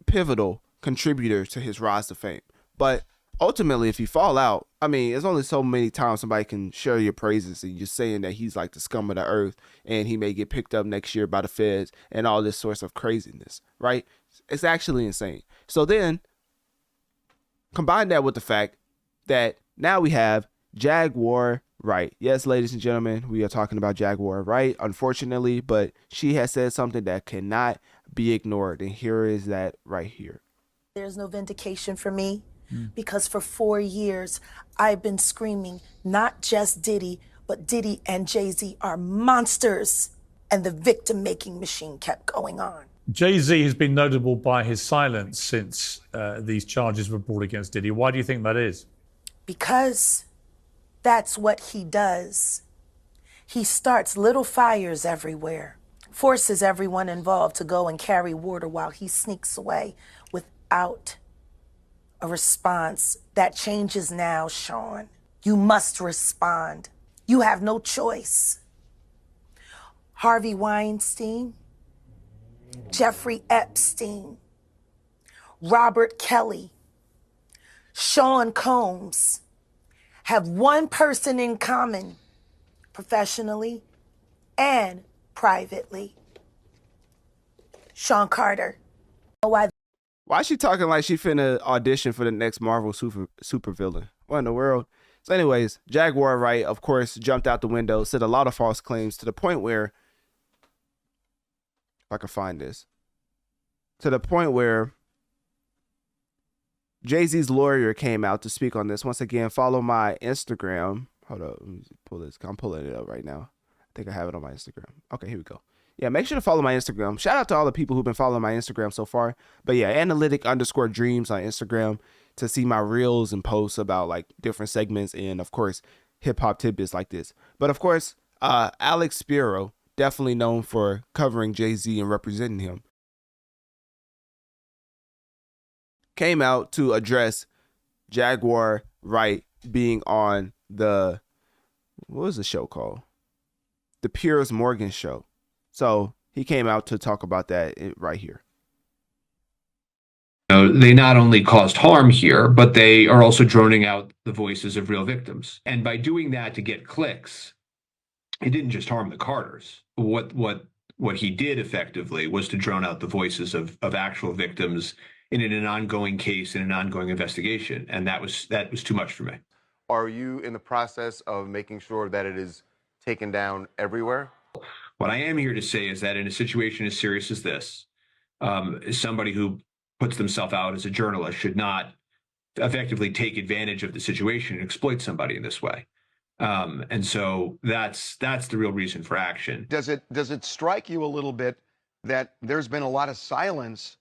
pivotal contributor to his rise to fame. But ultimately, if you fall out, I mean, there's only so many times somebody can share your praises and you're saying that he's like the scum of the earth and he may get picked up next year by the feds and all this sorts of craziness, right? It's actually insane. So then combine that with the fact that now we have Jaguar Wright. Yes, ladies and gentlemen, we are talking about Jaguar Wright, unfortunately, but she has said something that cannot be ignored. And here is that right here. There's no vindication for me. Because for 4 years, I've been screaming, not just Diddy, but Diddy and Jay-Z are monsters. And the victim-making machine kept going on. Jay-Z has been notable by his silence since these charges were brought against Diddy. Why do you think that is? Because that's what he does. He starts little fires everywhere, forces everyone involved to go and carry water while he sneaks away without a response. That changes now, Sean. You must respond. You have no choice. Harvey Weinstein, Jeffrey Epstein, Robert Kelly, Sean Combs have one person in common, professionally and privately. Sean Carter. Why is she talking like she finna audition for the next Marvel super villain? What in the world? So anyways, Jaguar Wright, of course, jumped out the window, said a lot of false claims to the point where, if I can find this, to the point where Jay-Z's lawyer came out to speak on this. Once again, follow my Instagram. Hold up, let me pull this. I'm pulling it up right now. I think I have it on my Instagram. Okay, here we go. Yeah, make sure to follow my Instagram. Shout out to all the people who've been following my Instagram so far. But yeah, Analytic_Dreamz on Instagram to see my reels and posts about like different segments and of course hip hop tidbits like this. But of course, Alex Spiro, definitely known for covering Jay-Z and representing him, came out to address Jaguar Wright being on the, what was the show called? The Piers Morgan Show. So he came out to talk about that right here. They not only caused harm here, but they are also droning out the voices of real victims. And by doing that to get clicks, he didn't just harm the Carters. What he did effectively was to drone out the voices of actual victims in an ongoing case, in an ongoing investigation. And that was too much for me. Are you in the process of making sure that it is taken down everywhere? What I am here to say is that in a situation as serious as this, somebody who puts themselves out as a journalist should not effectively take advantage of the situation and exploit somebody in this way. And so that's the real reason for action. Does it strike you a little bit that there's been a lot of silence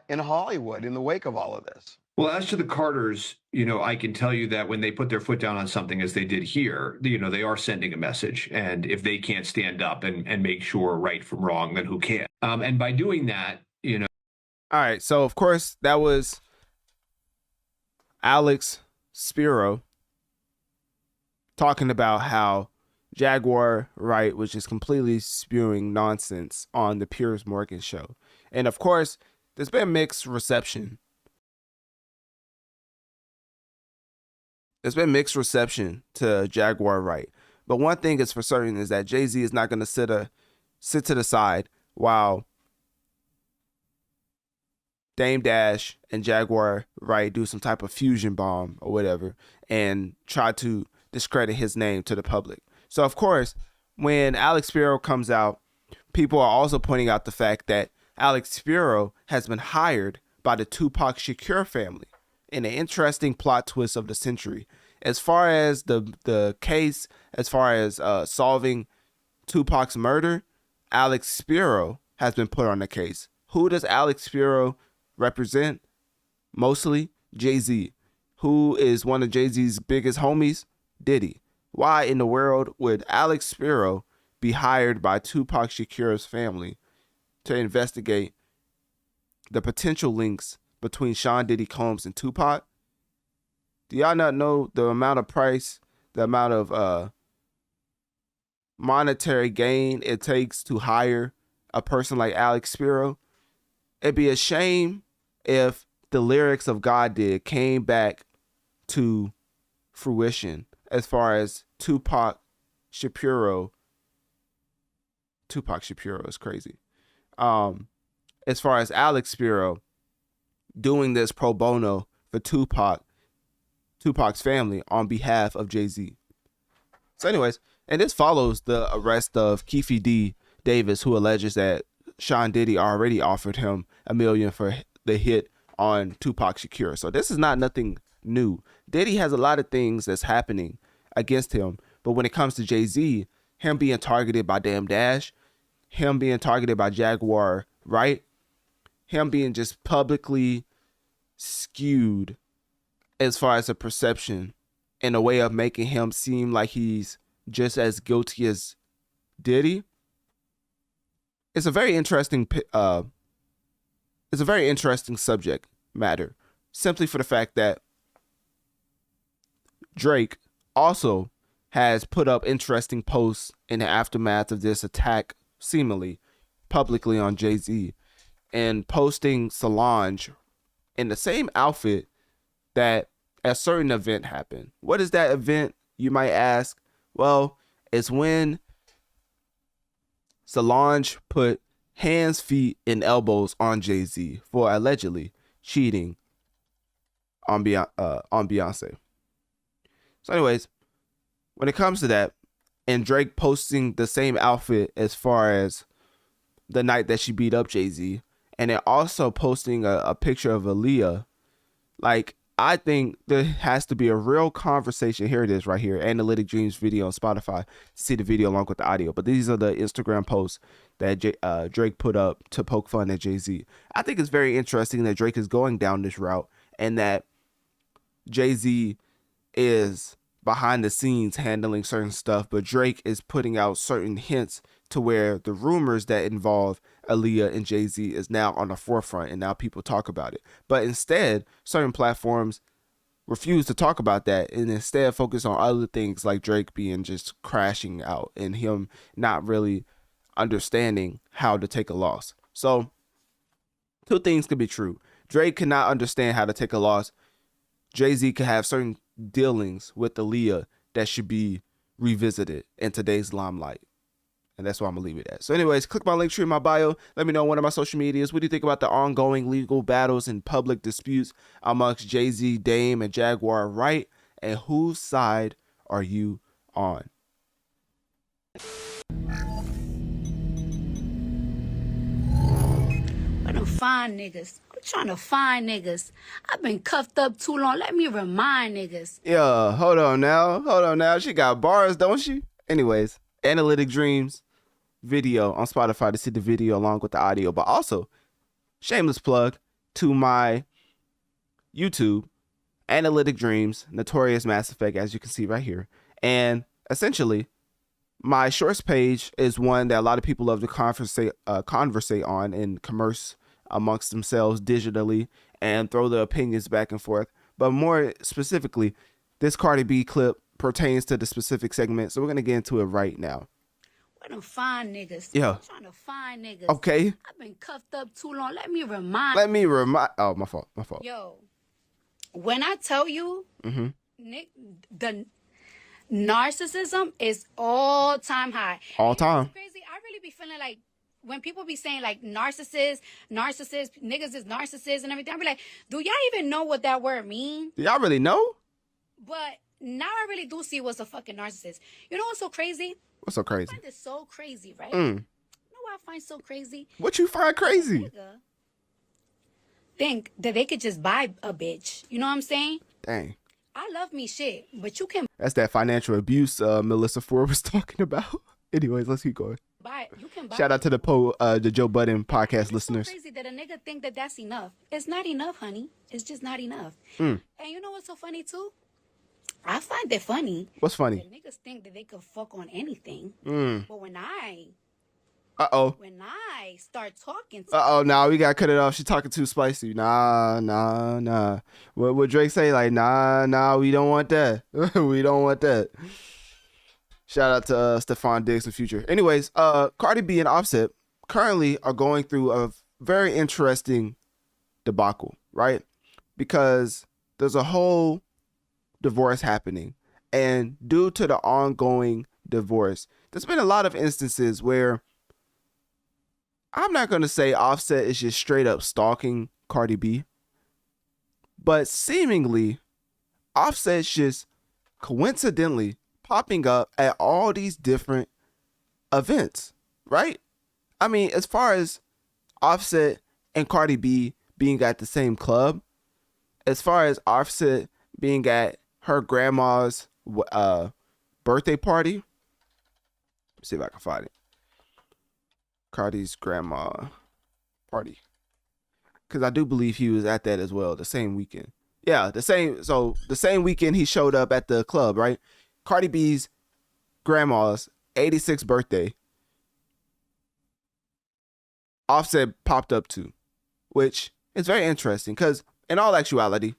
in Hollywood in the wake of all of this? Well, as to the Carters, I can tell you that when they put their foot down on something as they did here, they are sending a message. And if they can't stand up and make sure right from wrong, then who can? And by doing that, All right. So, of course, that was Alex Spiro talking about how Jaguar Wright was just completely spewing nonsense on the Piers Morgan show. And, of course, there's been mixed reception. There's been mixed reception to Jaguar Wright. But one thing is for certain is that Jay-Z is not going to sit to the side while Dame Dash and Jaguar Wright do some type of fusion bomb or whatever and try to discredit his name to the public. So, of course, when Alex Spiro comes out, people are also pointing out the fact that Alex Spiro has been hired by the Tupac Shakur family in an interesting plot twist of the century. As far as the case, as far as solving Tupac's murder, Alex Spiro has been put on the case. Who does Alex Spiro represent? Mostly Jay-Z. Who is one of Jay-Z's biggest homies? Diddy. Why in the world would Alex Spiro be hired by Tupac Shakur's family to investigate the potential links between Sean Diddy Combs and Tupac? Do y'all not know the amount of price, the amount of monetary gain it takes to hire a person like Alex Spiro? It'd be a shame if the lyrics of God Did came back to fruition as far as Tupac Shakur is crazy. As far as Alex Spiro doing this pro bono for Tupac's family on behalf of Jay-Z. So anyways, and this follows the arrest of Keefe D. Davis, who alleges that Sean Diddy already offered him $1 million for the hit on Tupac Shakur. So this is not nothing new. Diddy has a lot of things that's happening against him, but when it comes to Jay-Z, him being targeted by Dame Dash, him being targeted by Jaguar Wright, him being just publicly skewed as far as a perception in a way of making him seem like he's just as guilty as Diddy. It's a very interesting subject matter, simply for the fact that Drake also has put up interesting posts in the aftermath of this attack, seemingly publicly on Jay-Z, and posting Solange in the same outfit that a certain event happened. What is that event, you might ask? Well, it's when Solange put hands, feet, and elbows on Jay-Z for allegedly cheating on Beyonce. So anyways, when it comes to that, and Drake posting the same outfit as far as the night that she beat up Jay-Z, and then also posting a picture of Aaliyah, like, I think there has to be a real conversation. Here it is right here. Analytic Dreamz video on Spotify. See the video along with the audio. But these are the Instagram posts that Drake put up to poke fun at Jay-Z. I think it's very interesting that Drake is going down this route and that Jay-Z is behind the scenes handling certain stuff, but Drake is putting out certain hints to where the rumors that involve Aaliyah and Jay-Z is now on the forefront, and now people talk about it. But instead, certain platforms refuse to talk about that and instead focus on other things, like Drake being just crashing out and him not really understanding how to take a loss. So two things could be true. Drake cannot understand how to take a loss. Jay-Z could have certain dealings with Aaliyah that should be revisited in today's limelight. And that's where I'm going to leave it at. So anyways, click my link tree in my bio. Let me know on one of my social medias. What do you think about the ongoing legal battles and public disputes amongst Jay-Z, Dame, and Jaguar Wright? And whose side are you on? But them fine niggas, quit trying to find niggas. I've been cuffed up too long. Let me remind niggas. Yeah, hold on now. She got bars, don't she? Anyways, Analytic Dreamz video on Spotify to see the video along with the audio, but also shameless plug to my YouTube, Analytic Dreamz, Notorious Mass Effect, as you can see right here. And essentially, my shorts page is one that a lot of people love to conversate on and commerce amongst themselves digitally and throw their opinions back and forth. But more specifically, this Cardi B clip pertains to the specific segment, so we're gonna get into it right now. Where them fine niggas? Yeah. I'm trying to find niggas. Okay. I've been cuffed up too long. Let me remind. Oh, my fault. Yo, when I tell you, Nick, the narcissism is all time high. All time. It's crazy. I really be feeling like when people be saying like narcissist, niggas is narcissists and everything. I be like, do y'all even know what that word means? Do y'all really know? But now I really do see what's a fucking narcissist. You know what's so crazy? What's so crazy? I find this so crazy, right? Mm. You know what I find so crazy? What you find crazy? Nigga think that they could just buy a bitch. You know what I'm saying? Dang. I love me shit, but you can That's that financial abuse Melissa Ford was talking about. Anyways, let's keep going. buy. You can buy. Shout out to the Joe Budden podcast listeners. It's so crazy that a nigga think that that's enough. It's not enough, honey. It's just not enough. Mm. And you know what's so funny too? I find it funny. What's funny? That niggas think that they could fuck on anything. Mm. But when I start talking to Nah, we gotta cut it off. She talking too spicy. Nah. What Drake say? Like, nah, we don't want that. We don't want that. Shout out to Stephon Diggs in Future. Anyways, Cardi B and Offset currently are going through a very interesting debacle, right? Because there's a whole divorce happening. And due to the ongoing divorce, there's been a lot of instances where I'm not going to say Offset is just straight up stalking Cardi B, but seemingly Offset's just coincidentally popping up at all these different events, right? I mean, as far as Offset and Cardi B being at the same club, as far as Offset being at her grandma's birthday party, let's see if I can find it. Cardi's grandma party, because I do believe he was at that as well the same weekend. Yeah, the same weekend he showed up at the club, right? Cardi B's grandma's 86th birthday, Offset popped up to, which is very interesting because in all actuality,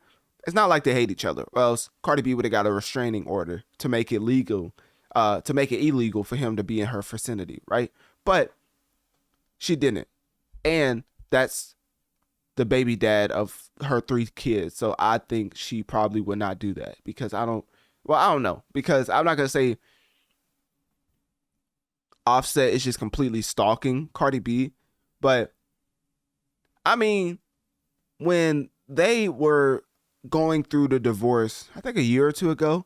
it's not like they hate each other, or else Cardi B would have got a restraining order to make it illegal for him to be in her vicinity, right? But she didn't. And that's the baby dad of her 3 kids. So I think she probably would not do that because I don't know. Because I'm not going to say Offset is just completely stalking Cardi B. But I mean, when they were going through the divorce, I think a year or two ago,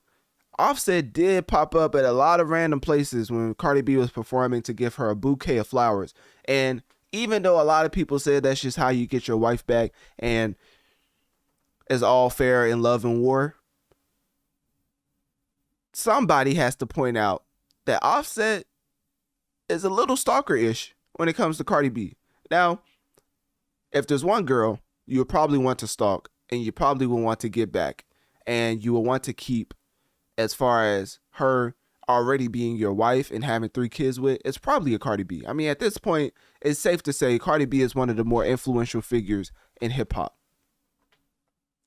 Offset did pop up at a lot of random places when Cardi B was performing to give her a bouquet of flowers. And even though a lot of people said that's just how you get your wife back and it's all fair in love and war, somebody has to point out that Offset is a little stalker-ish when it comes to Cardi B. Now, if there's one girl you would probably want to stalk and you probably will want to get back and you will want to keep as far as her already being your wife and having 3 kids with, it's probably a Cardi B. I mean, at this point, it's safe to say Cardi B is one of the more influential figures in hip hop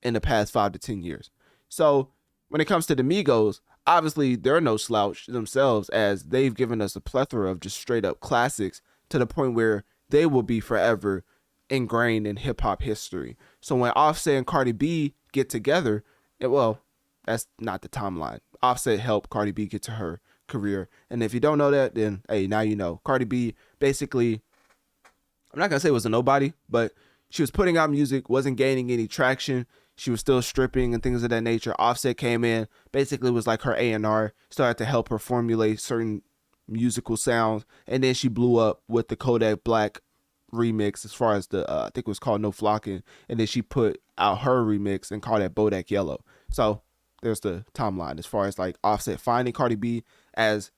in the past 5 to 10 years. So when it comes to the Migos, obviously they're no slouch themselves, as they've given us a plethora of just straight up classics to the point where they will be forever ingrained in hip hop history. So when Offset and Cardi B get together, that's not the timeline. Offset helped Cardi B get to her career. And if you don't know that, then hey, now you know. Cardi B basically, I'm not going to say was a nobody, but she was putting out music, wasn't gaining any traction. She was still stripping and things of that nature. Offset came in, basically was like her A&R, started to help her formulate certain musical sounds. And then she blew up with the Kodak Black remix as far as the I think it was called No Flocking, and then she put out her remix and called it Bodak Yellow. So there's the timeline as far as like Offset finding Cardi B as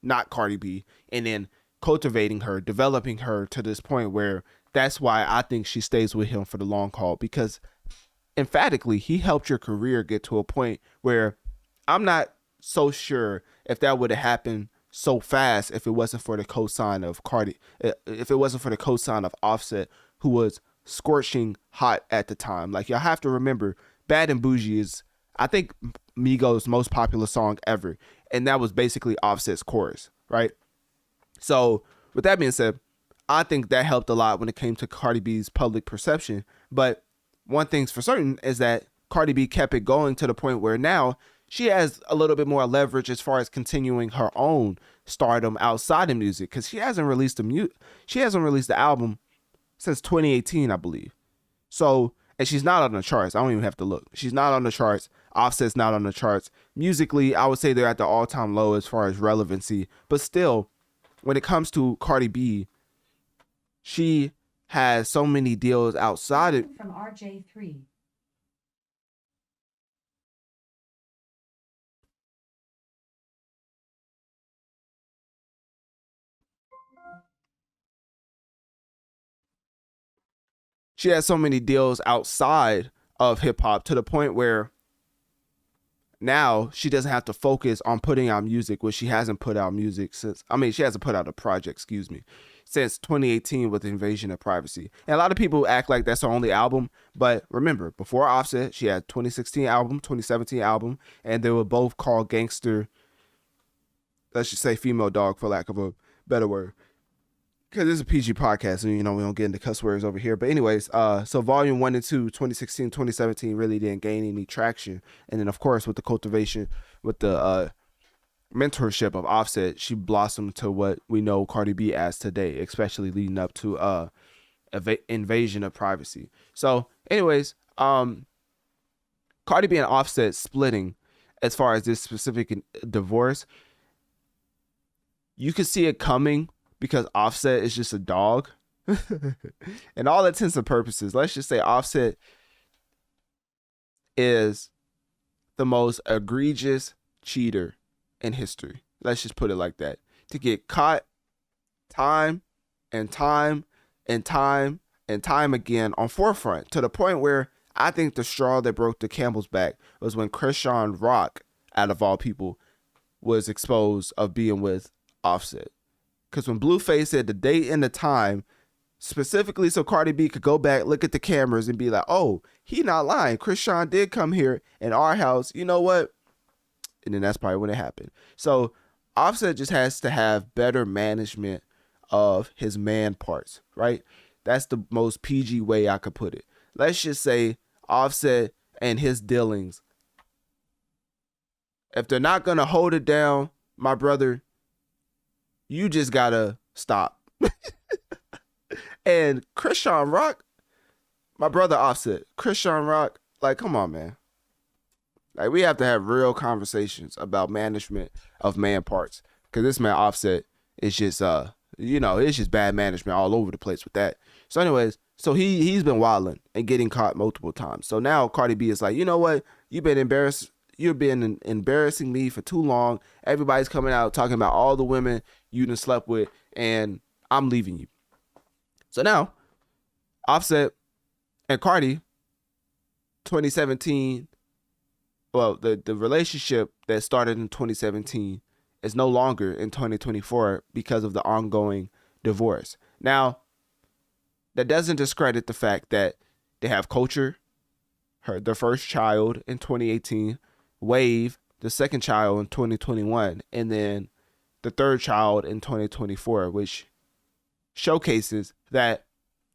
not Cardi B, and then cultivating her, developing her to this point where that's why I think she stays with him for the long haul, because emphatically he helped your career get to a point where I'm not so sure if that would have happened so fast if it wasn't for the cosign of Cardi, if it wasn't for the cosign of Offset, who was scorching hot at the time. Like, y'all have to remember, Bad and Bougie is, I think, Migos' most popular song ever, and that was basically Offset's chorus, right? So with that being said, I think that helped a lot when it came to Cardi B's public perception. But one thing's for certain is that Cardi B kept it going to the point where now she has a little bit more leverage as far as continuing her own stardom outside of music, because she hasn't released the album since 2018, I believe. So, and she's not on the charts. I don't even have to look. She's not on the charts. Offset's not on the charts. Musically, I would say they're at the all-time low as far as relevancy. But still, when it comes to Cardi B, she has so many deals outside of... From RJ3. She has so many deals outside of hip hop to the point where now she doesn't have to focus on putting out music, which she hasn't put out music since, she hasn't put out a project, since 2018 with Invasion of Privacy. And a lot of people act like that's her only album, but remember, before Offset, she had 2016 album, 2017 album, and they were both called Gangster, let's just say Female Dog for lack of a better word. Because this is a PG podcast and, we don't get into cuss words over here. But anyways, so Volume 1 and 2, 2016, 2017 really didn't gain any traction. And then, of course, with the cultivation, with the mentorship of Offset, she blossomed to what we know Cardi B as today, especially leading up to Invasion of Privacy. So anyways, Cardi B and Offset splitting as far as this specific divorce, you could see it coming, because Offset is just a dog. And all intents and purposes, let's just say Offset is the most egregious cheater in history. Let's just put it like that. To get caught time and time and time and time again on forefront, to the point where I think the straw that broke the camel's back was when Krishan Rock, out of all people, was exposed of being with Offset. Because when Blueface said the date and the time, specifically so Cardi B could go back, look at the cameras and be like, oh, he not lying. Krishan did come here in our house. You know what? And then that's probably when it happened. So Offset just has to have better management of his man parts, right? That's the most PG way I could put it. Let's just say Offset and his dealings, if they're not going to hold it down, my brother, you just gotta stop. And Krishan Rock, my brother Offset, Krishan Rock, like, come on, man. Like, we have to have real conversations about management of man parts. Because this man Offset is just, it's just bad management all over the place with that. So anyways, so he's been wilding and getting caught multiple times. So now Cardi B is like, you know what? You've been embarrassing me for too long. Everybody's coming out talking about all the women you done slept with, and I'm leaving you. So now, Offset and Cardi, 2017, well, the relationship that started in 2017 is no longer in 2024 because of the ongoing divorce. Now, that doesn't discredit the fact that they have Culture, their first child in 2018, Wave, the second child in 2021, and then the third child in 2024, which showcases that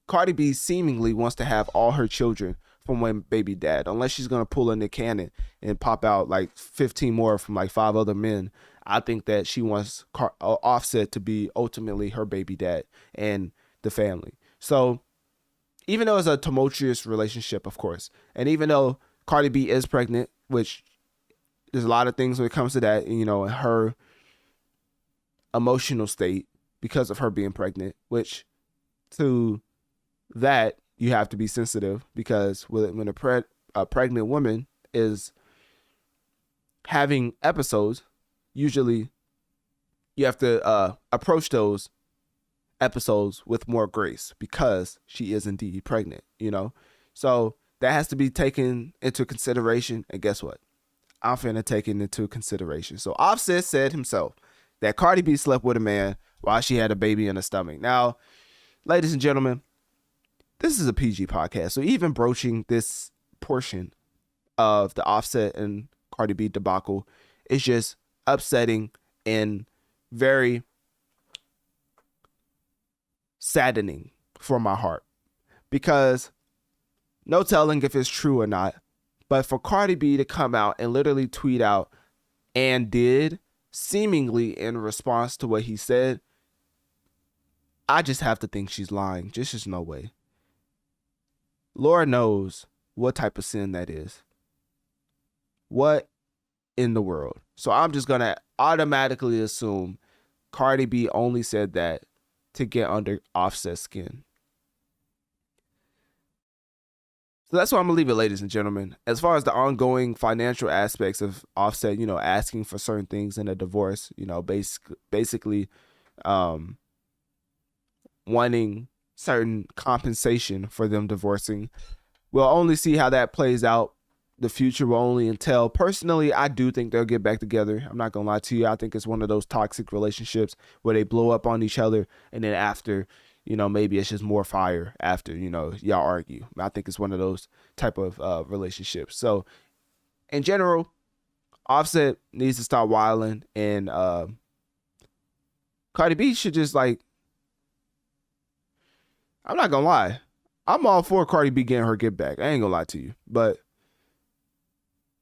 Cardi B seemingly wants to have all her children from one baby dad, unless she's going to pull in the cannon and pop out like 15 more from like 5 other men. I think that she wants Offset to be ultimately her baby dad and the family. So even though it's a tumultuous relationship, of course, and even though Cardi B is pregnant, which there's a lot of things when it comes to that, in her emotional state because of her being pregnant, which to that, you have to be sensitive, because when a pregnant woman is having episodes, usually you have to approach those episodes with more grace, because she is indeed pregnant, you know? So that has to be taken into consideration. And guess what? I'm finna take it into consideration. So Offset said himself that Cardi B slept with a man while she had a baby in her stomach. Now, ladies and gentlemen, this is a PG podcast, so even broaching this portion of the Offset and Cardi B debacle is just upsetting and very saddening for my heart, because no telling if it's true or not, but for Cardi B to come out and literally tweet out "and did," seemingly in response to what he said, I just have to think she's lying. Just no way. Lord knows what type of sin that is. What in the world? So I'm just going to automatically assume Cardi B only said that to get under Offset's skin. So that's why I'm going to leave it, ladies and gentlemen. As far as the ongoing financial aspects of Offset, you know, asking for certain things in a divorce, you know, basically wanting certain compensation for them divorcing. We'll only see how that plays out. The future will only tell. Personally, I do think they'll get back together. I'm not going to lie to you. I think it's one of those toxic relationships where they blow up on each other, and then after, you know, maybe it's just more fire after, you know, y'all argue. I think it's one of those type of relationships. So in general, Offset needs to stop wilding, and Cardi B should just, like, I'm not gonna lie, I'm all for Cardi B getting her get back. I ain't gonna lie to you, but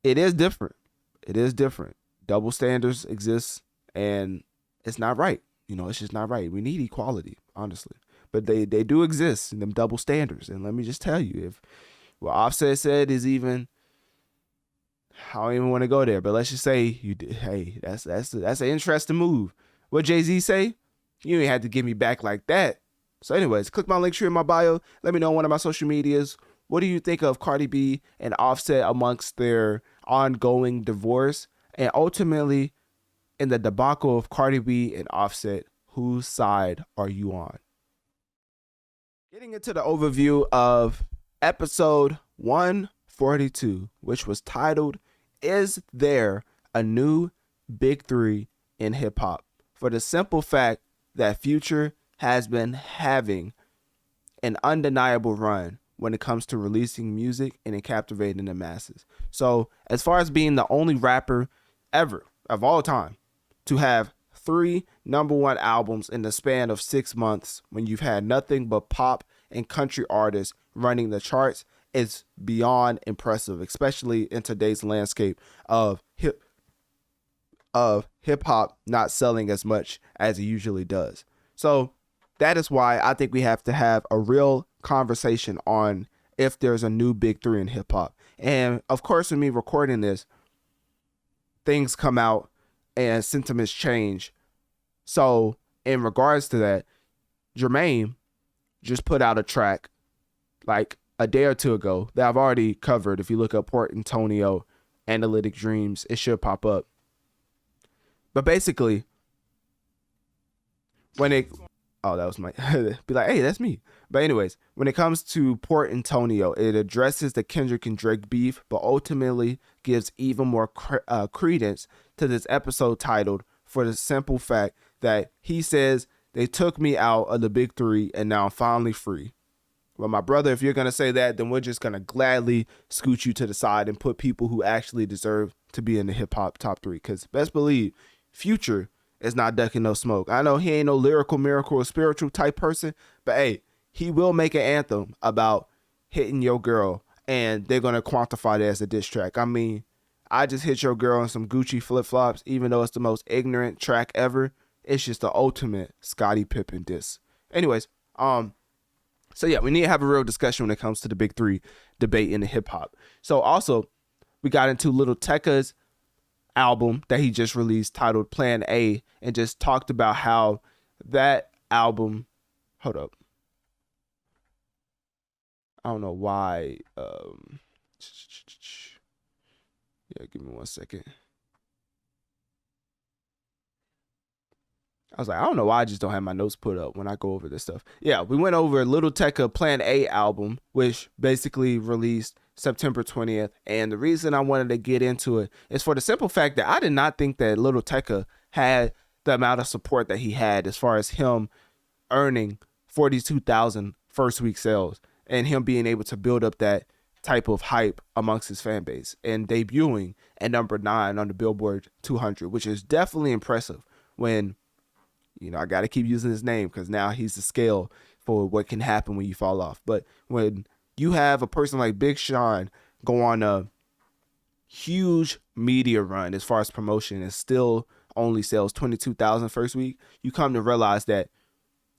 it is different. It is different. Double standards exist, and it's not right. You know, it's just not right. We need equality, honestly, but they do exist, in them double standards. And let me just tell you, if what Offset said is even, I don't even want to go there, but let's just say you did. Hey, that's an interesting move. What Jay-Z say? You ain't had to give me back like that. So anyways, click my link tree in my bio. Let me know on one of my social medias. What do you think of Cardi B and Offset amongst their ongoing divorce? And ultimately, in the debacle of Cardi B and Offset, whose side are you on? Getting into the overview of episode 142, which was titled, "Is There a New Big Three in Hip Hop?" For the simple fact that Future has been having an undeniable run when it comes to releasing music and in captivating the masses. So as far as being the only rapper ever of all time to have 3 #1 albums in the span of 6 months, when you've had nothing but pop and country artists running the charts, is beyond impressive, especially in today's landscape of hip hop not selling as much as it usually does. So that is why I think we have to have a real conversation on if there's a new big three in hip hop. And of course, with me recording this, things come out and sentiments change. So in regards to that, Jermaine just put out a track like a day or two ago that I've already covered. If you look up Port Antonio, Analytic Dreamz, it should pop up. But basically, when it, oh, that was my, be like, hey, that's me. But anyways, when it comes to Port Antonio, it addresses the Kendrick and Drake beef, but ultimately gives even more credence to this episode titled, for the simple fact that he says, "They took me out of the big three and now I'm finally free." Well, my brother, if you're going to say that, then we're just going to gladly scoot you to the side and put people who actually deserve to be in the hip hop top 3. Because best believe, Future is not ducking no smoke. I know he ain't no lyrical, miracle, or spiritual type person, but hey, he will make an anthem about hitting your girl, and they're going to quantify that as a diss track. I mean, I just hit your girl in some Gucci flip-flops, even though it's the most ignorant track ever. It's just the ultimate Scottie Pippen diss. Anyways, so yeah, we need to have a real discussion when it comes to the big three debate in the hip hop. So also, we got into Lil Tecca's album that he just released titled Plan A, and just talked about how that album, hold up, I don't know why. Yeah, give me 1 second. I was like, I don't know why I just don't have my notes put up when I go over this stuff. Yeah, we went over Lil Tecca Plan A album, which basically released September 20th. And the reason I wanted to get into it is for the simple fact that I did not think that Lil Tecca had the amount of support that he had, as far as him earning 42,000 first week sales and him being able to build up that type of hype amongst his fan base and debuting at number 9 on the Billboard 200, which is definitely impressive when, you know, I got to keep using his name because now he's the scale for what can happen when you fall off. But when you have a person like Big Sean go on a huge media run as far as promotion and still only sells 22,000 first week, you come to realize that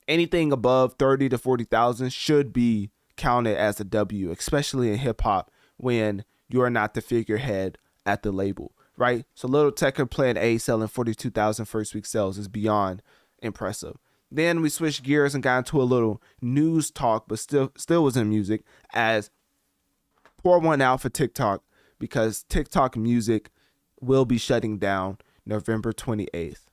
anything above 30 to 40,000 should be counted as a W, especially in hip hop when you're not the figurehead at the label, right? So Lil Tecca Plan A selling 42,000 first week sales is beyond impressive. Then we switched gears and got into a little news talk, but still was in music, as pour one out for TikTok, because TikTok music will be shutting down November 28th.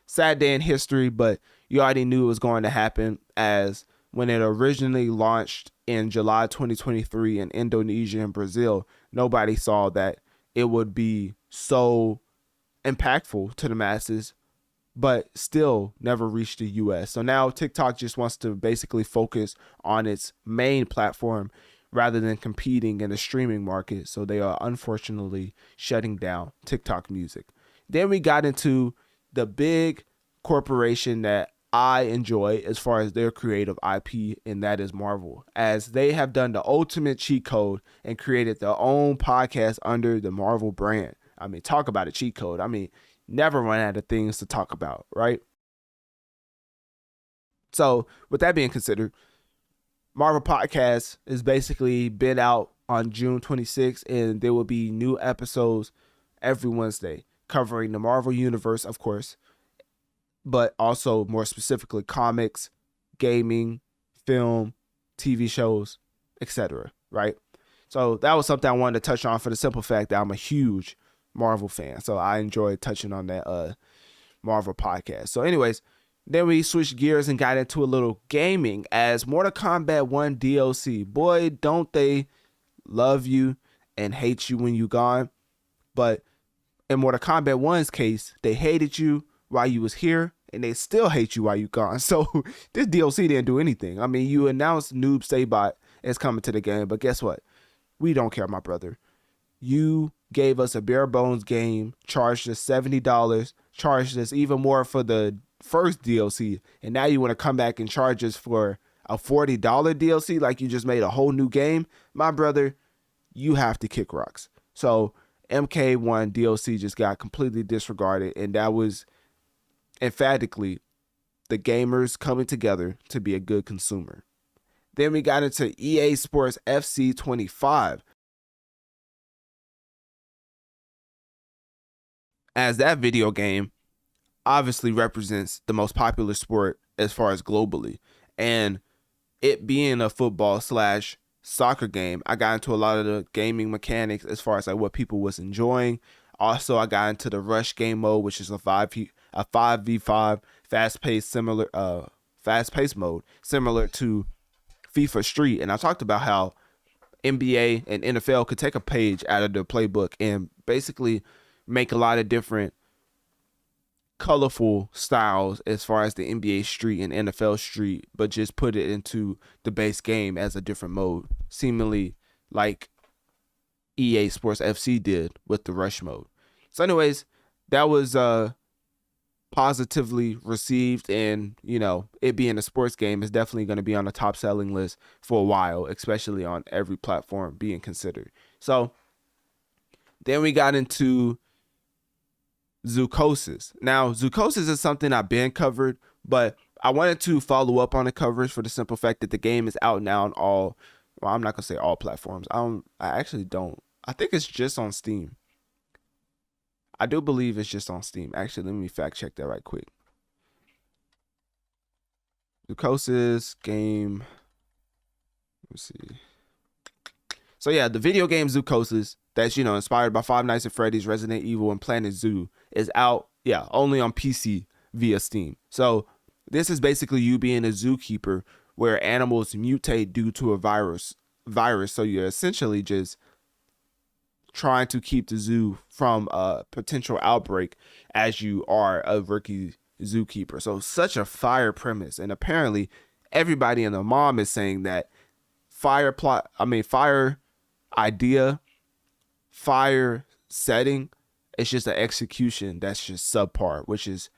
Sad day in history, but you already knew it was going to happen, as when it originally launched in July 2023 in Indonesia and Brazil, nobody saw that it would be so impactful to the masses, but still never reached the US. So now TikTok just wants to basically focus on its main platform rather than competing in the streaming market. So they are unfortunately shutting down TikTok music. Then we got into the big corporation that I enjoy as far as their creative IP, and that is Marvel, as they have done the ultimate cheat code and created their own podcast under the Marvel brand. I mean, talk about a cheat code. I mean, never run out of things to talk about, right? So with that being considered, Marvel Podcast is basically been out on June 26th, and there will be new episodes every Wednesday covering the Marvel Universe, of course, but also more specifically comics, gaming, film, TV shows, etc. Right? So that was something I wanted to touch on for the simple fact that I'm a huge Marvel fan. So I enjoyed touching on that Marvel podcast. So anyways, then we switched gears and got into a little gaming, as Mortal Kombat 1 DLC. Boy, don't they love you and hate you when you gone. But in Mortal Kombat 1's case, they hated you while you was here, and they still hate you while you gone. So this DLC didn't do anything. I mean, you announced Noob Saibot is coming to the game, but guess what? We don't care, my brother. You gave us a bare bones game, charged us $70, charged us even more for the first DLC, and now you want to come back and charge us for a $40 DLC like you just made a whole new game? My brother, you have to kick rocks. So MK1 DLC just got completely disregarded, and that was emphatically the gamers coming together to be a good consumer. Then we got into EA Sports FC 25, as that video game obviously represents the most popular sport as far as globally, and it being a football / soccer game, I got into a lot of the gaming mechanics as far as like what people was enjoying. Also, I got into the rush game mode, which is a 5v5 fast-paced mode similar to FIFA Street. And I talked about how NBA and NFL could take a page out of the playbook and basically make a lot of different colorful styles as far as the NBA Street and NFL Street, but just put it into the base game as a different mode, seemingly like EA Sports FC did with the rush mode. So anyways, that was positively received, and you know, it being a sports game is definitely going to be on the top selling list for a while, especially on every platform being considered. So then we got into Zoocosis. Now, Zoocosis is something I've been covered, but I wanted to follow up on the coverage for the simple fact that the game is out now on all, well, I'm not gonna say all platforms. I actually don't. I think it's just on Steam. I do believe it's just on Steam. Actually, let me fact check that right quick. Zoocosis game Let's see. So yeah, the video game Zoocosis that's, you know, inspired by Five Nights at Freddy's, Resident Evil, and Planet Zoo is out, yeah, only on PC via Steam. So this is basically you being a zookeeper where animals mutate due to a virus. So you're essentially just trying to keep the zoo from a potential outbreak as you are a rookie zookeeper. So such a fire premise. And apparently everybody in the mom is saying that fire idea, fire setting, it's just an execution that's just subpar, which is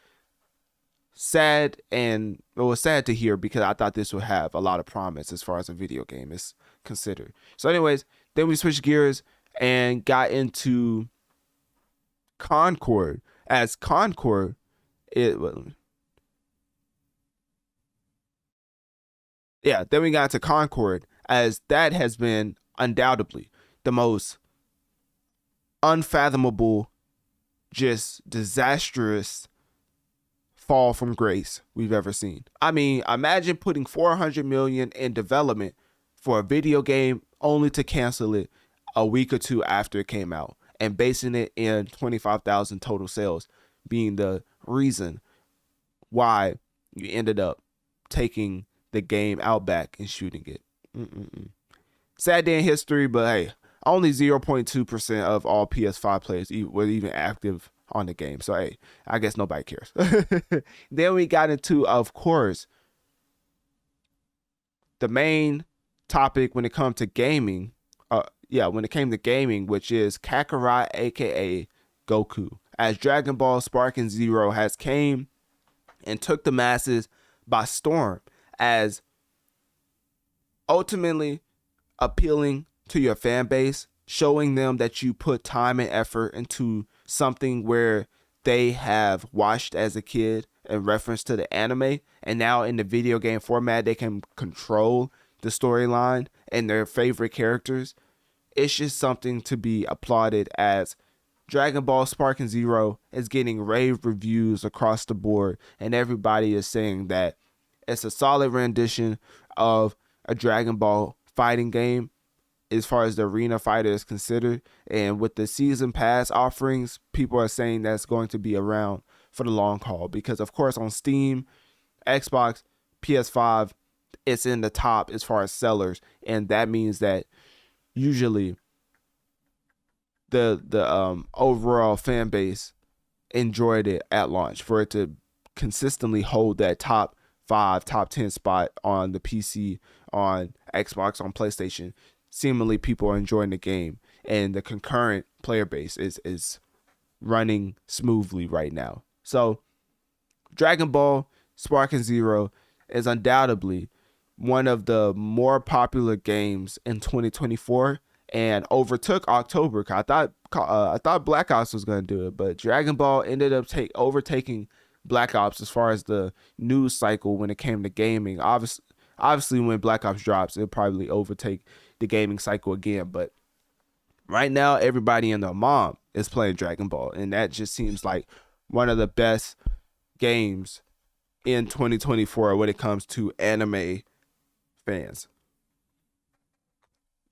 sad. And it was sad to hear because I thought this would have a lot of promise as far as a video game is considered. So anyways, then we switched gears and got into Concord. As Concord, then we got to Concord, as that has been undoubtedly the most unfathomable, just disastrous fall from grace we've ever seen. I mean, imagine putting $400 million in development for a video game only to cancel it a week or two after it came out and basing it in 25,000 total sales being the reason why you ended up taking the game out back and shooting it. Sad day in history, but hey, only 0.2% of all PS5 players were even active on the game. So hey, I guess nobody cares. Then we got into, of course, the main topic when it comes to gaming. When it came to gaming, which is Kakarot, aka Goku, as Dragon Ball Sparking Zero has came and took the masses by storm, as ultimately appealing to your fan base, showing them that you put time and effort into something where they have watched as a kid in reference to the anime, and now in the video game format they can control the storyline and their favorite characters. It's just something to be applauded, as Dragon Ball Sparking Zero is getting rave reviews across the board, and everybody is saying that it's a solid rendition of a Dragon Ball fighting game as far as the arena fighter is considered. And with the season pass offerings, people are saying that's going to be around for the long haul, because of course on Steam, Xbox, PS5, it's in the top as far as sellers, and that means that usually the overall fan base enjoyed it at launch. For it to consistently hold that top 5, top 10 spot on the PC, on Xbox, on PlayStation, seemingly people are enjoying the game, and the concurrent player base is running smoothly right now. So Dragon Ball Sparking Zero is undoubtedly one of the more popular games in 2024 and overtook October. I thought Black Ops was going to do it, but Dragon Ball ended up overtaking Black Ops as far as the news cycle when it came to gaming. Obviously when Black Ops drops, it'll probably overtake the gaming cycle again, but right now everybody and their mom is playing Dragon Ball, and that just seems like one of the best games in 2024 when it comes to anime fans.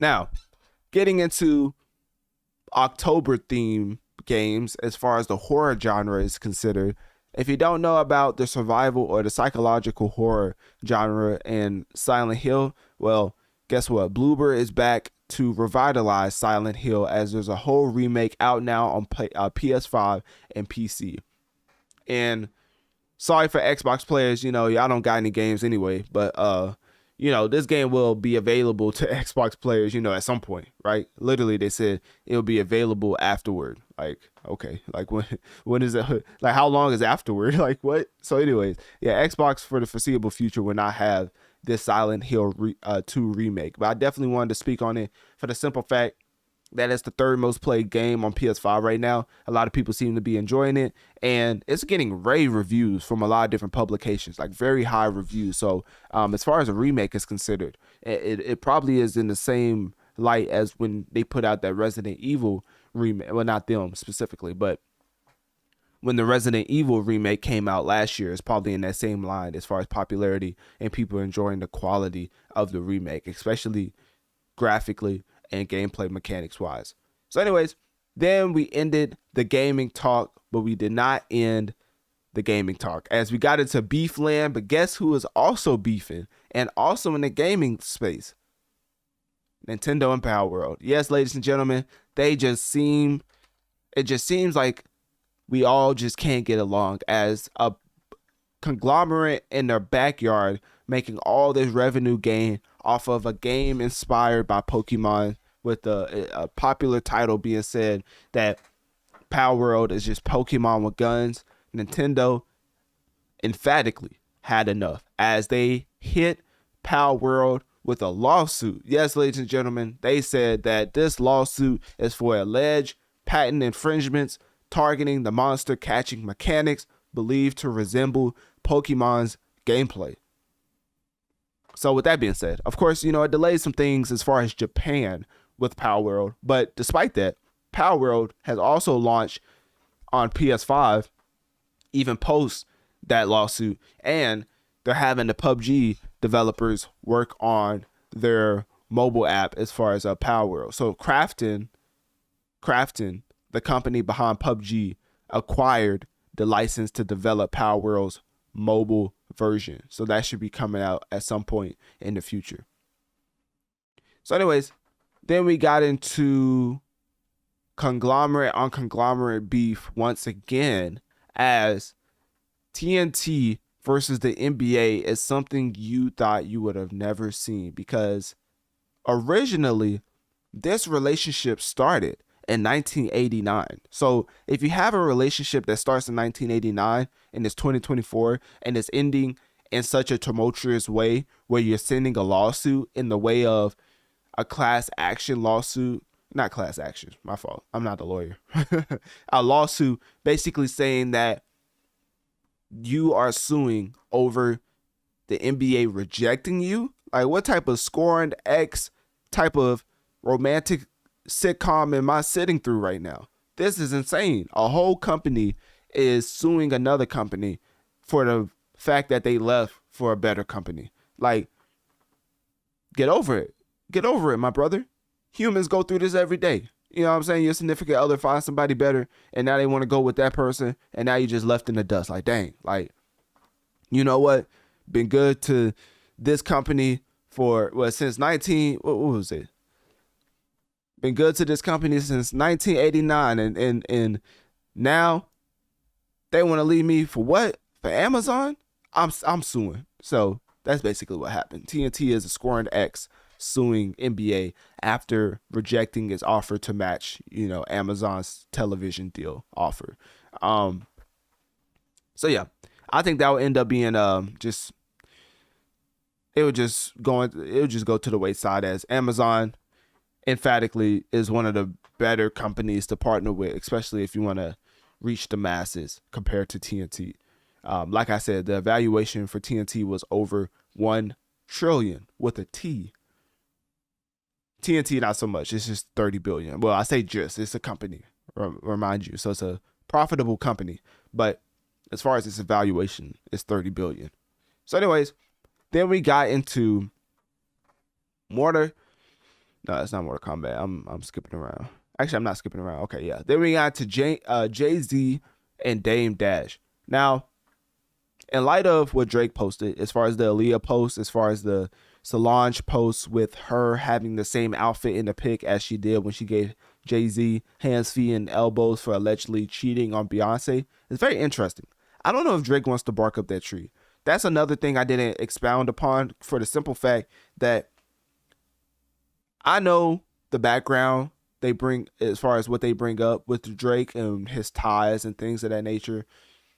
Now, getting into October theme games as far as the horror genre is considered. If you don't know about the survival or the psychological horror genre in Silent Hill, well, guess what? Bloober is back to revitalize Silent Hill, as there's a whole remake out now on PS5 and PC. And sorry for Xbox players, y'all don't got any games anyway, but this game will be available to Xbox players, at some point, right? Literally, they said it'll be available afterward. Like, okay, like when is it? Like, how long is afterward? Like, what? So anyways, yeah, Xbox for the foreseeable future will not have this Silent Hill 2 remake. But I definitely wanted to speak on it for the simple fact that it's the third most played game on PS5 right now. A lot of people seem to be enjoying it, and it's getting rave reviews from a lot of different publications, like very high reviews. So as far as a remake is considered, it probably is in the same light as when they put out that Resident Evil remake. Well, not them specifically, but when the Resident Evil remake came out last year. It's probably in that same line as far as popularity and people enjoying the quality of the remake, especially graphically and gameplay mechanics wise. So anyways, then we ended the gaming talk, but we did not end the gaming talk as we got into beef land. But guess who is also beefing and also in the gaming space? Nintendo and Power World. Yes, ladies and gentlemen, it just seems like we all just can't get along as a conglomerate in their backyard making all this revenue gain off of a game inspired by Pokemon, with a popular title being said that Power World is just Pokemon with guns. Nintendo emphatically had enough as they hit Power World with a lawsuit. Yes, ladies and gentlemen, they said that this lawsuit is for alleged patent infringements targeting the monster catching mechanics believed to resemble Pokemon's gameplay. So with that being said, of course, it delayed some things as far as Japan with Power World, but despite that, Power World has also launched on PS5 even post that lawsuit, and they're having the PUBG developers work on their mobile app as far as Power World. So Krafton, the company behind PUBG, acquired the license to develop Power World's mobile version. So that should be coming out at some point in the future. So anyways, then we got into conglomerate on conglomerate beef once again, as TNT versus the NBA is something you thought you would have never seen, because originally this relationship started in 1989. So if you have a relationship that starts in 1989 and it's 2024 and it's ending in such a tumultuous way where you're sending a lawsuit in the way of a class action lawsuit, not class action, my fault, I'm not the lawyer, a lawsuit basically saying that you are suing over the NBA rejecting you. Like, what type of scorned ex type of romantic sitcom am I sitting through right now? This is insane. A whole company is suing another company for the fact that they left for a better company. Like, get over it. Get over it, my brother. Humans go through this every day. You know what I'm saying? Your significant other finds somebody better, and now they want to go with that person, and now you just left in the dust. Like, dang. Like, you know what? Been good to this company for, since what was it? Been good to this company since 1989, and now they want to leave me for what? For Amazon? I'm suing. So that's basically what happened. TNT is a scorned ex suing NBA after rejecting its offer to match, Amazon's television deal offer. So yeah, I think that would end up being it would just go to the wayside, as Amazon emphatically is one of the better companies to partner with, especially if you want to reach the masses compared to TNT. Like I said, the valuation for TNT was over $1 trillion with a T. TNT, not so much. It's just 30 billion. Well, I say it's a company, remind you. So it's a profitable company. But as far as its valuation, it's 30 billion. So anyways, then we got into No, it's not Mortal Kombat. I'm skipping around. Actually, I'm not skipping around. Okay, yeah. Then we got to Jay-Z and Dame Dash. Now, in light of what Drake posted, as far as the Aaliyah post, as far as the Solange post with her having the same outfit in the pic as she did when she gave Jay-Z hands, feet, and elbows for allegedly cheating on Beyonce, it's very interesting. I don't know if Drake wants to bark up that tree. That's another thing I didn't expound upon, for the simple fact that I know the background they bring as far as what they bring up with Drake and his ties and things of that nature,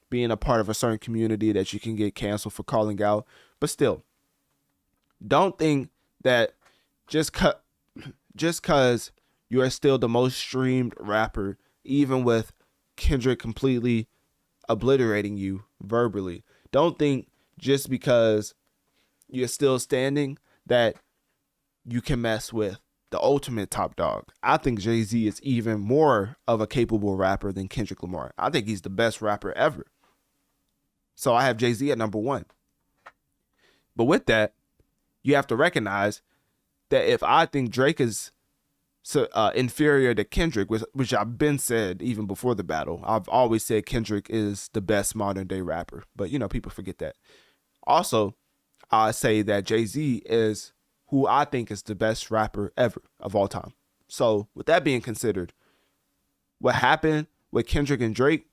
being a part of a certain community that you can get canceled for calling out. But still, don't think that just because you are still the most streamed rapper, even with Kendrick completely obliterating you verbally, don't think just because you're still standing that you can mess with the ultimate top dog. I think Jay-Z is even more of a capable rapper than Kendrick Lamar. I think he's the best rapper ever. So I have Jay-Z at number 1. But with that, you have to recognize that if I think Drake is inferior to Kendrick, which I've been said even before the battle, I've always said Kendrick is the best modern day rapper. But, people forget that. Also, I say that Jay-Z is who I think is the best rapper ever of all time. So with that being considered, what happened with Kendrick and Drake,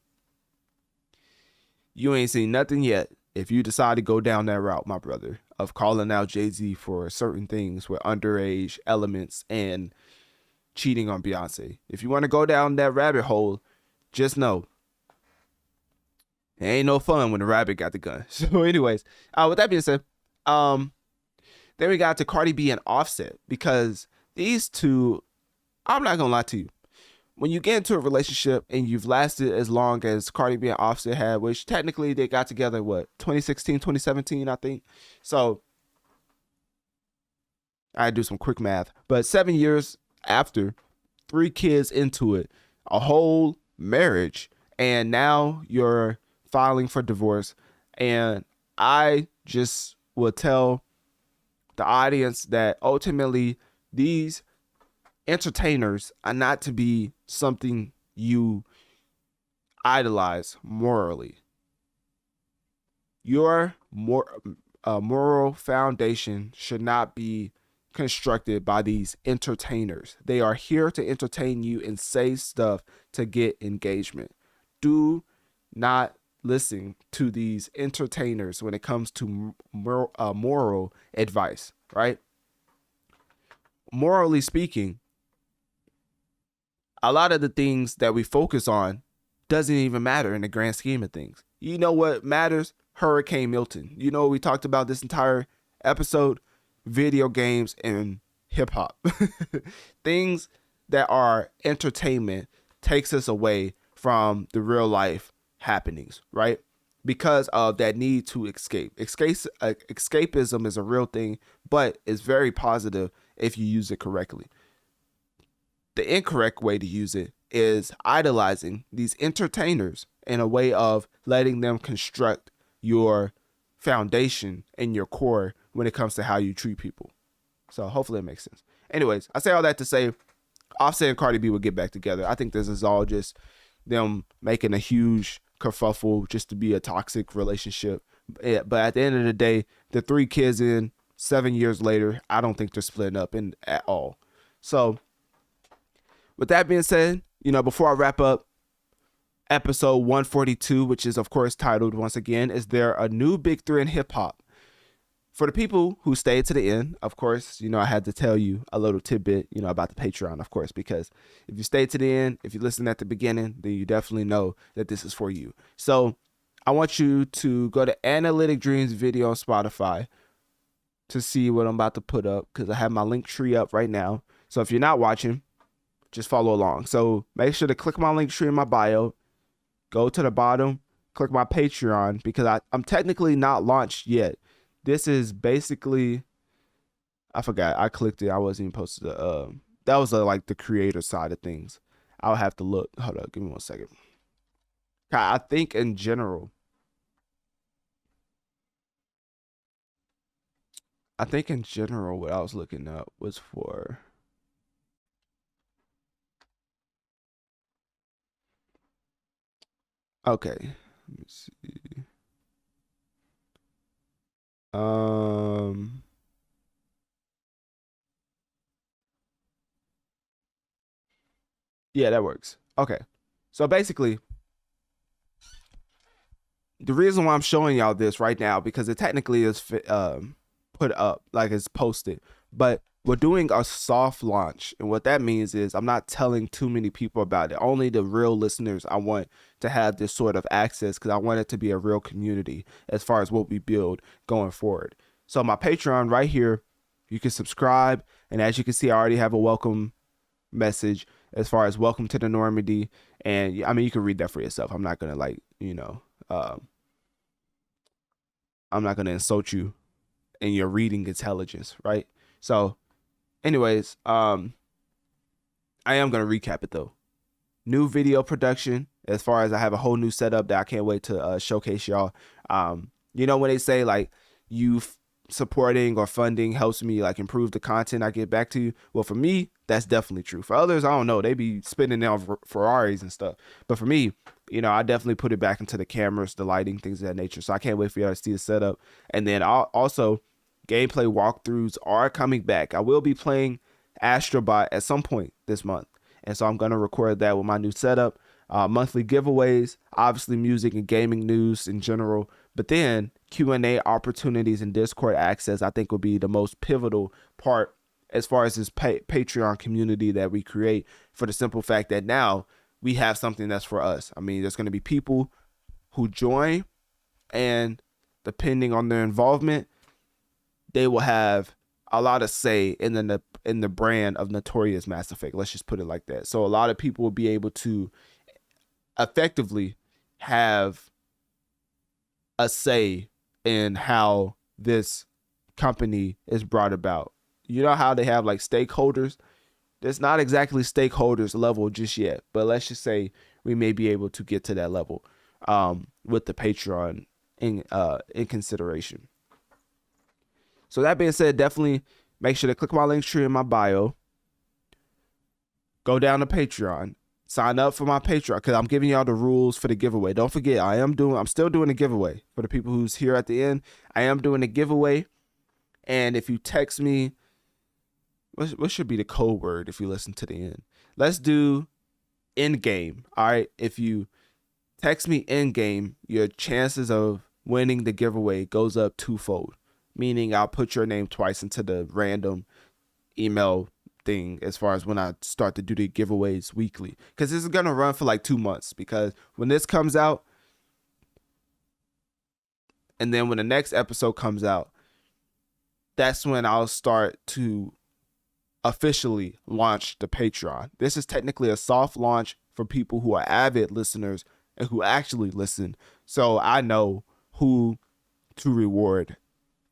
you ain't seen nothing yet if you decide to go down that route, my brother, of calling out Jay-Z for certain things with underage elements and cheating on Beyonce. If you want to go down that rabbit hole, just know it ain't no fun when the rabbit got the gun. So anyways, with that being said, then we got to Cardi B and Offset, because these two, I'm not gonna lie to you, when you get into a relationship and you've lasted as long as Cardi B and Offset had, which technically they got together, 2016, 2017, I think. So I had to do some quick math, but 7 years after, 3 kids into it, a whole marriage, and now you're filing for divorce. And I just will tell the audience that ultimately these entertainers are not to be something you idolize morally. Your moral foundation should not be constructed by these entertainers. They are here to entertain you and say stuff to get engagement. Do not listen to these entertainers when it comes to moral advice, right? Morally speaking, a lot of the things that we focus on doesn't even matter in the grand scheme of things. You know what matters? Hurricane Milton. You know what we talked about this entire episode? Video games and hip hop. Things that are entertainment takes us away from the real life happenings, right? Because of that need to escape. Escapism is a real thing, but it's very positive if you use it correctly. The incorrect way to use it is idolizing these entertainers in a way of letting them construct your foundation and your core when it comes to how you treat people. So hopefully it makes sense. Anyways, I say all that to say Offset and Cardi B will get back together. I think this is all just them making a huge kerfuffle just to be a toxic relationship. But at the end of the day, the 3 kids in 7 years later, I don't think they're splitting up at all. So with that being said, before I wrap up episode 142, which is of course titled once again, Is There a New Big 3 in Hip Hop? For the people who stayed to the end, of course, I had to tell you a little tidbit, about the Patreon, of course, because if you stayed to the end, if you listened at the beginning, then you definitely know that this is for you. So I want you to go to Analytic Dreamz video on Spotify to see what I'm about to put up, because I have my link tree up right now. So if you're not watching, just follow along. So make sure to click my link tree in my bio, go to the bottom, click my Patreon, because I'm technically not launched yet. This is basically, I forgot, I clicked it. I wasn't even supposed to, that was like the creator side of things. I'll have to look. Hold up, give me 1 second. I think in general, what I was looking up was for, okay, let me see. Yeah, that works. Okay. So basically, the reason why I'm showing y'all this right now, because it technically is put up, like it's posted, but we're doing a soft launch. And what that means is I'm not telling too many people about it. Only the real listeners I want to have this sort of access, because I want it to be a real community as far as what we build going forward. So my Patreon right here, you can subscribe. And as you can see, I already have a welcome message as far as welcome to the Normandy. And I mean, you can read that for yourself. I'm not going to I'm not going to insult you in your reading intelligence, right? So anyways, I am gonna recap it though. New video production, as far as I have a whole new setup that I can't wait to showcase y'all. You know, when they say like you supporting or funding helps me like improve the content I get back to you, well, for me that's definitely true. For others, I don't know, they be spinning down Ferraris and stuff, but for me, you know, I definitely put it back into the cameras, the lighting, things of that nature. So I can't wait for y'all to see the setup. And then also gameplay walkthroughs are coming back. I will be playing Astrobot at some point this month, and so I'm going to record that with my new setup. Monthly giveaways, obviously music and gaming news in general, but then Q&A opportunities and Discord access I think will be the most pivotal part as far as this Patreon community that we create, for the simple fact that now we have something that's for us. I mean, there's going to be people who join, and depending on their involvement, they will have a lot of say in the brand of Notorious Mass Effect. Let's just put it like that. So a lot of people will be able to effectively have a say in how this company is brought about. You know how they have like stakeholders? There's not exactly stakeholders level just yet, but let's just say we may be able to get to that level with the Patreon in consideration. So that being said, definitely make sure to click my link tree in my bio. Go down to Patreon. Sign up for my Patreon, because I'm giving y'all the rules for the giveaway. Don't forget, I'm still doing a giveaway for the people who's here at the end. I am doing a giveaway, and if you text me, what should be the code word if you listen to the end? Let's do end game. All right, if you text me end game, your chances of winning the giveaway goes up twofold. Meaning I'll put your name twice into the random email thing as far as when I start to do the giveaways weekly, because this is gonna run for like 2 months, because when this comes out and then when the next episode comes out, that's when I'll start to officially launch the Patreon. This is technically a soft launch for people who are avid listeners and who actually listen, so I know who to reward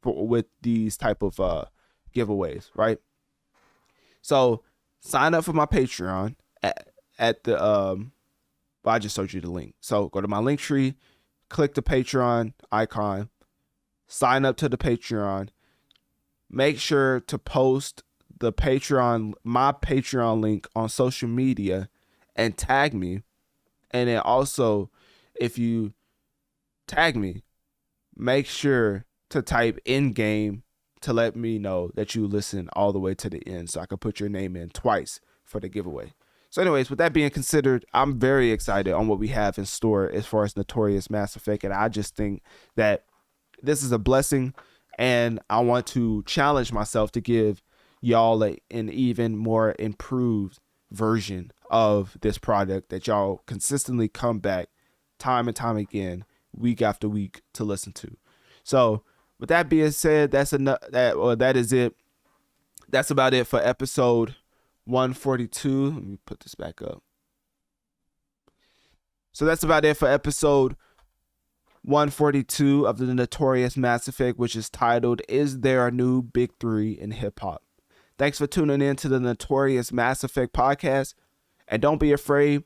with these type of giveaways, right? So sign up for my Patreon at the well, I just showed you the link. So go to my link tree, click the Patreon icon, sign up to the Patreon. Make sure to post my Patreon link on social media and tag me. And then also, if you tag me, make sure to type in game to let me know that you listen all the way to the end, so I can put your name in twice for the giveaway. So anyways, with that being considered, I'm very excited on what we have in store as far as Notorious Mass Effect, and I just think that this is a blessing, and I want to challenge myself to give y'all an even more improved version of this product that y'all consistently come back time and time again, week after week, to listen to. So with that being said, that is it. That's about it for episode 142. Let me put this back up. So that's about it for episode 142 of the Notorious Mass Effect, which is titled, Is There a New Big Three in Hip Hop? Thanks for tuning in to the Notorious Mass Effect podcast. And don't be afraid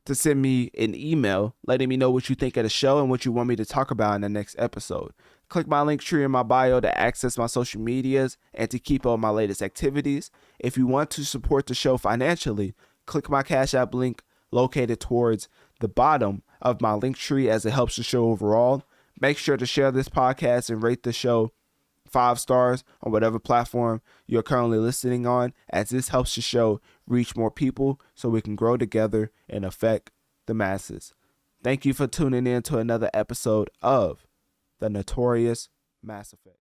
to send me an email letting me know what you think of the show and what you want me to talk about in the next episode. Click my link tree in my bio to access my social medias and to keep up on my latest activities. If you want to support the show financially, click my Cash App link located towards the bottom of my link tree, as it helps the show overall. Make sure to share this podcast and rate the show 5 stars on whatever platform you're currently listening on, as this helps the show reach more people so we can grow together and affect the masses. Thank you for tuning in to another episode of the Notorious Mass Effect.